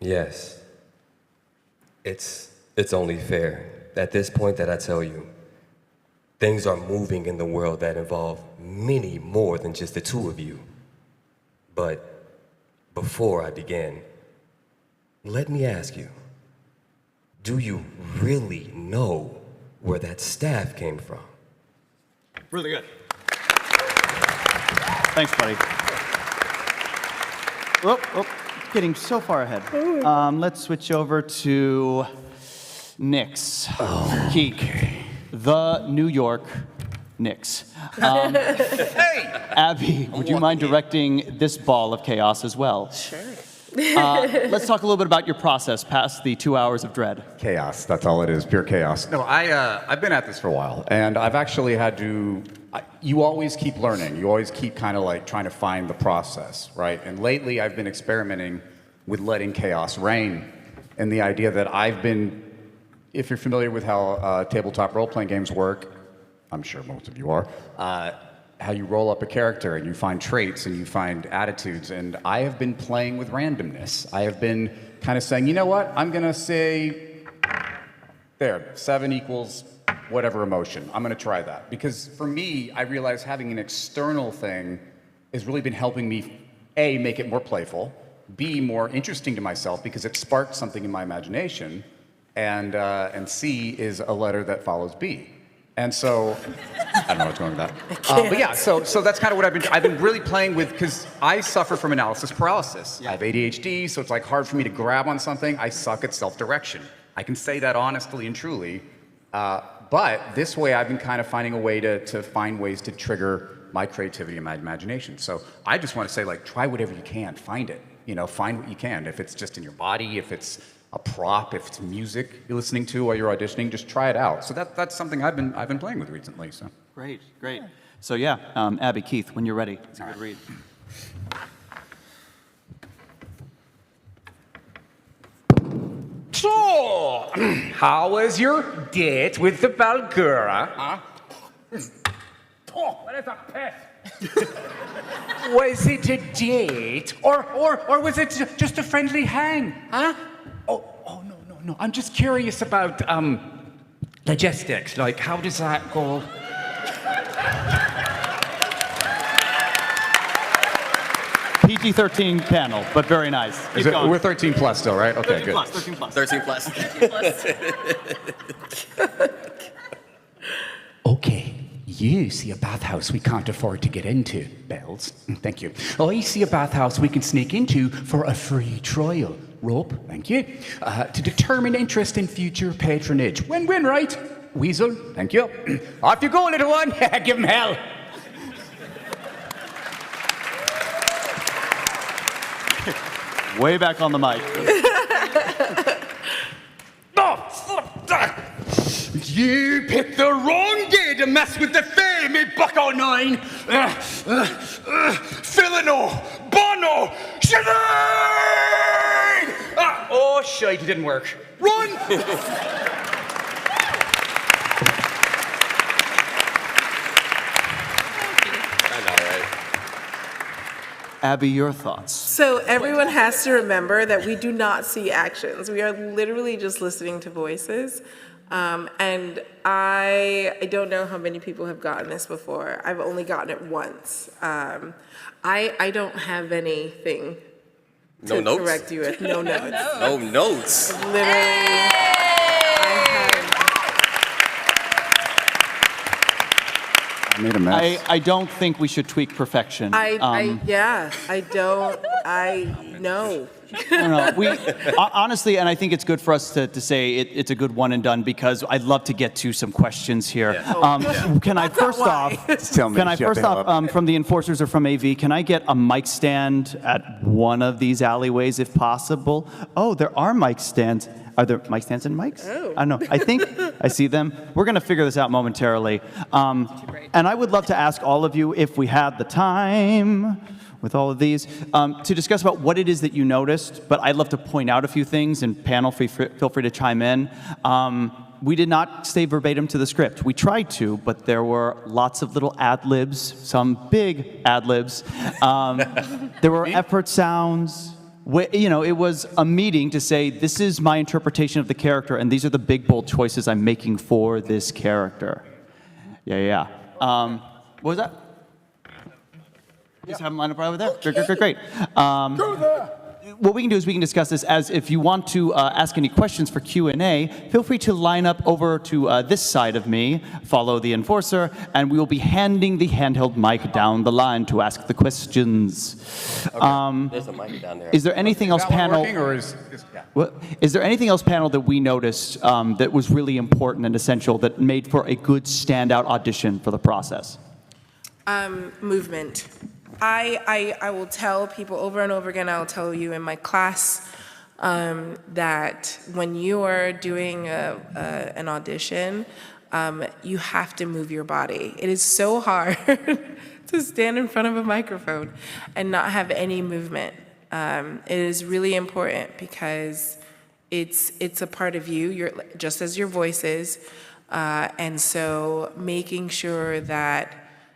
Yes. It's only fair at this point that I tell you, things are moving in the world that involve many more than just the two of you. But before I begin, let me ask you, do you really know where that staff came from? Really good. Thanks, buddy. Oh, getting so far ahead. Let's switch over to Knicks. Keek. The New York Knicks. Abby, would you mind directing this ball of chaos as well? Sure. Let's talk a little bit about your process past the 2 hours of dread. Chaos, that's all it is, pure chaos. No, I've been at this for a while, and I've actually had to, you always keep learning. You always keep kind of like trying to find the process, right? And lately I've been experimenting with letting chaos reign, and the idea that I've been, if you're familiar with how tabletop role-playing games work, I'm sure most of you are, how you roll up a character and you find traits and you find attitudes, and I have been playing with randomness. I have been kind of saying, you know what, I'm gonna say, there, 7 equals whatever emotion. I'm gonna try that. Because for me, I realize having an external thing has really been helping me, A, make it more playful, B, more interesting to myself because it sparked something in my imagination, and C is a letter that follows B. And so, I don't know what's going with that. But yeah, so that's kind of what I've been really playing with, because I suffer from analysis paralysis. I have ADHD, so it's like hard for me to grab on something. I suck at self-direction. I can say that honestly and truly. But this way, I've been kind of finding a way to find ways to trigger my creativity and my imagination. So I just want to say, like, try whatever you can. Find it. You know, find what you can. If it's just in your body, if it's a prop, if it's music you're listening to while you're auditioning, just try it out. So that's something I've been playing with recently. So great. So yeah, Abby, Keith, when you're ready, it's a good read. So, how was your date with the Balgura? Huh? Oh, what is a piss? Was it a date, or was it just a friendly hang? Huh? Oh, no. I'm just curious about logistics. Like, how does that go? PG-13 panel, but very nice. Keep going. We're 13 plus still, right? Okay, 13 good. 13 plus. 13 plus. Okay, you see a bathhouse we can't afford to get into, Bells. Thank you. I see a bathhouse we can sneak into for a free trial. Rope, thank you. To determine interest in future patronage. Win-win, right? Weasel, thank you. Off you go, little one. Give him hell. Way back on the mic. You picked the wrong day to mess with the fame, me bucko 9. Filino, Bono, Sinead! Oh, shite, it didn't work. Run! Abby, your thoughts? So everyone has to remember that we do not see actions. We are literally just listening to voices. And I don't know how many people have gotten this before. I've only gotten it once. I don't have anything to correct you with. No notes. No notes. Literally, I made a mess. I don't think we should tweak perfection. I know. No. Honestly, and I think it's good for us to say it's a good one and done, because I'd love to get to some questions here. Can I first off, from the enforcers or from AV, can I get a mic stand at one of these alleyways if possible? Oh, there are mic stands. Are there mic stands and mics? Oh. I don't know. I think I see them. We're going to figure this out momentarily. And I would love to ask all of you, if we had the time with all of these, to discuss about what it is that you noticed, but I'd love to point out a few things, and panel, feel free to chime in. We did not stay verbatim to the script. We tried to, but there were lots of little ad-libs, some big ad-libs. There were effort sounds. It was a meeting to say, this is my interpretation of the character, and these are the big, bold choices I'm making for this character. Yeah. What was that? Just have them line up right over there. Great. Go there. what we can do is we can discuss this as if you want to ask any questions for Q&A, feel free to line up over to this side of me, follow the enforcer, and we will be handing the handheld mic down the line to ask the questions. Okay. There's a mic down there. Is there anything else, panel? Is there anything else, panel, that we noticed that was really important and essential that made for a good standout audition for the process? Movement. I will tell people over and over again, I'll tell you in my class, that when you are doing an audition, you have to move your body. It is so hard to stand in front of a microphone and not have any movement. It is really important because it's a part of you, just as your voice is, and so making sure that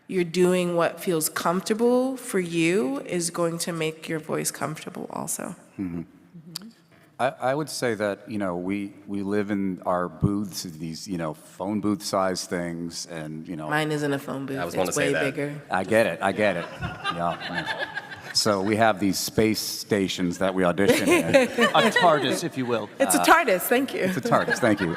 you're doing what feels comfortable for you is going to make your voice comfortable also. Mm-hmm. I would say that, we live in our booths, these, phone booth size things, and, Mine isn't a phone booth. I was gonna It's say way that. bigger. I get it. Yeah. So we have these space stations that we audition in. A TARDIS, if you will. It's a TARDIS, thank you. It's a TARDIS, thank you.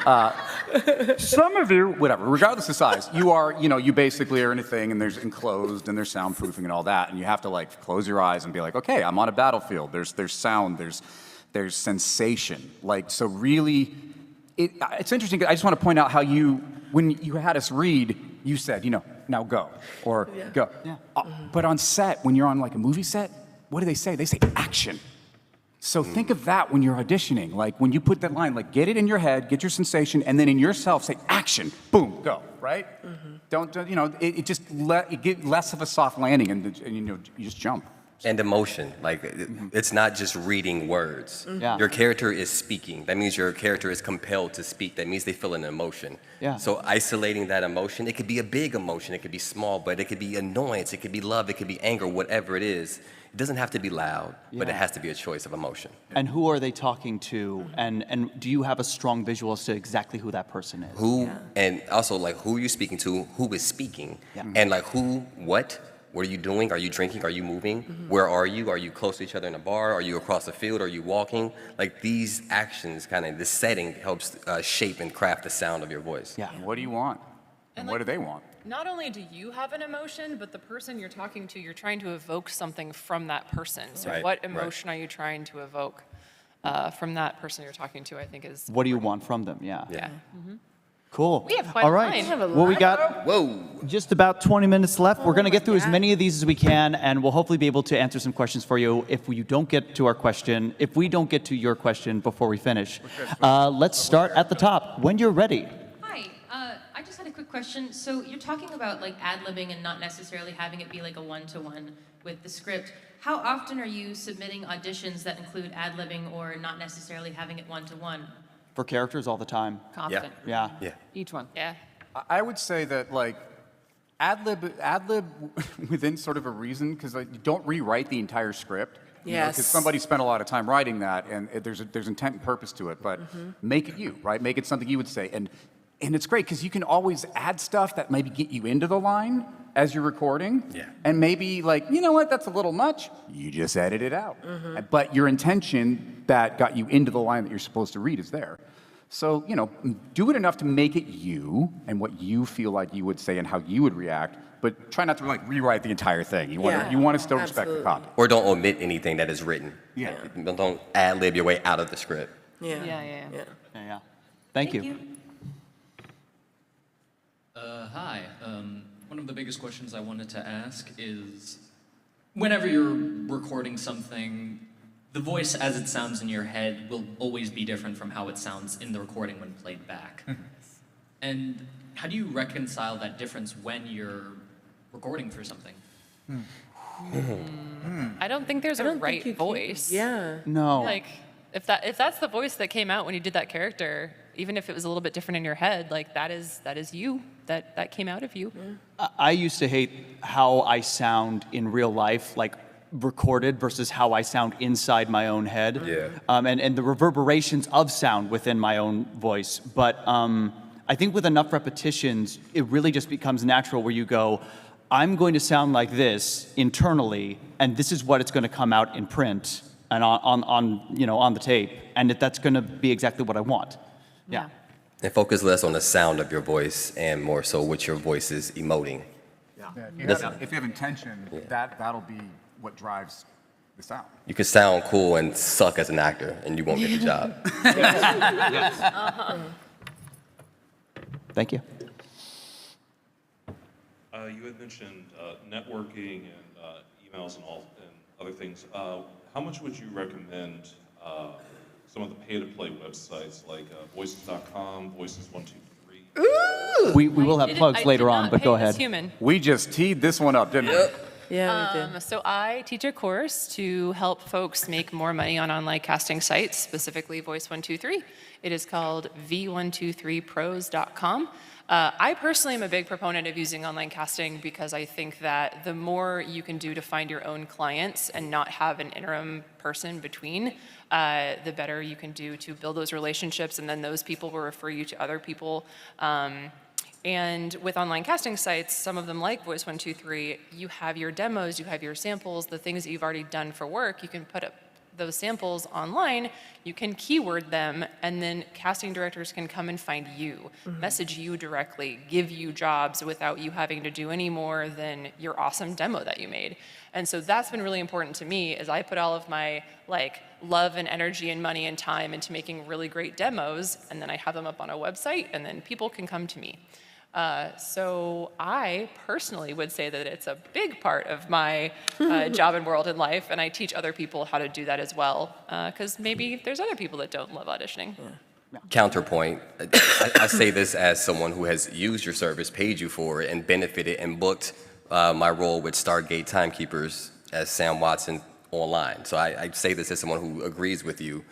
Some of you, whatever, regardless of size, you basically are in a thing and there's enclosed and there's soundproofing and all that, and you have to close your eyes and be like, okay, I'm on a battlefield. There's sound, there's sensation. So really, it's interesting. I just want to point out how when you had us read, you said, now go, or go. Yeah. But on set, when you're on a movie set, what do they say? They say action. So think of that when you're auditioning. When you put that line, get it in your head, get your sensation, and then in yourself say action, boom, go, right? Mm-hmm. It gives less of a soft landing, and you just jump. And emotion, it's not just reading words. Yeah. Your character is speaking. That means your character is compelled to speak. That means they feel an emotion. Yeah. So isolating that emotion, it could be a big emotion, it could be small, but it could be annoyance, it could be love, it could be anger, whatever it is. It doesn't have to be loud, but it has to be a choice of emotion. And who are they talking to? And do you have a strong visual as to exactly who that person is? And also who are you speaking to, who is speaking, and who, what are you doing? Are you drinking? Are you moving? Mm-hmm. Where are you? Are you close to each other in a bar? Are you across the field? Are you walking? These actions, this setting helps shape and craft the sound of your voice. Yeah. What do you want? And what do they want? Not only do you have an emotion, but the person you're talking to, you're trying to evoke something from that person. So what emotion are you trying to evoke from that person you're talking to, I think is... What do you want from them? Yeah. Mm-hmm. Cool. We have quite All a right. line. We have a Well, we line. got just about 20 minutes left. We're going to get through as many of these as we can, and we'll hopefully be able to answer some questions for you if we don't get to your question before we finish. Let's start at the top. When you're ready. Hi. I just had a quick question. So you're talking about ad-libbing and not necessarily having it be a one-to-one with the script. How often are you submitting auditions that include ad-libbing or not necessarily having it one-to-one? For characters all the time. Constant. Yeah. Each one. Yeah. I would say that ad-lib within sort of a reason, because you don't rewrite the entire script. Yes. Because somebody spent a lot of time writing that, and there's intent and purpose to it. But make it you, right? Make it something you would say, and it's great because you can always add stuff that maybe get you into the line as you're recording. Yeah. And maybe you know what, that's a little much. You just edit it out. But your intention that got you into the line that you're supposed to read is there. So, do it enough to make it you and what you feel like you would say and how you would react, but try not to rewrite the entire thing. You want to still respect the copy. Or don't omit anything that is written. Yeah. Don't ad-lib your way out of the script. Yeah. Thank you. Hi. One of the biggest questions I wanted to ask is, whenever you're recording something, the voice as it sounds in your head will always be different from how it sounds in the recording when played back. And how do you reconcile that difference when you're recording for something? I don't think there's a right voice. Yeah. No. If that's the voice that came out when you did that character, even if it was a little bit different in your head, that is you. That came out of you. I used to hate how I sound in real life, recorded versus how I sound inside my own head. Yeah. And the reverberations of sound within my own voice. But I think with enough repetitions, it really just becomes natural where you go, I'm going to sound like this internally, and this is what it's going to come out in print. and on the tape, and that's going to be exactly what I want. Yeah. And focus less on the sound of your voice and more so what your voice is emoting. If you have intention, that'll be what drives the sound. You can sound cool and suck as an actor, and you won't get the job. Yes. Thank you. You had mentioned networking and emails and other things. How much would you recommend some of the pay-to-play websites like Voices.com, Voices123? Ooh! We will have plugs later on, but go ahead. We just teed this one up, didn't we? Yeah, we did. So I teach a course to help folks make more money on online casting sites, specifically Voice123. It is called v123pros.com. I personally am a big proponent of using online casting because I think that the more you can do to find your own clients and not have an interim person between, the better you can do to build those relationships, and then those people will refer you to other people. And with online casting sites, some of them like Voice123, you have your demos, you have your samples, the things that you've already done for work, you can put up those samples online, you can keyword them, and then casting directors can come and find you, message you directly, give you jobs without you having to do any more than your awesome demo that you made. And so that's been really important to me, is I put all of my love and energy and money and time into making really great demos, and then I have them up on a website, and then people can come to me. So I personally would say that it's a big part of my job and world in life, and I teach other people how to do that as well, because maybe there's other people that don't love auditioning. Yeah. Counterpoint, I say this as someone who has used your service, paid you for it, and benefited and booked my role with Stargate Timekeepers as Sam Watson online. So I say this as someone who agrees with you.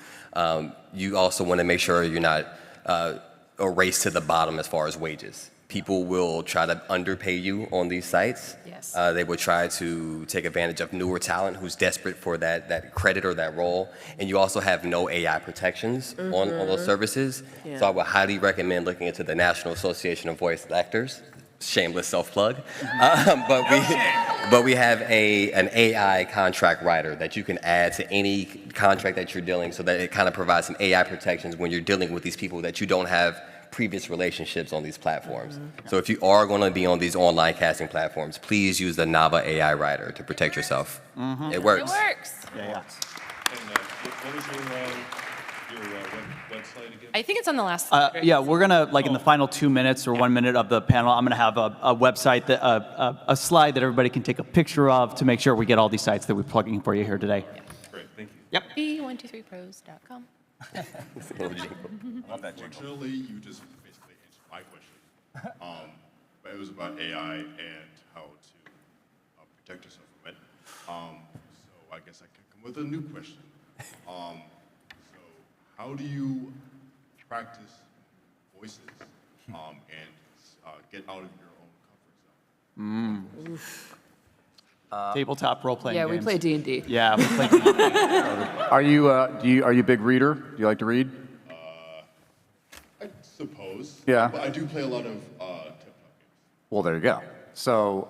You also want to make sure you're not a race to the bottom as far as wages. People will try to underpay you on these sites. Yes. They will try to take advantage of newer talent who's desperate for that credit or that role. And you also have no AI protections on those services. Yeah. So I would highly recommend looking into the National Association of Voice Actors. Shameless self-plug. But we have an AI contract writer that you can add to any contract that you're dealing, so that it kind of provides some AI protections when you're dealing with these people that you don't have previous relationships on these platforms. So if you are going to be on these online casting platforms, please use the Nava AI writer to protect yourself. It works. It works. Yeah. And what was your website again? I think it's on the last slide. Yeah, we're gonna, in the final 2 minutes or 1 minute of the panel, I'm gonna have a website, a slide that everybody can take a picture of to make sure we get all these sites that we're plugging for you here today. Great, thank you. Yep. v123pros.com. Unfortunately, you just basically answered my question. But it was about AI and how to protect yourself from it. So I guess I can come with a new question. So how do you practice voices and get out of your own comfort zone? Tabletop role-playing Yeah, games. we play D&D. Yeah, we play D&D. Are you a big reader? Do you like to read? I suppose. Yeah. But I do play a lot of tabletop games. Well, there you go. So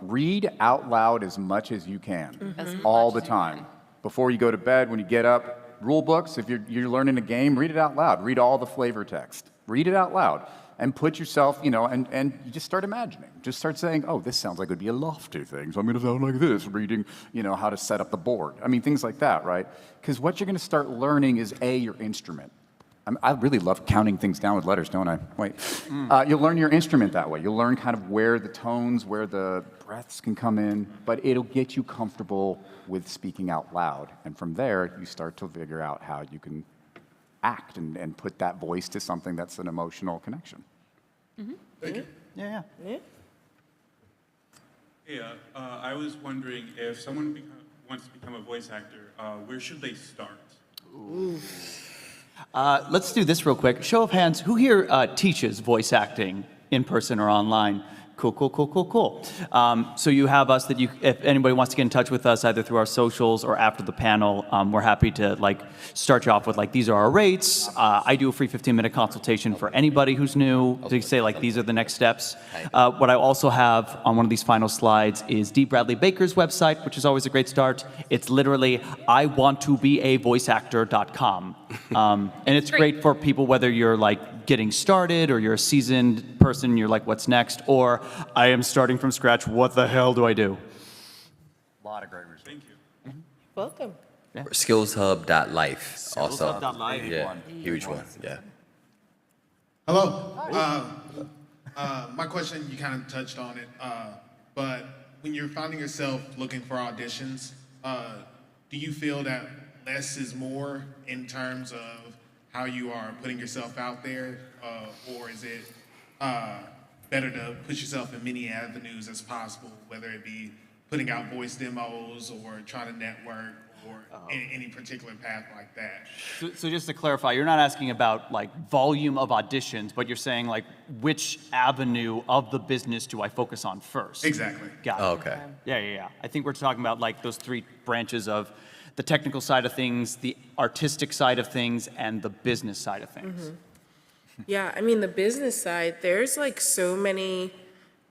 read out loud as much as you can, all the time. Before you go to bed, when you get up, rule books, if you're learning a game, read it out loud. Read all the flavor text. Read it out loud. And put yourself, and you just start imagining. Just start saying, oh, this sounds like it would be a lofty thing, so I'm going to sound like this, reading, how to set up the board. I mean, things like that, right? Because what you're going to start learning is, your instrument. I really love counting things down with letters, don't I? Wait. You'll learn your instrument that way. You'll learn kind of where the tones, where the breaths can come in, but it'll get you comfortable with speaking out loud. And from there, you start to figure out how you can act and put that voice to something that's an emotional connection. Thank you. Yeah. Hey, I was wondering if someone wants to become a voice actor, where should they start? Let's do this real quick. Show of hands, who here teaches voice acting in person or online? Cool. So you have us that if anybody wants to get in touch with us either through our socials or after the panel, we're happy to start you off with these are our rates. I do a free 15-minute consultation for anybody who's new to say these are the next steps. What I also have on one of these final slides is D. Bradley Baker's website, which is always a great start. It's literally iwanttobeavoiceactor.com. And it's great for people whether you're getting started or you're a seasoned person, you're what's next, or I am starting from scratch, what the hell do I do? A lot of great resources. Thank you. Welcome. Skillshub.life also. Skillshub.life. Yeah, huge one. Yeah. Hello. My question, you kind of touched on it, but when you're finding yourself looking for auditions, do you feel that less is more in terms of how you are putting yourself out there, or is it better to put yourself in many avenues as possible, whether it be putting out voice demos or trying to network or any particular path like that? So just to clarify, you're not asking about volume of auditions, but you're saying which avenue of the business do I focus on first? Exactly. Got it. Oh, okay. Yeah. I think we're talking about those three branches of the technical side of things, the artistic side of things, and the business side of things. Yeah, I mean, the business side, there's so many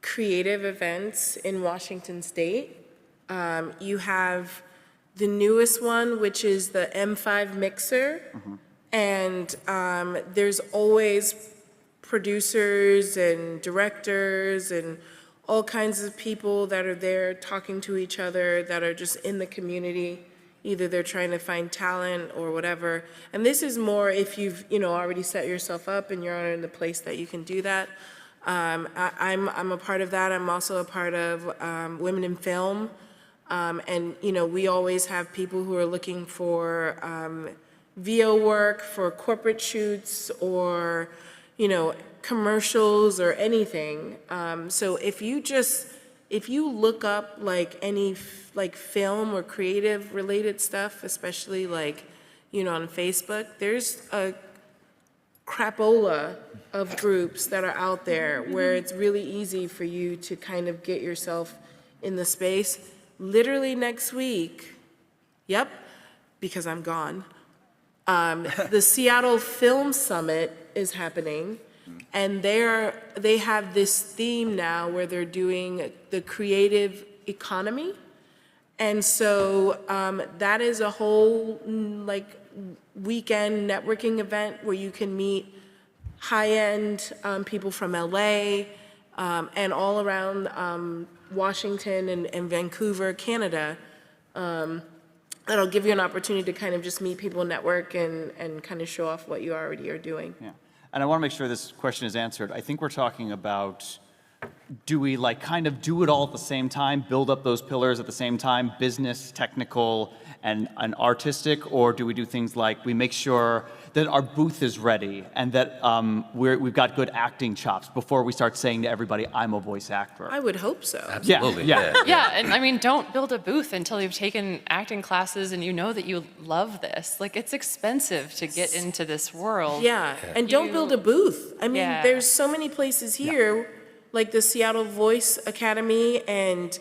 creative events in Washington State. You have the newest one, which is the M5 Mixer, and there's always producers and directors and all kinds of people that are there talking to each other that are just in the community. Either they're trying to find talent or whatever. And this is more if you've already set yourself up and you're in the place that you can do that. I'm a part of that. I'm also a part of Women in Film. And we always have people who are looking for VO work for corporate shoots or commercials or anything. So if you look up any film or creative related stuff, especially on Facebook, there's a crapola of groups that are out there where it's really easy for you to kind of get yourself in the space. Literally next week, because I'm gone, the Seattle Film Summit is happening. And they have this theme now where they're doing the creative economy. And so that is a whole weekend networking event where you can meet high-end people from LA and all around Washington and Vancouver, Canada. That'll give you an opportunity to kind of just meet people, network, and kind of show off what you already are doing. Yeah. And I want to make sure this question is answered. I think we're talking about, do we kind of do it all at the same time, build up those pillars at the same time, business, technical, and artistic, or do we do things we make sure that our booth is ready and that we've got good acting chops before we start saying to everybody, I'm a voice actor? I would hope so. Absolutely. Yeah, and I mean, don't build a booth until you've taken acting classes and you know that you love this. It's expensive to get into this world. Yeah, and don't build a booth. I mean, there's so many places here, like the Seattle Voice Academy and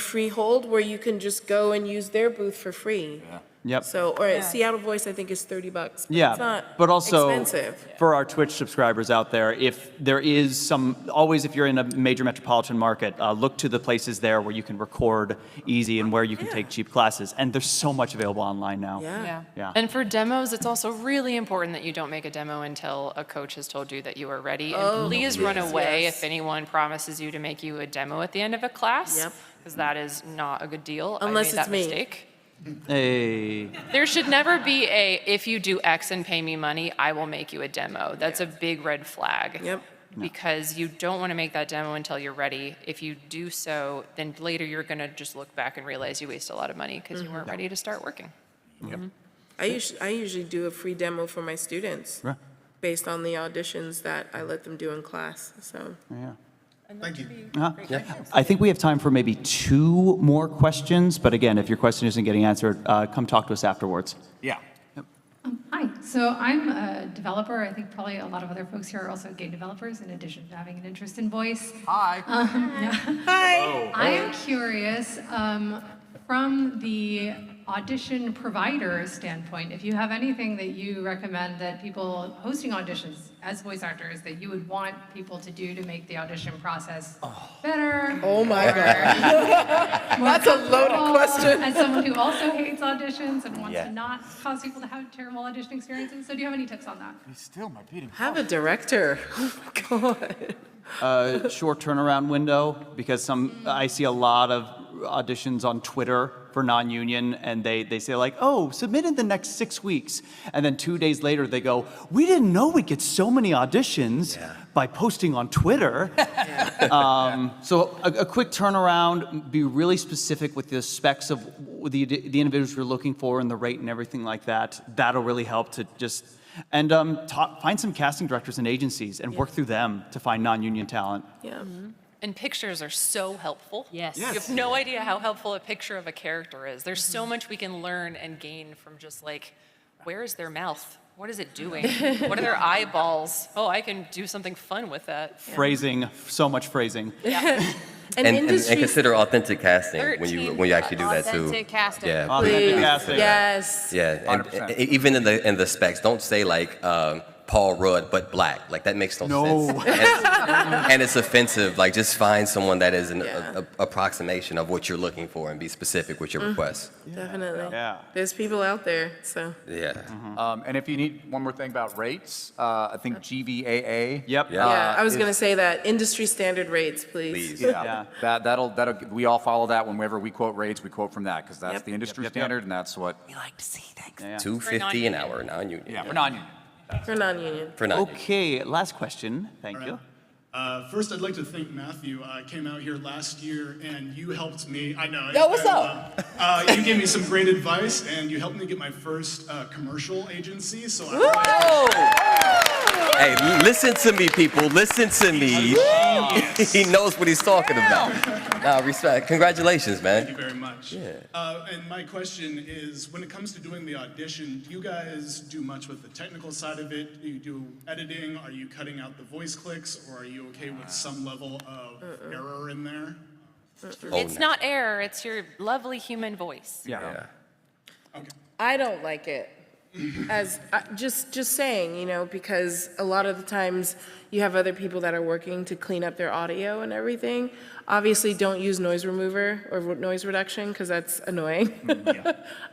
Freehold, where you can just go and use their booth for free. Yep. So, or Seattle Voice, I think is $30, but it's not but also expensive. For our Twitch subscribers out there, if there is always if you're in a major metropolitan market, look to the places there where you can record easy and where you can take cheap classes. And there's so much available online now. Yeah. And for demos, it's also really important that you don't make a demo until a coach has told you that you are ready. And please run away if anyone promises you to make you a demo at the end of a class, because that is not a good deal. Unless I made it's that me. mistake. Hey. There should never be if you do X and pay me money, I will make you a demo. That's a big red flag. Because you don't want to make that demo until you're ready. If you do so, then later you're going to just look back and realize you waste a lot of money because you weren't ready to start working. I usually do a free demo for my students based on the auditions that I let them do in class. So. Thank you. I think we have time for maybe 2 more questions, but again, if your question isn't getting answered, come talk to us afterwards. Yeah. Hi. So I'm a developer. I think probably a lot of other folks here are also game developers, in addition to having an interest in voice. Hi. Yeah. Hi. I am curious, from the audition provider standpoint, if you have anything that you recommend that people hosting auditions as voice actors that you would want people to do to make the audition process better. Oh my or God. more That's a loaded comfortable. question. As someone who also hates auditions and wants Yeah. to not cause people to have terrible audition experiences. So do you have any tips on that? He's still my beating. Have a director. Oh my God. Short turnaround window, because I see a lot of auditions on Twitter for non-union, and they say like, oh, submit in the next 6 weeks. And then 2 days later they go, we didn't know we'd get so many auditions by posting on Twitter. So a quick turnaround, be really specific with the specs of the individuals you're looking for and the rate and everything like that. That'll really help to just, and find some casting directors and agencies and work through them to find non-union talent. Yeah. And pictures are so helpful. Yes. You have no idea how helpful a picture of a character is. There's so much we can learn and gain from just like, where is their mouth? What is it doing? What are their eyeballs? Oh, I can do something fun with that. Phrasing, so much phrasing. Yeah. And consider authentic casting when you actually do that too. Authentic casting. Yeah. Authentic casting. Yes. Yeah, and even in the specs, don't say like Paul Rudd but black. Like that makes no sense. And it's offensive. Like just find someone that is an approximation of what you're looking for and be specific with your requests. Definitely. Yeah. There's people out there, so. Yeah. And if you need one more thing about rates, I think GVAA. Yep. Yeah, I was going to say that. Industry standard rates, please. Yeah. That'll we all follow that. Whenever we quote rates, we quote from that because that's the industry standard, and that's what we like to see. Thanks. $250 an hour, non-union. Yeah, for non-union. For non-union. For non-union. Okay, last question. Thank you. First, I'd like to thank Matthew. I came out here last year, and you helped me. I know. Yo, what's up? You gave me some great advice, and you helped me get my first commercial agency. So Hey, listen to me, people. Listen to me. He knows what he's talking about. Nah, respect. Congratulations, man. Thank you very much. Yeah. And my question is, when it comes to doing the audition, do you guys do much with the technical side of it? Do you do editing? Are you cutting out the voice clicks, or are you okay with some level of error in there? It's not error, it's your lovely human voice. Yeah. I don't like it. As just saying, you know, because a lot of the times you have other people that are working to clean up their audio and everything. Obviously, don't use noise remover or noise reduction because that's annoying.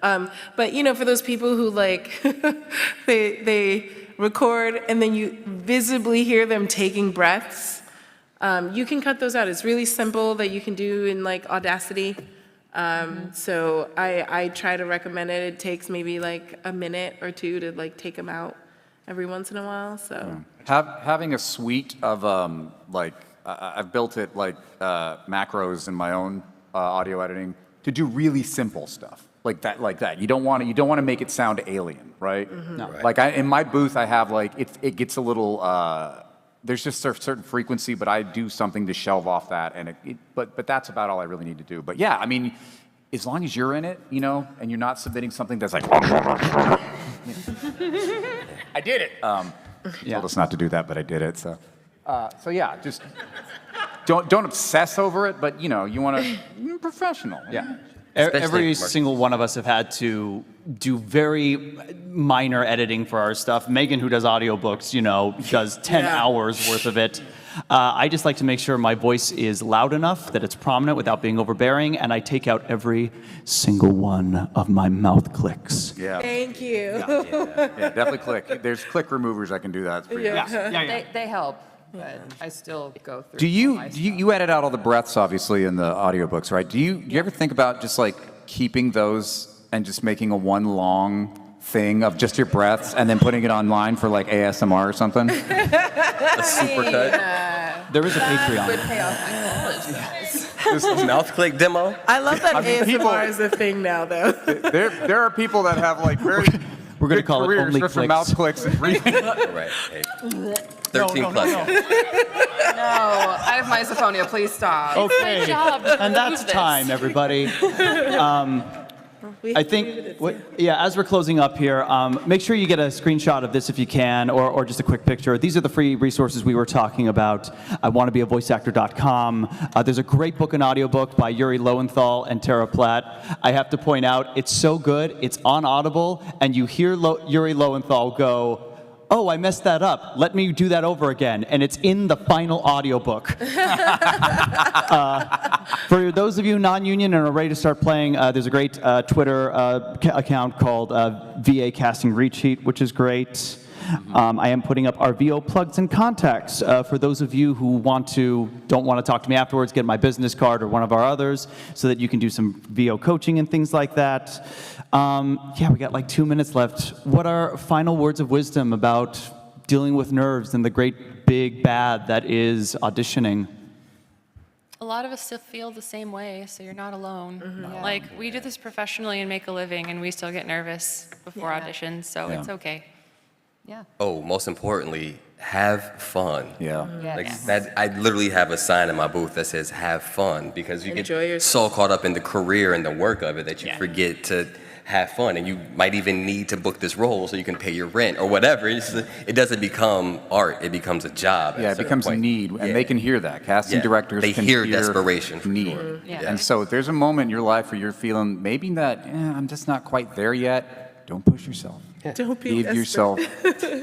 But you know, for those people who like they record and then you visibly hear them taking breaths, you can cut those out. It's really simple that you can do in like Audacity. So I try to recommend it. It takes maybe like a minute or two to like take them out every once in a while. So Having a suite of I've built it like macros in my own audio editing to do really simple stuff like that. You don't want to make it sound alien, right? No. Right. Like in my booth, I have like it gets a little. There's just a certain frequency, but I do something to shelve off that, and but that's about all I really need to do. But yeah, I mean, as long as you're in it, you know, and you're not submitting something that's like, I did it. Told us not to do that, but I did it. So yeah, just don't obsess over it, but you know, you want to professional. Yeah. Every single one of us have had to do very minor editing for our stuff. Megan, who does audiobooks, you know, does 10 hours worth of it. I just like to make sure my voice is loud enough that it's prominent without being overbearing, and I take out every single one of my mouth clicks. Yeah. Thank you. Yeah, definitely click. There's click removers. I can do that. It's pretty nice. They help, but I still go through. Do you edit out all the breaths, obviously, in the audiobooks, right? Do you ever think about just like keeping those and just making a one long thing of just your breaths and then putting it online for like ASMR or something? A super cut. There is a Patreon. Would pay off my college bills. This mouth click demo. I love that ASMR people- is a thing now, though. There are people that have like very We're going to good call it careers only just for clicks. mouth clicks and breathing. Right. Hey. 13 plus. No, I have misophonia. Please stop. Okay, Good job. and that's Prove this. time, everybody. I think, as we're closing up here, make sure you get a screenshot of this if you can, or just a quick picture. These are the free resources we were talking about. I wannabeavoiceactor.com. There's a great book and audiobook by Yuri Lowenthal and Tara Platt. I have to point out, it's so good, it's on Audible, and you hear Yuri Lowenthal go, "Oh, I messed that up. Let me do that over again." And it's in the final audiobook. For those of you non-union and are ready to start playing, there's a great Twitter account called VA Casting Read Sheet, which is great. I am putting up our VO plugs and contacts for those of you who don't want to talk to me afterwards. Get my business card or one of our others so that you can do some VO coaching and things like that. We got like 2 minutes left. What are final words of wisdom about dealing with nerves and the great big bad that is auditioning? A lot of us still feel the same way, so you're not alone. Mm-hmm. Like, we do this professionally and make a living, and we still get nervous before auditions, so it's okay. Yeah. Oh, most importantly, have fun. Yeah. Like Yes. that, I literally have a sign in my booth that says "Have fun" because you Enjoy get yourself. so caught up in the career and the work of it that you forget to have fun, and you might even need to book this role so you can pay your rent or whatever. It doesn't become art; it becomes a job. Yeah, it becomes a need, and they can hear that. Casting directors they can hear desperation. For need. sure. Yeah. And so if there's a moment in your life where you're feeling maybe that, I'm just not quite there yet, don't push yourself. Don't be Give desperate. yourself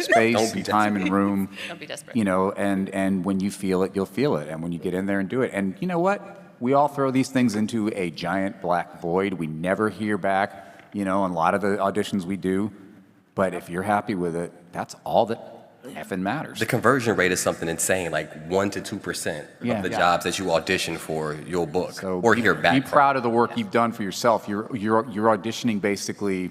space, Don't be and time, and room. Don't be desperate. And when you feel it, you'll feel it. And when you get in there and do it. And you know what? We all throw these things into a giant black void. We never hear back, in a lot of the auditions we do. But if you're happy with it, that's all that effing matters. The conversion rate is something insane, like 1% to 2% of the jobs that you audition for, you'll book or hear back. Be proud of the work you've done for yourself. You're auditioning basically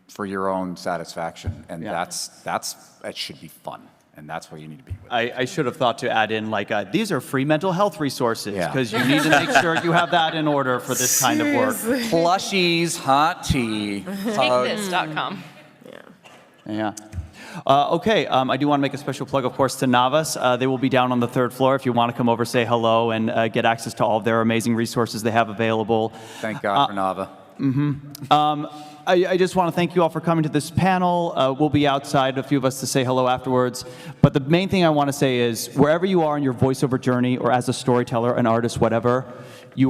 for your own satisfaction, and that should be fun, and that's where you need to be. I should have thought to add in, these are free mental health resources, Yeah. because you need to make sure you have that in order for this kind of work. Plushies, hot tea. TakeThis.com. Yeah. Okay, I do want to make a special plug, of course, to Navas. They will be down on the 3rd floor if you want to come over, say hello, and get access to all of their amazing resources they have available. Thank God for Nava. I just want to thank you all for coming to this panel. We'll be outside, a few of us, to say hello afterwards. But the main thing I want to say is, wherever you are in your voiceover journey, or as a storyteller, an artist, whatever, you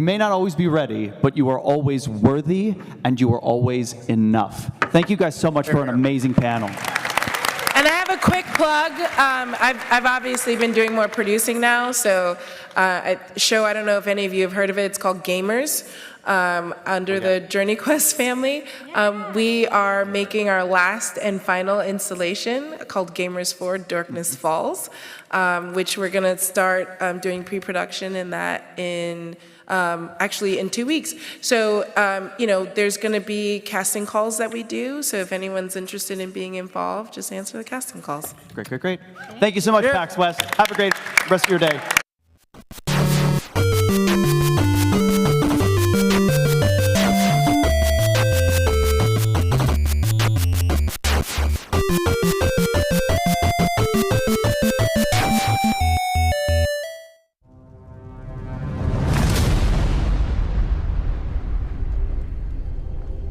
may not always be ready, but you are always worthy, and you are always enough. Thank you guys so much for an amazing panel. And I have a quick plug. I've obviously been doing more producing now, so a show, I don't know if any of you have heard of it, it's called Gamers. Under the Journey Quest family. We are making our last and final installation called Gamers 4 Darkness Falls, which we're going to start doing pre-production in that actually in 2 weeks. So, there's going to be casting calls that we do. So if anyone's interested in being involved, just answer the casting calls. Great. Thank you so much, PAX West. Have a great rest of your day.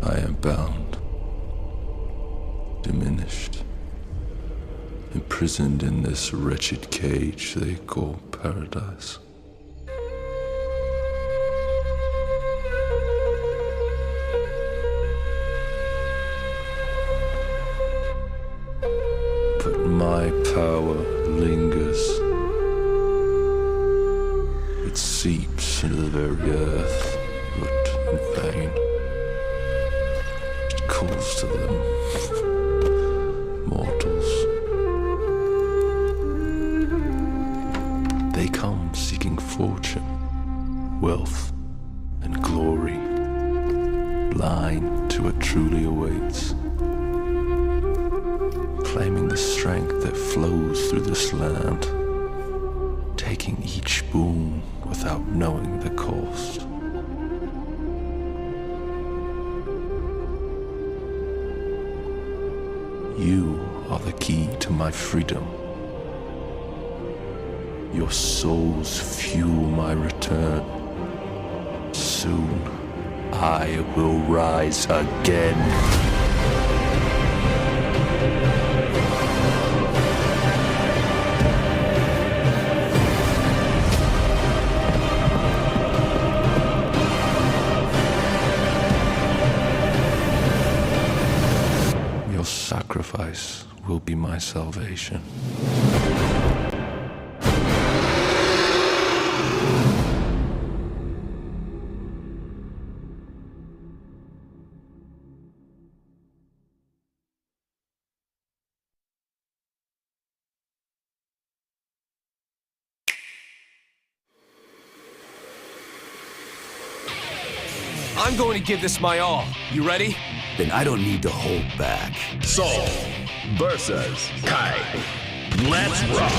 I am bound, diminished, imprisoned in this wretched cage they call paradise. But my power lingers. It seeps into the very earth, but in vain. It calls to them, mortals. They come seeking fortune, wealth, and glory, blind to what truly awaits, claiming the strength that flows through this land, taking each boon without knowing the cost. You are the key to my freedom. Your souls fuel my return. Soon, I will rise again. Your sacrifice will be my salvation. I'm going to give this my all. You ready? Then I don't need to hold back. Soul versus Kai. Let's rock.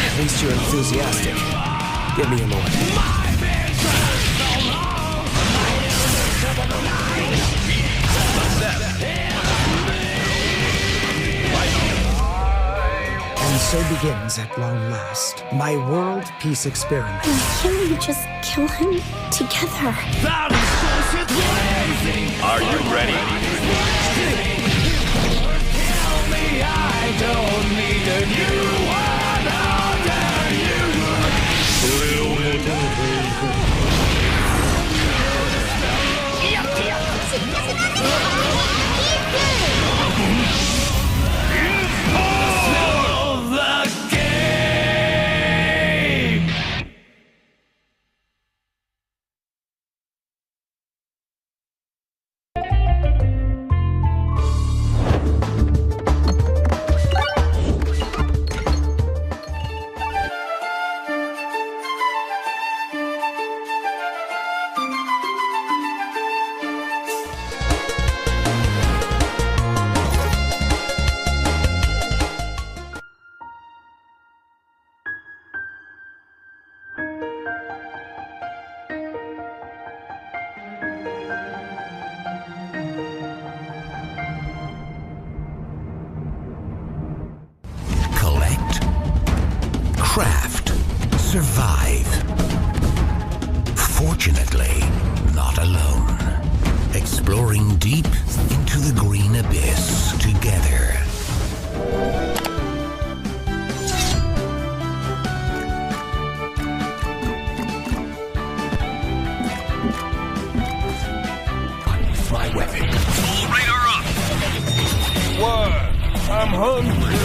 At least you're enthusiastic. Give me a moment. And so begins, at long last, my world peace experiment. Can we just kill him together? Are you ready? I don't need a new one under you. Collect, craft, survive. Fortunately, not alone. Exploring deep into the green abyss together. Unleash my weapon. Full radar up. Word, I'm hungry.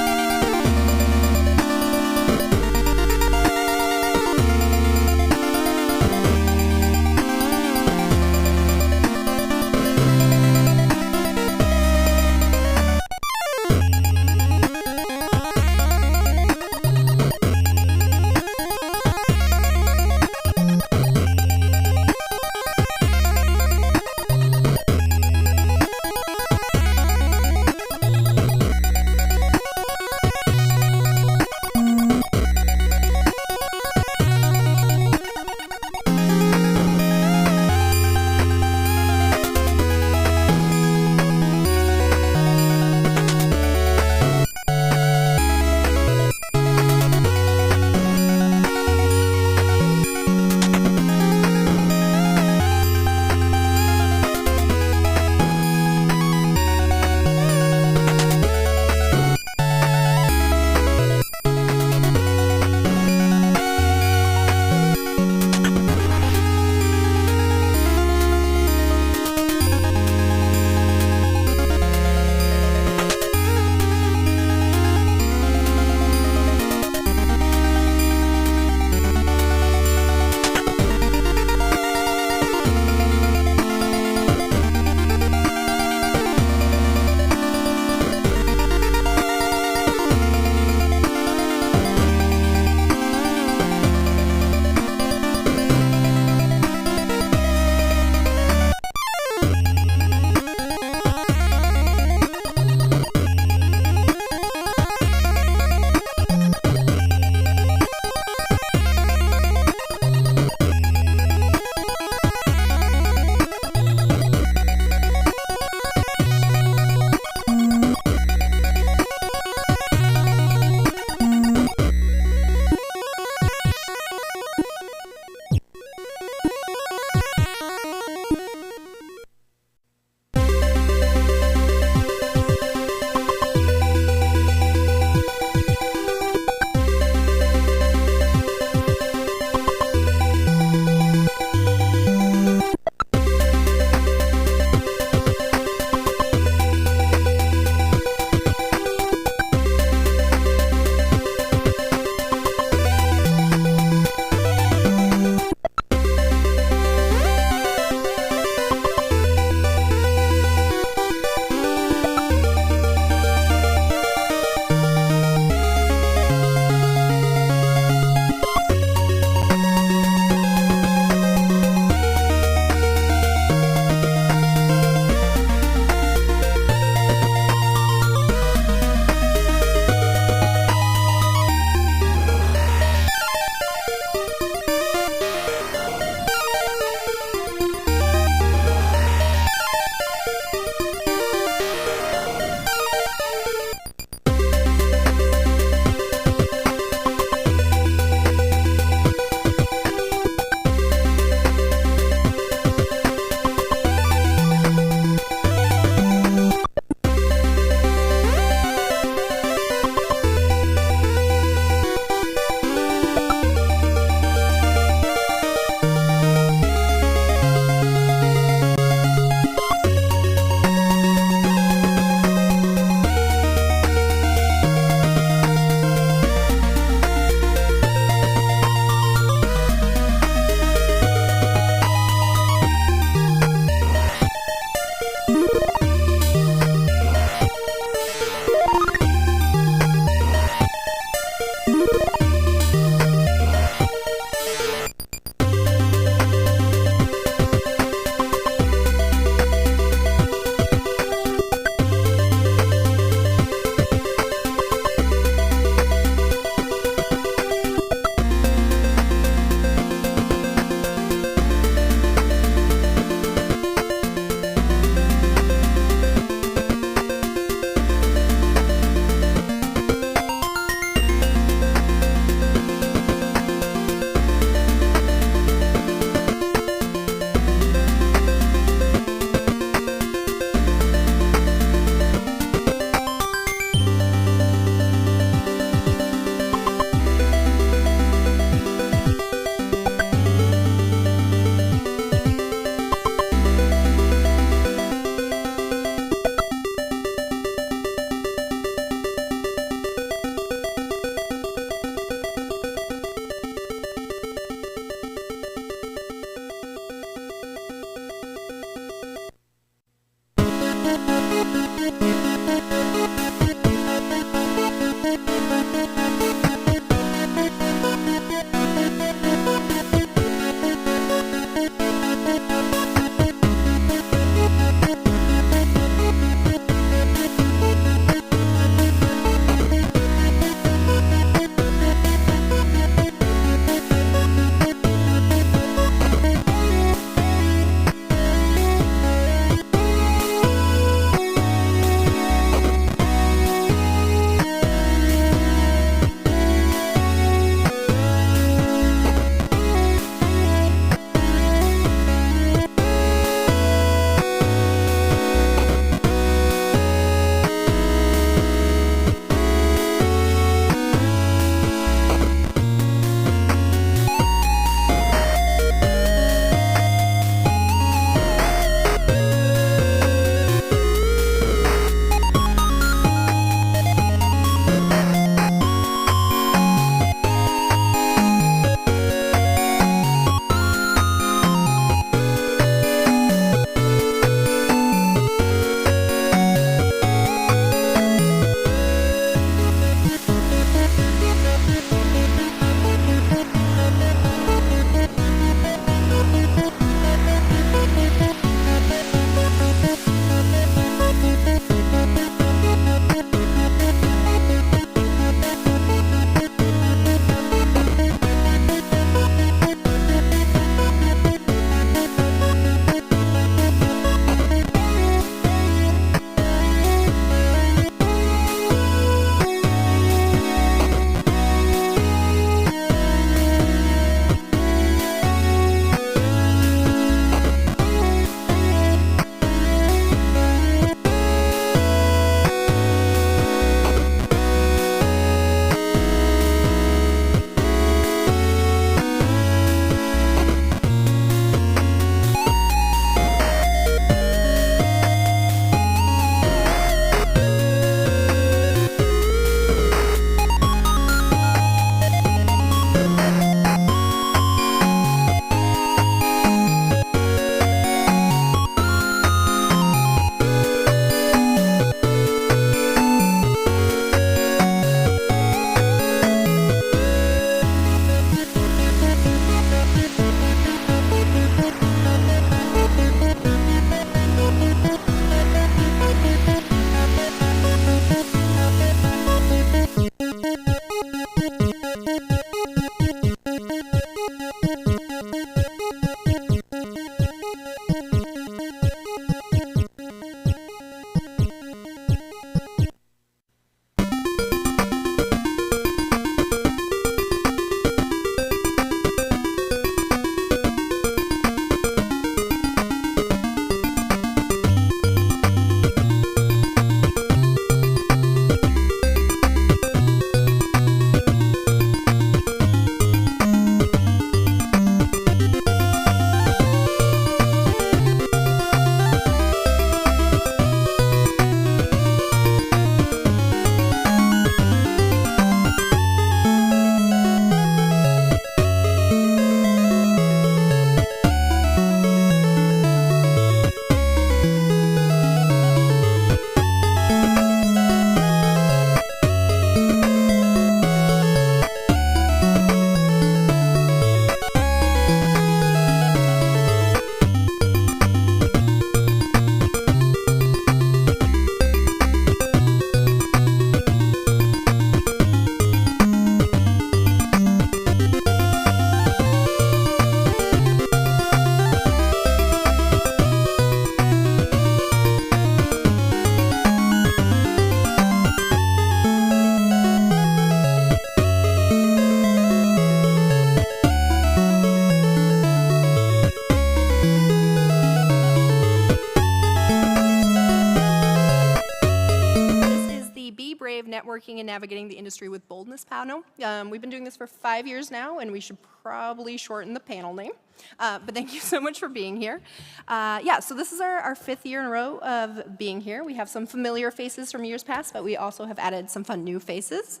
Networking and Navigating the Industry with Boldness panel. We've been doing this for 5 years now, and we should probably shorten the panel name. But thank you so much for being here. Yeah, so this is our 5th year in a row of being here. We have some familiar faces from years past, but we also have added some fun new faces.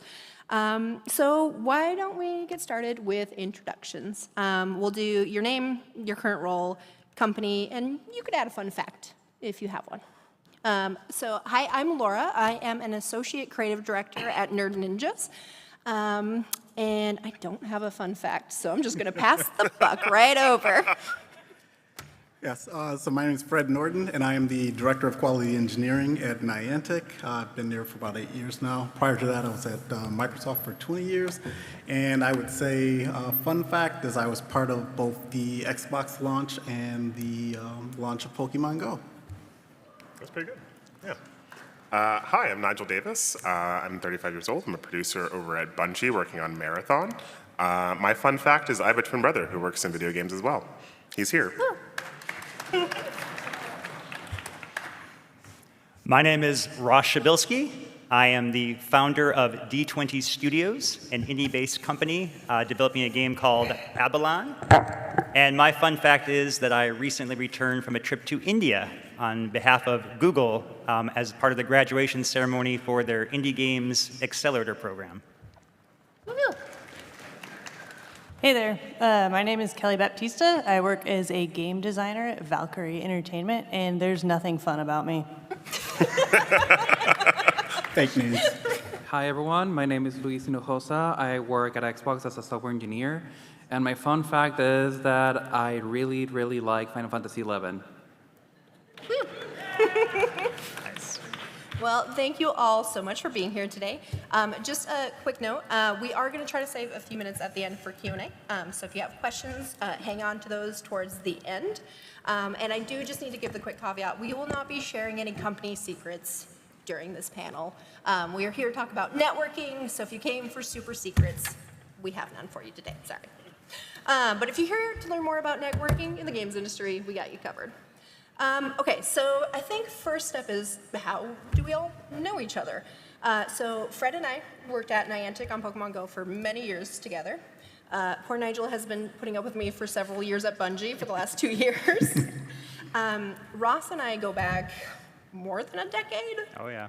So why don't we get started with introductions? We'll do your name, your current role, company, and you could add a fun fact if you have one. Hi, I'm Laura. I am an associate creative director at Nerd Ninjas. And I don't have a fun fact, so I'm just going to pass the buck right over. Yes, so my name is Fred Norton, and I am the Director of Quality Engineering at Niantic. I've been there for about 8 years now. Prior to that, I was at Microsoft for 20 years. And I would say, fun fact is I was part of both the Xbox launch and the launch of Pokemon Go. That's pretty good, yeah. Hi, I'm Nigel Davis. I'm 35 years old. I'm a producer over at Bungie working on Marathon. My fun fact is I have a twin brother who works in video games as well. He's here. My name is Ross Shabilsky. I am the founder of D20 Studios, an indie-based company developing a game called Abalon. And my fun fact is that I recently returned from a trip to India on behalf of Google as part of the graduation ceremony for their Indie Games Accelerator program. Hey there, my name is Kelly Baptista. I work as a game designer at Valkyrie Entertainment, and there's nothing fun about me. Fake news. Hi everyone, my name is Luis Hinojosa. I work at Xbox as a software engineer, and my fun fact is that I really, really like Final Fantasy XI. Well, thank you all so much for being here today. Just a quick note, we are going to try to save a few minutes at the end for Q&A. So if you have questions, hang on to those towards the end. And I do just need to give the quick caveat, we will not be sharing any company secrets during this panel. We are here to talk about networking, so if you came for super secrets, we have none for you today, sorry. But if you're here to learn more about networking in the games industry, we got you covered. Okay, so I think first step is how do we all know each other? So Fred and I worked at Niantic on Pokemon Go for many years together. Poor Nigel has been putting up with me for several years at Bungie for the last 2 years. Ross and I go back more than a decade. Oh, yeah.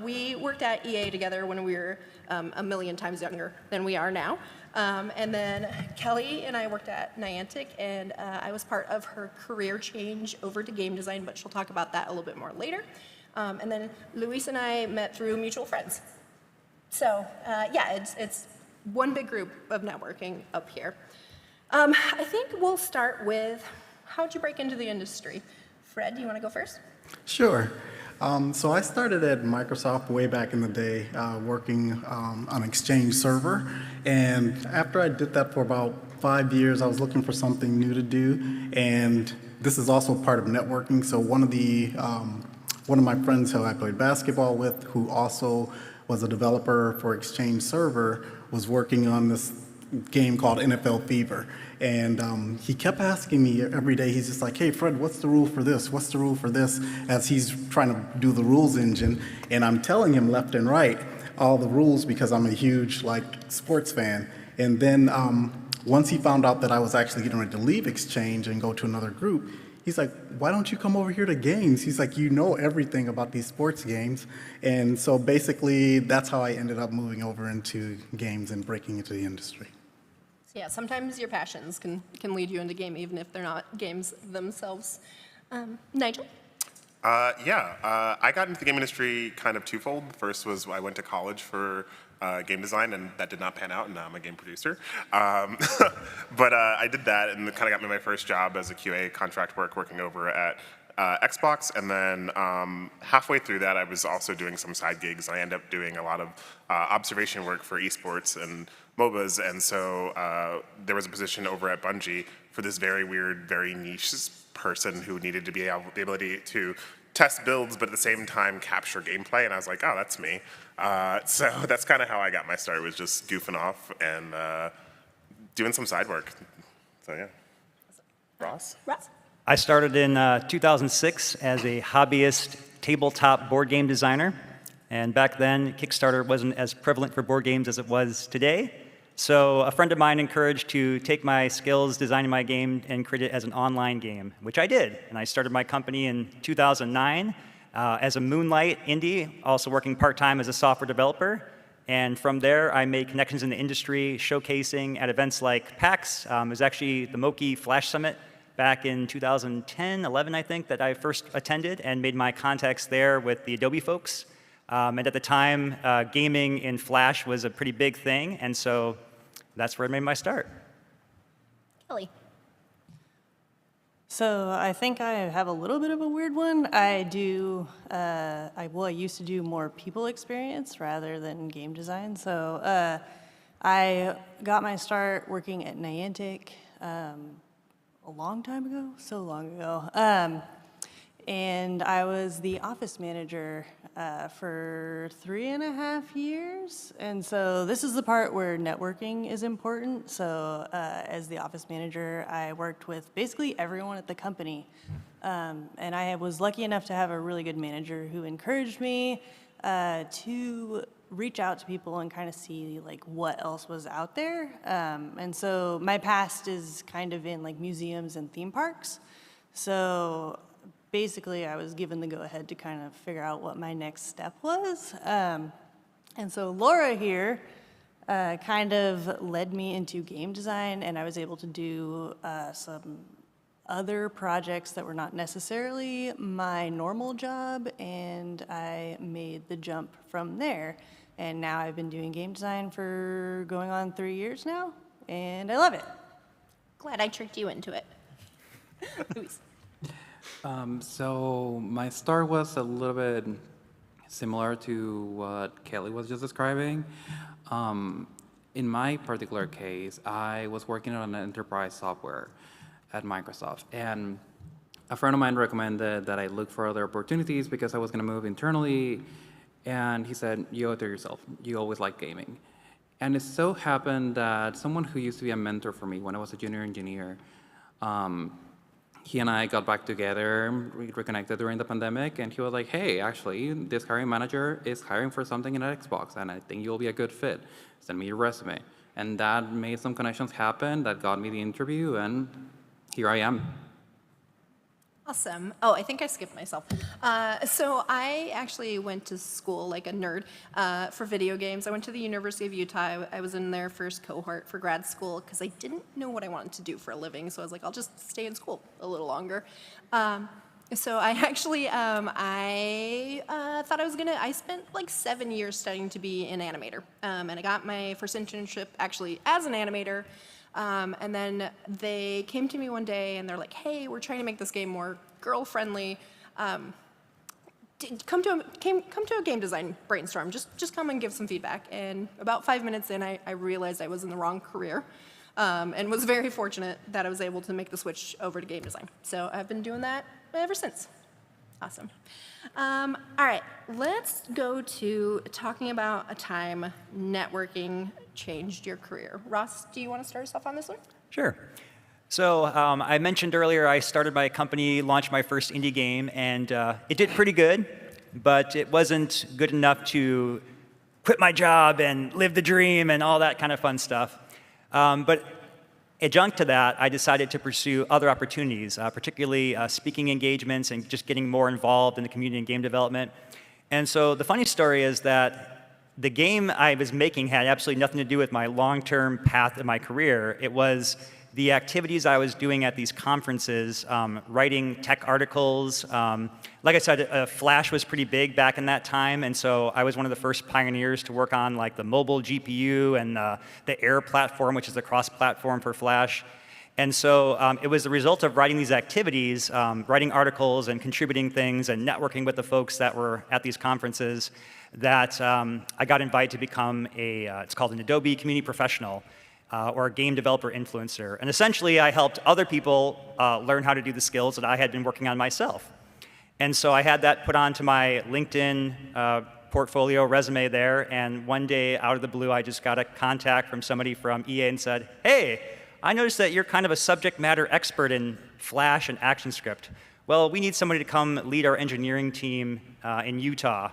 We worked at EA together when we were a million times younger than we are now. And then Kelly and I worked at Niantic, and I was part of her career change over to game design, but she'll talk about that a little bit more later. And then Luis and I met through mutual friends. So yeah, it's one big group of networking up here. I think we'll start with, how'd you break into the industry? Fred, do you want to go first? Sure. So I started at Microsoft way back in the day, working on Exchange Server. And after I did that for about 5 years, I was looking for something new to do. And this is also part of networking. So one of my friends who I played basketball with, who also was a developer for Exchange Server, was working on this game called NFL Fever. And he kept asking me every day, he's just like, hey, Fred, what's the rule for this? What's the rule for this? As he's trying to do the rules engine. And I'm telling him left and right all the rules because I'm a huge sports fan. And then once he found out that I was actually getting ready to leave Exchange and go to another group, he's like, why don't you come over here to games? He's like, you know everything about these sports games. And so basically, that's how I ended up moving over into games and breaking into the industry. Yeah, sometimes your passions can lead you into game, even if they're not games themselves. Nigel? I got into the game industry kind of twofold. First was I went to college for game design, and that did not pan out, and now I'm a game producer. But I did that, and it kind of got me my first job as a QA contract working over at Xbox, and then halfway through that, I was also doing some side gigs. I ended up doing a lot of observation work for esports and MOBAs, and so there was a position over at Bungie for this very weird, very niche person who needed to be able the ability to test builds, but at the same time capture gameplay, and I was like, oh, that's me. So that's kind of how I got my start, was just goofing off and doing some side work. So yeah. Ross? I started in 2006 as a hobbyist tabletop board game designer. And back then, Kickstarter wasn't as prevalent for board games as it was today. So a friend of mine encouraged to take my skills designing my game and create it as an online game, which I did. And I started my company in 2009 as a moonlight indie, also working part-time as a software developer. And from there, I made connections in the industry, showcasing at events like PAX. It was actually the Moki Flash Summit back in 2010, 11, I think, that I first attended and made my contacts there with the Adobe folks. And at the time, gaming in Flash was a pretty big thing, and so that's where I made my start. Kelly. So I think I have a little bit of a weird one. I used to do more people experience rather than game design. So I got my start working at Niantic a long time ago, so long ago. And I was the office manager for 3.5 years. And so this is the part where networking is important. So as the office manager, I worked with basically everyone at the company. And I was lucky enough to have a really good manager who encouraged me to reach out to people and kind of see like what else was out there. And so my past is kind of in like museums and theme parks. So basically, I was given the go-ahead to kind of figure out what my next step was. And so Laura here kind of led me into game design, and I was able to do some other projects that were not necessarily my normal job, and I made the jump from there. And now I've been doing game design for going on 3 years now, and I love it. Glad I tricked you into it. Luis. So my start was a little bit similar to what Kelly was just describing. In my particular case, I was working on an enterprise software at Microsoft, and a friend of mine recommended that I look for other opportunities because I was going to move internally, and he said, you owe it to yourself. You always like gaming. And it so happened that someone who used to be a mentor for me when I was a junior engineer, he and I got back together, we reconnected during the pandemic, and he was like, hey, actually, this hiring manager is hiring for something in Xbox, and I think you'll be a good fit. Send me your resume. And that made some connections happen, that got me the interview, and here I am. Awesome. Oh, I think I skipped myself. So I actually went to school like a nerd for video games. I went to the University of Utah. I was in their first cohort for grad school because I didn't know what I wanted to do for a living. So I was like, I'll just stay in school a little longer. So I actually, I thought I was I spent like 7 years studying to be an animator. And I got my first internship actually as an animator. And then they came to me one day and they're like, hey, we're trying to make this game more girl-friendly. Come to a game design brainstorm. Just come and give some feedback. And about 5 minutes in, I realized I was in the wrong career and was very fortunate that I was able to make the switch over to game design. So I've been doing that ever since. Awesome. All right, let's go to talking about a time networking changed your career. Ross, do you want to start us off on this one? Sure. So I mentioned earlier I started my company, launched my first indie game, and it did pretty good, but it wasn't good enough to quit my job and live the dream and all that kind of fun stuff. But adjunct to that, I decided to pursue other opportunities, particularly speaking engagements and just getting more involved in the community and game development. And so the funny story is that the game I was making had absolutely nothing to do with my long-term path in my career. It was the activities I was doing at these conferences, writing tech articles. Like I said, Flash was pretty big back in that time, and so I was one of the first pioneers to work on like the mobile GPU and the Air platform, which is the cross-platform for Flash. And so it was the result of writing these activities, writing articles and contributing things and networking with the folks that were at these conferences that I got invited to become it's called an Adobe Community Professional, or a game developer influencer. And essentially, I helped other people learn how to do the skills that I had been working on myself. And so I had that put onto my LinkedIn portfolio resume there, and one day, out of the blue, I just got a contact from somebody from EA and said, hey, I noticed that you're kind of a subject matter expert in Flash and ActionScript. Well, we need somebody to come lead our engineering team in Utah.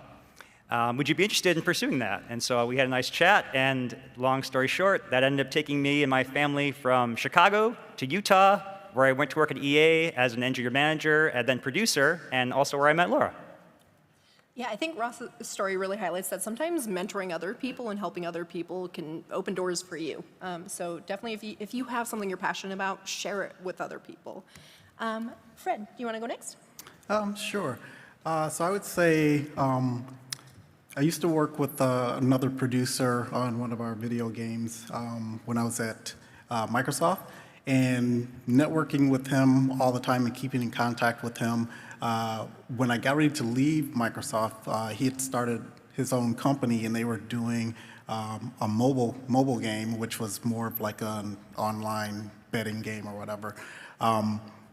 Would you be interested in pursuing that? And so we had a nice chat, and long story short, that ended up taking me and my family from Chicago to Utah, where I went to work at EA as an engineer manager and then producer, and also where I met Laura. Yeah, I think Ross's story really highlights that sometimes mentoring other people and helping other people can open doors for you. So definitely, if you have something you're passionate about, share it with other people. Fred, do you want to go next? Sure. So I would say I used to work with another producer on one of our video games when I was at Microsoft, and networking with him all the time and keeping in contact with him. When I got ready to leave Microsoft, he had started his own company, and they were doing a mobile game, which was more of like an online betting game or whatever.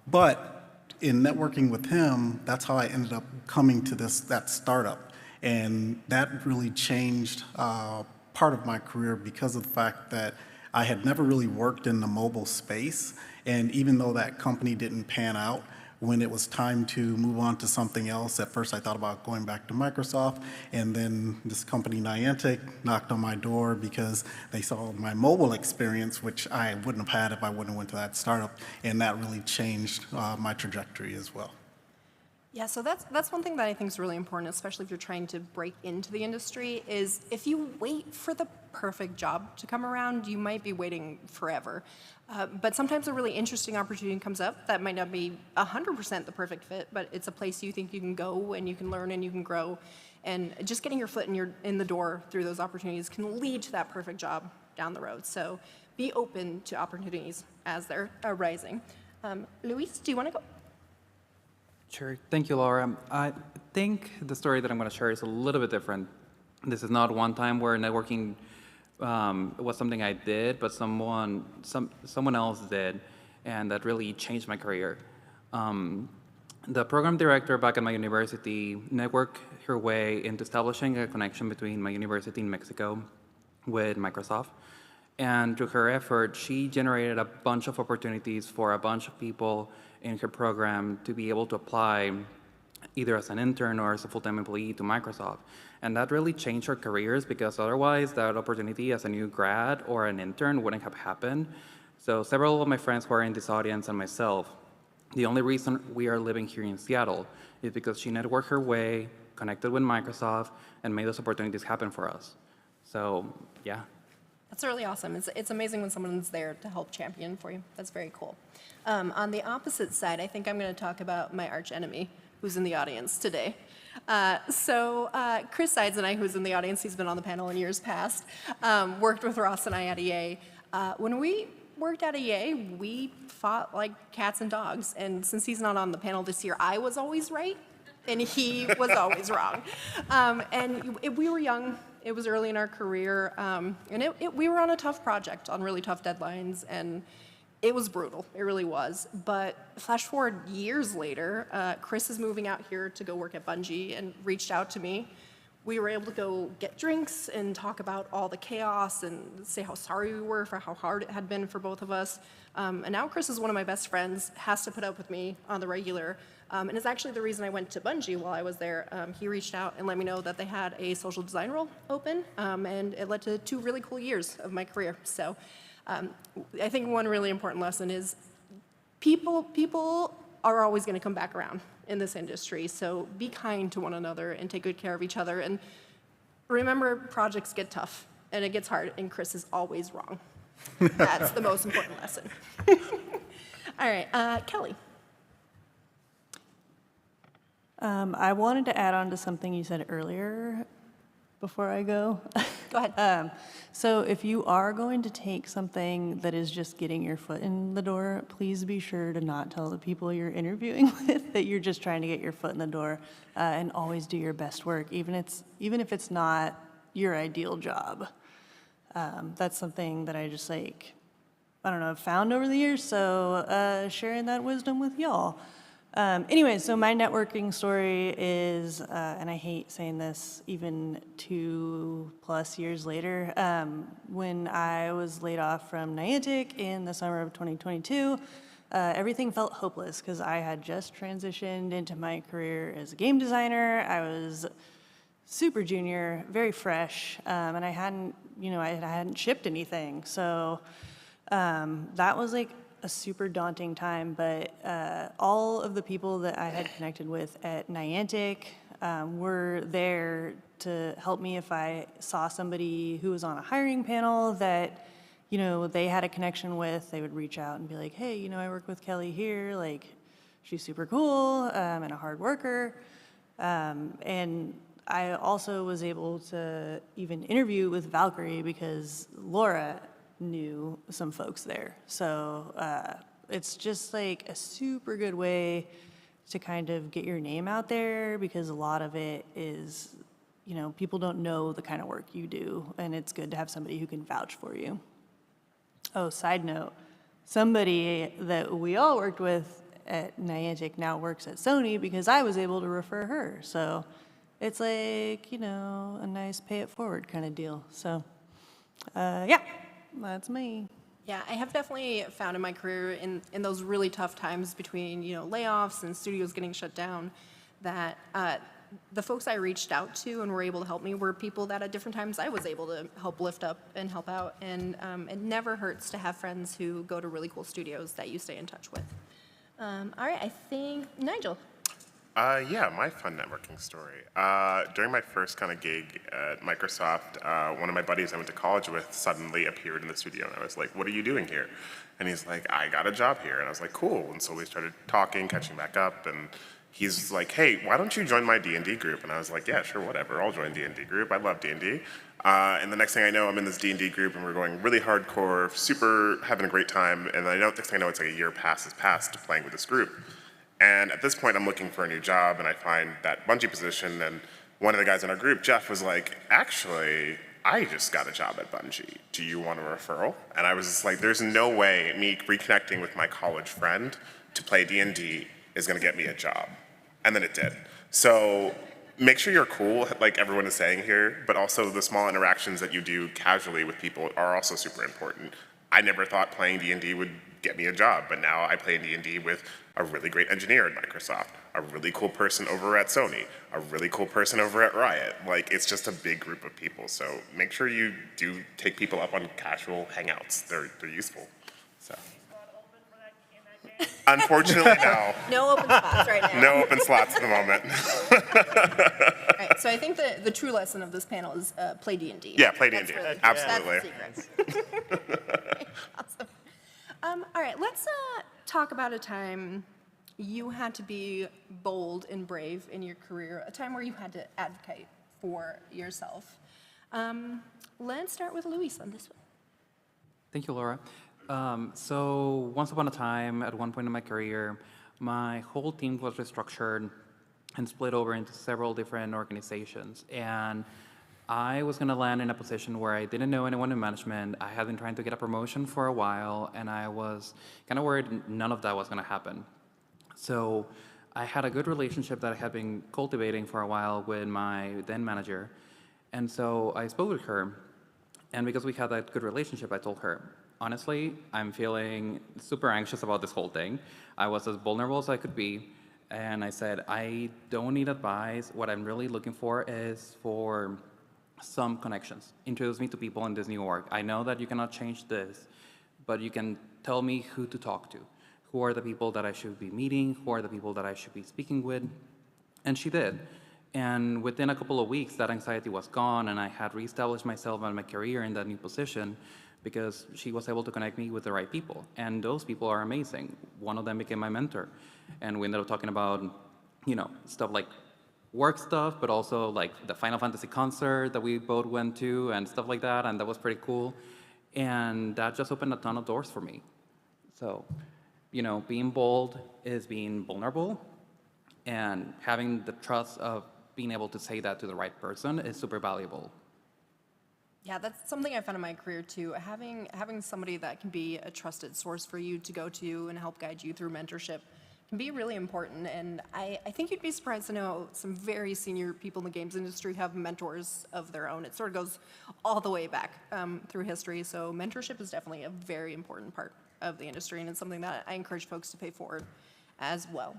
But in networking with him, that's how I ended up coming to that startup. And that really changed part of my career because of the fact that I had never really worked in the mobile space. And even though that company didn't pan out, when it was time to move on to something else, at first I thought about going back to Microsoft, and then this company Niantic knocked on my door because they saw my mobile experience, which I wouldn't have had if I wouldn't have went to that startup, and that really changed my trajectory as well. Yeah, so that's one thing that I think is really important, especially if you're trying to break into the industry, is if you wait for the perfect job to come around, you might be waiting forever. But sometimes a really interesting opportunity comes up that might not be 100% the perfect fit, but it's a place you think you can go and you can learn and you can grow. And just getting your foot in the door through those opportunities can lead to that perfect job down the road. So be open to opportunities as they're arising. Luis, do you want to go? Sure. Thank you, Laura. I think the story that I'm going to share is a little bit different. This is not one time where networking was something I did, but someone else did, and that really changed my career. The program director back at my university networked her way into establishing a connection between my university in Mexico with Microsoft. And through her effort, she generated a bunch of opportunities for a bunch of people in her program to be able to apply either as an intern or as a full-time employee to Microsoft. And that really changed her careers because otherwise that opportunity as a new grad or an intern wouldn't have happened. So several of my friends who are in this audience and myself, the only reason we are living here in Seattle is because she networked her way, connected with Microsoft, and made those opportunities happen for us. So, yeah. That's really awesome. It's amazing when someone's there to help champion for you. That's very cool. On the opposite side, I think I'm going to talk about my arch enemy, who's in the audience today. Chris Sides and I, who's in the audience, he's been on the panel in years past, worked with Ross and I at EA. When we worked at EA, we fought like cats and dogs. And since he's not on the panel this year, I was always right, and he was always wrong. We were young. It was early in our career, and we were on a tough project, on really tough deadlines, and it was brutal. It really was. But flash forward years later, Chris is moving out here to go work at Bungie and reached out to me. We were able to go get drinks and talk about all the chaos and say how sorry we were for how hard it had been for both of us. And now Chris is one of my best friends, has to put up with me on the regular, and it's actually the reason I went to Bungie while I was there. He reached out and let me know that they had a social design role open, and it led to 2 really cool years of my career. So I think one really important lesson is people are always going to come back around in this industry. So be kind to one another and take good care of each other. And remember, projects get tough and it gets hard, and Chris is always wrong. That's the most important lesson. All right, Kelly. I wanted to add on to something you said earlier before I go. Go ahead. So if you are going to take something that is just getting your foot in the door, please be sure to not tell the people you're interviewing with that you're just trying to get your foot in the door, and always do your best work, even if it's not your ideal job. That's something that I just I've found over the years, so sharing that wisdom with y'all. Anyway, so my networking story is, and I hate saying this even 2+ years later, when I was laid off from Niantic in the summer of 2022, everything felt hopeless because I had just transitioned into my career as a game designer. I was super junior, very fresh, and I hadn't shipped anything. So that was like a super daunting time, but all of the people that I had connected with at Niantic, were there to help me if I saw somebody who was on a hiring panel that, you know, they had a connection with. They would reach out and be like, hey, you know, I work with Kelly here. Like, she's super cool and a hard worker. And I also was able to even interview with Valkyrie because Laura knew some folks there. So it's just like a super good way to kind of get your name out there, because a lot of it is, you know, people don't know the kind of work you do, and it's good to have somebody who can vouch for you. Oh, side note, somebody that we all worked with at Niantic now works at Sony because I was able to refer her. So it's like, you know, a nice pay it forward kind of deal. So yeah, that's me. Yeah, I have definitely found in my career in those really tough times between, you know, layoffs and studios getting shut down, that the folks I reached out to and were able to help me were people that at different times I was able to help lift up and help out. And it never hurts to have friends who go to really cool studios that you stay in touch with. All right, I think Nigel. Yeah, my fun networking story. During my first kind of gig at Microsoft, one of my buddies I went to college with suddenly appeared in the studio, and I was like, what are you doing here? And he's like, I got a job here. And I was like, cool. And so we started talking, catching back up, and he's like, hey, why don't you join my D&D group? And I was like, yeah, sure, whatever, I'll join D&D group. I love D&D. And the next thing I know, I'm in this D&D group, and we're going really hardcore, super having a great time, and I know, next thing I know, it's like a year has passed playing with this group. And at this point, I'm looking for a new job, and I find that Bungie position, and one of the guys in our group, Jeff, was like, actually, I just got a job at Bungie. Do you want a referral? And I was just like, there's no way me reconnecting with my college friend to play D&D is gonna get me a job. And then it did. So make sure you're cool, like everyone is saying here, but also the small interactions that you do casually with people are also super important. I never thought playing D&D would get me a job, but now I play D&D with a really great engineer at Microsoft, a really cool person over at Sony, a really cool person over at Riot. Like, it's just a big group of people, so make sure you do take people up on casual hangouts. They're useful, so. Unfortunately, no. No open spots right now. No open slots at the moment. All right, so I think the true lesson of this panel is play D&D. Yeah, play D&D. Really, Absolutely. That's the secret. Awesome. All right, let's talk about a time you had to be bold and brave in your career, a time where you had to advocate for yourself. Let's start with Luis on this one. Thank you, Laura. So once upon a time, at one point in my career, my whole team was restructured and split over into several different organizations. And I was going to land in a position where I didn't know anyone in management. I had been trying to get a promotion for a while, and I was kind of worried none of that was going to happen. So I had a good relationship that I had been cultivating for a while with my then manager. And so I spoke with her, and because we had that good relationship, I told her, honestly, I'm feeling super anxious about this whole thing. I was as vulnerable as I could be, and I said, I don't need advice. What I'm really looking for is for some connections. Introduce me to people in this new org. I know that you cannot change this, but you can tell me who to talk to. Who are the people that I should be meeting? Who are the people that I should be speaking with? And she did. And within a couple of weeks, that anxiety was gone, and I had reestablished myself and my career in that new position because she was able to connect me with the right people. And those people are amazing. One of them became my mentor. And we ended up talking about, you know, stuff like work stuff, but also like the Final Fantasy concert that we both went to and stuff like that, and that was pretty cool. And that just opened a ton of doors for me. So, you know, being bold is being vulnerable, and having the trust of being able to say that to the right person is super valuable. Yeah, that's something I found in my career too. Having somebody that can be a trusted source for you to go to and help guide you through mentorship can be really important. And I think you'd be surprised to know some very senior people in the games industry have mentors of their own. It sort of goes all the way back through history. So mentorship is definitely a very important part of the industry, and it's something that I encourage folks to pay forward as well.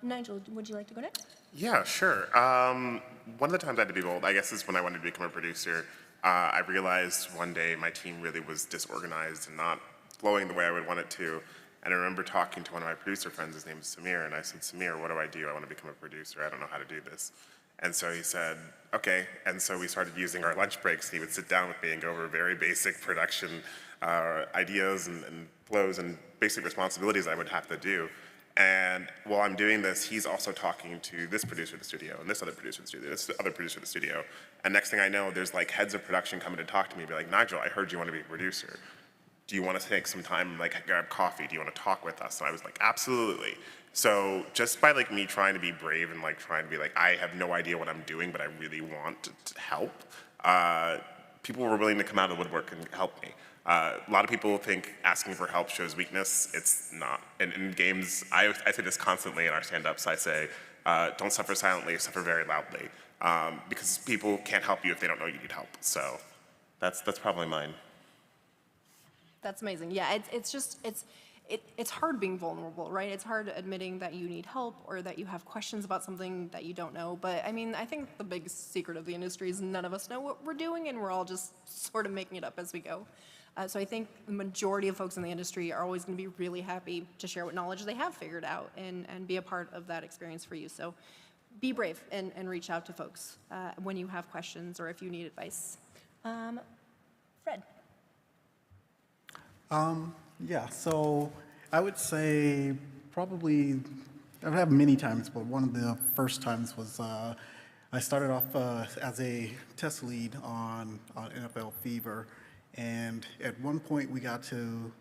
Nigel, would you like to go next? Yeah, sure. One of the times I had to be bold, I guess, is when I wanted to become a producer. I realized one day my team really was disorganized and not flowing the way I would want it to. And I remember talking to one of my producer friends, his name is Samir, and I said, Samir, what do I do? I want to become a producer. I don't know how to do this. And so he said, okay. And so we started using our lunch breaks. He would sit down with me and go over very basic production ideas and flows and basic responsibilities I would have to do. And while I'm doing this, he's also talking to this producer of the studio and this other producer of the studio, this other producer of the studio. And next thing I know, there's like heads of production coming to talk to me, be like, Nigel, I heard you want to be a producer. Do you want to take some time and like grab coffee? Do you want to talk with us? And I was like, absolutely. So just by like me trying to be brave and like trying to be like, I have no idea what I'm doing, but I really want to help, people were willing to come out of the woodwork and help me. A lot of people think asking for help shows weakness. It's not. And in games, I say this constantly in our stand-ups. I say, don't suffer silently, suffer very loudly. Because people can't help you if they don't know you need help. So that's probably mine. That's amazing. Yeah, it's hard being vulnerable, right? It's hard admitting that you need help or that you have questions about something that you don't know. But I mean, I think the biggest secret of the industry is none of us know what we're doing, and we're all just sort of making it up as we go. So I think the majority of folks in the industry are always going to be really happy to share what knowledge they have figured out and be a part of that experience for you. So be brave and reach out to folks when you have questions or if you need advice. Fred. Yeah, so I would say probably, I've had many times, but one of the first times was I started off as a test lead on NFL Fever. And at one point we got to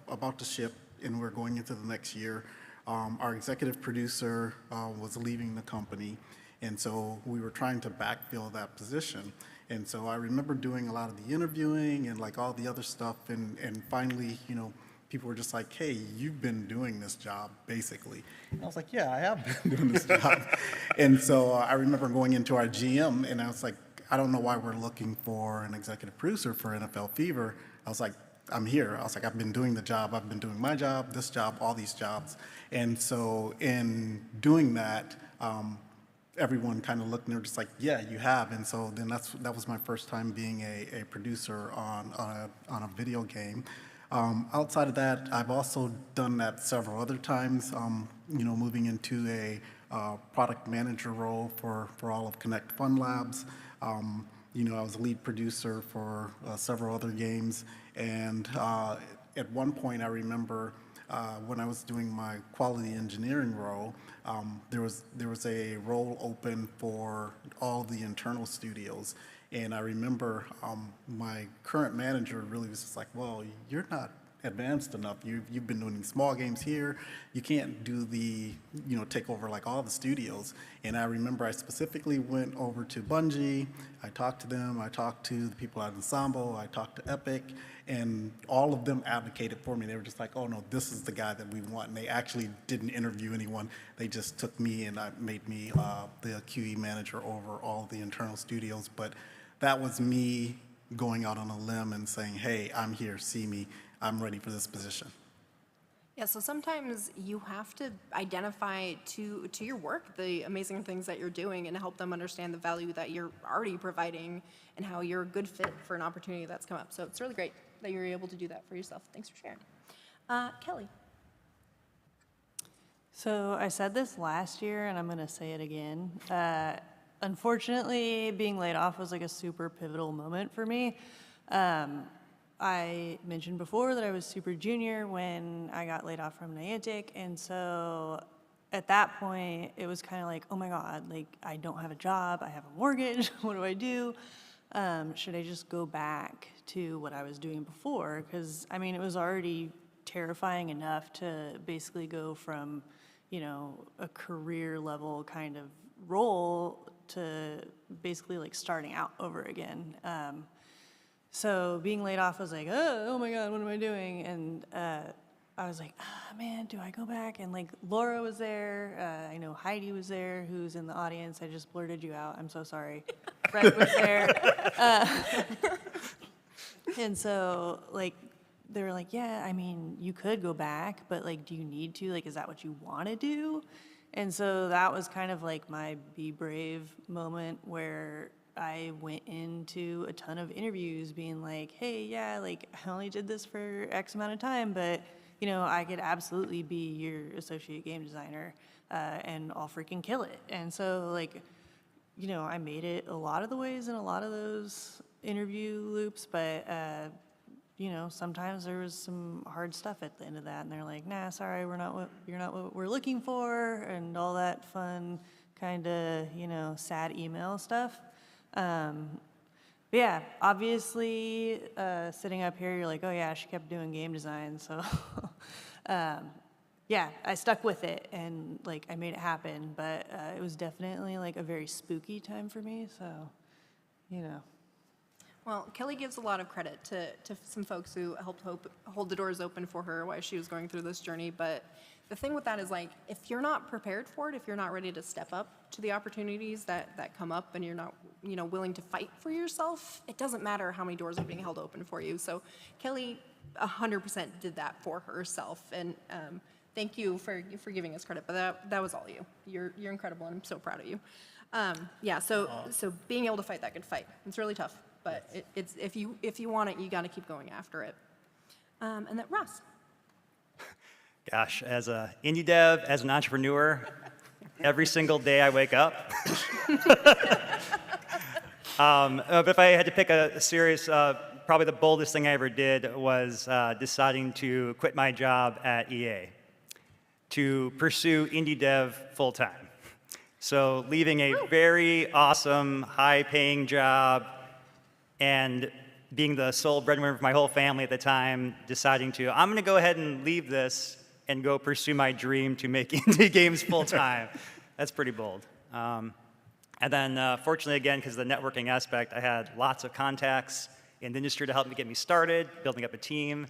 about to ship and we're going into the next year. Our executive producer was leaving the company. And so we were trying to backfill that position. And so I remember doing a lot of the interviewing and like all the other stuff. And finally, you know, people were just like, hey, you've been doing this job, basically. And I was like, yeah, I have been doing this job. And so I remember going into our GM and I was like, I don't know why we're looking for an executive producer for NFL Fever. I was like, I'm here. I was like, I've been doing the job. I've been doing my job, this job, all these jobs. And so in doing that, everyone kind of looked and they were just like, yeah, you have. And so then that was my first time being a producer on a video game. Outside of that, I've also done that several other times, you know, moving into a product manager role for all of Connect Fun Labs. You know, I was a lead producer for several other games. And at one point, I remember when I was doing my quality engineering role, there was a role open for all the internal studios. And I remember my current manager really was just like, well, you're not advanced enough. You've been doing small games here. You can't do take over like all the studios. And I remember I specifically went over to Bungie. I talked to them. I talked to the people at Ensemble. I talked to Epic. And all of them advocated for me. They were just like, oh no, this is the guy that we want. And they actually didn't interview anyone. They just took me and made me the QE manager over all the internal studios. But that was me going out on a limb and saying, hey, I'm here, see me. I'm ready for this position. Yeah, so sometimes you have to identify to your work the amazing things that you're doing and help them understand the value that you're already providing and how you're a good fit for an opportunity that's come up. So it's really great that you're able to do that for yourself. Thanks for sharing. Kelly. So I said this last year, and I'm going to say it again. Unfortunately, being laid off was like a super pivotal moment for me. I mentioned before that I was super junior when I got laid off from Niantic, and so at that point, it was kind of like, oh my God, like I don't have a job, I have a mortgage, what do I do? Should I just go back to what I was doing before? Because I mean, it was already terrifying enough to basically go from, you know, a career level kind of role to basically like starting out over again. So being laid off, I was like, oh my God, what am I doing? And I was like, man, do I go back? And like Laura was there. I know Heidi was there, who's in the audience. I just blurted you out. I'm so sorry. Fred was there. And so like, they were like, yeah, I mean, you could go back, but like, do you need to? Like, is that what you want to do? And so that was kind of like my be brave moment where I went into a ton of interviews being like, hey, yeah, like I only did this for X amount of time, but you know, I could absolutely be your associate game designer and I'll freaking kill it. And so, like, you know, I made it a lot of the ways in a lot of those interview loops, but, you know, sometimes there was some hard stuff at the end of that, and they're like, nah, sorry, you're not what we're looking for, and all that fun kind of, you know, sad email stuff. But yeah, obviously, sitting up here, you're like, oh yeah, she kept doing game design, so yeah, I stuck with it, and like I made it happen, but it was definitely like a very spooky time for me, so, you know. Well, Kelly gives a lot of credit to some folks who helped hold the doors open for her while she was going through this journey. But the thing with that is, like, if you're not prepared for it, if you're not ready to step up to the opportunities that come up, and you're not, you know, willing to fight for yourself, it doesn't matter how many doors are being held open for you. So Kelly 100% did that for herself, and thank you for giving us credit. But that was all you. You're incredible, and I'm so proud of you. Yeah. So being able to fight that good fight, it's really tough. But it's if you want it, you got to keep going after it. And then Ross. Gosh, as an indie dev, as an entrepreneur, every single day I wake up. But if I had to pick a serious, probably the boldest thing I ever did was deciding to quit my job at EA to pursue indie dev full time. So leaving a very awesome, high-paying job and being the sole breadwinner of my whole family at the time, deciding I'm going to go ahead and leave this and go pursue my dream to make indie games full time. That's pretty bold. And then, fortunately, again, because of the networking aspect, I had lots of contacts in the industry to help me get me started, building up a team.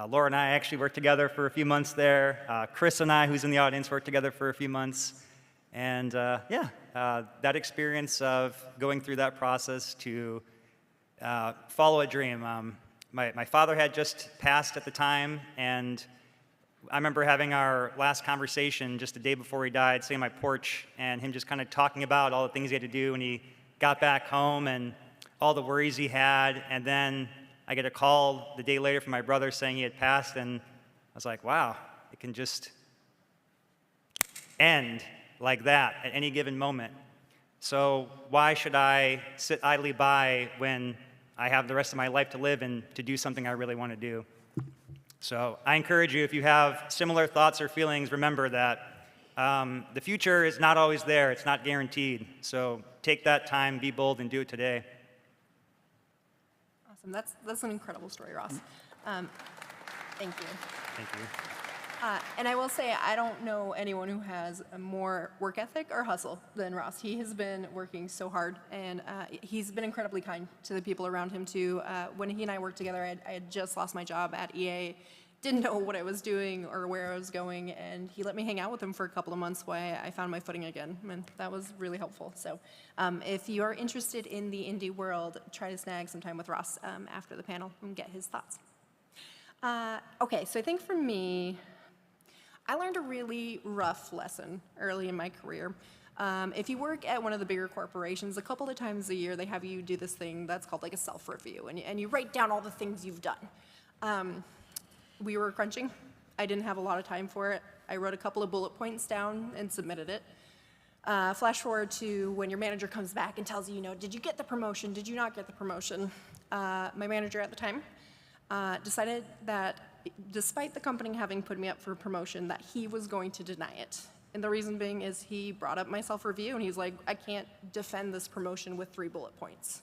Laura and I actually worked together for a few months there. Chris and I, who's in the audience, worked together for a few months. And that experience of going through that process to follow a dream. My father had just passed at the time, and I remember having our last conversation just the day before he died, sitting on my porch, and him just kind of talking about all the things he had to do when he got back home and all the worries he had. And then I get a call the day later from my brother saying he had passed, and I was like, wow, it can just end like that at any given moment. So why should I sit idly by when I have the rest of my life to live and to do something I really want to do? So I encourage you, if you have similar thoughts or feelings, remember that the future is not always there. It's not guaranteed. So take that time, be bold, and do it today. Awesome. That's an incredible story, Ross. Thank you. Thank you. And I will say, I don't know anyone who has a more work ethic or hustle than Ross. He has been working so hard, and he's been incredibly kind to the people around him, too. When he and I worked together, I had just lost my job at EA, didn't know what I was doing or where I was going, and he let me hang out with him for a couple of months while I found my footing again, and that was really helpful. So if you are interested in the indie world, try to snag some time with Ross after the panel and get his thoughts. Okay, so I think for me, I learned a really rough lesson early in my career. If you work at one of the bigger corporations, a couple of times a year they have you do this thing that's called like a self-review, and you write down all the things you've done. We were crunching. I didn't have a lot of time for it. I wrote a couple of bullet points down and submitted it. Flash forward to when your manager comes back and tells you, you know, did you get the promotion? Did you not get the promotion? My manager at the time decided that despite the company having put me up for promotion, that he was going to deny it. And the reason being is he brought up my self-review, and he's like, I can't defend this promotion with 3 bullet points.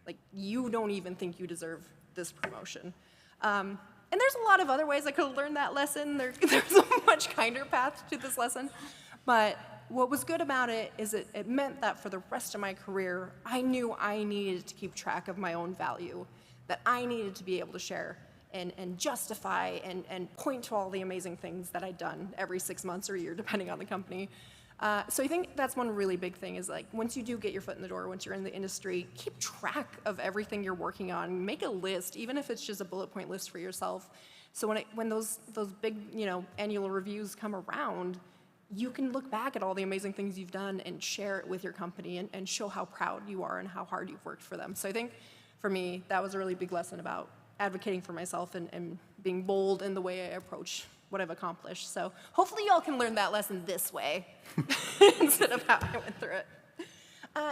Like, you don't even think you deserve this promotion. And there's a lot of other ways I could have learned that lesson. There's a much kinder path to this lesson. But what was good about it is it meant that for the rest of my career, I knew I needed to keep track of my own value, that I needed to be able to share and justify and point to all the amazing things that I'd done every 6 months or a year, depending on the company. So I think that's one really big thing is, like, once you do get your foot in the door, once you're in the industry, keep track of everything you're working on. Make a list, even if it's just a bullet point list for yourself. So when those big, you know, annual reviews come around, you can look back at all the amazing things you've done and share it with your company and show how proud you are and how hard you've worked for them. So I think for me, that was a really big lesson about advocating for myself and being bold in the way I approach what I've accomplished. So hopefully y'all can learn that lesson this way instead of how I went through it.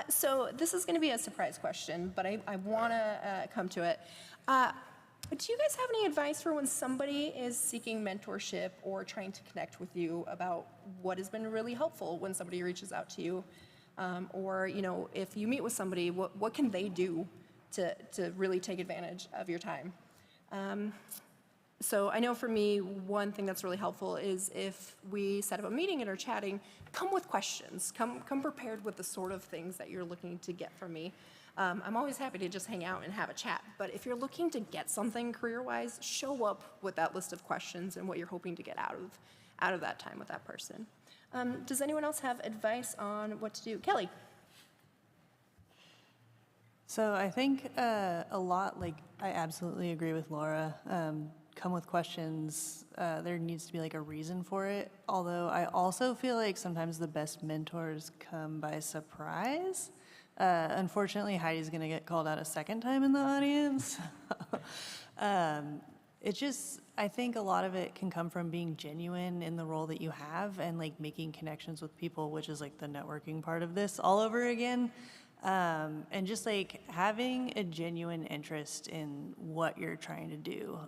So this is going to be a surprise question, but I want to come to it. But do you guys have any advice for when somebody is seeking mentorship or trying to connect with you about what has been really helpful when somebody reaches out to you? Or, you know, if you meet with somebody, what can they do to really take advantage of your time? So I know for me, one thing that's really helpful is if we set up a meeting and are chatting, come with questions. Come prepared with the sort of things that you're looking to get from me. I'm always happy to just hang out and have a chat, but if you're looking to get something career-wise, show up with that list of questions and what you're hoping to get out of that time with that person. Does anyone else have advice on what to do? Kelly? So I think a lot, like, I absolutely agree with Laura. Come with questions. There needs to be like a reason for it. Although I also feel like sometimes the best mentors come by surprise. Unfortunately, Heidi's gonna get called out a second time in the audience. It just, I think a lot of it can come from being genuine in the role that you have and like making connections with people, which is like the networking part of this all over again. And just like having a genuine interest in what you're trying to do.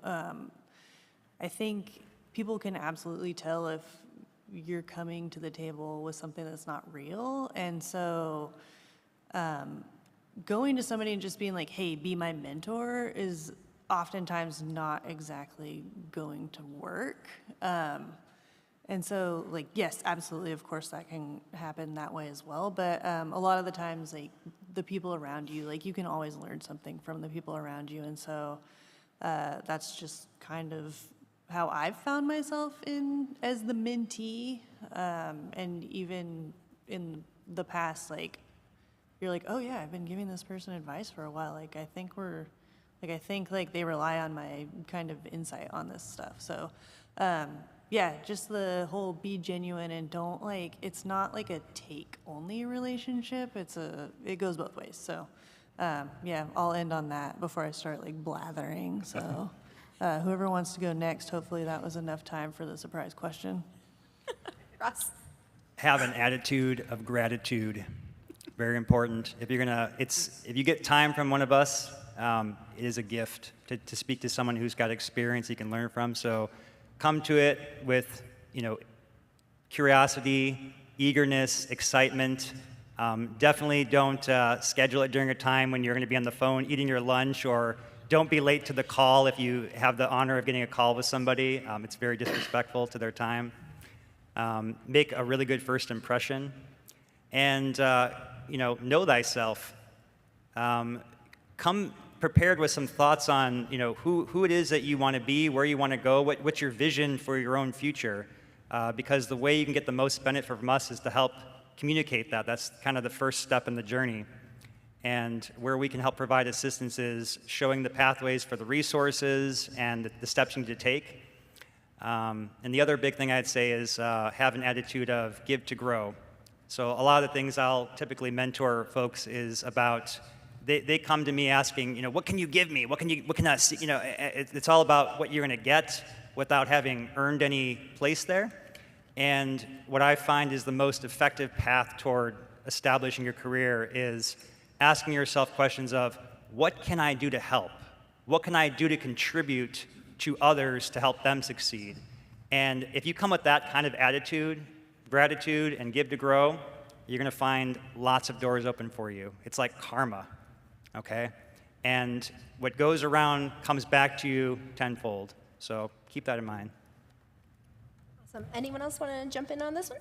I think people can absolutely tell if you're coming to the table with something that's not real. And so going to somebody and just being like, hey, be my mentor is oftentimes not exactly going to work. And so, like, yes, absolutely, of course, that can happen that way as well. But a lot of the times, like, the people around you, like, you can always learn something from the people around you. And so that's just kind of how I've found myself as the mentee. And even in the past, like, you're like, oh, yeah, I've been giving this person advice for a while. Like, I think they rely on my kind of insight on this stuff. So, yeah, just the whole be genuine and don't like, it's not like a take-only relationship. It goes both ways. So, yeah, I'll end on that before I start like blathering. So, whoever wants to go next, hopefully that was enough time for the surprise question. Ross? Have an attitude of gratitude. Very important. If you get time from one of us, it is a gift to speak to someone who's got experience you can learn from. So come to it with, curiosity, eagerness, excitement. Definitely don't schedule it during a time when you're going to be on the phone eating your lunch, or don't be late to the call if you have the honor of getting a call with somebody. It's very disrespectful to their time. Make a really good first impression. And, know thyself. Come prepared with some thoughts on, who it is that you want to be, where you want to go, what's your vision for your own future. Because the way you can get the most benefit from us is to help communicate that. That's kind of the first step in the journey. And where we can help provide assistance is showing the pathways for the resources and the steps you need to take. And the other big thing I'd say is have an attitude of give to grow. So a lot of the things I'll typically mentor folks is about, they come to me asking, what can you give me? What can I see? It's all about what you're going to get without having earned any place there. And what I find is the most effective path toward establishing your career is asking yourself questions of, what can I do to help? What can I do to contribute to others to help them succeed? And if you come with that kind of attitude, gratitude, and give to grow, you're going to find lots of doors open for you. It's like karma, okay? And what goes around comes back to you tenfold. So keep that in mind. Awesome. Anyone else want to jump in on this one?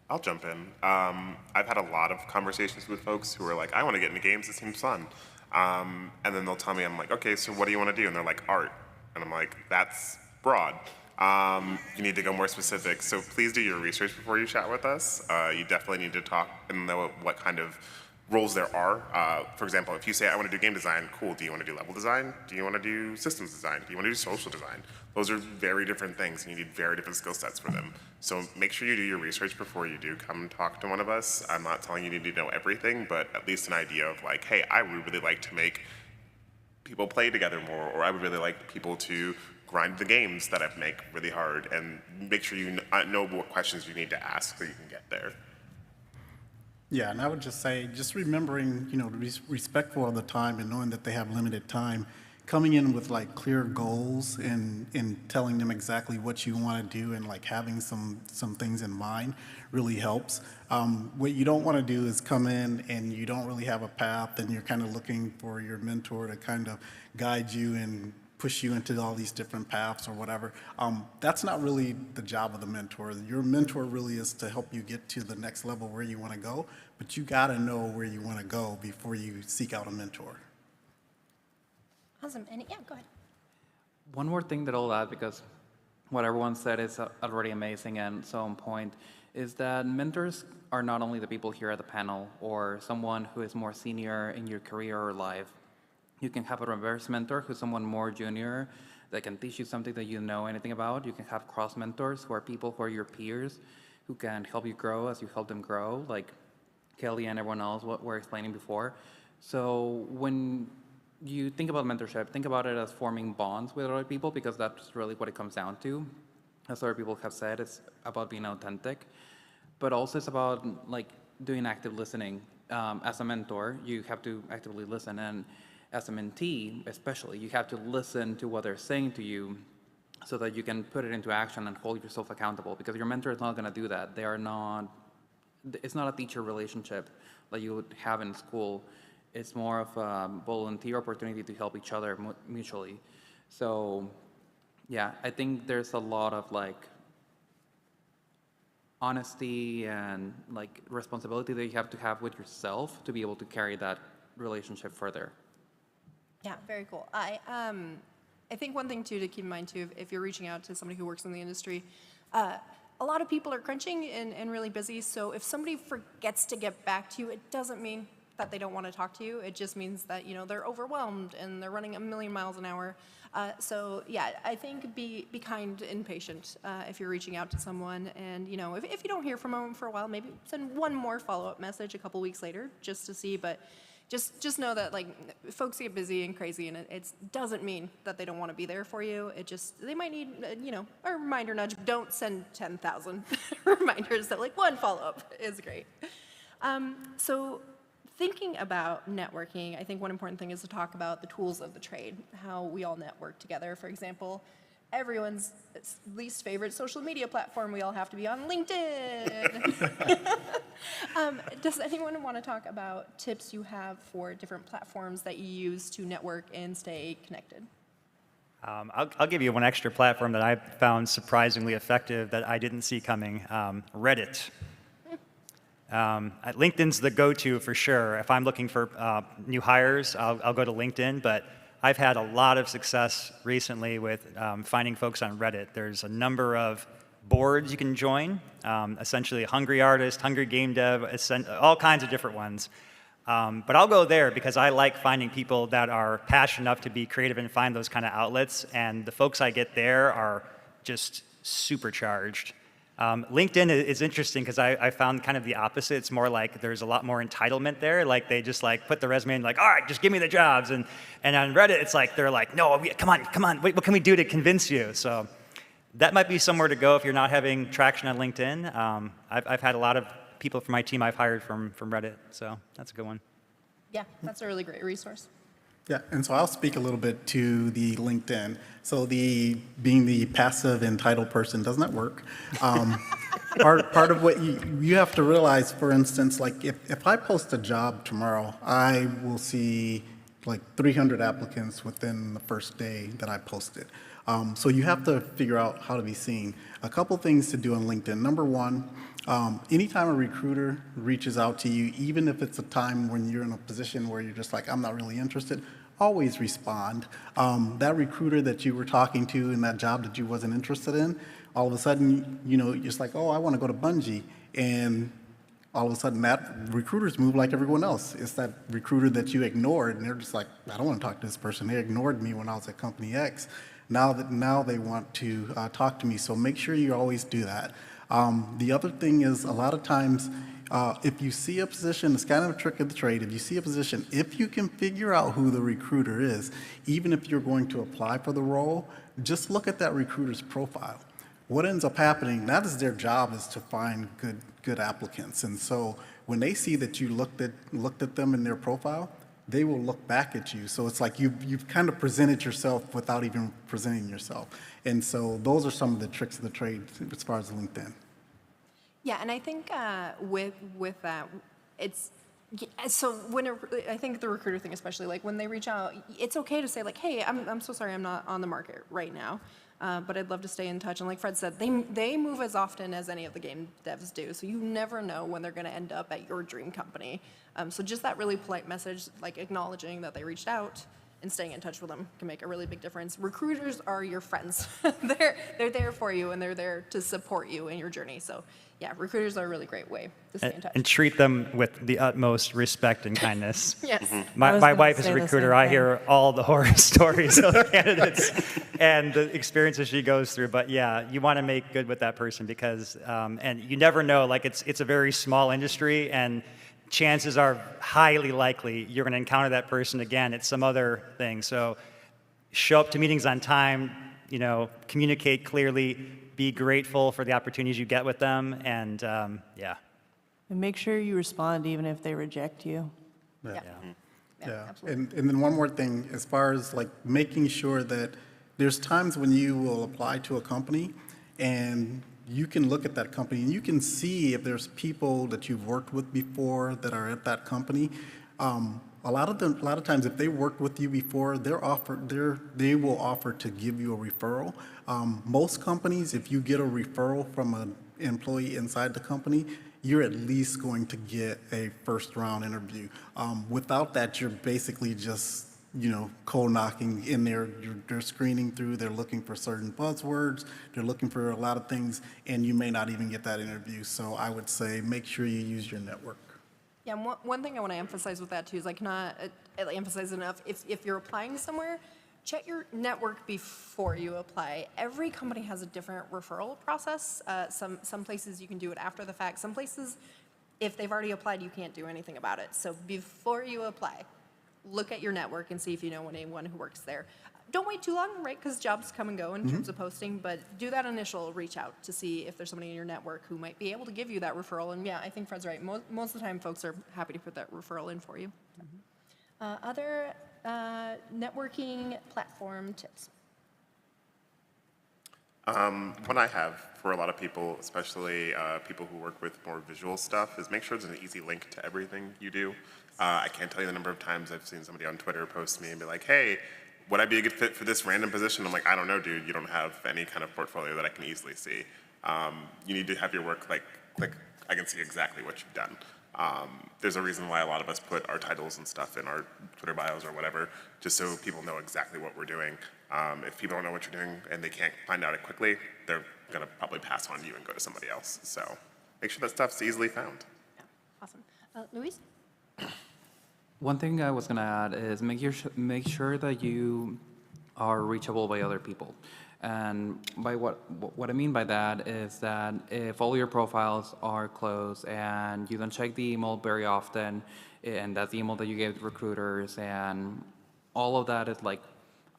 I'll jump in. I've had a lot of conversations with folks who are like, I want to get into games, it seems fun. And then they'll tell me, I'm like, okay, so what do you want to do? And they're like, art. And I'm like, that's broad. You need to go more specific. So please do your research before you chat with us. You definitely need to talk and know what kind of roles there are. For example, if you say, I want to do game design, cool. Do you want to do level design? Do you want to do systems design? Do you want to do social design? Those are very different things, and you need very different skill sets for them. So make sure you do your research before you do come talk to one of us. I'm not telling you need to know everything, but at least an idea of like, hey, I would really like to make people play together more, or I would really like people to grind the games that I make really hard and make sure you know what questions you need to ask so you can get there. Yeah, and I would just say, just remembering, to be respectful of the time and knowing that they have limited time, coming in with like clear goals and telling them exactly what you want to do and like having some things in mind really helps. What you don't want to do is come in and you don't really have a path and you're kind of looking for your mentor to kind of guide you and push you into all these different paths or whatever. That's not really the job of the mentor. Your mentor really is to help you get to the next level where you want to go, but you got to know where you want to go before you seek out a mentor. Awesome. And yeah, go ahead. One more thing that I'll add, because what everyone said is already amazing and so on point, is that mentors are not only the people here at the panel or someone who is more senior in your career or life. You can have a reverse mentor who's someone more junior that can teach you something that you know anything about. You can have cross mentors who are people who are your peers who can help you grow as you help them grow, like Kelly and everyone else what we're explaining before. So when you think about mentorship, think about it as forming bonds with other people, because that's really what it comes down to. As other people have said, it's about being authentic, but also it's about like doing active listening. As a mentor, you have to actively listen, and as a mentee, especially, you have to listen to what they're saying to you so that you can put it into action and hold yourself accountable, because your mentor is not going to do that. It's not a teacher relationship like you would have in school. It's more of a volunteer opportunity to help each other mutually. So yeah, I think there's a lot of like honesty and like responsibility that you have to have with yourself to be able to carry that relationship further. Yeah, very cool. I think one thing too to keep in mind too, if you're reaching out to somebody who works in the industry, a lot of people are crunching and really busy. So if somebody forgets to get back to you, it doesn't mean that they don't want to talk to you. It just means that they're overwhelmed and they're running a million miles an hour. So yeah, I think be kind and patient if you're reaching out to someone. And if you don't hear from them for a while, maybe send one more follow-up message a couple weeks later just to see. But just know that like folks get busy and crazy, and it doesn't mean that they don't want to be there for you. They might need a reminder nudge. Don't send 10,000 reminders. That like one follow-up is great. So thinking about networking, I think one important thing is to talk about the tools of the trade, how we all network together. For example, everyone's least favorite social media platform, we all have to be on LinkedIn. Does anyone want to talk about tips you have for different platforms that you use to network and stay connected? I'll give you one extra platform that I found surprisingly effective that I didn't see coming, Reddit. LinkedIn's the go-to for sure. If I'm looking for new hires, I'll go to LinkedIn, but I've had a lot of success recently with finding folks on Reddit. There's a number of boards you can join, essentially Hungry Artist, Hungry Game Dev, all kinds of different ones. But I'll go there because I like finding people that are passionate enough to be creative and find those kind of outlets, and the folks I get there are just supercharged. LinkedIn is interesting because I found kind of the opposite. It's more like there's a lot more entitlement there. Like they just like put the resume in like, all right, just give me the jobs. And on Reddit, it's like they're like, no, come on, what can we do to convince you? So that might be somewhere to go if you're not having traction on LinkedIn. I've had a lot of people from my team I've hired from Reddit, so that's a good one. Yeah, that's a really great resource. Yeah, and so I'll speak a little bit to the LinkedIn. So being the passive entitled person does not work. Part of what you have to realize, for instance, like if I post a job tomorrow, I will see like 300 applicants within the first day that I post it. So you have to figure out how to be seen. A couple things to do on LinkedIn. Number one, anytime a recruiter reaches out to you, even if it's a time when you're in a position where you're just like, I'm not really interested, always respond. That recruiter that you were talking to in that job that you wasn't interested in, all of a sudden, you're just like, oh, I want to go to Bungie. And all of a sudden, that recruiters move like everyone else. It's that recruiter that you ignored, and they're just like, I don't want to talk to this person. They ignored me when I was at company X. Now they want to talk to me. So make sure you always do that. The other thing is a lot of times, if you see a position, it's kind of a trick of the trade. If you see a position, if you can figure out who the recruiter is, even if you're going to apply for the role, just look at that recruiter's profile. What ends up happening, that is their job, is to find good applicants. And so when they see that you looked at them in their profile, they will look back at you. So it's like you've kind of presented yourself without even presenting yourself. And so those are some of the tricks of the trade as far as LinkedIn. Yeah, and I think with that, it's so I think the recruiter thing, especially like when they reach out, it's okay to say like, hey, I'm so sorry, I'm not on the market right now, but I'd love to stay in touch. And like Fred said, they move as often as any of the game devs do, so you never know when they're going to end up at your dream company. So just that really polite message, like acknowledging that they reached out and staying in touch with them, can make a really big difference. Recruiters are your friends. They're there for you, and they're there to support you in your journey. So yeah, recruiters are a really great way to stay in touch. And treat them with the utmost respect and kindness. Yes. My wife is a recruiter. I hear all the horror stories of candidates and the experiences she goes through. But yeah, you want to make good with that person because, and you never know, like it's a very small industry, and chances are highly likely you're going to encounter that person again at some other thing. So show up to meetings on time, communicate clearly, be grateful for the opportunities you get with them, and yeah. And make sure you respond even if they reject you. Yeah. And then one more thing, as far as like making sure that there's times when you will apply to a company and you can look at that company and you can see if there's people that you've worked with before that are at that company. A lot of times, if they worked with you before, they will offer to give you a referral. Most companies, if you get a referral from an employee inside the company, you're at least going to get a first round interview. Without that, you're basically just cold knocking in there. They're screening through, they're looking for certain buzzwords, they're looking for a lot of things, and you may not even get that interview. So I would say make sure you use your network. Yeah, and one thing I want to emphasize with that too is I cannot emphasize enough, if you're applying somewhere, check your network before you apply. Every company has a different referral process. Some places you can do it after the fact. Some places, if they've already applied, you can't do anything about it. So before you apply, look at your network and see if you know anyone who works there. Don't wait too long, right? Because jobs come and go in terms of posting, but do that initial reach out to see if there's somebody in your network who might be able to give you that referral. And yeah, I think Fred's right. Most of the time, folks are happy to put that referral in for you. Other networking platform tips? One I have for a lot of people, especially people who work with more visual stuff, is make sure there's an easy link to everything you do. I can't tell you the number of times I've seen somebody on Twitter post me and be like, hey, would I be a good fit for this random position? I'm like, I don't know, dude. You don't have any kind of portfolio that I can easily see. You need to have your work like I can see exactly what you've done. There's a reason why a lot of us put our titles and stuff in our Twitter bios or whatever, just so people know exactly what we're doing. If people don't know what you're doing and they can't find out it quickly, they're going to probably pass on you and go to somebody else. So make sure that stuff's easily found. Yeah, awesome. Luis? One thing I was going to add is make sure that you are reachable by other people. And by what I mean by that is that if all your profiles are closed and you don't check the email very often, and that's the email that you gave to recruiters, and all of that is like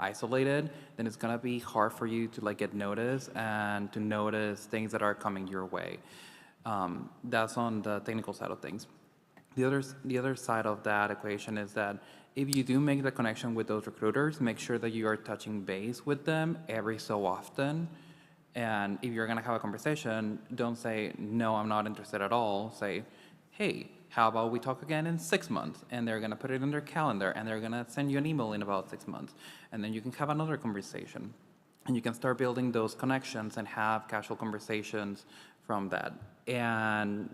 isolated, then it's gonna be hard for you to like get noticed and to notice things that are coming your way. That's on the technical side of things. The other side of that equation is that if you do make the connection with those recruiters, make sure that you are touching base with them every so often. And if you're going to have a conversation, don't say, no, I'm not interested at all. Say, hey, how about we talk again in 6 months? And they're going to put it in their calendar, and they're going to send you an email in about 6 months. And then you can have another conversation. And you can start building those connections and have casual conversations from that. And,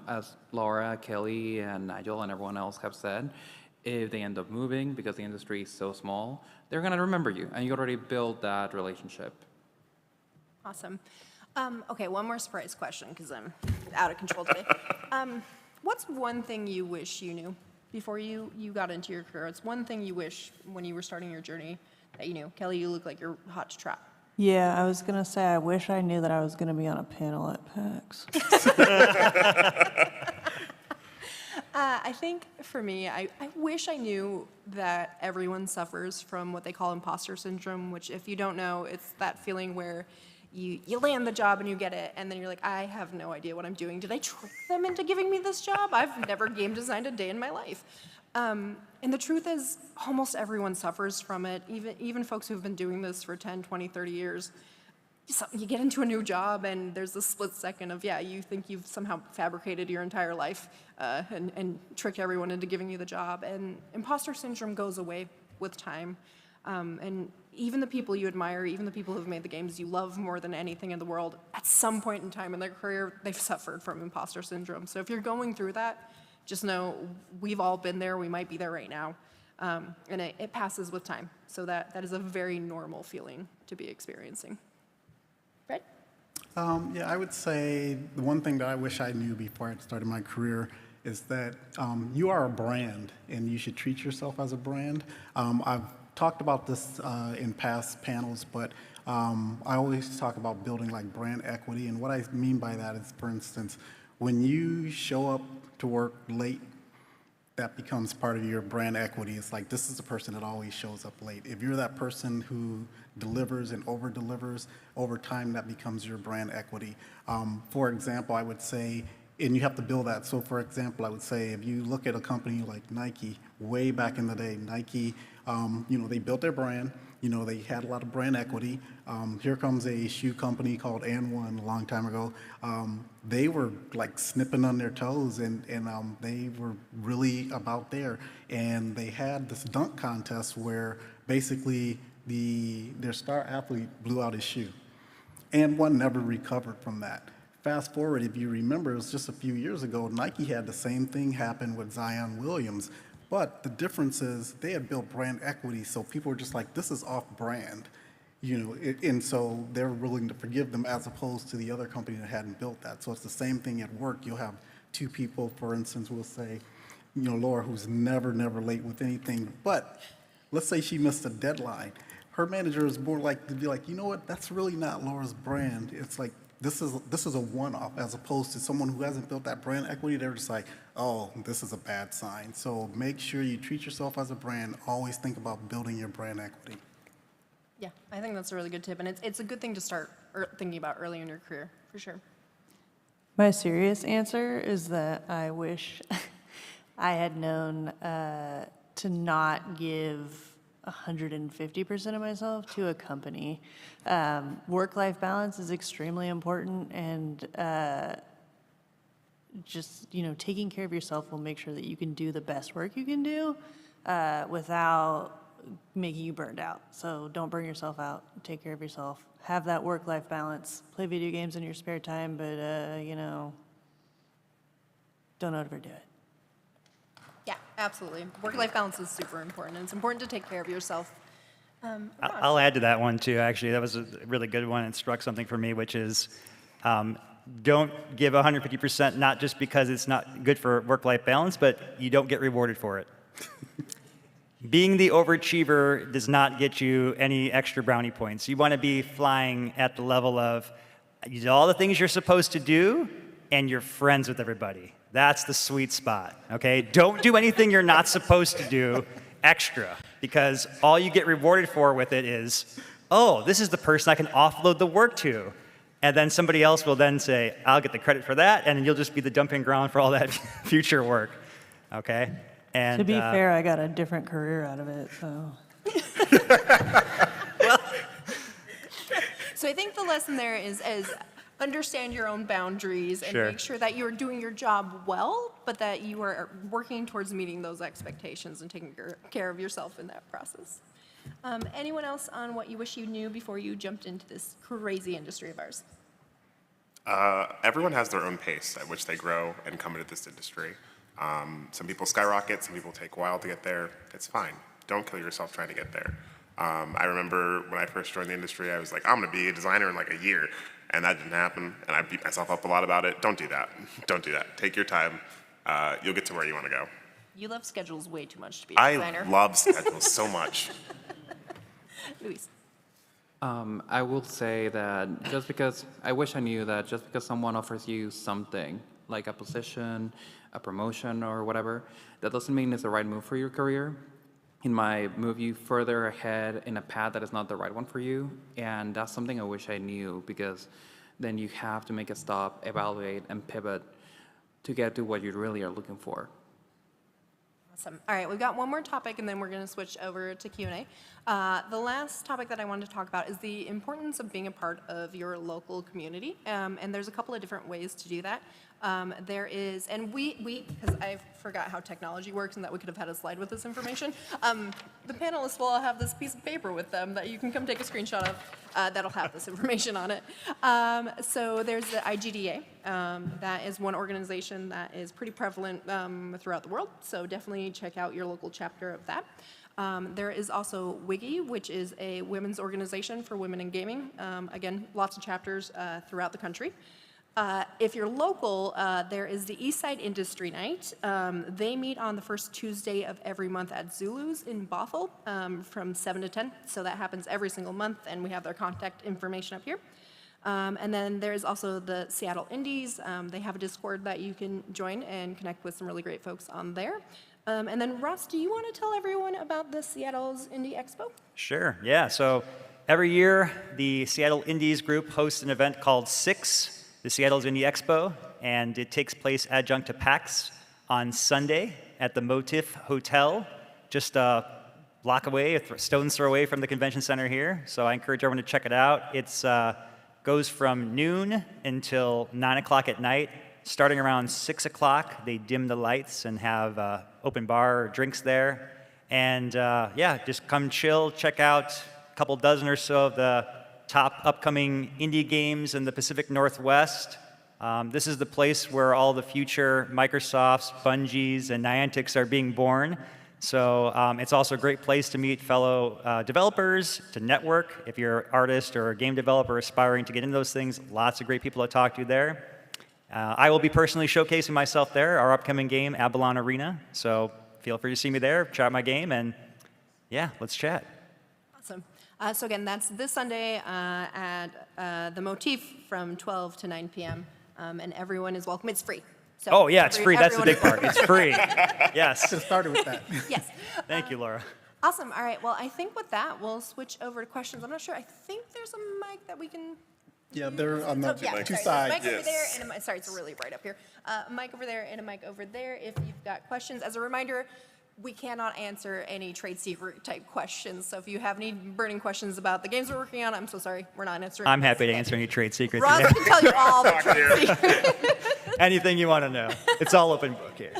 as Laura, Kelly, and Nigel, and everyone else have said, if they end up moving because the industry is so small, they're going to remember you, and you already built that relationship. Awesome. Okay, one more surprise question because I'm out of control today. What's one thing you wish you knew before you got into your career? It's one thing you wish when you were starting your journey that you knew. Kelly, you look like you're hot to trap. Yeah, I was gonna say, I wish I knew that I was gonna be on a panel at PAX. I think for me, I wish I knew that everyone suffers from what they call imposter syndrome, which if you don't know, it's that feeling where you land the job and you get it, and then you're like, I have no idea what I'm doing. Did I trick them into giving me this job? I've never game designed a day in my life. And the truth is, almost everyone suffers from it, even folks who've been doing this for 10, 20, 30 years. So you get into a new job and there's this split second of, yeah, you think you've somehow fabricated your entire life and tricked everyone into giving you the job. And imposter syndrome goes away with time. And even the people you admire, even the people who've made the games you love more than anything in the world, at some point in time in their career, they've suffered from imposter syndrome. So if you're going through that, just know we've all been there, we might be there right now. And it passes with time. So that is a very normal feeling to be experiencing. Brett? Yeah, I would say the one thing that I wish I knew before I started my career is that you are a brand and you should treat yourself as a brand. I've talked about this in past panels, but I always talk about building like brand equity. And what I mean by that is, for instance, when you show up to work late, that becomes part of your brand equity. It's like, this is the person that always shows up late. If you're that person who delivers and over-delivers, over time that becomes your brand equity. For example, I would say, and you have to build that. So for example, I would say if you look at a company like Nike, way back in the day, Nike, they built their brand. They had a lot of brand equity. Here comes a shoe company called And1 a long time ago. They were like snipping on their toes and they were really about there. And they had this dunk contest where basically their star athlete blew out his shoe. And1 never recovered from that. Fast forward, if you remember, it was just a few years ago, Nike had the same thing happen with Zion Williams. But the difference is they had built brand equity, so people were just like, this is off-brand, and so they're willing to forgive them as opposed to the other company that hadn't built that. So it's the same thing at work. You'll have two people, for instance, we'll say, Laura, who's never late with anything, but let's say she missed a deadline. Her manager is more likely to be like, you know what, that's really not Laura's brand. It's like, this is a one-off, as opposed to someone who hasn't built that brand equity. They're just like, oh, this is a bad sign. So make sure you treat yourself as a brand. Always think about building your brand equity. Yeah, I think that's a really good tip, and it's a good thing to start thinking about early in your career, for sure. My serious answer is that I wish I had known to not give 150% of myself to a company. Work-life balance is extremely important, and just taking care of yourself will make sure that you can do the best work you can do without making you burned out. So don't burn yourself out. Take care of yourself. Have that work-life balance. Play video games in your spare time, but don't overdo it. Yeah, absolutely. Work-life balance is super important, and it's important to take care of yourself. I'll add to that one too, actually. That was a really good one. It struck something for me, which is don't give 150%, not just because it's not good for work-life balance, but you don't get rewarded for it. Being the overachiever does not get you any extra brownie points. You want to be flying at the level of you do all the things you're supposed to do, and you're friends with everybody. That's the sweet spot, okay? Don't do anything you're not supposed to do extra, because all you get rewarded for with it is, oh, this is the person I can offload the work to. And then somebody else will then say, I'll get the credit for that, and then you'll just be the dumping ground for all that future work, okay? And, to be fair, I got a different career out of it, so. So I think the lesson there is understand your own boundaries and make sure that you're doing your job well, but that you are working towards meeting those expectations and taking care of yourself in that process. Anyone else on what you wish you knew before you jumped into this crazy industry of ours? Everyone has their own pace at which they grow and come into this industry. Some people skyrocket, some people take a while to get there. It's fine. Don't kill yourself trying to get there. I remember when I first joined the industry, I was like, I'm going to be a designer in like a year. And that didn't happen, and I beat myself up a lot about it. Don't do that. Don't do that. Take your time. You'll get to where you want to go. You love schedules way too much to be a designer. I love schedules so much. Luis. I will say that just because I wish I knew that just because someone offers you something like a position, a promotion, or whatever, that doesn't mean it's the right move for your career. It might move you further ahead in a path that is not the right one for you, and that's something I wish I knew, because then you have to make a stop, evaluate, and pivot to get to what you really are looking for. Awesome. All right, we've got one more topic, and then we're going to switch over to Q&A. The last topic that I wanted to talk about is the importance of being a part of your local community, and there's a couple of different ways to do that. There is, and because I forgot how technology works and that we could have had a slide with this information, the panelists will all have this piece of paper with them that you can come take a screenshot of that'll have this information on it. So there's the IGDA. That is one organization that is pretty prevalent throughout the world, so definitely check out your local chapter of that. There is also WIGI, which is a women's organization for women in gaming. Again, lots of chapters throughout the country. If you're local, there is the Eastside Industry Night. They meet on the first Tuesday of every month at Zulu's in Bothell from 7 to 10. So that happens every single month, and we have their contact information up here. And then there's also the Seattle Indies. They have a Discord that you can join and connect with some really great folks on there. And then Ross, do you want to tell everyone about the Seattle's Indie Expo? Sure, yeah. So every year, the Seattle Indies group hosts an event called SIX, the Seattle's Indie Expo, and it takes place adjunct to PAX on Sunday at the Motif Hotel, just a block away, a stone's throw away from the convention center here. So I encourage everyone to check it out. It goes from noon until 9 o'clock at night. Starting around 6 o'clock, they dim the lights and have open bar drinks there. And yeah, just come chill, check out a couple dozen or so of the top upcoming indie games in the Pacific Northwest. This is the place where all the future Microsofts, Bungies, and Niantics are being born. So it's also a great place to meet fellow developers, to network. If you're an artist or a game developer aspiring to get into those things, lots of great people to talk to there. I will be personally showcasing myself there, our upcoming game, Avalon Arena. So feel free to see me there, try out my game, and yeah, let's chat. Awesome. So again, that's this Sunday at the Motif from 12 to 9 p.m. And everyone is welcome. It's free. So oh yeah, it's free. That's the big part. It's free. Yes. Should have started with that. Yes. Thank you, Laura. Awesome. All right. Well, I think with that, we'll switch over to questions. I'm not sure. I think there's a mic that we can. Yeah, they're on the two sorry. sides. Mic over there and a mic. Sorry, it's really bright up here. Mic over there and a mic over there. If you've got questions, as a reminder, we cannot answer any trade secret type questions. So if you have any burning questions about the games we're working on, I'm so sorry, we're not answering. I'm happy to answer any trade secrets. Ross can tell you all the trade secrets. Anything you want to know. It's all open book here.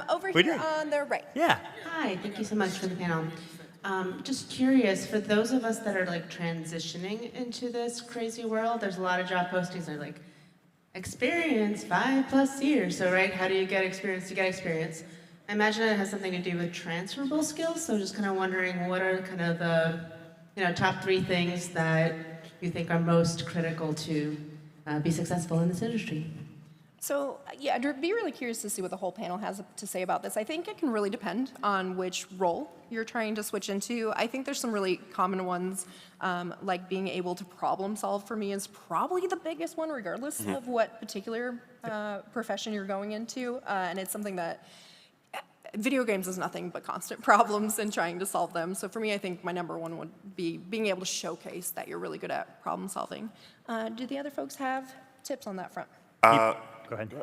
Over here on the right. Yeah. Hi, thank you so much for the panel. Just curious, for those of us that are like transitioning into this crazy world, there's a lot of job postings that are like, experience 5+ years. So, right, how do you get experience to get experience? I imagine it has something to do with transferable skills. So just kind of wondering, what are kind of the top 3 things that you think are most critical to be successful in this industry? So yeah, I'd be really curious to see what the whole panel has to say about this. I think it can really depend on which role you're trying to switch into. I think there's some really common ones, like being able to problem solve for me is probably the biggest one, regardless of what particular profession you're going into. And it's something that video games is nothing but constant problems and trying to solve them. So for me, I think my number one would be being able to showcase that you're really good at problem solving. Do the other folks have tips on that front? Go ahead.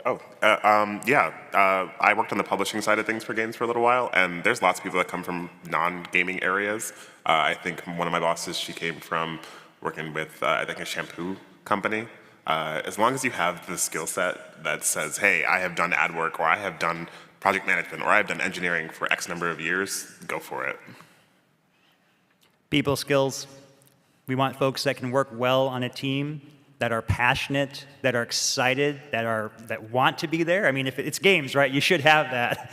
I worked on the publishing side of things for games for a little while, and there's lots of people that come from non-gaming areas. I think one of my bosses, she came from working with, I think, a shampoo company. As long as you have the skill set that says, hey, I have done ad work, or I have done project management, or I have done engineering for X number of years, go for it. People skills. We want folks that can work well on a team, that are passionate, that are excited, that want to be there. I mean, if it's games, right, you should have that.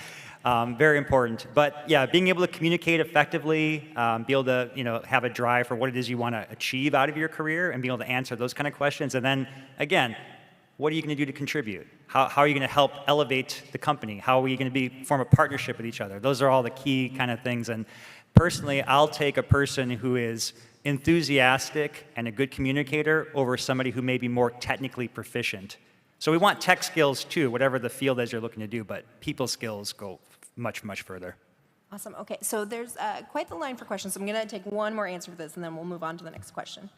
Very important. But yeah, being able to communicate effectively, be able to have a drive for what it is you want to achieve out of your career, and be able to answer those kind of questions. And then again, what are you going to do to contribute? How are you going to help elevate the company? How are you going to form a partnership with each other? Those are all the key kind of things. And personally, I'll take a person who is enthusiastic and a good communicator over somebody who may be more technically proficient. So we want tech skills too, whatever the field is you're looking to do, but people skills go much, much further. Awesome. Okay, so there's quite the line for questions. So I'm going to take one more answer for this, and then we'll move on to the next question.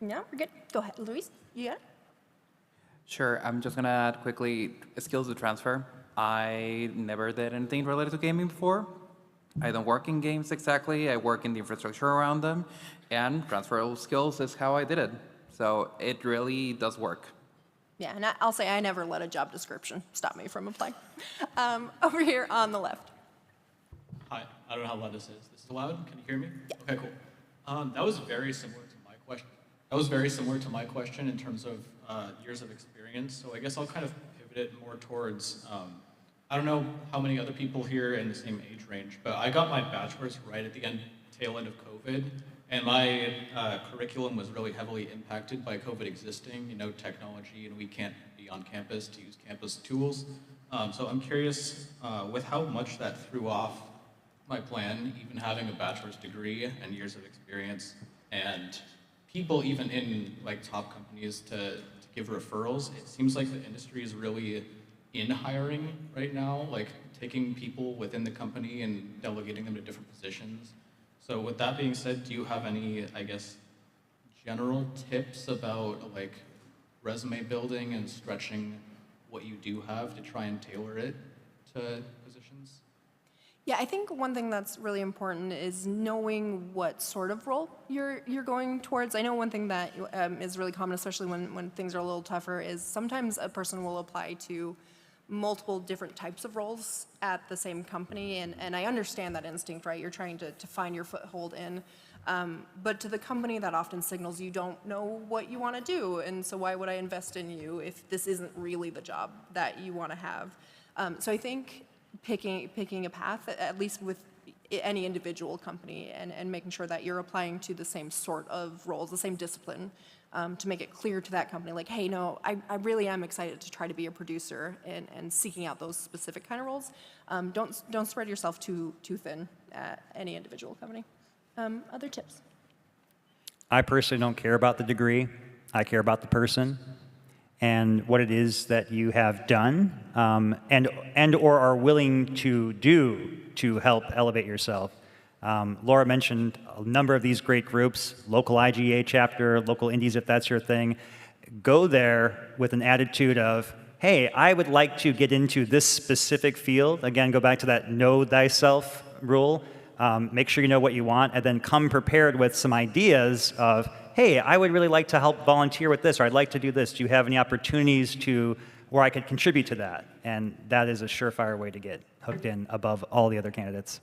No, we're good. Go ahead, Luis. You got it? Sure, I'm just gonna add quickly skills to transfer. I never did anything related to gaming before. I don't work in games exactly, I work in the infrastructure around them, and transferable skills is how I did it. So it really does work. Yeah, and I'll say I never let a job description stop me from applying. Over here on the left. Hi, I don't know how loud this is. This is loud? Can you hear me? Yeah. Okay, cool. That was very similar to my question. That was very similar to my question in terms of years of experience. So I guess I'll kind of pivot it more towards, I don't know how many other people here in the same age range, but I got my bachelor's right at the tail end of COVID, and my curriculum was really heavily impacted by COVID existing, technology, and we can't be on campus to use campus tools. So I'm curious with how much that threw off my plan, even having a bachelor's degree and years of experience, and people even in top companies to give referrals. It seems like the industry is really in hiring right now, taking people within the company and delegating them to different positions. So with that being said, do you have any, I guess, general tips about resume building and stretching what you do have to try and tailor it to positions? Yeah, I think one thing that's really important is knowing what sort of role you're going towards. I know one thing that is really common, especially when things are a little tougher, is sometimes a person will apply to multiple different types of roles at the same company, and I understand that instinct, right? You're trying to find your foothold in. But to the company, that often signals you don't know what you want to do, and so why would I invest in you if this isn't really the job that you want to have? So I think picking a path, at least with any individual company, and making sure that you're applying to the same sort of roles, the same discipline, to make it clear to that company, hey, no, I really am excited to try to be a producer, and seeking out those specific kind of roles. Don't spread yourself too thin at any individual company. Other tips? I personally don't care about the degree. I care about the person and what it is that you have done and or are willing to do to help elevate yourself. Laura mentioned a number of these great groups, local IGA chapter, local indies if that's your thing. Go there with an attitude of, hey, I would like to get into this specific field. Again, go back to that know thyself rule. Make sure you know what you want, and then come prepared with some ideas of, hey, I would really like to help volunteer with this, or I'd like to do this. Do you have any opportunities where I could contribute to that? And that is a surefire way to get hooked in above all the other candidates.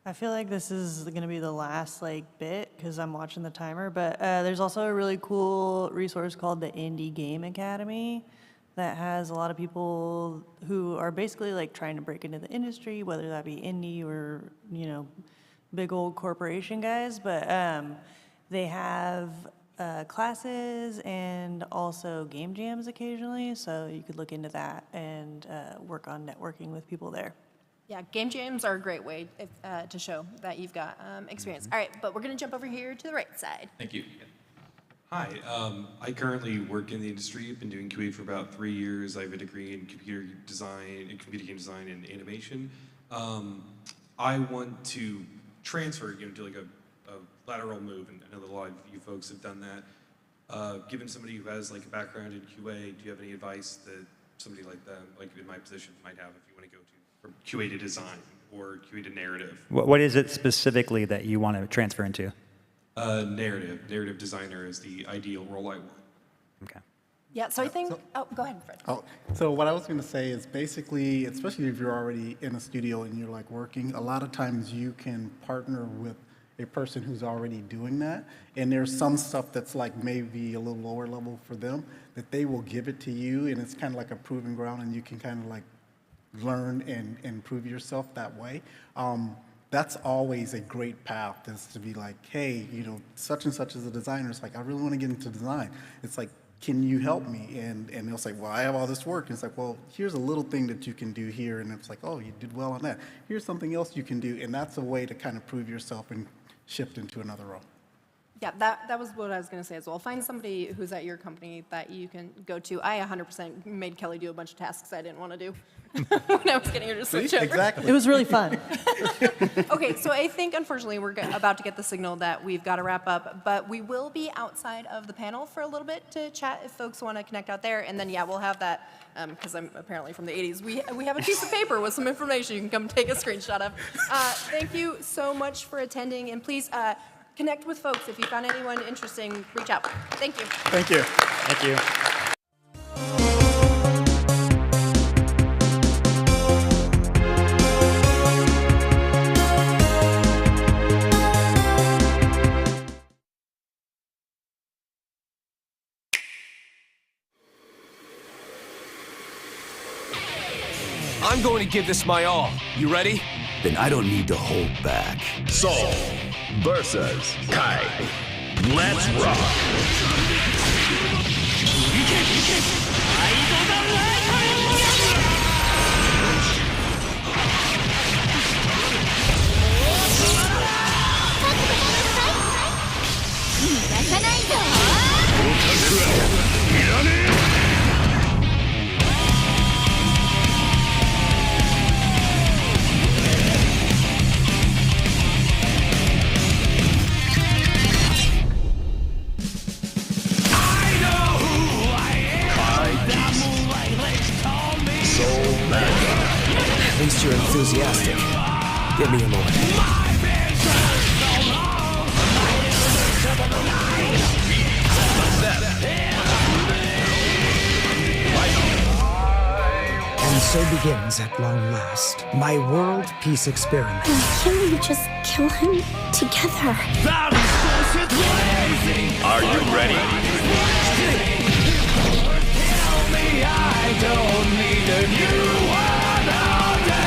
I feel like this is going to be the last bit because I'm watching the timer, but there's also a really cool resource called the Indie Game Academy that has a lot of people who are basically trying to break into the industry, whether that be indie or big old corporation guys, but they have classes and also game jams occasionally, so you could look into that and work on networking with people there. Yeah, game jams are a great way to show that you've got experience. All right, but we're going to jump over here to the right side. Thank you. Hi, I currently work in the industry. I've been doing QA for about 3 years. I have a degree in computer design, in computer game design and animation. I want to transfer, do a lateral move, and I know that a lot of you folks have done that. Given somebody who has a background in QA, do you have any advice that somebody like that, in my position, might have if you want to go from QA to design or QA to narrative? What is it specifically that you want to transfer into? Narrative designer is the ideal role I want. Okay. Yeah, so I think, go ahead, Fred. So what I was going to say is basically, especially if you're already in a studio and you're working, a lot of times you can partner with a person who's already doing that, and there's some stuff that's maybe a little lower level for them that they will give it to you, and it's kind of a proving ground, and you can kind of learn and improve yourself that way. That's always a great path, is to be hey, such and such is a designer. It's I really want to get into design. It's can you help me? And they'll say, well, I have all this work. And it's like, well, here's a little thing that you can do here. And it's like, oh, you did well on that. Here's something else you can do. And that's a way to kind of prove yourself and shift into another role. Yeah, that was what I was going to say as well. Find somebody who's at your company that you can go to. I 100% made Kelly do a bunch of tasks I didn't want to do when I was getting her to switch over. Exactly. It was really fun. Okay, so I think, unfortunately, we're about to get the signal that we've got to wrap up, but we will be outside of the panel for a little bit to chat if folks want to connect out there, and then, yeah, we'll have that, because I'm apparently from the 80s, we have a piece of paper with some information you can come take a screenshot of. Thank you so much for attending, and please connect with folks. If you found anyone interesting, reach out. Thank you. Thank you. Thank you. I'm going to give this my all. You ready? Then I don't need to hold back. Soul versus Kai. Let's rock. At least you're enthusiastic. Give me a moment. And so begins, at long last, my world peace experiment. Can we just kill him together? Are you ready? I don't need a new one under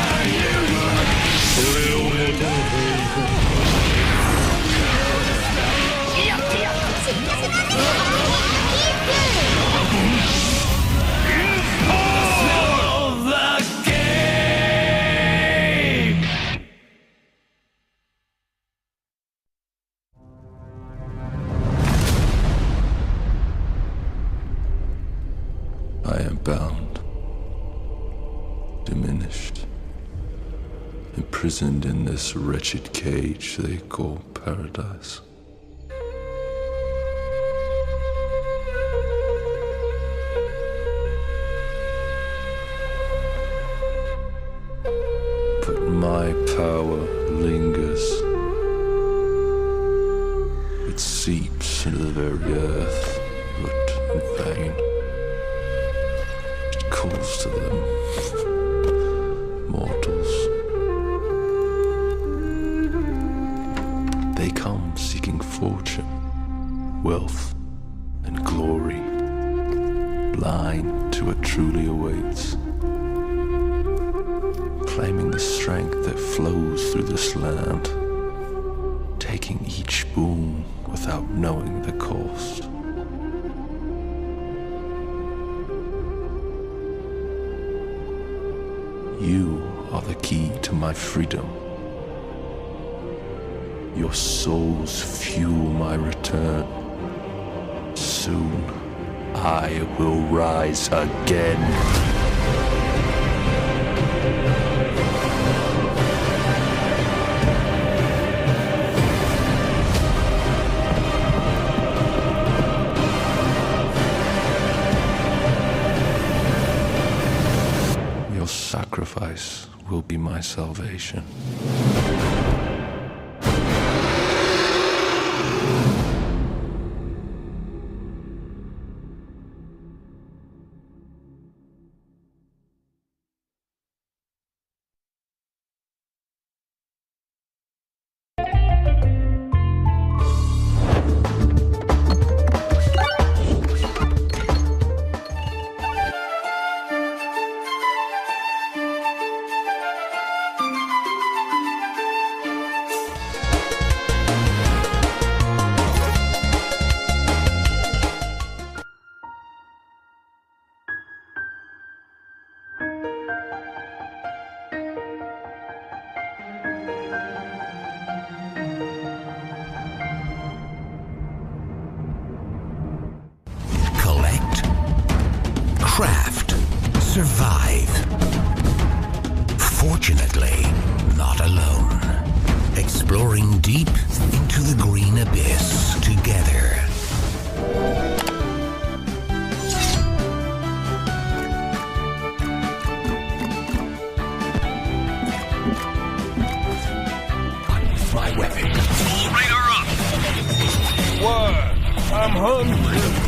I am bound, diminished, imprisoned in this wretched cage they call paradise. But my power lingers. It seeps into the very earth, but in vain. It calls to them, mortals. They come seeking fortune, wealth, and glory, blind to what truly awaits, claiming the strength that flows through this land, taking each boon without knowing the cost. You are the key to my freedom. Your souls fuel my return. Soon, I will rise again. Your sacrifice will be my salvation. survive. Fortunately, not alone. Exploring deep into the green abyss together. My weapon. Full radar up. What? I'm hungry.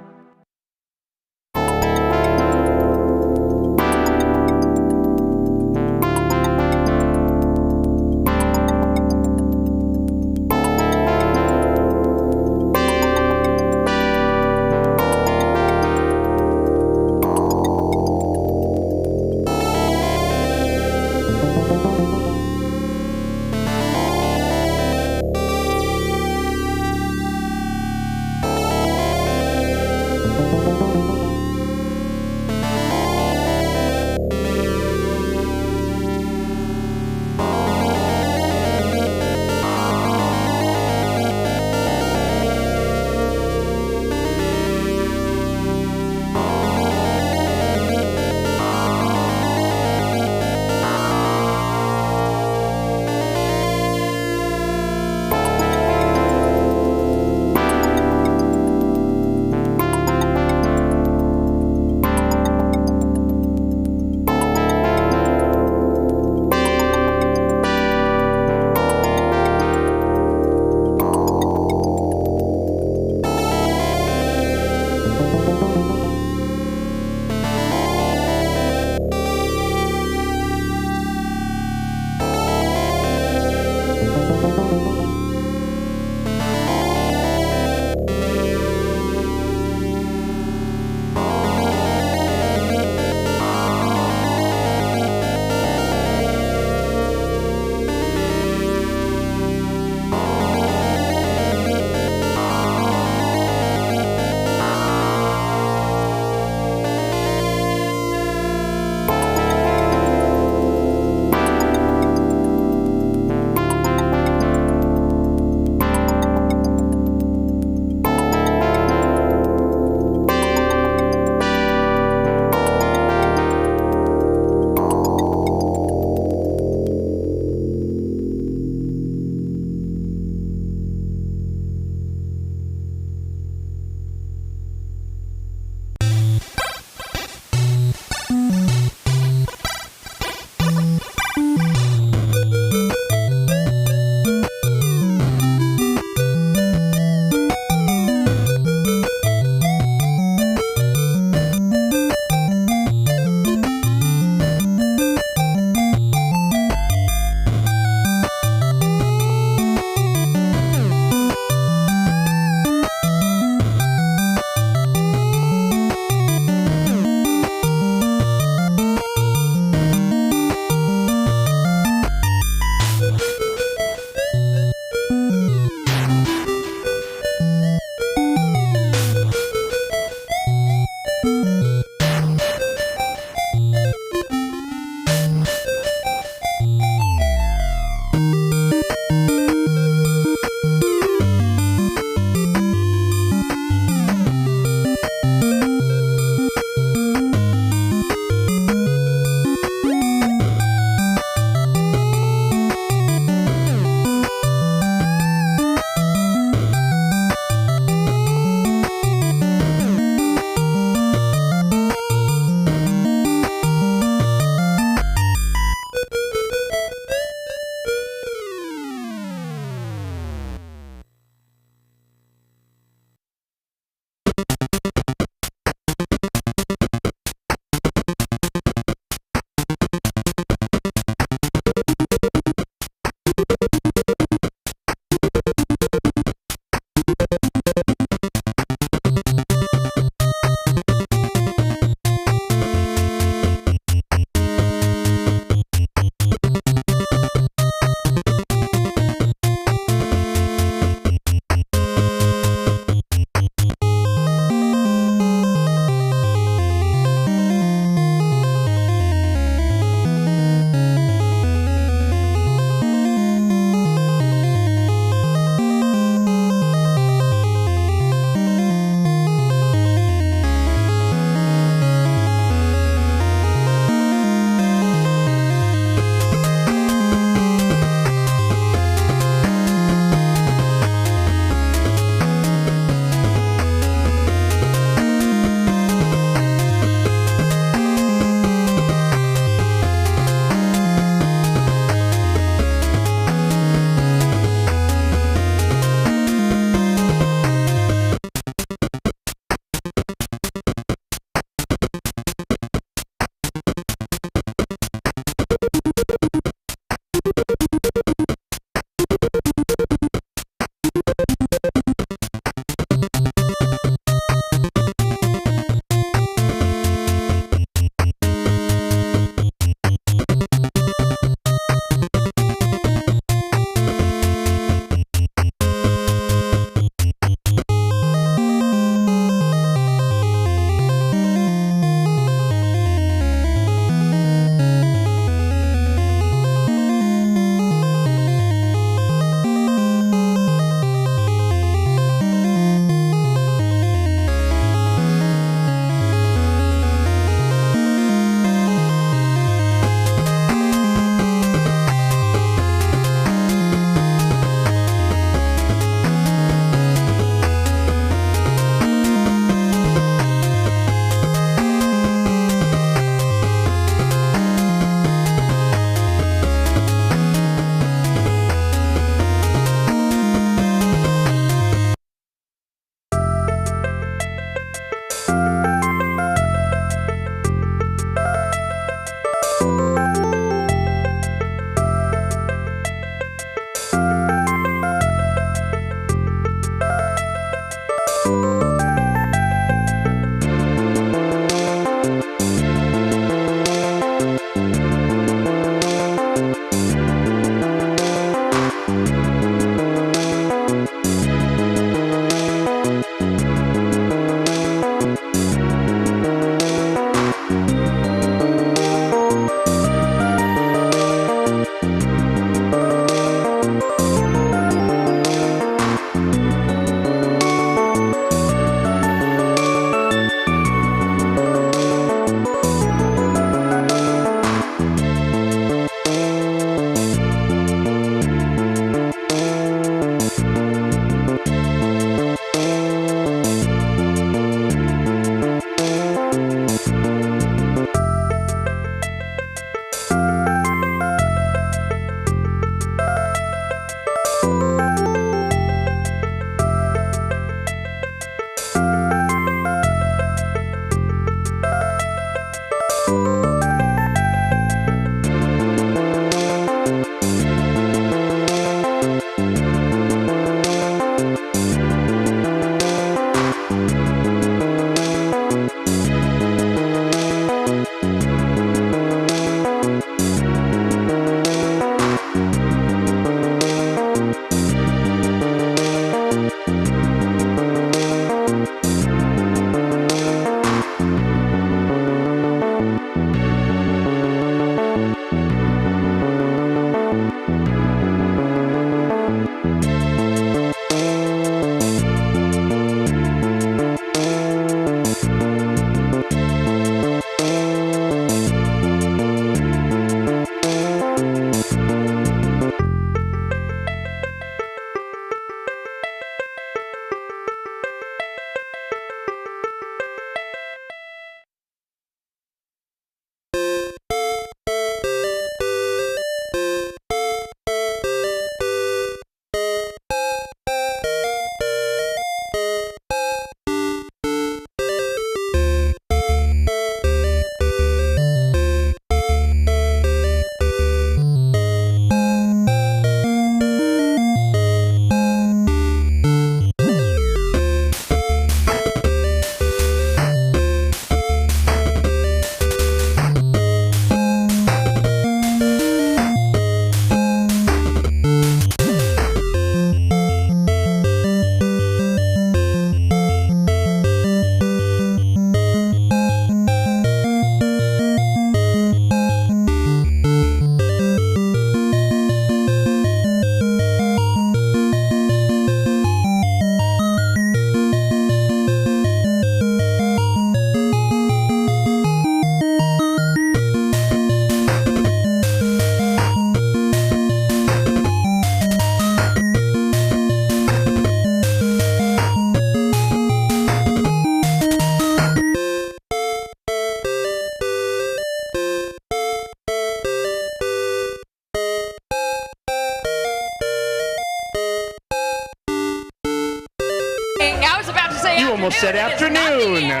almost said afternoon. Hello,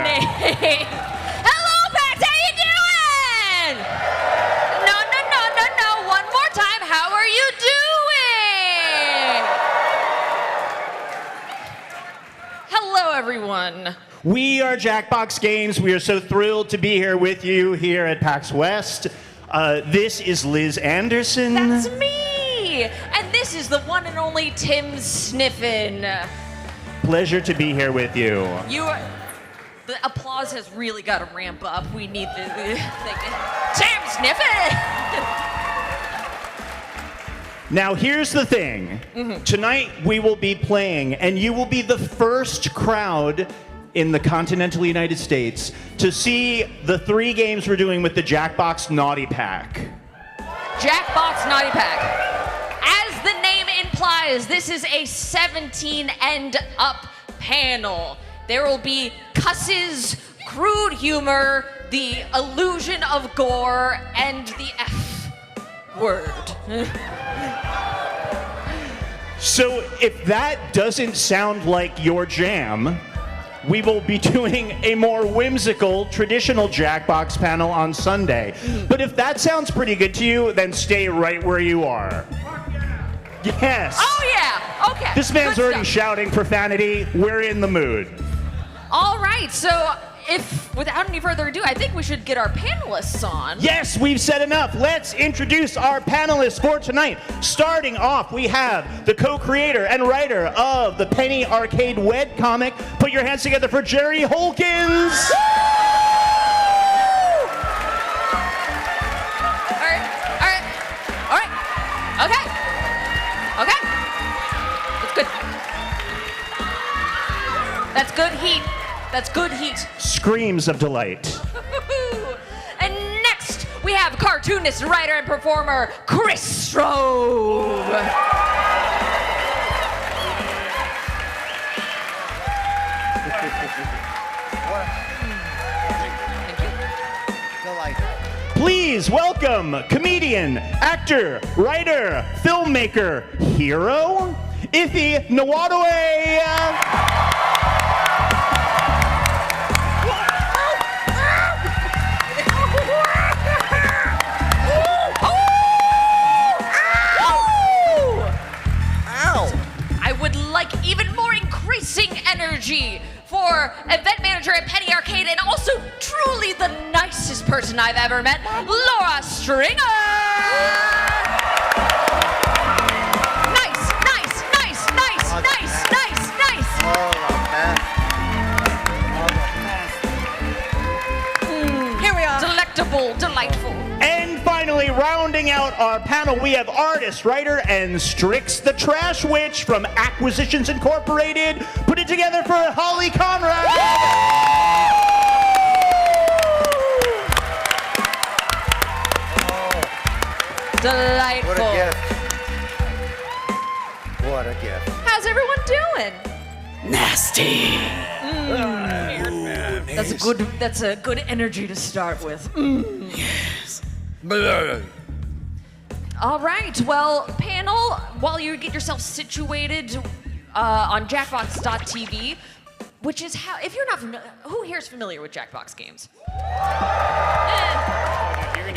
PAX. How you doing? No. One more time. How are you doing? Hello, everyone. We are Jackbox Games. We are so thrilled to be here with you here at PAX West. This is Liz Anderson. That's me. And this is the one and only Tim Sniffen. Pleasure to be here with you. The applause has really got to ramp up. We need the thing. Tim Sniffen! Now, here's the thing. Tonight, we will be playing, and you will be the first crowd in the continental United States to see the 3 games we're doing with the Jackbox Naughty Pack. Jackbox Naughty Pack. As the name implies, this is a 17 and up panel. There will be cusses, crude humor, the illusion of gore, and the F word. So if that doesn't sound like your jam, we will be doing a more whimsical, traditional Jackbox panel on Sunday. But if that sounds pretty good to you, then stay right where you are. Yes. Oh, yeah. Okay. This man's Good already stuff. shouting profanity. We're in the mood. All right. So, without any further ado, I think we should get our panelists on. Yes, we've said enough. Let's introduce our panelists for tonight. Starting off, we have the co-creator and writer of the Penny Arcade webcomic. Put your hands together for Jerry Holkins. All right. Okay. That's good heat. That's good heat. Screams of delight. And next, we have cartoonist, writer, and performer Chris Strove. Please welcome comedian, actor, writer, filmmaker, hero, Ife Nwadwe. I would like even more increasing energy for event manager at Penny Arcade and also truly the nicest person I've ever met, Laura Stringer! Nice. Here we are. Delectable, delightful. And finally, rounding out our panel, we have artist, writer, and Strix the Trash Witch from Acquisitions Incorporated. Put it together for Holly Conrad. Delightful. What a gift. How's everyone doing? Nasty. That's a good energy to start with. Yes. All right, well, panel, while you get yourself situated on Jackbox.tv, which is how, if you're not familiar, who here is familiar with Jackbox games?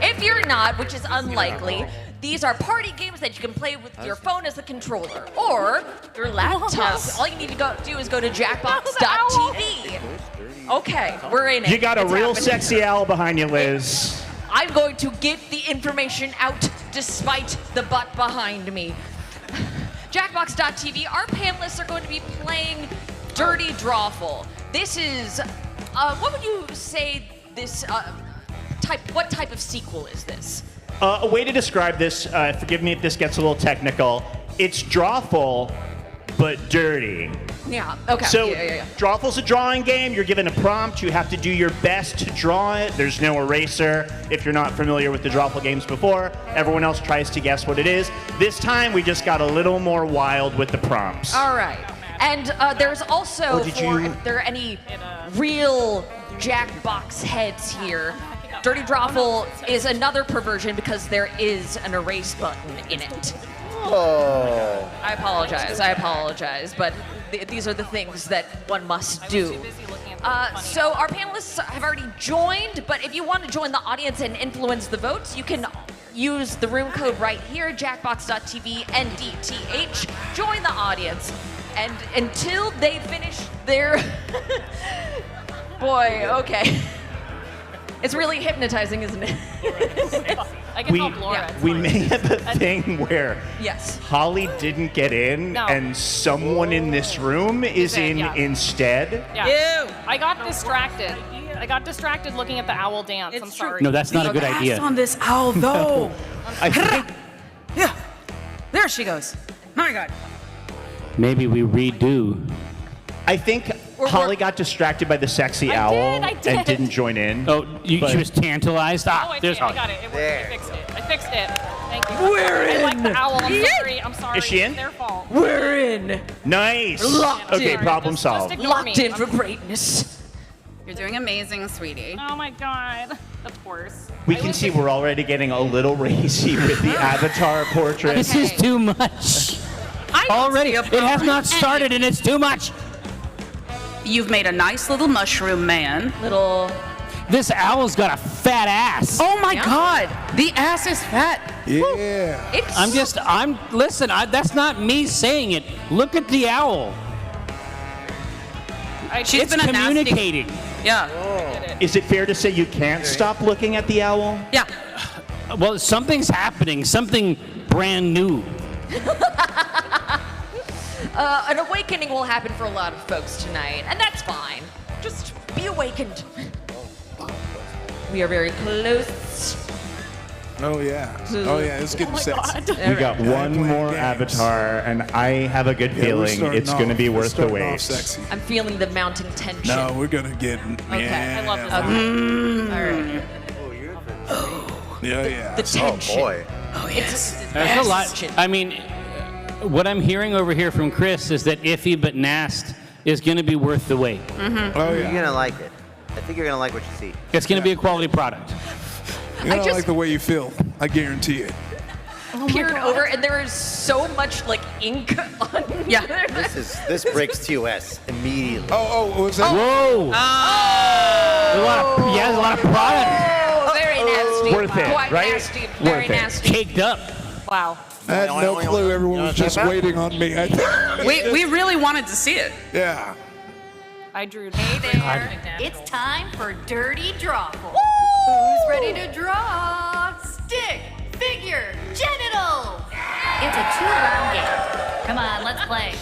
If you're not, which is unlikely, these are party games that you can play with your phone as a controller or your laptop. All you need to do is go to Jackbox.tv. Okay, we're in it. You got a It's real happening. sexy owl behind you, Liz. I'm going to get the information out despite the butt behind me. Jackbox.tv, our panelists are going to be playing Dirty Drawful. This is, what would you say this, what type of sequel is this? A way to describe this, forgive me if this gets a little technical, it's drawful, but dirty. Yeah, okay. So, yeah. Drawful's a drawing game. You're given a prompt. You have to do your best to draw it. There's no eraser. If you're not familiar with the Drawful games before, everyone else tries to guess what it is. This time, we just got a little more wild with the prompts. All right. And there's also, if there are any real Jackbox heads here, Dirty Drawful is another perversion because there is an erase button in it. Oh. I apologize, but these are the things that one must do. So our panelists have already joined, but if you want to join the audience and influence the votes, you can use the room code right here, jackbox.tv, NDTH. Join the audience. And until they finish their... Boy, okay. It's really hypnotizing, isn't it? I can help Laura. We may have a thing where Yes. Holly didn't get in, No. and someone in this room is in Yeah. instead. Yeah. I got distracted. I got distracted looking at the owl dance. I'm sorry. No, that's not a good idea. On this owl, though. I think Yeah. There she goes. My God. Maybe we redo. I think Holly got distracted by the sexy owl I did. and didn't join in. Oh, she but- was tantalized. Oh, Ah, I there's did. I Holly. got it. It worked. I fixed it. I fixed it. Thank you. We're I like in. the owl. I'm sorry. I'm sorry. Is she in? It's their fault. We're in. Nice. Locked Okay, in. problem Just solved. ignore Locked me. in for greatness. You're doing amazing, sweetie. Oh my God. Of course. We can see we're already getting a little racy with the avatar portrait. This is too much. Already, it has not started, and it's too much. You've made a nice little mushroom man. Little... This owl's got a fat ass. Oh my God. The ass is fat. Yeah. Listen, that's not me saying it. Look at the owl. She's It's been a nasty- communicating. Yeah. Is it fair to say you can't stop looking at the owl? Yeah. Well, something's happening. Something brand new. An awakening will happen for a lot of folks tonight, and that's fine. Just be awakened. We are very close. Oh yeah. Oh yeah. It's getting sexy. We got one more avatar, and I have a good Yeah, we're feeling starting it's going to off- be we're worth the starting off wait. sexy. I'm feeling the mounting tension. No, we're gonna get. Okay, Yeah. I love this. All right. Yeah. The tension. Oh boy. Oh, yes. There's a lot. I mean, what I'm hearing over here from Chris is that Iffy but Nast is going to be worth the wait. Oh You're yeah. gonna like it. I think you're gonna like what you see. It's going to be a quality product. You're gonna like the way you feel. I guarantee it. Peered over, and there is so much like ink on. Yeah. This breaks TOS immediately. Oh, was that? Whoa. There's a lot of product. Oh, very nasty. Worth it, Quite right? nasty. Very Worth it. nasty. Caked up. Wow. I had no clue. Everyone was just waiting on me. We really wanted to see it. Yeah. I drew. Hey there. It's time for Dirty Drawful. Who's ready to draw? Stick, figure, genital. It's a 2-round game. Come on, let's play.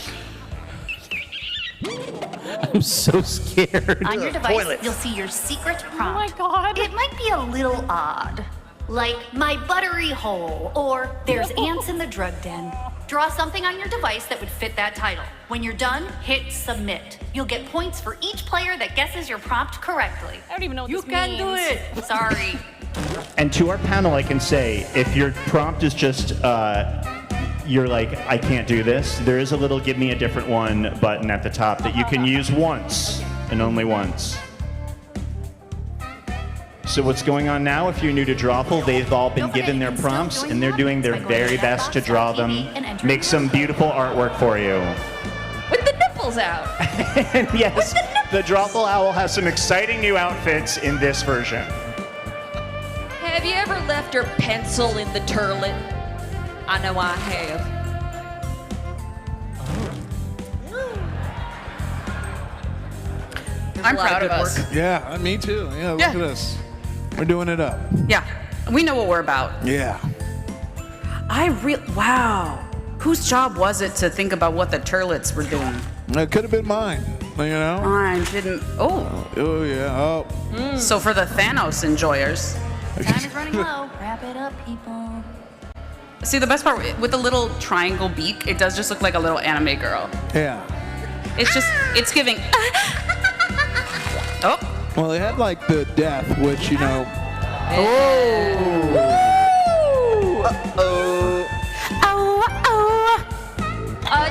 I'm so scared. On your device, you'll see your secret prompt. Oh my God. It might be a little odd. Like, my buttery hole, or there's ants in the drug den. Draw something on your device that would fit that title. When you're done, hit submit. You'll get points for each player that guesses your prompt correctly. I don't even know what You this can means. do it. Sorry. And to our panel, I can say, if your prompt is just, you're like, I can't do this, there is a little give me a different one button at the top that you can use once and only once. So what's going on now, if you're new to Drawful, they've all been given their prompts and they're doing their very best to draw them, make some beautiful artwork for you. With the nipples out. And yes, the Drawful Owl has some exciting new outfits in this version. Have you ever left your pencil in the turlet? I know I have. There's I'm a lot proud good of us. work. Yeah. Me too. Yeah. Look Yeah. at us. We're doing it up. Yeah. We know what we're about. Yeah. Wow. Whose job was it to think about what the turlets were doing? It could have been mine. You know. I didn't. Oh. Oh yeah. Oh. So for the Thanos enjoyers. Time is running low. Wrap it up, people. See, the best part with the little triangle beak, it does just look like a little anime girl. Yeah. It's giving. Oh. Well, they had like the death, which you know.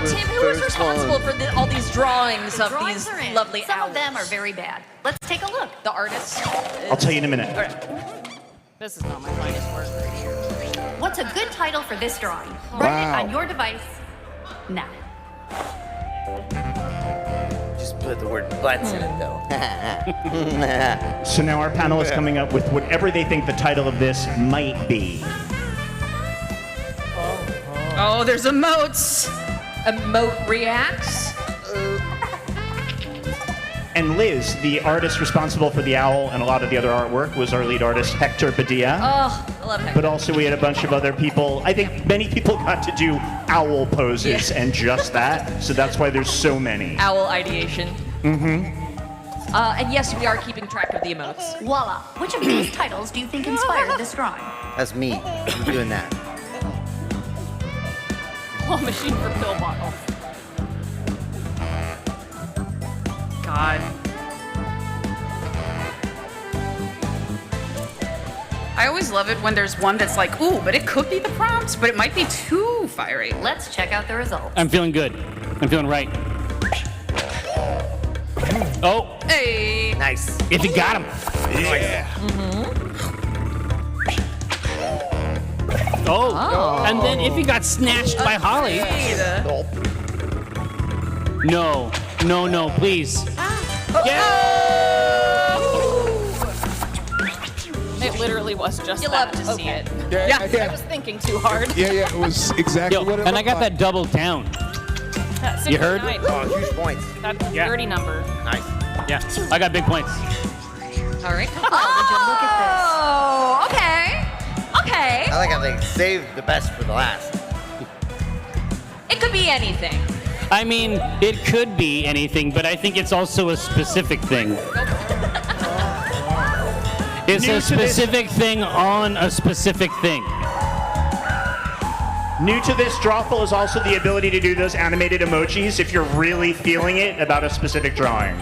Tim, who is responsible for all these drawings of Drawings these are in. lovely Some owls? of them are very bad. Let's take a look. The artist. I'll tell you in a minute. This is not my finest work right here. what's a good title for this drawing? Write it on your device now. Just put the word butts in it, though. So now our panel is coming up with whatever they think the title of this might be. Oh, there's emotes. Emote reacts. And Liz, the artist responsible for the owl and a lot of the other artwork, was our lead artist, Hector Padilla. Oh, I love Hector. But also we had a bunch of other people. I think many people got to do owl poses and just that. So that's why there's so many. Owl ideation. Mm-hmm. And yes, we are keeping track of the emotes. Voila. Which of these titles do you think inspired this drawing? That's me. I'm doing that. Claw machine for pill bottles. God. I always love it when there's one that's like, ooh, but it could be the prompt, but it might be too fiery. Let's check out the results. I'm feeling good. I'm feeling right. Oh. Hey. Nice. If you got him. Yeah. Oh. And then if he got snatched by Holly. No. No, no, please. It literally was just You that. love to see it. Yeah. I was thinking too hard. Yeah, it was exactly what it And I looked got like. that double down. You heard? 69. Oh, huge points. That's a 30 number. Nice. Yeah, I got big points. All right. Would you look at Oh, okay. Okay. I like how they saved the best for the last. It could be anything. I mean, it could be anything, but I think it's also a specific thing. It's New a to this- specific thing on a specific thing. New to this drawful is also the ability to do those animated emojis if you're really feeling it about a specific drawing.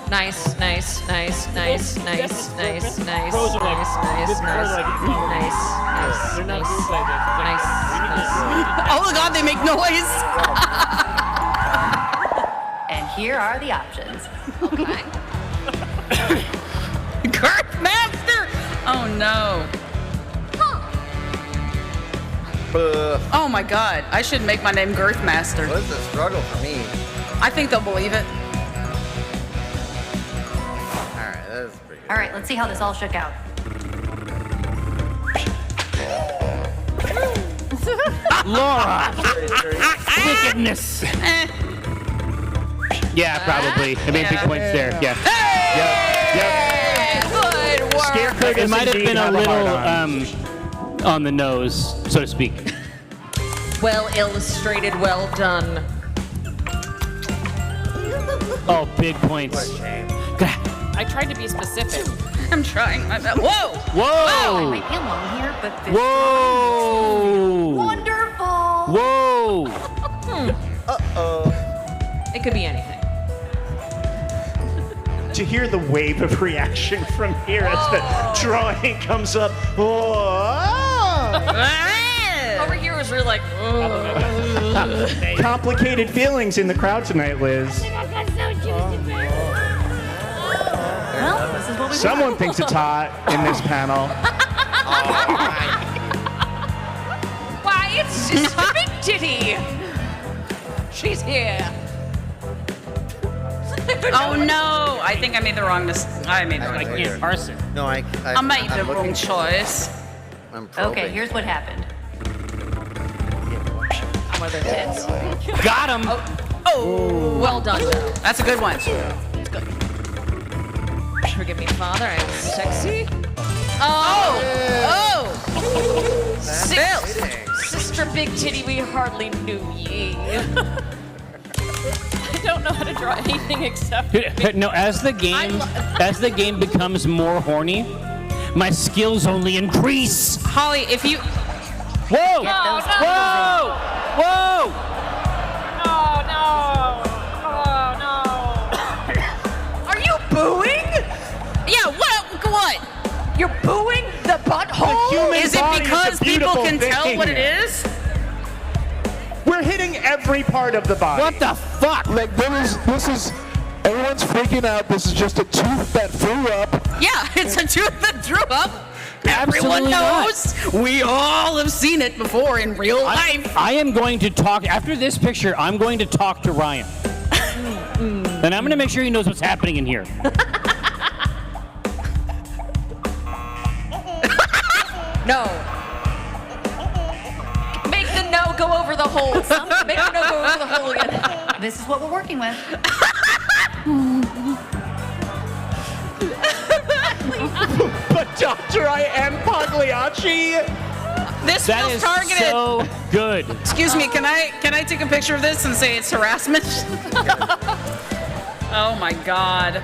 Nice, nice, nice, nice, nice, nice, nice, Pros are like- nice, nice, this pros are like, it's not nice, nice, They're not nice, used like this. It's like, nice. Oh God, they make noise. And here are the options. Okay. Girth Master. Oh no. Oh my God, I should make my name Girth Master. Well, it's a struggle for me. I think they'll believe it. All right, that's pretty good. All right, let's see how this all shook out. Laura! Wickedness! Yeah, probably. I made big points there. Yeah. Good work. Scarecrow It does might have indeed been a have little hard-on. on the nose, so to speak. Well illustrated, well done. Oh, big points. I tried to be specific. I'm trying my best. Whoa! I Whoa! might be alone here, but this Whoa! wonderful. Whoa! Uh-oh. It could be anything. To hear the wave of reaction from here as the drawing comes up. Over here was really like, Complicated feelings in the crowd tonight, Liz. Well, this is what we Someone thinks it's hot in this panel. why, it's Sister Big Titty. She's here. Oh no! I think I made the wrong I made the wrong. I can't parse it. No, I made the wrong choice. I'm probing. Okay, here's what happened. I'm with her tits. Got him! Oh! Well done, though. That's a good one. Forgive me, Father, I'm sexy. Oh! Sister Big Titty, we hardly knew ye. I don't know how to draw anything except. No, as the game becomes more horny, my skills only increase. Holly, if you. Whoa! No, Whoa! Whoa! Are you booing? Yeah. What? You're booing the butthole? human Is it body is a because people beautiful can tell thing. what it is? We're hitting every part of the body. What the fuck? Like this is Everyone's freaking out. This is just a tooth that threw up. Yeah, it's a tooth that threw up. Everyone Absolutely knows. We all have seen it before in real life. I am going to talk, after this picture, I'm going to talk to Ryan. And I'm going to make sure he knows what's happening in here. No. Make the no go over the hole. Make the no go over the hole again. This is what we're working with. But Doctor, I am Pagliacci. This That feels is targeted. so good. Excuse me, can I take a picture of this and say it's harassment? Oh my god.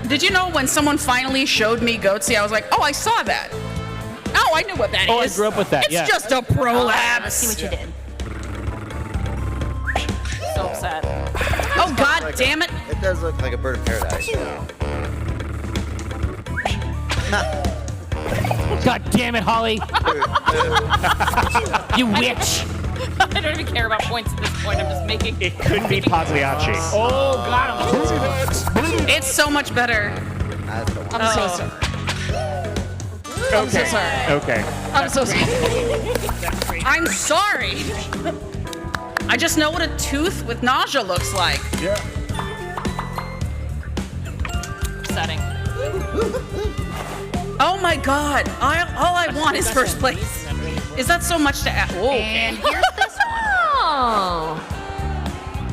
Did you know when someone finally showed me Goatsy, I was like, oh, I saw that. Oh, I knew what that is. Oh, I grew up with that, It's yeah. just a prolapse. Let's see what you did. So upset. Oh, god damn it. It does look like a bird of paradise. God damn it, Holly. You witch. I don't even care about points at this point. I'm just making. It could be Pagliacci. Oh, got him. It's so much better. I'm so sorry. I'm so sorry. Okay. I'm so sorry. I'm sorry. I just know what a tooth with nausea looks like. Yeah. Upsetting. Oh my god. All I want is first place. Is that so much to ask? Oh, And here's this one. Oh.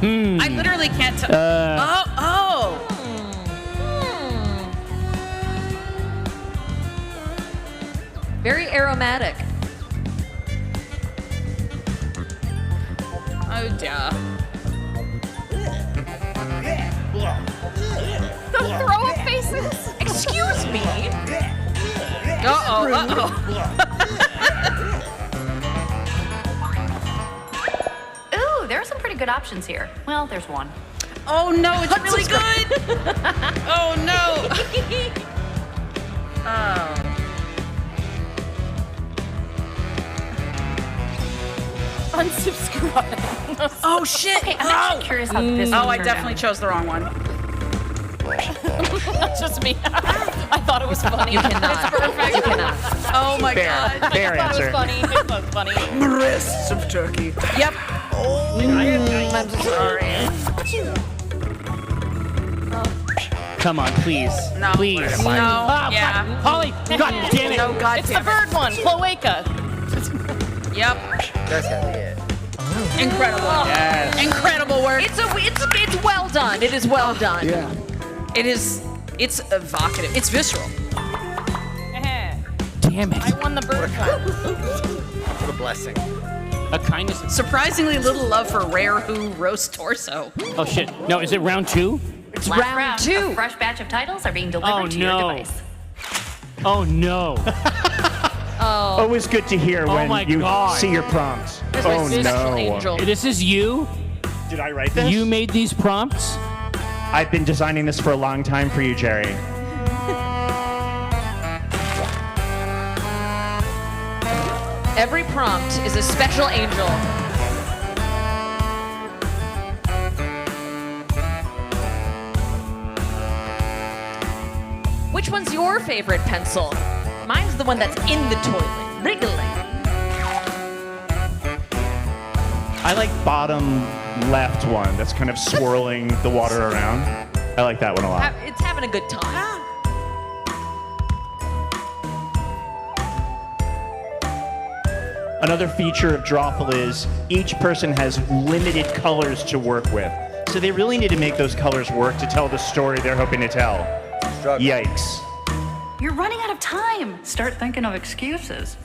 I literally can't tell. Oh. Very aromatic. Oh, duh. The throw up faces. Excuse me. Uh-oh. Ooh, there are some pretty good options here. Well, there's one. Oh no, it's really good. Oh no. Oh. Unsubscribe. Oh shit. Okay, I'm actually curious how this one Oh, I turned definitely out. chose the wrong one. That's just me. I thought it was funny. You cannot. It's perfect. You cannot. Oh my Fair. god. Fair I thought it answer. was funny. It was funny. Breasts of turkey. Yep. I'm sorry. Come on, please. No. Please. No. Ah, Yeah. God, Holly, God damn it. No, god It's the damn it. bird one. Cloaca. Yep. That's gotta be it. Incredible. Yes. Incredible work. It's well done. It is well done. Yeah. It's evocative. It's visceral. Damn it. I won the bird one. What a blessing. A kindness. Surprisingly little love for Rare Who roast torso. Oh, shit. No, is it round 2? It's Last round round. 2. A fresh batch of titles are being delivered to your no. device. Oh, no. Always good to hear Oh when my you God. see your prompts. This Oh was special no. angel. This is you? Did I write this? You made these prompts? I've been designing this for a long time for you, Jerry. Every prompt is a special angel. Which one's your favorite pencil? Mine's the one that's in the toilet, wriggling. I like bottom left one that's kind of swirling the water around. I like that one a lot. It's having a good time. Another feature of Drawful is each person has limited colors to work with. So they really need to make those colors work to tell the story they're hoping to tell. Yikes. You're running out of time. Start thinking of excuses.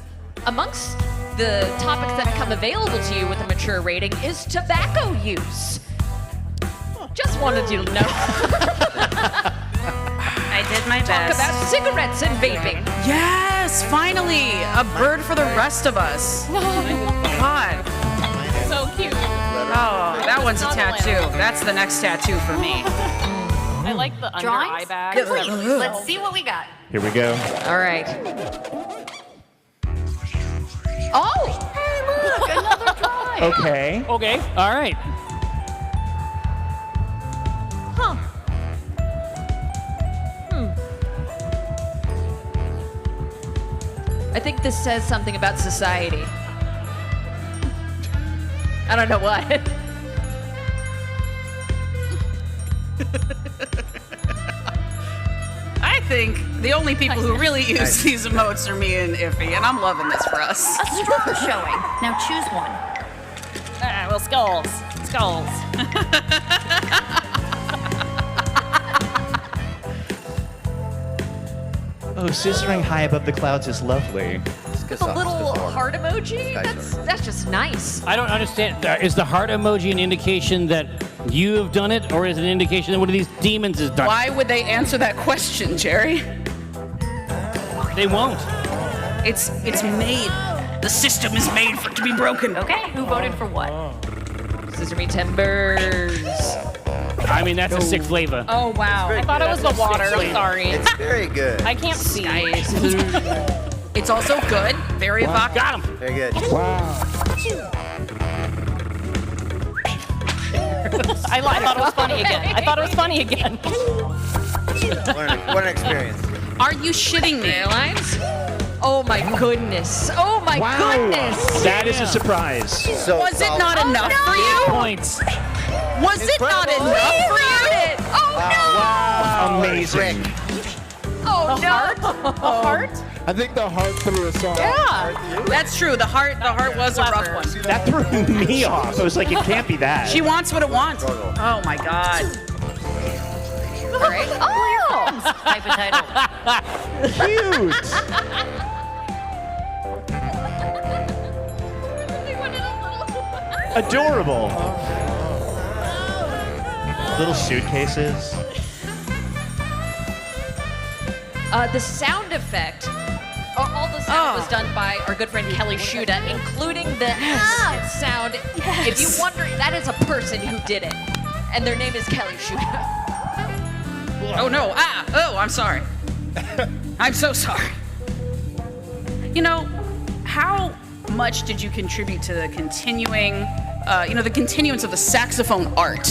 Amongst the topics that become available to you with a mature rating is tobacco use. Just wanted you to know. I did my Talk best. about cigarettes and vaping. Yes, finally, a bird for the rest of us. God. So cute. Oh, that one's a tattoo. That's the next tattoo for me. I like the under Drawings? eye bag. Complete. Let's see what we got. Here we go. All right. Oh! Hey, look, another drawing. Okay. Okay. All right. I think this says something about society. I don't know what. I think the only people who really use these emotes are me and Iffy, and I'm loving this for us. A straw showing. Now choose one. Well, skulls. Skulls. Oh, scissoring high above the clouds is lovely. The little heart emoji? That's just nice. I don't understand. Is the heart emoji an indication that you have done it, or is it an indication that one of these demons has done Why would they answer that question, Jerry? it? They won't. It's made. The system is made for it to be broken. Okay, who voted for what? Sesame timbers. I mean, that's a sick flavor. Oh, wow. I thought it was the water. I'm sorry. It's very good. I can't see. It's also good. Very evocative. Got him. Very good. Wow. I thought it was funny again. I thought it was funny again. What an experience. Are you shitting me? Airlines? Oh my goodness. Oh my goodness. That is a surprise. So Was it solid. not enough for you? Points. Was it not enough for you? Oh Wow. Amazing. no. Oh no. The heart? I think the heart threw us off. Yeah. That's true. The heart was a rough one. That threw me off. I was like, it can't be that. She wants what it wants. Oh my god. All right. Oh. Type of title. Cute. Adorable. Little suitcases. The sound effect. All the sound was done by our good friend Kelly Shuda, including the sound. If you wonder, that is a person who did it, and their name is Kelly Shuda. Oh no. Oh, I'm sorry. I'm so sorry. You know, how much did you contribute to the continuing, the continuance of the saxophone art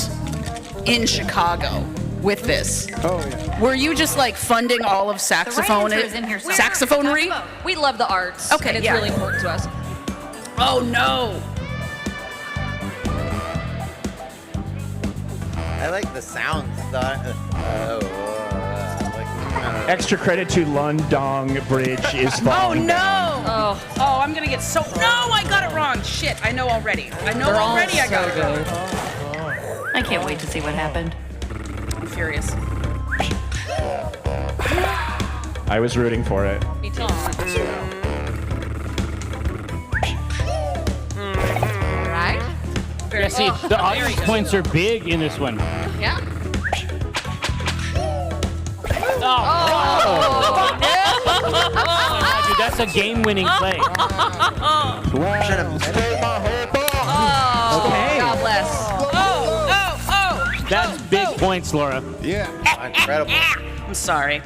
in Chicago with this? Oh, yeah. Were you just like funding all of saxophone? answer is in here somewhere. Saxophonery? We love the arts. Okay, and it's yeah. really important to us. Oh no. I like the sounds. Extra credit to Lundong Bridge is Oh falling no. down. Oh, I'm gonna get so. No, I got it wrong. Shit, I know already. I got it wrong. I can't wait to see what happened. I'm furious. I was rooting for it. Me too. Right? Yeah, see, the audience points are big in this one. Yeah. Oh, dude, that's a game-winning play. Okay. God bless. That's big points, Laura. Yeah. Incredible. I'm sorry.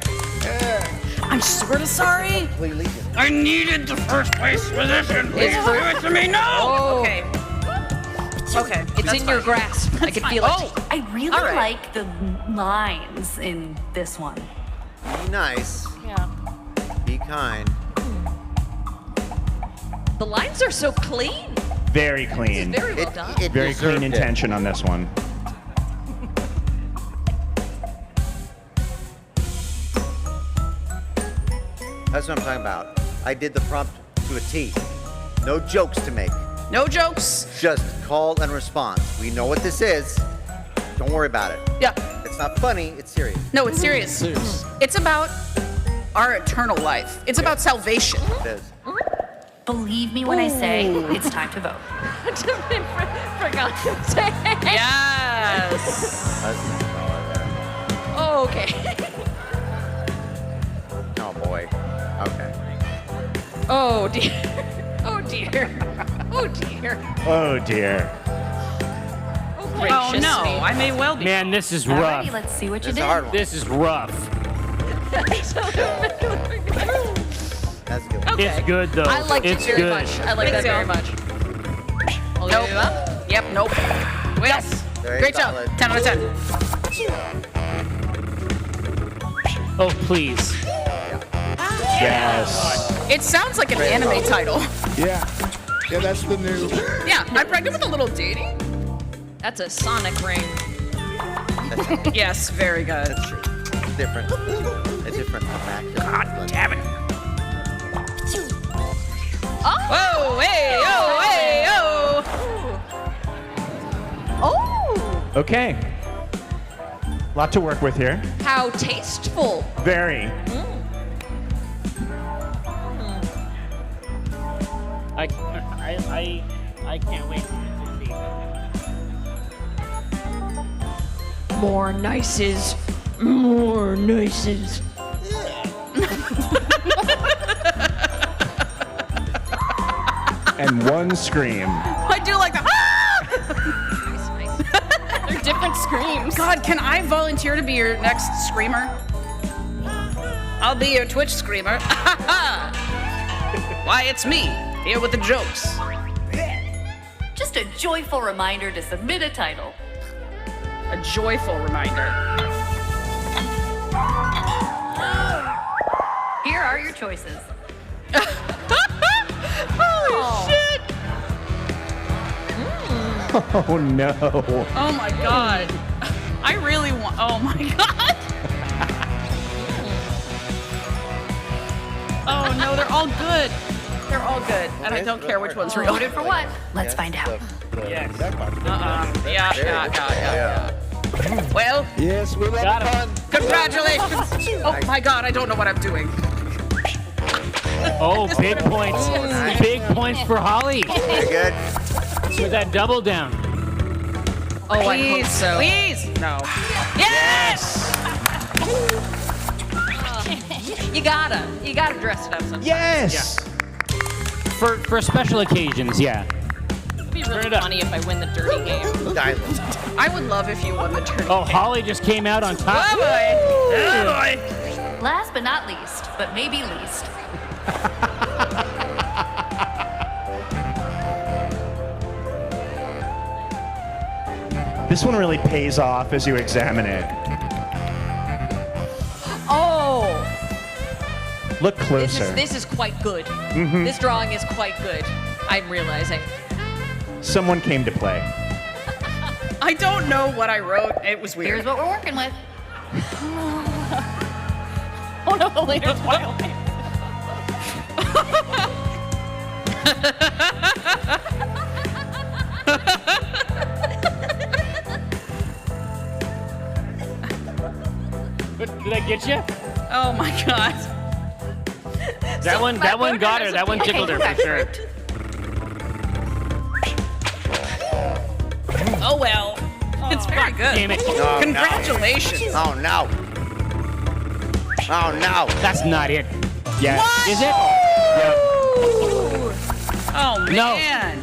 I'm sort of sorry. I needed the first place position. Please give it to me now. Oh. Okay. Okay. It's in your grasp. I can feel it. I really All right. like the lines in this one. Be nice. Yeah. Be kind. The lines are so clean. Very clean. Very well done. Very clean intention on this one. That's what I'm talking about. I did the prompt to a T. No jokes to make. No jokes. Just call and response. We know what this is. Don't worry about it. Yeah. It's not funny. It's serious. No, it's serious. It's about our eternal life. It's about salvation. It is. Believe me when I say it's time to vote. Forgot to say. Yes. Oh, okay. Oh boy. Okay. Oh dear. Oh dear. Oh dear. Oh dear. Oh, Oh gracious no, me. I may well be. Man, this is Alrighty, rough. let's see what you This is did. a hard one. This is rough. That's a good one. Okay. It's good, though. I liked it's it very good. much. I like that very much. Nope. Yep, nope. Yes. Very Great job. solid. 10 out of 10. Oh, please. Yes. It sounds like an anime title. Yeah. Yeah, that's the new. Yeah, I'm pregnant with a little duty. That's a sonic ring. Yes, very good. That's true. It's different. It's different from Max. God damn it. Oh! Whoa, hey, oh, hey, oh! Oh! Okay. Lot to work with here. How tasteful. Very. I can't wait to see. More nices. More nices. And one scream. I do like the They're different screams. God, can I volunteer to be your next screamer? I'll be your Twitch screamer. Why, it's me, here with the jokes. Just a joyful reminder to submit a title. A joyful reminder. Here are your choices. Holy shit! Oh no. Oh my god. I really want. Oh my god. Oh no, they're all good. They're all good, and I don't care which one's real. Voted for what? Let's find out. Yeah. Well. Yes, we love fun. Congratulations. Oh my god, I don't know what I'm doing. Oh, big points. Big points for Holly. Very good. With that double down. Oh, Please, I hope so. please. No. Yes! You gotta dress it up sometimes. Yes! For special occasions, yeah. It'd be really funny if I win the dirty game. I would love if you won the tournament. Oh, Holly just came out on top. Oh boy. Oh boy. Last but not least, but maybe least. This one really pays off as you examine it. Oh! Look closer. This is quite good. Mhm. This drawing is quite good. I'm realizing. Someone came to play. I don't know what I wrote. It was weird. Here's what we're working with. Oh no, the leader's wild. Did I get you? Oh my god. That one got her. That one tickled her for sure. Oh well. It's very good. Damn it. Oh, Congratulations. No. Oh no. Oh no. That's not it. Yeah. What? Is it? Oh No. man.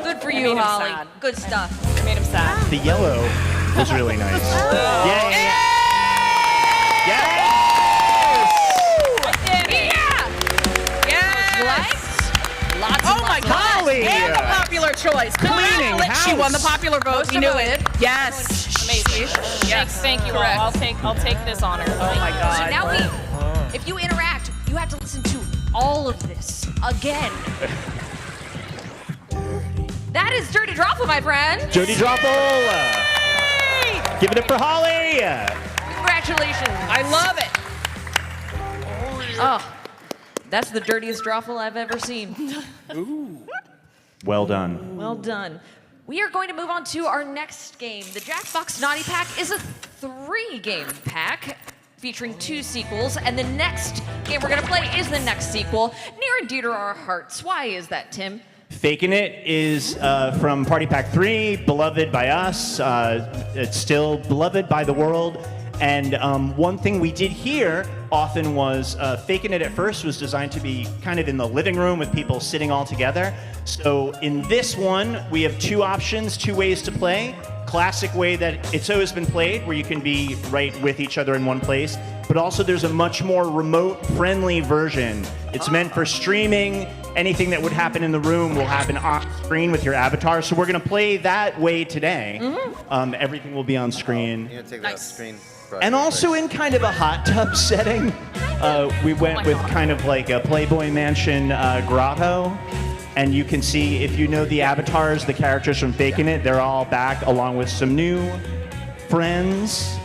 Good for I you, made him Holly. sad. Good stuff. I made him sad. The yellow was really nice. Yeah. Yes! I did it. Yes. Lots Oh my god. Holly. And the popular choice. Cleaning Congratulations. She won the house. popular vote. Most We knew voted. it. Yes. Amazing. Yes. Thank you Correct. all. I'll take this honor. Oh my god. So now if you interact, you have to listen to all of this again. That is Dirty Dropple, my friend. Jody Droppel. Give it up for Holly. Congratulations. I love it. Oh, that's the dirtiest Dropple I've ever seen. Well done. Well done. We are going to move on to our next game. The Jackbox Naughty Pack is a 3-game pack featuring 2 sequels, and the next game we're going to play is the next sequel, near and dear to our hearts. Why is that, Tim? Faking It is from Party Pack 3, beloved by us. It's still beloved by the world. And one thing we did here often was Faking It at first was designed to be kind of in the living room with people sitting all together. So in this one, we have 2 options, 2 ways to play. classic way that it's always been played, where you can be right with each other in one place, but also there's a much more remote-friendly version. It's meant for streaming. Anything that would happen in the room will happen on screen with your avatar. So we're going to play that way today. Everything will be on screen. You're gonna take that screen. And also in kind of a hot tub setting, we went with kind of like a Playboy Mansion grotto. And you can see, if you know the avatars, the characters from Faking It, they're all back along with some new friends,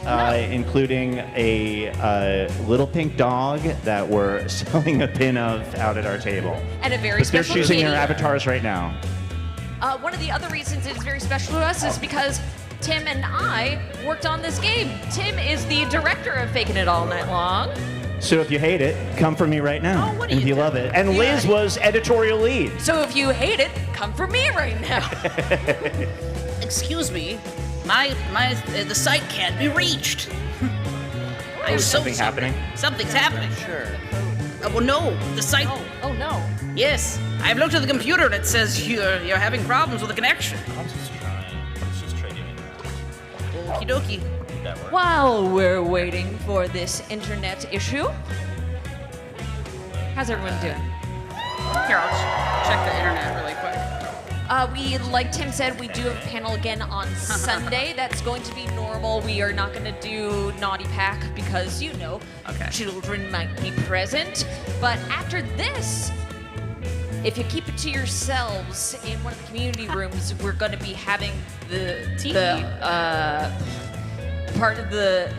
including a little pink dog that we're selling a pin of out at our table. And a very But they're special choosing kitty. their avatars right now. One of the other reasons it's very special to us is because Tim and I worked on this game. Tim is the director of Faking It All Night Long. So if you hate it, come for me right now. what are And if you love it. And Liz was editorial lead. So if you hate it, come for me right now. Excuse me, the site can't be reached. I'm Is so something sorry. happening? Something's happening. Sure. Well, no, the site. Oh no. Yes, I've looked at the computer and it says you're having problems with the connection. Let's just trade it. Okie dokie. While we're waiting for this internet issue, how's everyone doing? Here, I'll check the internet really quick. Like Tim said, we do have a panel again on Sunday. That's going to be normal. We are not going to do Naughty Pack because, children might be present. But after this, if you keep it to yourselves in one of the community rooms, we're going to be having part of the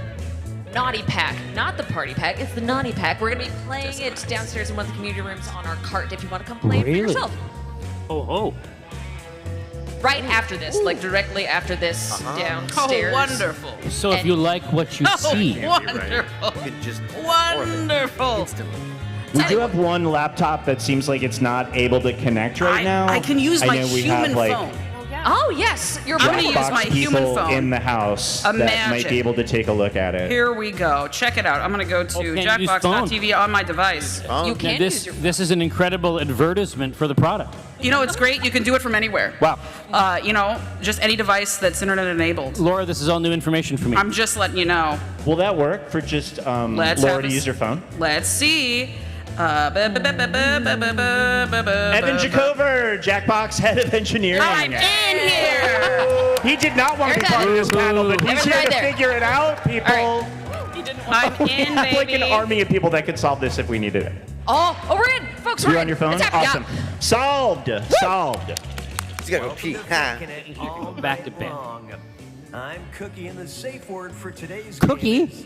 Naughty Pack, not the Party Pack. It's the Naughty Pack. We're going to be playing it downstairs in one of the community rooms on our cart if you want to come play it for yourself. Oh. Right after this, like directly after this downstairs. Oh, wonderful. So if you like what you see, Wonderful. Wonderful. We do have one laptop that seems like it's not able to connect right now. I can use my know we human have, like, phone. Oh, yes. You're I'm right. going to use my human people phone. in the house that might Imagine. be able to take a look at it. Here we go. Check it out. I'm going to go to can't use jackbox.tv on my device. You can Now, use your this is an incredible advertisement for the product. You know, it's great. You can do it from anywhere. Wow. Just any device that's internet enabled. Laura, this is all new information for me. I'm just letting you know. Will that work for just Let's Laura have to a use her phone? Let's see. Evan Jacover, Jackbox head of engineering. I'm in here. He did not want to be part of this panel, but he's Evan's here right to there. figure it out, people. I'm We in, have like an baby. army of people that could solve this if we needed it. Oh, we're in. Folks, we're You're in. on your phone? It's happening. Awesome. Solved. Solved. You gotta go pee. Huh? Back to bed. I'm Cookie, and the safe word for today's Cookie?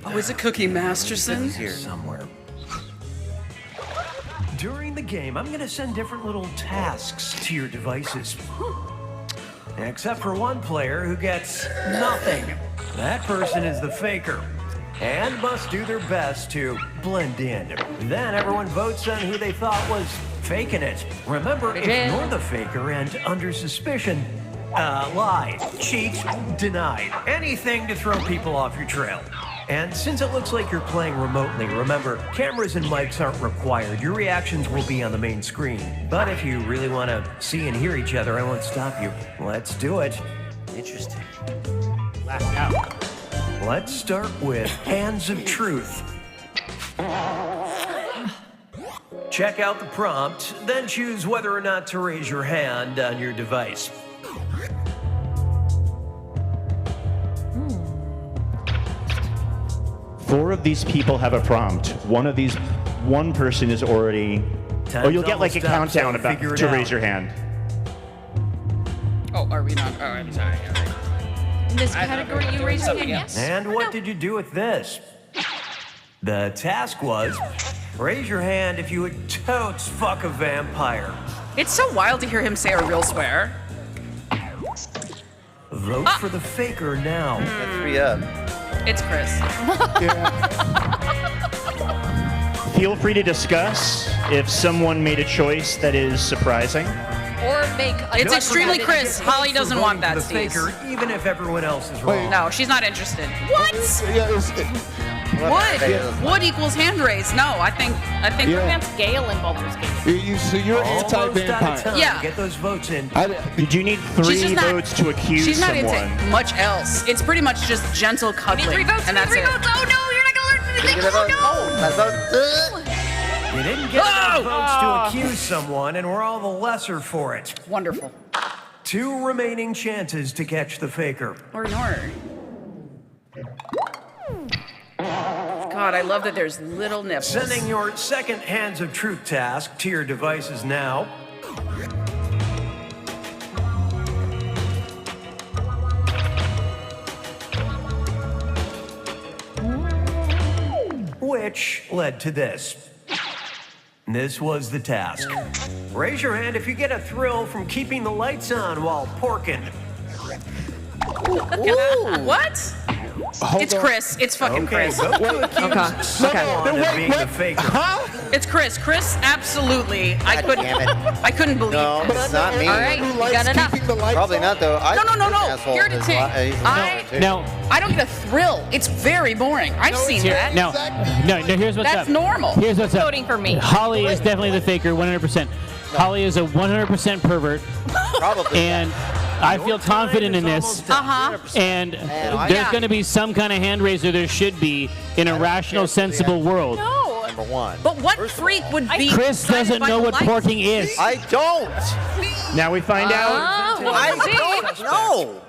Oh, is it Cookie Masterson? here somewhere. During the game, I'm going to send different little tasks to your devices. Except for one player who gets nothing. That person is the faker and must do their best to blend in. Then everyone votes on who they thought was faking it. Remember, if you're the faker and under suspicion, lie, cheat, denied. Anything to throw people off your trail. And since it looks like you're playing remotely, remember, cameras and mics aren't required. Your reactions will be on the main screen. But if you really want to see and hear each other, I won't stop you. Let's do it. Interesting. Last out. Let's start with Hands of Truth. Check out the prompt, then choose whether or not to raise your hand on your device. Four of these people have a prompt. One person is already. You'll get like a countdown to raise your hand. Oh, are we not? Oh, I'm sorry. In this category, you raise your hand, yes? And what did you do with this? The task was, raise your hand if you would totes fuck a vampire. It's so wild to hear him say a real swear. Vote for the faker now. Got 3 up. It's Chris. Feel free to discuss if someone made a choice that is surprising. Or make a It's extremely Chris. Holly doesn't want that, the Steve. faker, even if everyone else is wrong. No, she's not interested. What? Yeah, Wood equals hand raise. No, I think Yeah. That's Gale in Baldur's Gate. So you're Almost out of anti-vampire. time. Yeah. Get those votes in. Did you need She's 3 just not- votes to accuse She's not someone? into much else. It's pretty much just gentle cuddling. Need 3 votes. and Need that's 3 it. votes. Oh no, you're not gonna learn anything. Get a vote. You didn't get enough votes to accuse someone, and we're all the lesser for it. Wonderful. 2 remaining chances to catch the faker. Or ignore her. God, I love that there's little nipples. Sending your second Hands of Truth task to your devices now. Which led to this. This was the task. Raise your hand if you get a thrill from keeping the lights on while porking. What? It's on. Chris. It's fucking Chris. Vote to accuse someone of being the faker. It's Chris. Chris, absolutely. I God damn it. couldn't believe No, it. it's not me. All right, you got enough. Probably not though. No. Here to take. No. I don't get a thrill. It's very boring. I've seen that. No, here's what's up. That's normal. Here's what's up. Voting for me. Holly is definitely the faker, 100%. Holly is a 100% pervert. Probably. And I feel confident in this. And there's going to be some kind of hand raiser. There should be in a rational, sensible world. No. Number 1. But what freak would be? Chris doesn't know what porking is. I don't. Now we find out. I don't know.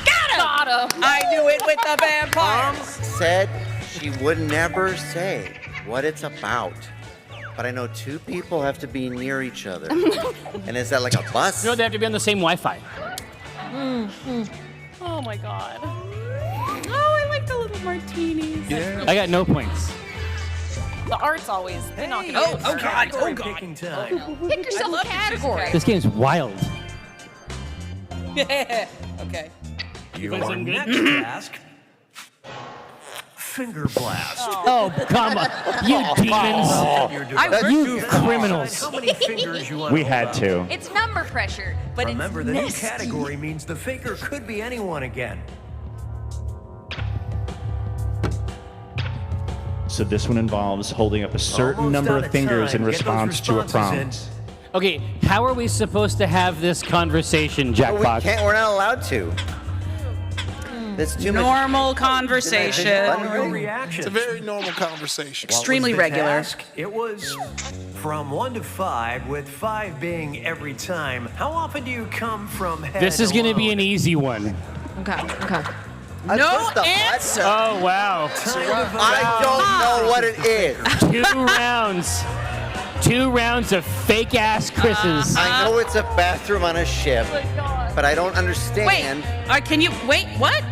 Got him. I knew it with the vampire. Mom said she would never say what it's about. But I know 2 people have to be near each other. And is that like a bus? No, they have to be on the same Wi-Fi. Oh my god. Oh, I like the little martinis. Yeah. I got no points. The art's always. They're not gonna Oh, be oh God. Oh God. Picking time. Pick yourself a category. This game's wild. Okay. Your next task. Finger blast. Oh, come on. You demons. You criminals. How many fingers you want We to had hold to. It's number pressure, but Remember, it's the new nasty. category means the faker could be anyone again. So this one involves holding up a certain Almost number out of of fingers time. in Get those response to a responses prompt. Okay, how are we supposed to have this conversation, We Jackbox? can't. We're not allowed to. That's too much. Normal conversation. Your reaction. It's a very normal conversation. Extremely regular. It was from 1 to 5, with 5 being every time. How often do you come from head This is going to be alone? an easy one. Okay. No answer. Oh, wow. I don't know what it is. 2 rounds. 2 rounds of fake-ass Chris's. I know it's a bathroom on a ship, but I don't Wait, understand. can you wait? What?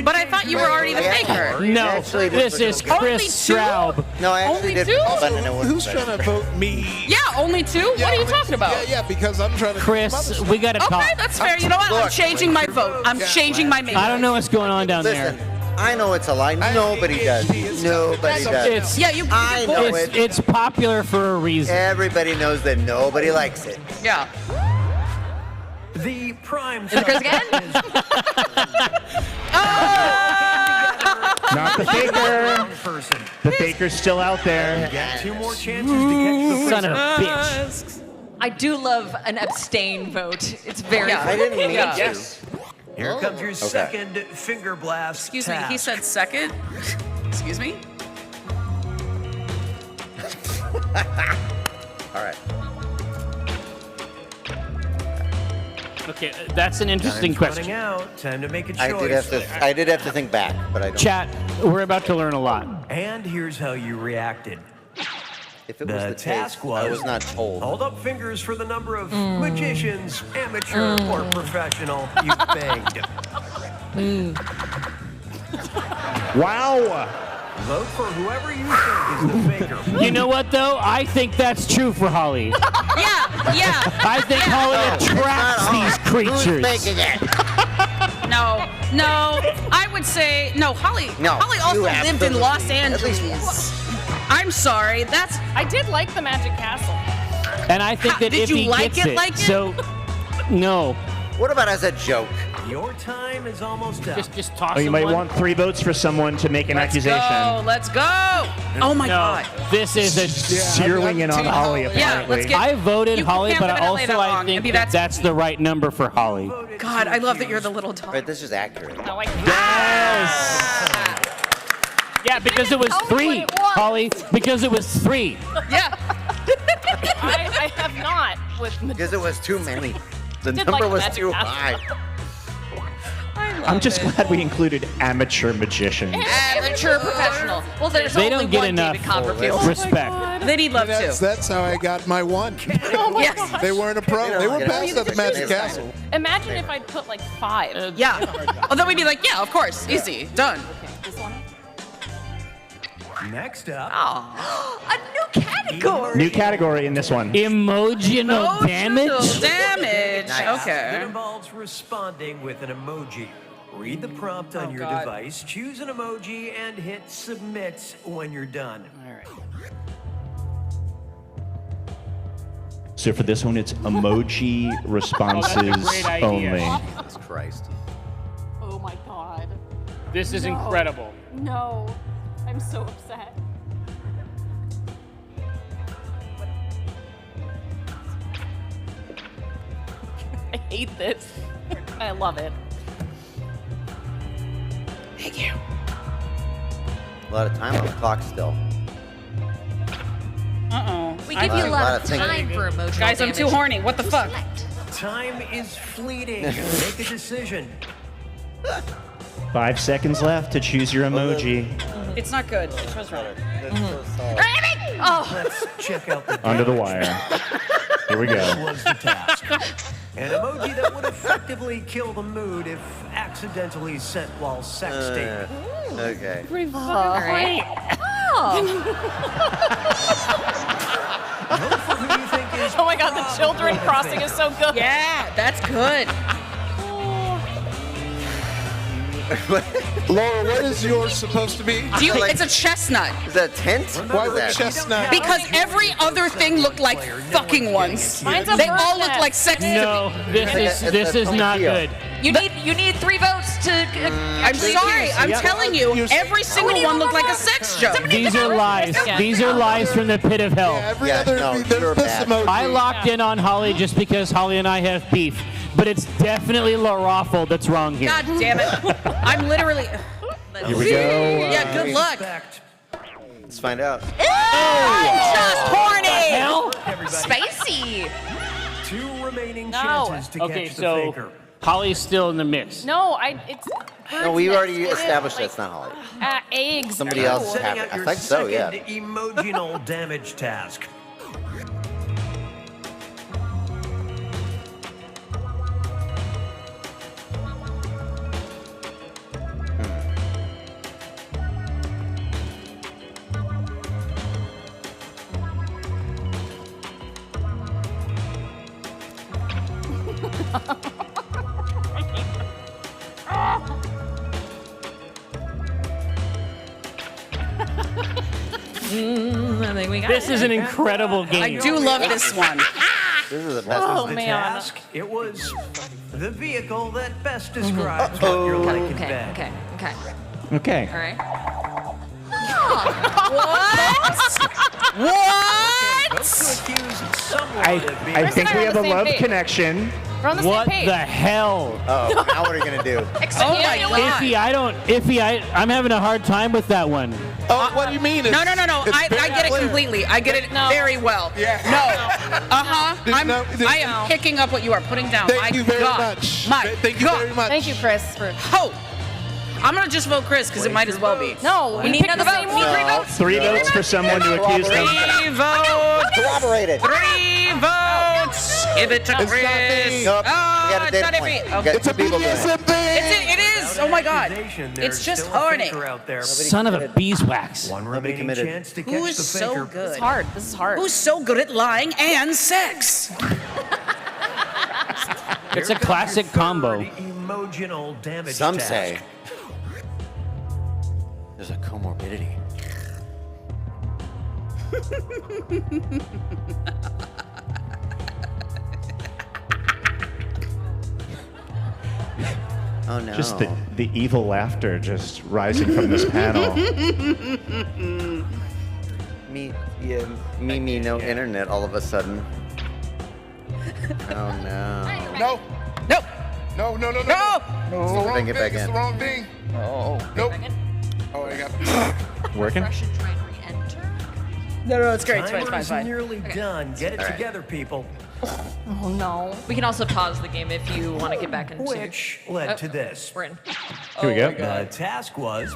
But I thought you were already the faker. No, Actually, this is Only Chris 2? Straub. No, I actually Only did. 2? But I know what Who's it trying to is. vote me? Yeah, only 2? What are you talking about? Yeah, because I'm trying to. Chris, we got to talk. Okay, that's fair. You know what? I'm Look, changing my vote. I'm changing my make. I don't know what's going on down Listen, there. I know it's a lie. Nobody does. Nobody does. It's, Yeah, you. I know it. it's popular for a reason. Everybody knows that nobody likes it. Yeah. The prime Is it Chris again? Not the faker. person. The faker's still out there. Get 2 more chances to catch the Son of faker. a bitch. I do love an abstain vote. It's very. I didn't mean Yeah. to. Here comes your second finger blast. Excuse me. He said second. Excuse me. All right. Okay, that's an interesting Time's question. running out. Time to make a choice. I did have to think back, but I don't. Chat, we're about to learn a lot. And here's how you reacted. If it was the task taste, was I was not told. Hold up fingers for the number of magicians, amateur or professional, you banged. Wow. Vote for whoever you think is the faker. You know what, though? I think that's true for Holly. Yeah. I think Holly attracts these Who's creatures. making it? No. I would say no. Holly. No, Holly also you lived in absolutely- Los at least Angeles. I'm sorry. That's. I did like the Magic Castle. And I think that Did if you he like gets it like it? so no. What about as a joke? Your time is almost up. Just toss Oh, you might one. want 3 votes for someone to make an accusation. Let's go. Oh my No, God. this is a Zeroing in on Holly, apparently. Yeah, let's get. I voted you Holly, can't but have been LA that I long. think Maybe that's the right number for Holly. God, I love that you're the little dog. Right, this is accurate. Yeah, because it was 3, Holly. Because it was 3. Yeah. I have not with Because it was too many. The Did number like was magic too pass. high. I'm just glad we included amateur magicians. Amateur professional. Well, there's They only don't get one enough David Copperfield. respect. They need love too. That's how I got my one. Yes. They weren't a pro. They were best at the Magic Castle. Imagine if I'd put like 5. Yeah. Oh, then we'd be like, yeah, of course, easy, done. Next up. A new category. New category in this one. Emotional damage? Damage. It Okay. involves responding with an emoji. Read the prompt on your God. device, choose an emoji, and hit submit when you're done. All right. So for this one, it's emoji responses great idea. only. Jesus Christ. Oh my God. This is incredible. No. I'm so upset. I hate this. I love it. Thank you. A lot of time on the clock still. Uh-oh. We give you a lot of thinking. time for emotional Guys, I'm too damage. horny. What the fuck? Time is fleeting. Make a decision. 5 seconds left to choose your emoji. It's not good. It was wrong. Oh. Let's check out the Under the wire. Here we This go. was the task. An emoji that would effectively kill the mood if accidentally sent while sexting. Okay. Pretty fucking right. Oh. Vote for who you think is Oh my God, the children probably the crossing is so good. Yeah, that's good. Laura, what is yours supposed to be? Do you, it's a chestnut. Is that a tent? Why What would is that? chestnut? Because every other thing looked like fucking ones. Mine's a They bird's all look nest. like sex. No, this is not good. You need 3 votes to. I'm sorry. I'm telling you, every single one looked like a sex joke. These are lies. These are lies from the pit of hell. Every Yeah, other, no, there's you're this bad. emoji. I locked in on Holly just because Holly and I have beef, but it's definitely Lawful that's wrong here. God damn it. I'm literally. Here we go. Yeah, good luck. Let's find out. I'm just horny. Hell? Spicy. 2 remaining No. chances to Okay, catch the so faker. Holly's still in the mix. No, it's. No, we already It is, established like, that's not Holly. Eggs. Somebody Ew. else have Setting it. out I your think so, yeah. second emotional damage task. I think we got This is an incredible game. I do love this one. This is the best. Oh, The man. task, it was the vehicle that best describes what you're like in Okay, bed. okay, okay. Okay. All right. What? Vote to accuse someone I of being think we on have the a same love page. connection. We're on the What same page. the hell? Oh, now what are you gonna do? Oh my God. I'm having a hard time with that one. Oh, what do you mean? No. It's I very get it clear. completely. I get it No. very well. Yeah. No. Uh-huh. I am picking up what you are putting down. Thank My you very God. much. My Thank you God. very much. Thank you, Chris. For Ho! I'm gonna just vote Chris because it might as well be. no, We need another vote. We need 3 votes. 3 votes for someone to accuse them. 3 votes. Corroborated. 3 votes. Give it to It's not Chris. me. Nope. Oh, We got a it's data not point. iffy. We Okay. got It's a 2 people doing it. BDSM thing. It is. Oh my God. Accusation, It's there's just still a horny. faker out there. Son of a beeswax. One remaining committed. chance to catch Who is the so faker. good? It's hard. This is hard. Who's so good at lying and sex? It's a classic combo. Emotional damage Some task. say there's a comorbidity. Oh no. Just the evil laughter just rising from this panel. Me, no internet all of a sudden. Oh no. No. Nope. No. No. It's the wrong Bring it thing. back It's in. the wrong thing. Oh. Nope. Oh, I got. Working? No, it's great. It's fine. It's Timer's fine. nearly done. Get it All right. together, people. Oh no. We can also pause the game if you want to get back into. Which led to this. We're in. Here we go. The task was,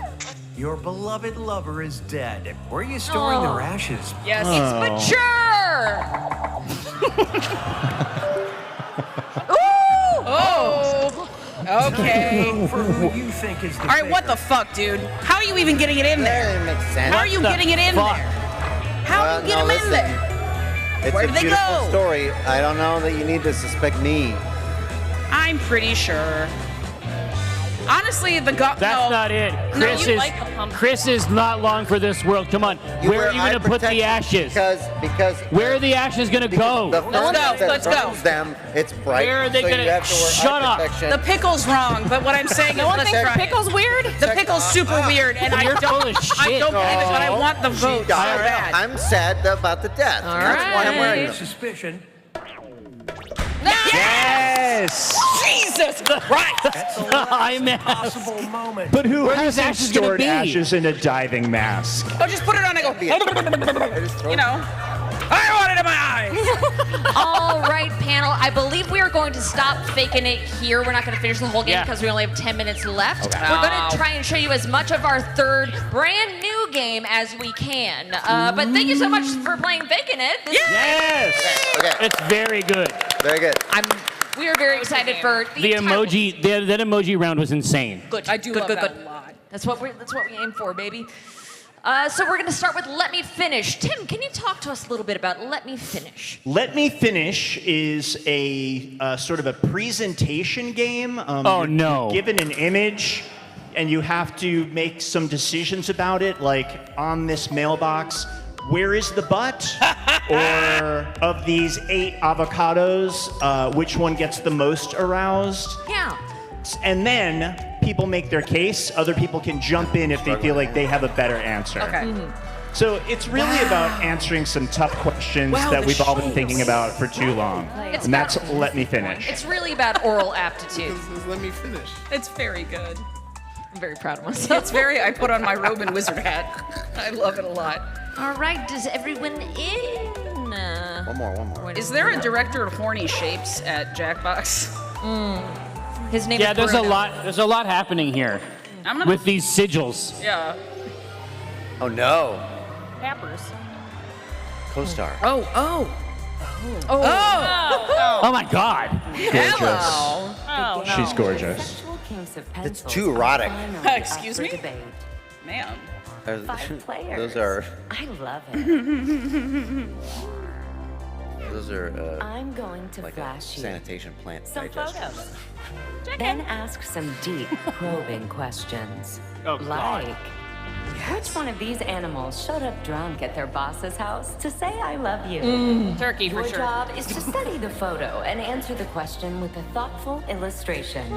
your beloved lover is dead. Where are you storing their ashes? Yes. It's mature. Oh. Okay. For who you think is the All right, what faker. the fuck, dude? How are you even getting it in there? That makes sense. How are you getting it in there? How do you get him in there? It's Where a do they beautiful go? story. I don't know that you need to suspect me. I'm pretty sure. Honestly, the That's not it. No, Chris you is like the pumpkin. Chris is not long for this world. Come on. Where are you going to put the ashes? Because Where are the ashes going to go? the furnace that let's go. burns them, it's bright. Where are they so gonna- you have to wear Shut eye up. protection. The pickle's wrong, but what I'm saying No is one let's thinks try it. pickle's weird? The pickle's super weird, and I You're don't, full of I shit. don't get it, but I want the She vote so died. bad. I'm sad about the death. All That's why I'm wearing right. them. Suspicion. Yes! Jesus Christ! That's the last I'm possible moment. But who Where are these hasn't ashes gonna stored be? ashes in a diving mask? Oh, just put it on and go. You know, I want it in my eyes. All right, panel. I believe we are going to stop faking it here. We're not going to finish the whole game Yeah. because we only have 10 minutes left. Okay. We're going to try and show you as much of our third brand new game as we can. But thank you so much for playing Faking It. Yes! Okay. It's very good. Very good. We are very excited for The emoji, that emoji round was insane. Good. I do good, love good, that good. a lot. That's what we aim for, baby. So we're going to start with Let Me Finish. Tim, can you talk to us a little bit about Let Me Finish? Let Me Finish is a sort of a presentation game. Oh, no. You're given an image, and you have to make some decisions about it, like on this mailbox, where is the butt? Or of these 8 avocados, which one gets the most aroused? Yeah. And then people make their case. Other people can jump in if they feel like they have a better answer. Okay. So it's really about answering some tough questions that we've all been thinking about for too long. It's And that's about- Let Me Finish. It's really about oral aptitude. Let me finish. It's very good. I'm very proud of myself. It's very. I put on my robe and wizard hat. I love it a lot. All right, does everyone in? One more. Is there a director of horny shapes at Jackbox? His name Yeah, is there's a Bruno. lot. There's a lot happening here I'm gonna. with these sigils. Yeah. Oh no. Pappers. Co-star. Oh. Oh my God! Hello. Oh, She's gorgeous. It's too erotic. Excuse me, ma'am. Those are. I love it. Those are. I'm going to like flash a you sanitation plant some digester. photos. Then ask some deep, probing questions. Oh, God. Like, which one of these animals showed up drunk at their boss's house to say I love you? Turkey for Your sure. job is to study the photo and answer the question with a thoughtful illustration.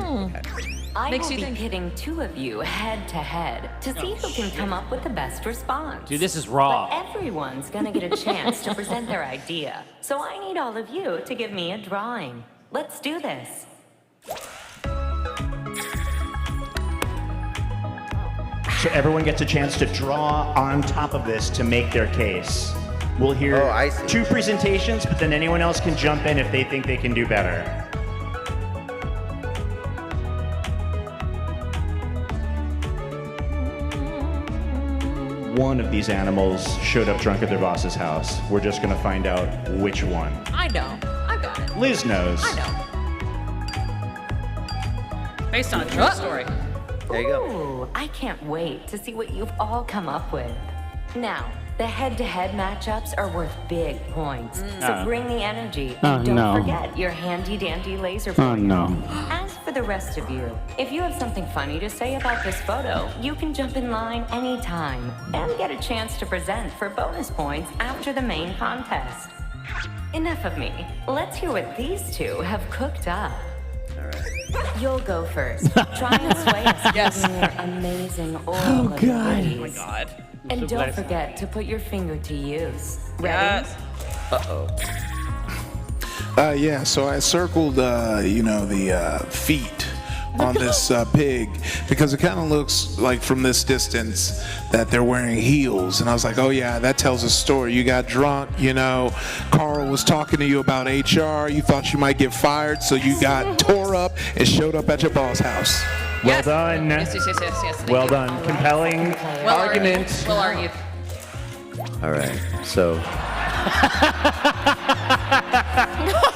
I Makes will you be think. pitting 2 of you head to head to see who can come up with the best response. Dude, this is But raw. everyone's gonna get a chance to present their idea. So I need all of you to give me a drawing. Let's do this. So everyone gets a chance to draw on top of this to make their case. We'll hear Oh, I see. 2 presentations, but then anyone else can jump in if they think they can do better. One of these animals showed up drunk at their boss's house. We're just gonna find out which one. I know. I got it. Liz knows. I know. Based on a true story. There you go. Ooh, I can't wait to see what you've all come up with. Now, the head-to-head matchups are worth big points, so bring the energy and don't no. forget your handy-dandy laser Oh pointer. no. As for the rest of you, if you have something funny to say about this photo, you can jump in line anytime and get a chance to present for bonus points after the main contest. Enough of me. Let's hear what these 2 have cooked up. You'll go first. Try and sway us using your amazing oral abilities. Oh my God. And so don't glad- forget to put your finger to use. Ready? Yes. Uh-oh. Yeah, so I circled, the feet on this pig because it kind of looks like from this distance that they're wearing heels. And I was like, oh yeah, that tells a story. You got drunk, Carl was talking to you about HR. You thought you might get fired, so you got tore up and showed up at your boss house. Well done. Yes. Thank Well you. done. Compelling Well argument. argued. Well argued. All right. So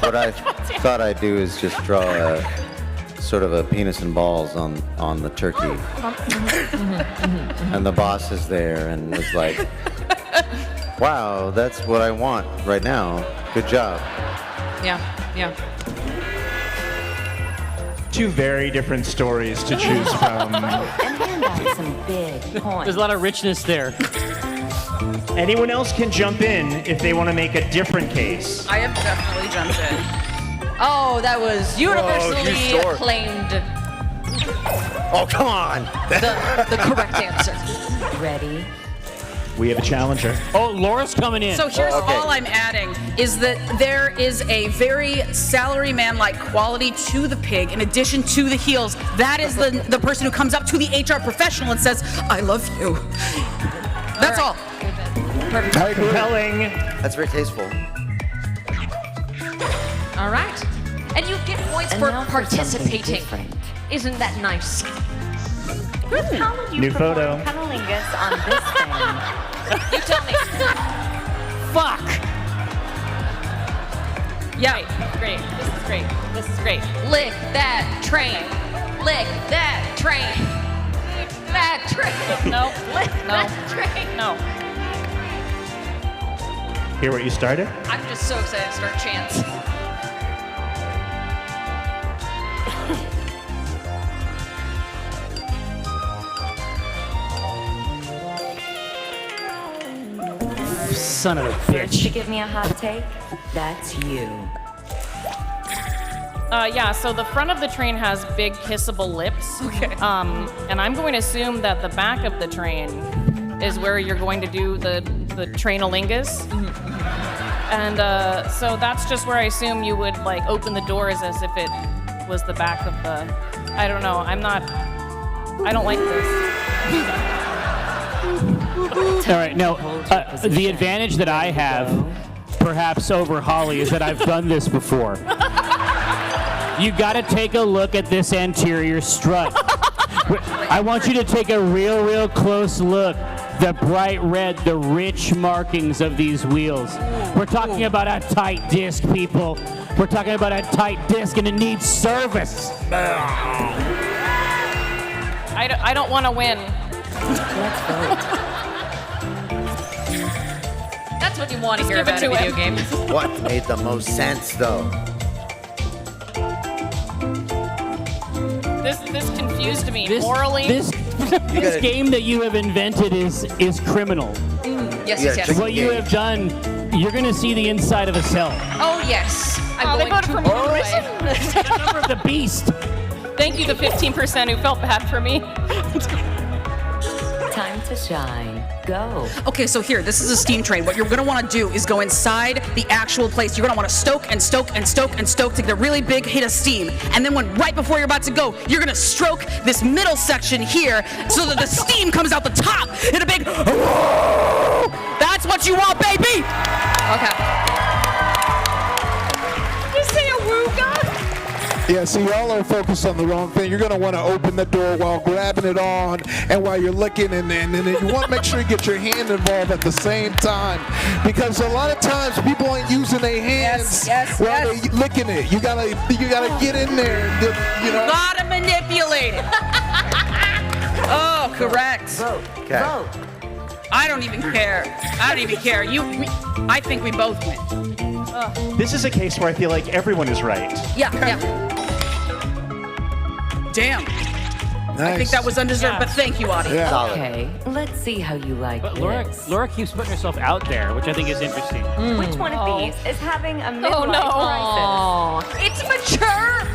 what I thought I'd do is just draw a sort of a penis and balls on the turkey. And the boss is there and was like, wow, that's what I want right now. Good job. Yeah. Two very different stories to choose from. And hand out some big points. There's a lot of richness there. Anyone else can jump in if they want to make a different case. I have definitely jumped in. Oh, that was universally you sure? acclaimed. Oh, come on. The correct answer. Ready? We have a challenger. Oh, Laura's coming in. So here's Okay. all I'm adding is that there is a very salaryman-like quality to the pig in addition to the heels. That is the person who comes up to the HR professional and says, I love you. That's all. Perfect. I agree. Compelling. That's very tasteful. All right. And you get points And for now for something participating. different. Isn't that nice? How would you New perform photo. cunnilingus on this thing? You tell me. Fuck. Yeah. Great. This is great. Lick that train. Lick that train. Lick that train. No. Lick No. that train. No. Hear what you started? I'm just so excited to start chants. Son of a First to bitch. give me a hot take, that's you. Yeah, so the front of the train has big kissable lips. Okay. And I'm going to assume that the back of the train is where you're going to do the trainalingus. And so that's just where I assume you would like open the doors as if it was the back of the. I don't know. I don't like this. All right, now, the advantage that I have, perhaps over Holly, is that I've done this before. You got to take a look at this anterior strut. I want you to take a real close look. The bright red, the rich markings of these wheels. We're talking about a tight disc, people. We're talking about a tight disc, and it needs service. I don't want to win. That's what you want to Just hear give it about a to video game. What made the most sense, though? This confused me. This, Morally. this game that you have invented is criminal. Yes, Yeah, yes, yes. chicken What you have done, you're going to see the inside of a cell. Oh, yes. I'm they going voted to for me move anyway. away. The number of the beast. Thank you, the 15% who felt bad for me. Time to shine. Go. Okay, so here, this is a steam train. What you're gonna wanna do is go inside the actual place. You're gonna wanna stoke and stoke and stoke and stoke to get a really big hit of steam. And then right before you're about to go, you're gonna stroke this middle section here so that the steam comes out the top in a big That's what you want, baby! Okay. You say a wooga? Yeah, see, y'all are focused on the wrong thing. You're going to want to open the door while grabbing it on and while you're licking, and then you want to make sure you get your hand involved at the same time. Because a lot of times people ain't using their hands while they're licking it. You gotta get in there and Gotta manipulate it. Oh, correct. Vote. Okay. Vote. I don't even care. I don't even care. I think we both win. This is a case where I feel like everyone is right. Yeah. Damn. I think that was undeserved, but thank you, Audie. Okay, let's see how you like But this. Laura keeps putting herself out there, which I think is interesting. Which one of these is having a Oh, midlife no. crisis? It's mature.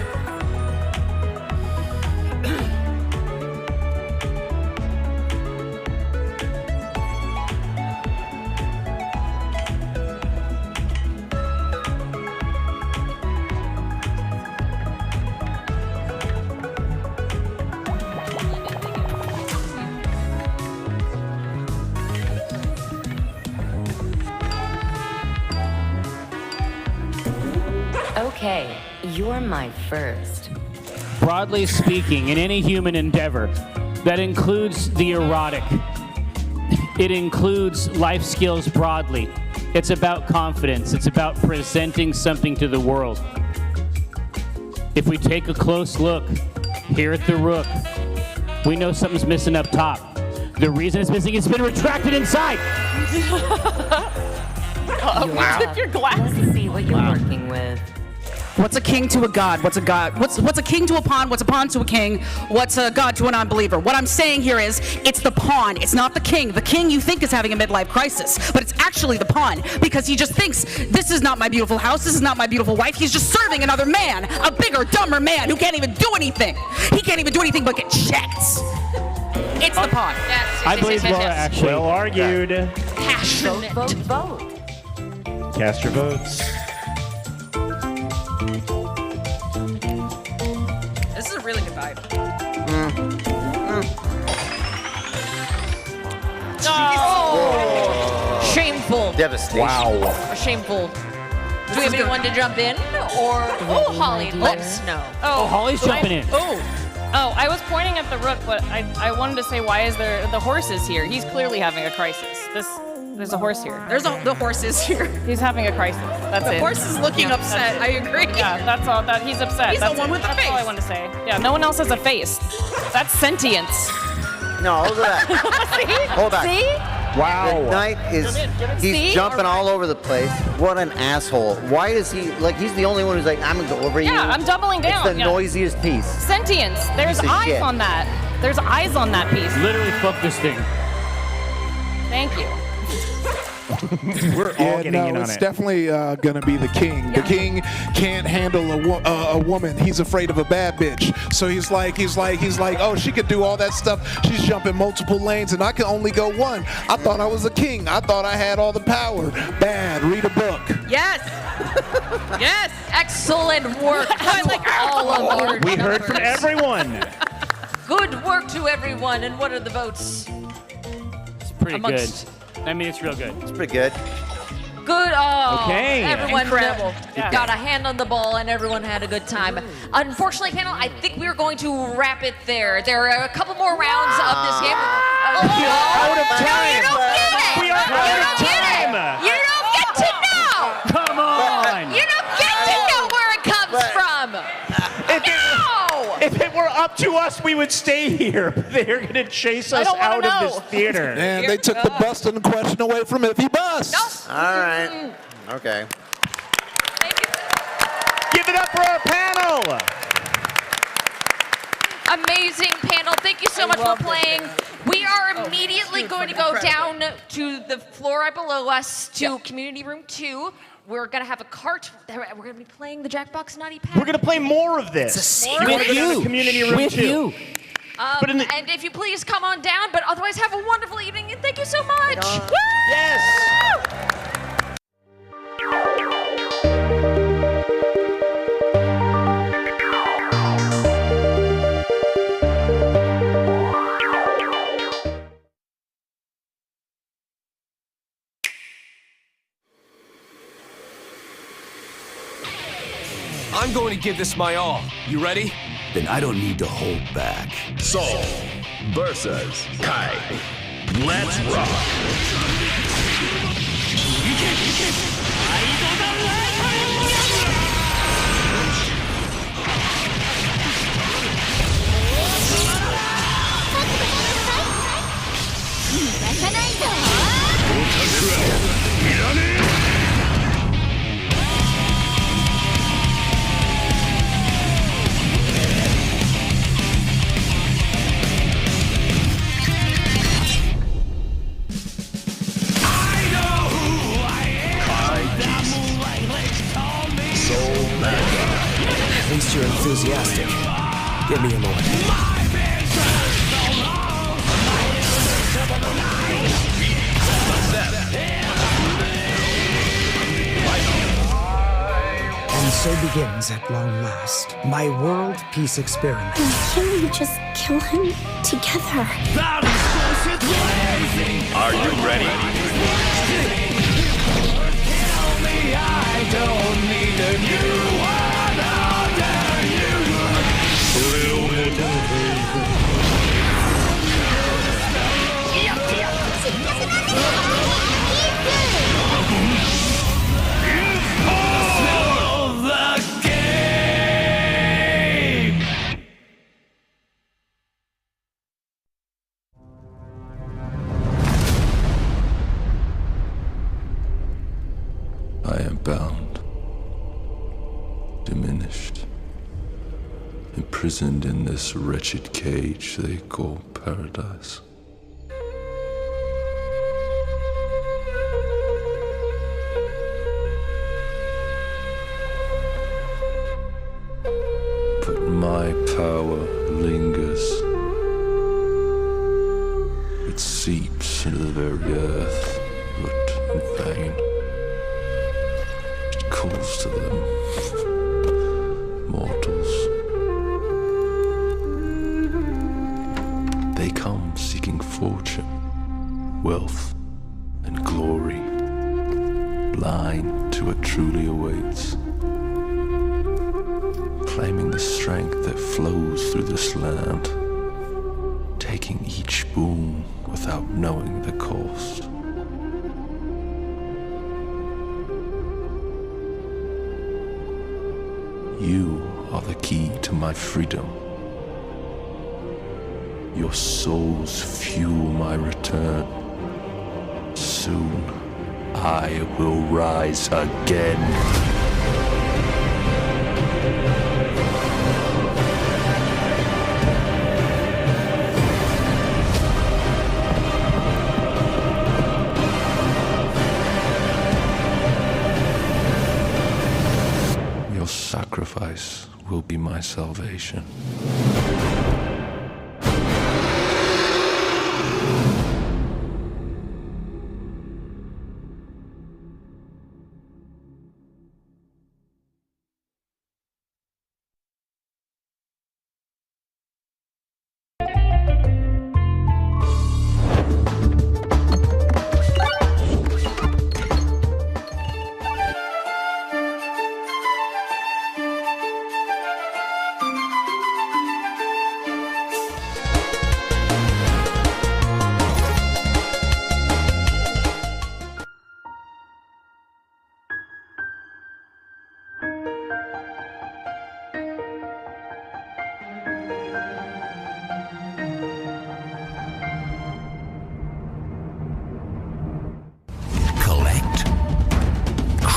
Okay, you're my first. Broadly speaking, in any human endeavor, that includes the erotic. It includes life skills broadly. It's about confidence. It's about presenting something to the world. If we take a close look here at the Rook, we know something's missing up top. The reason it's missing, it's been retracted inside. Your glasses. Let's see what you're working with. What's a king to a god? What's a god? What's a king to a pawn? What's a pawn to a king? What's a god to an unbeliever? What I'm saying here is, it's the pawn. It's not the king. The king you think is having a midlife crisis, but it's actually the pawn because he just thinks, this is not my beautiful house. This is not my beautiful wife. He's just serving another man, a bigger, dumber man who can't even do anything. He can't even do anything but get checked. It's the pawn. I believe Laura actually. Well argued. Passionate. Vote. Cast your votes. This is a really good vibe. Oh, shameful. Devastation. Wow. Shameful. Do we have anyone to jump in? Or, Holly, let us know. Oh, Holly's jumping in. Oh, I was pointing at the Rook, but I wanted to say, why is there the horse is here? He's clearly having a crisis. There's a horse here. The horse is here. He's having a crisis. That's it. The horse is looking upset. I agree. Yeah, that's all. That he's upset. He's that's the one with the that's face. all I want to say. Yeah, no one else has a face. That's sentience. No, hold that. See? Hold back. See? Wow. Knight is he's See? jumping all over the place. What an asshole. Why is he like he's the only one who's like, I'm gonna go over you. Yeah, I'm doubling down. It's the Yeah. noisiest piece. Sentience. There's Piece of eyes shit. on that. There's eyes on that piece. Literally, fuck this thing. Thank you. We're all getting in on it's it. definitely gonna be the king. The king can't handle a woman. He's afraid of a bad bitch. So he's like, oh, she could do all that stuff. She's jumping multiple lanes, and I can only go one. I thought I was a king. I thought I had all the power. Bad. Read a book. Yes. Yes. Excellent work. I like all of your We heard from numbers. everyone. Good work to everyone. And what are the votes? It's pretty Amongst- good. I mean, it's real good. It's pretty good. Good. Oh, Okay. everyone Incredible. got a hand on the ball and everyone had a good time. Unfortunately, panel, I think we're going to wrap it there. There are a couple more rounds of this game. We are out of time. You don't get it. We are out of time. You don't get to know. Come on. You don't get to know where it comes from. If it were up to us, we would stay here. They're going to chase us out of this theater. And they took the busting question away from Iffy Bus. All right. Okay. Give it up for our panel. Amazing panel. Thank you so much for playing. We are immediately going to go down to the floor right below us to Community Room 2. We're going to have a cart. We're going to be playing the Jackbox Naughty Pack. We're going to play more of this. More We of want to it. go to the community room With too. you. But in the- And if you please come on down, but otherwise have a wonderful evening and thank you so much. Woo! Yes. I'm going to give this my all. You ready? Then I don't need to hold back. Soul versus Kai. Let's rock. At least you're enthusiastic. Get me in the way. And so begins, at long last, my world peace experiment. Can we just kill him together? Are you ready? I don't need a new one. imprisoned in this wretched cage they call paradise. But my power lingers. It seeps into the very earth, but in vain. It calls to them, mortals. They come seeking fortune, wealth, and glory, blind to what truly awaits, claiming the strength that flows through this land, taking each boon without knowing the cost. You are the key to my freedom. Your souls fuel my return. Soon, I will rise again. Your sacrifice will be my salvation.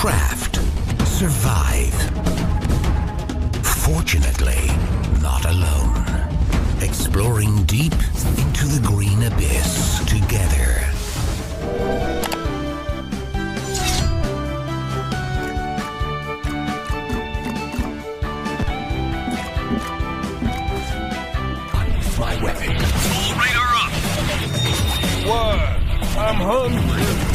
Craft. Survive. Fortunately, not alone. Exploring deep into the green abyss together. My weapon. All radar up! Word, I'm hungry.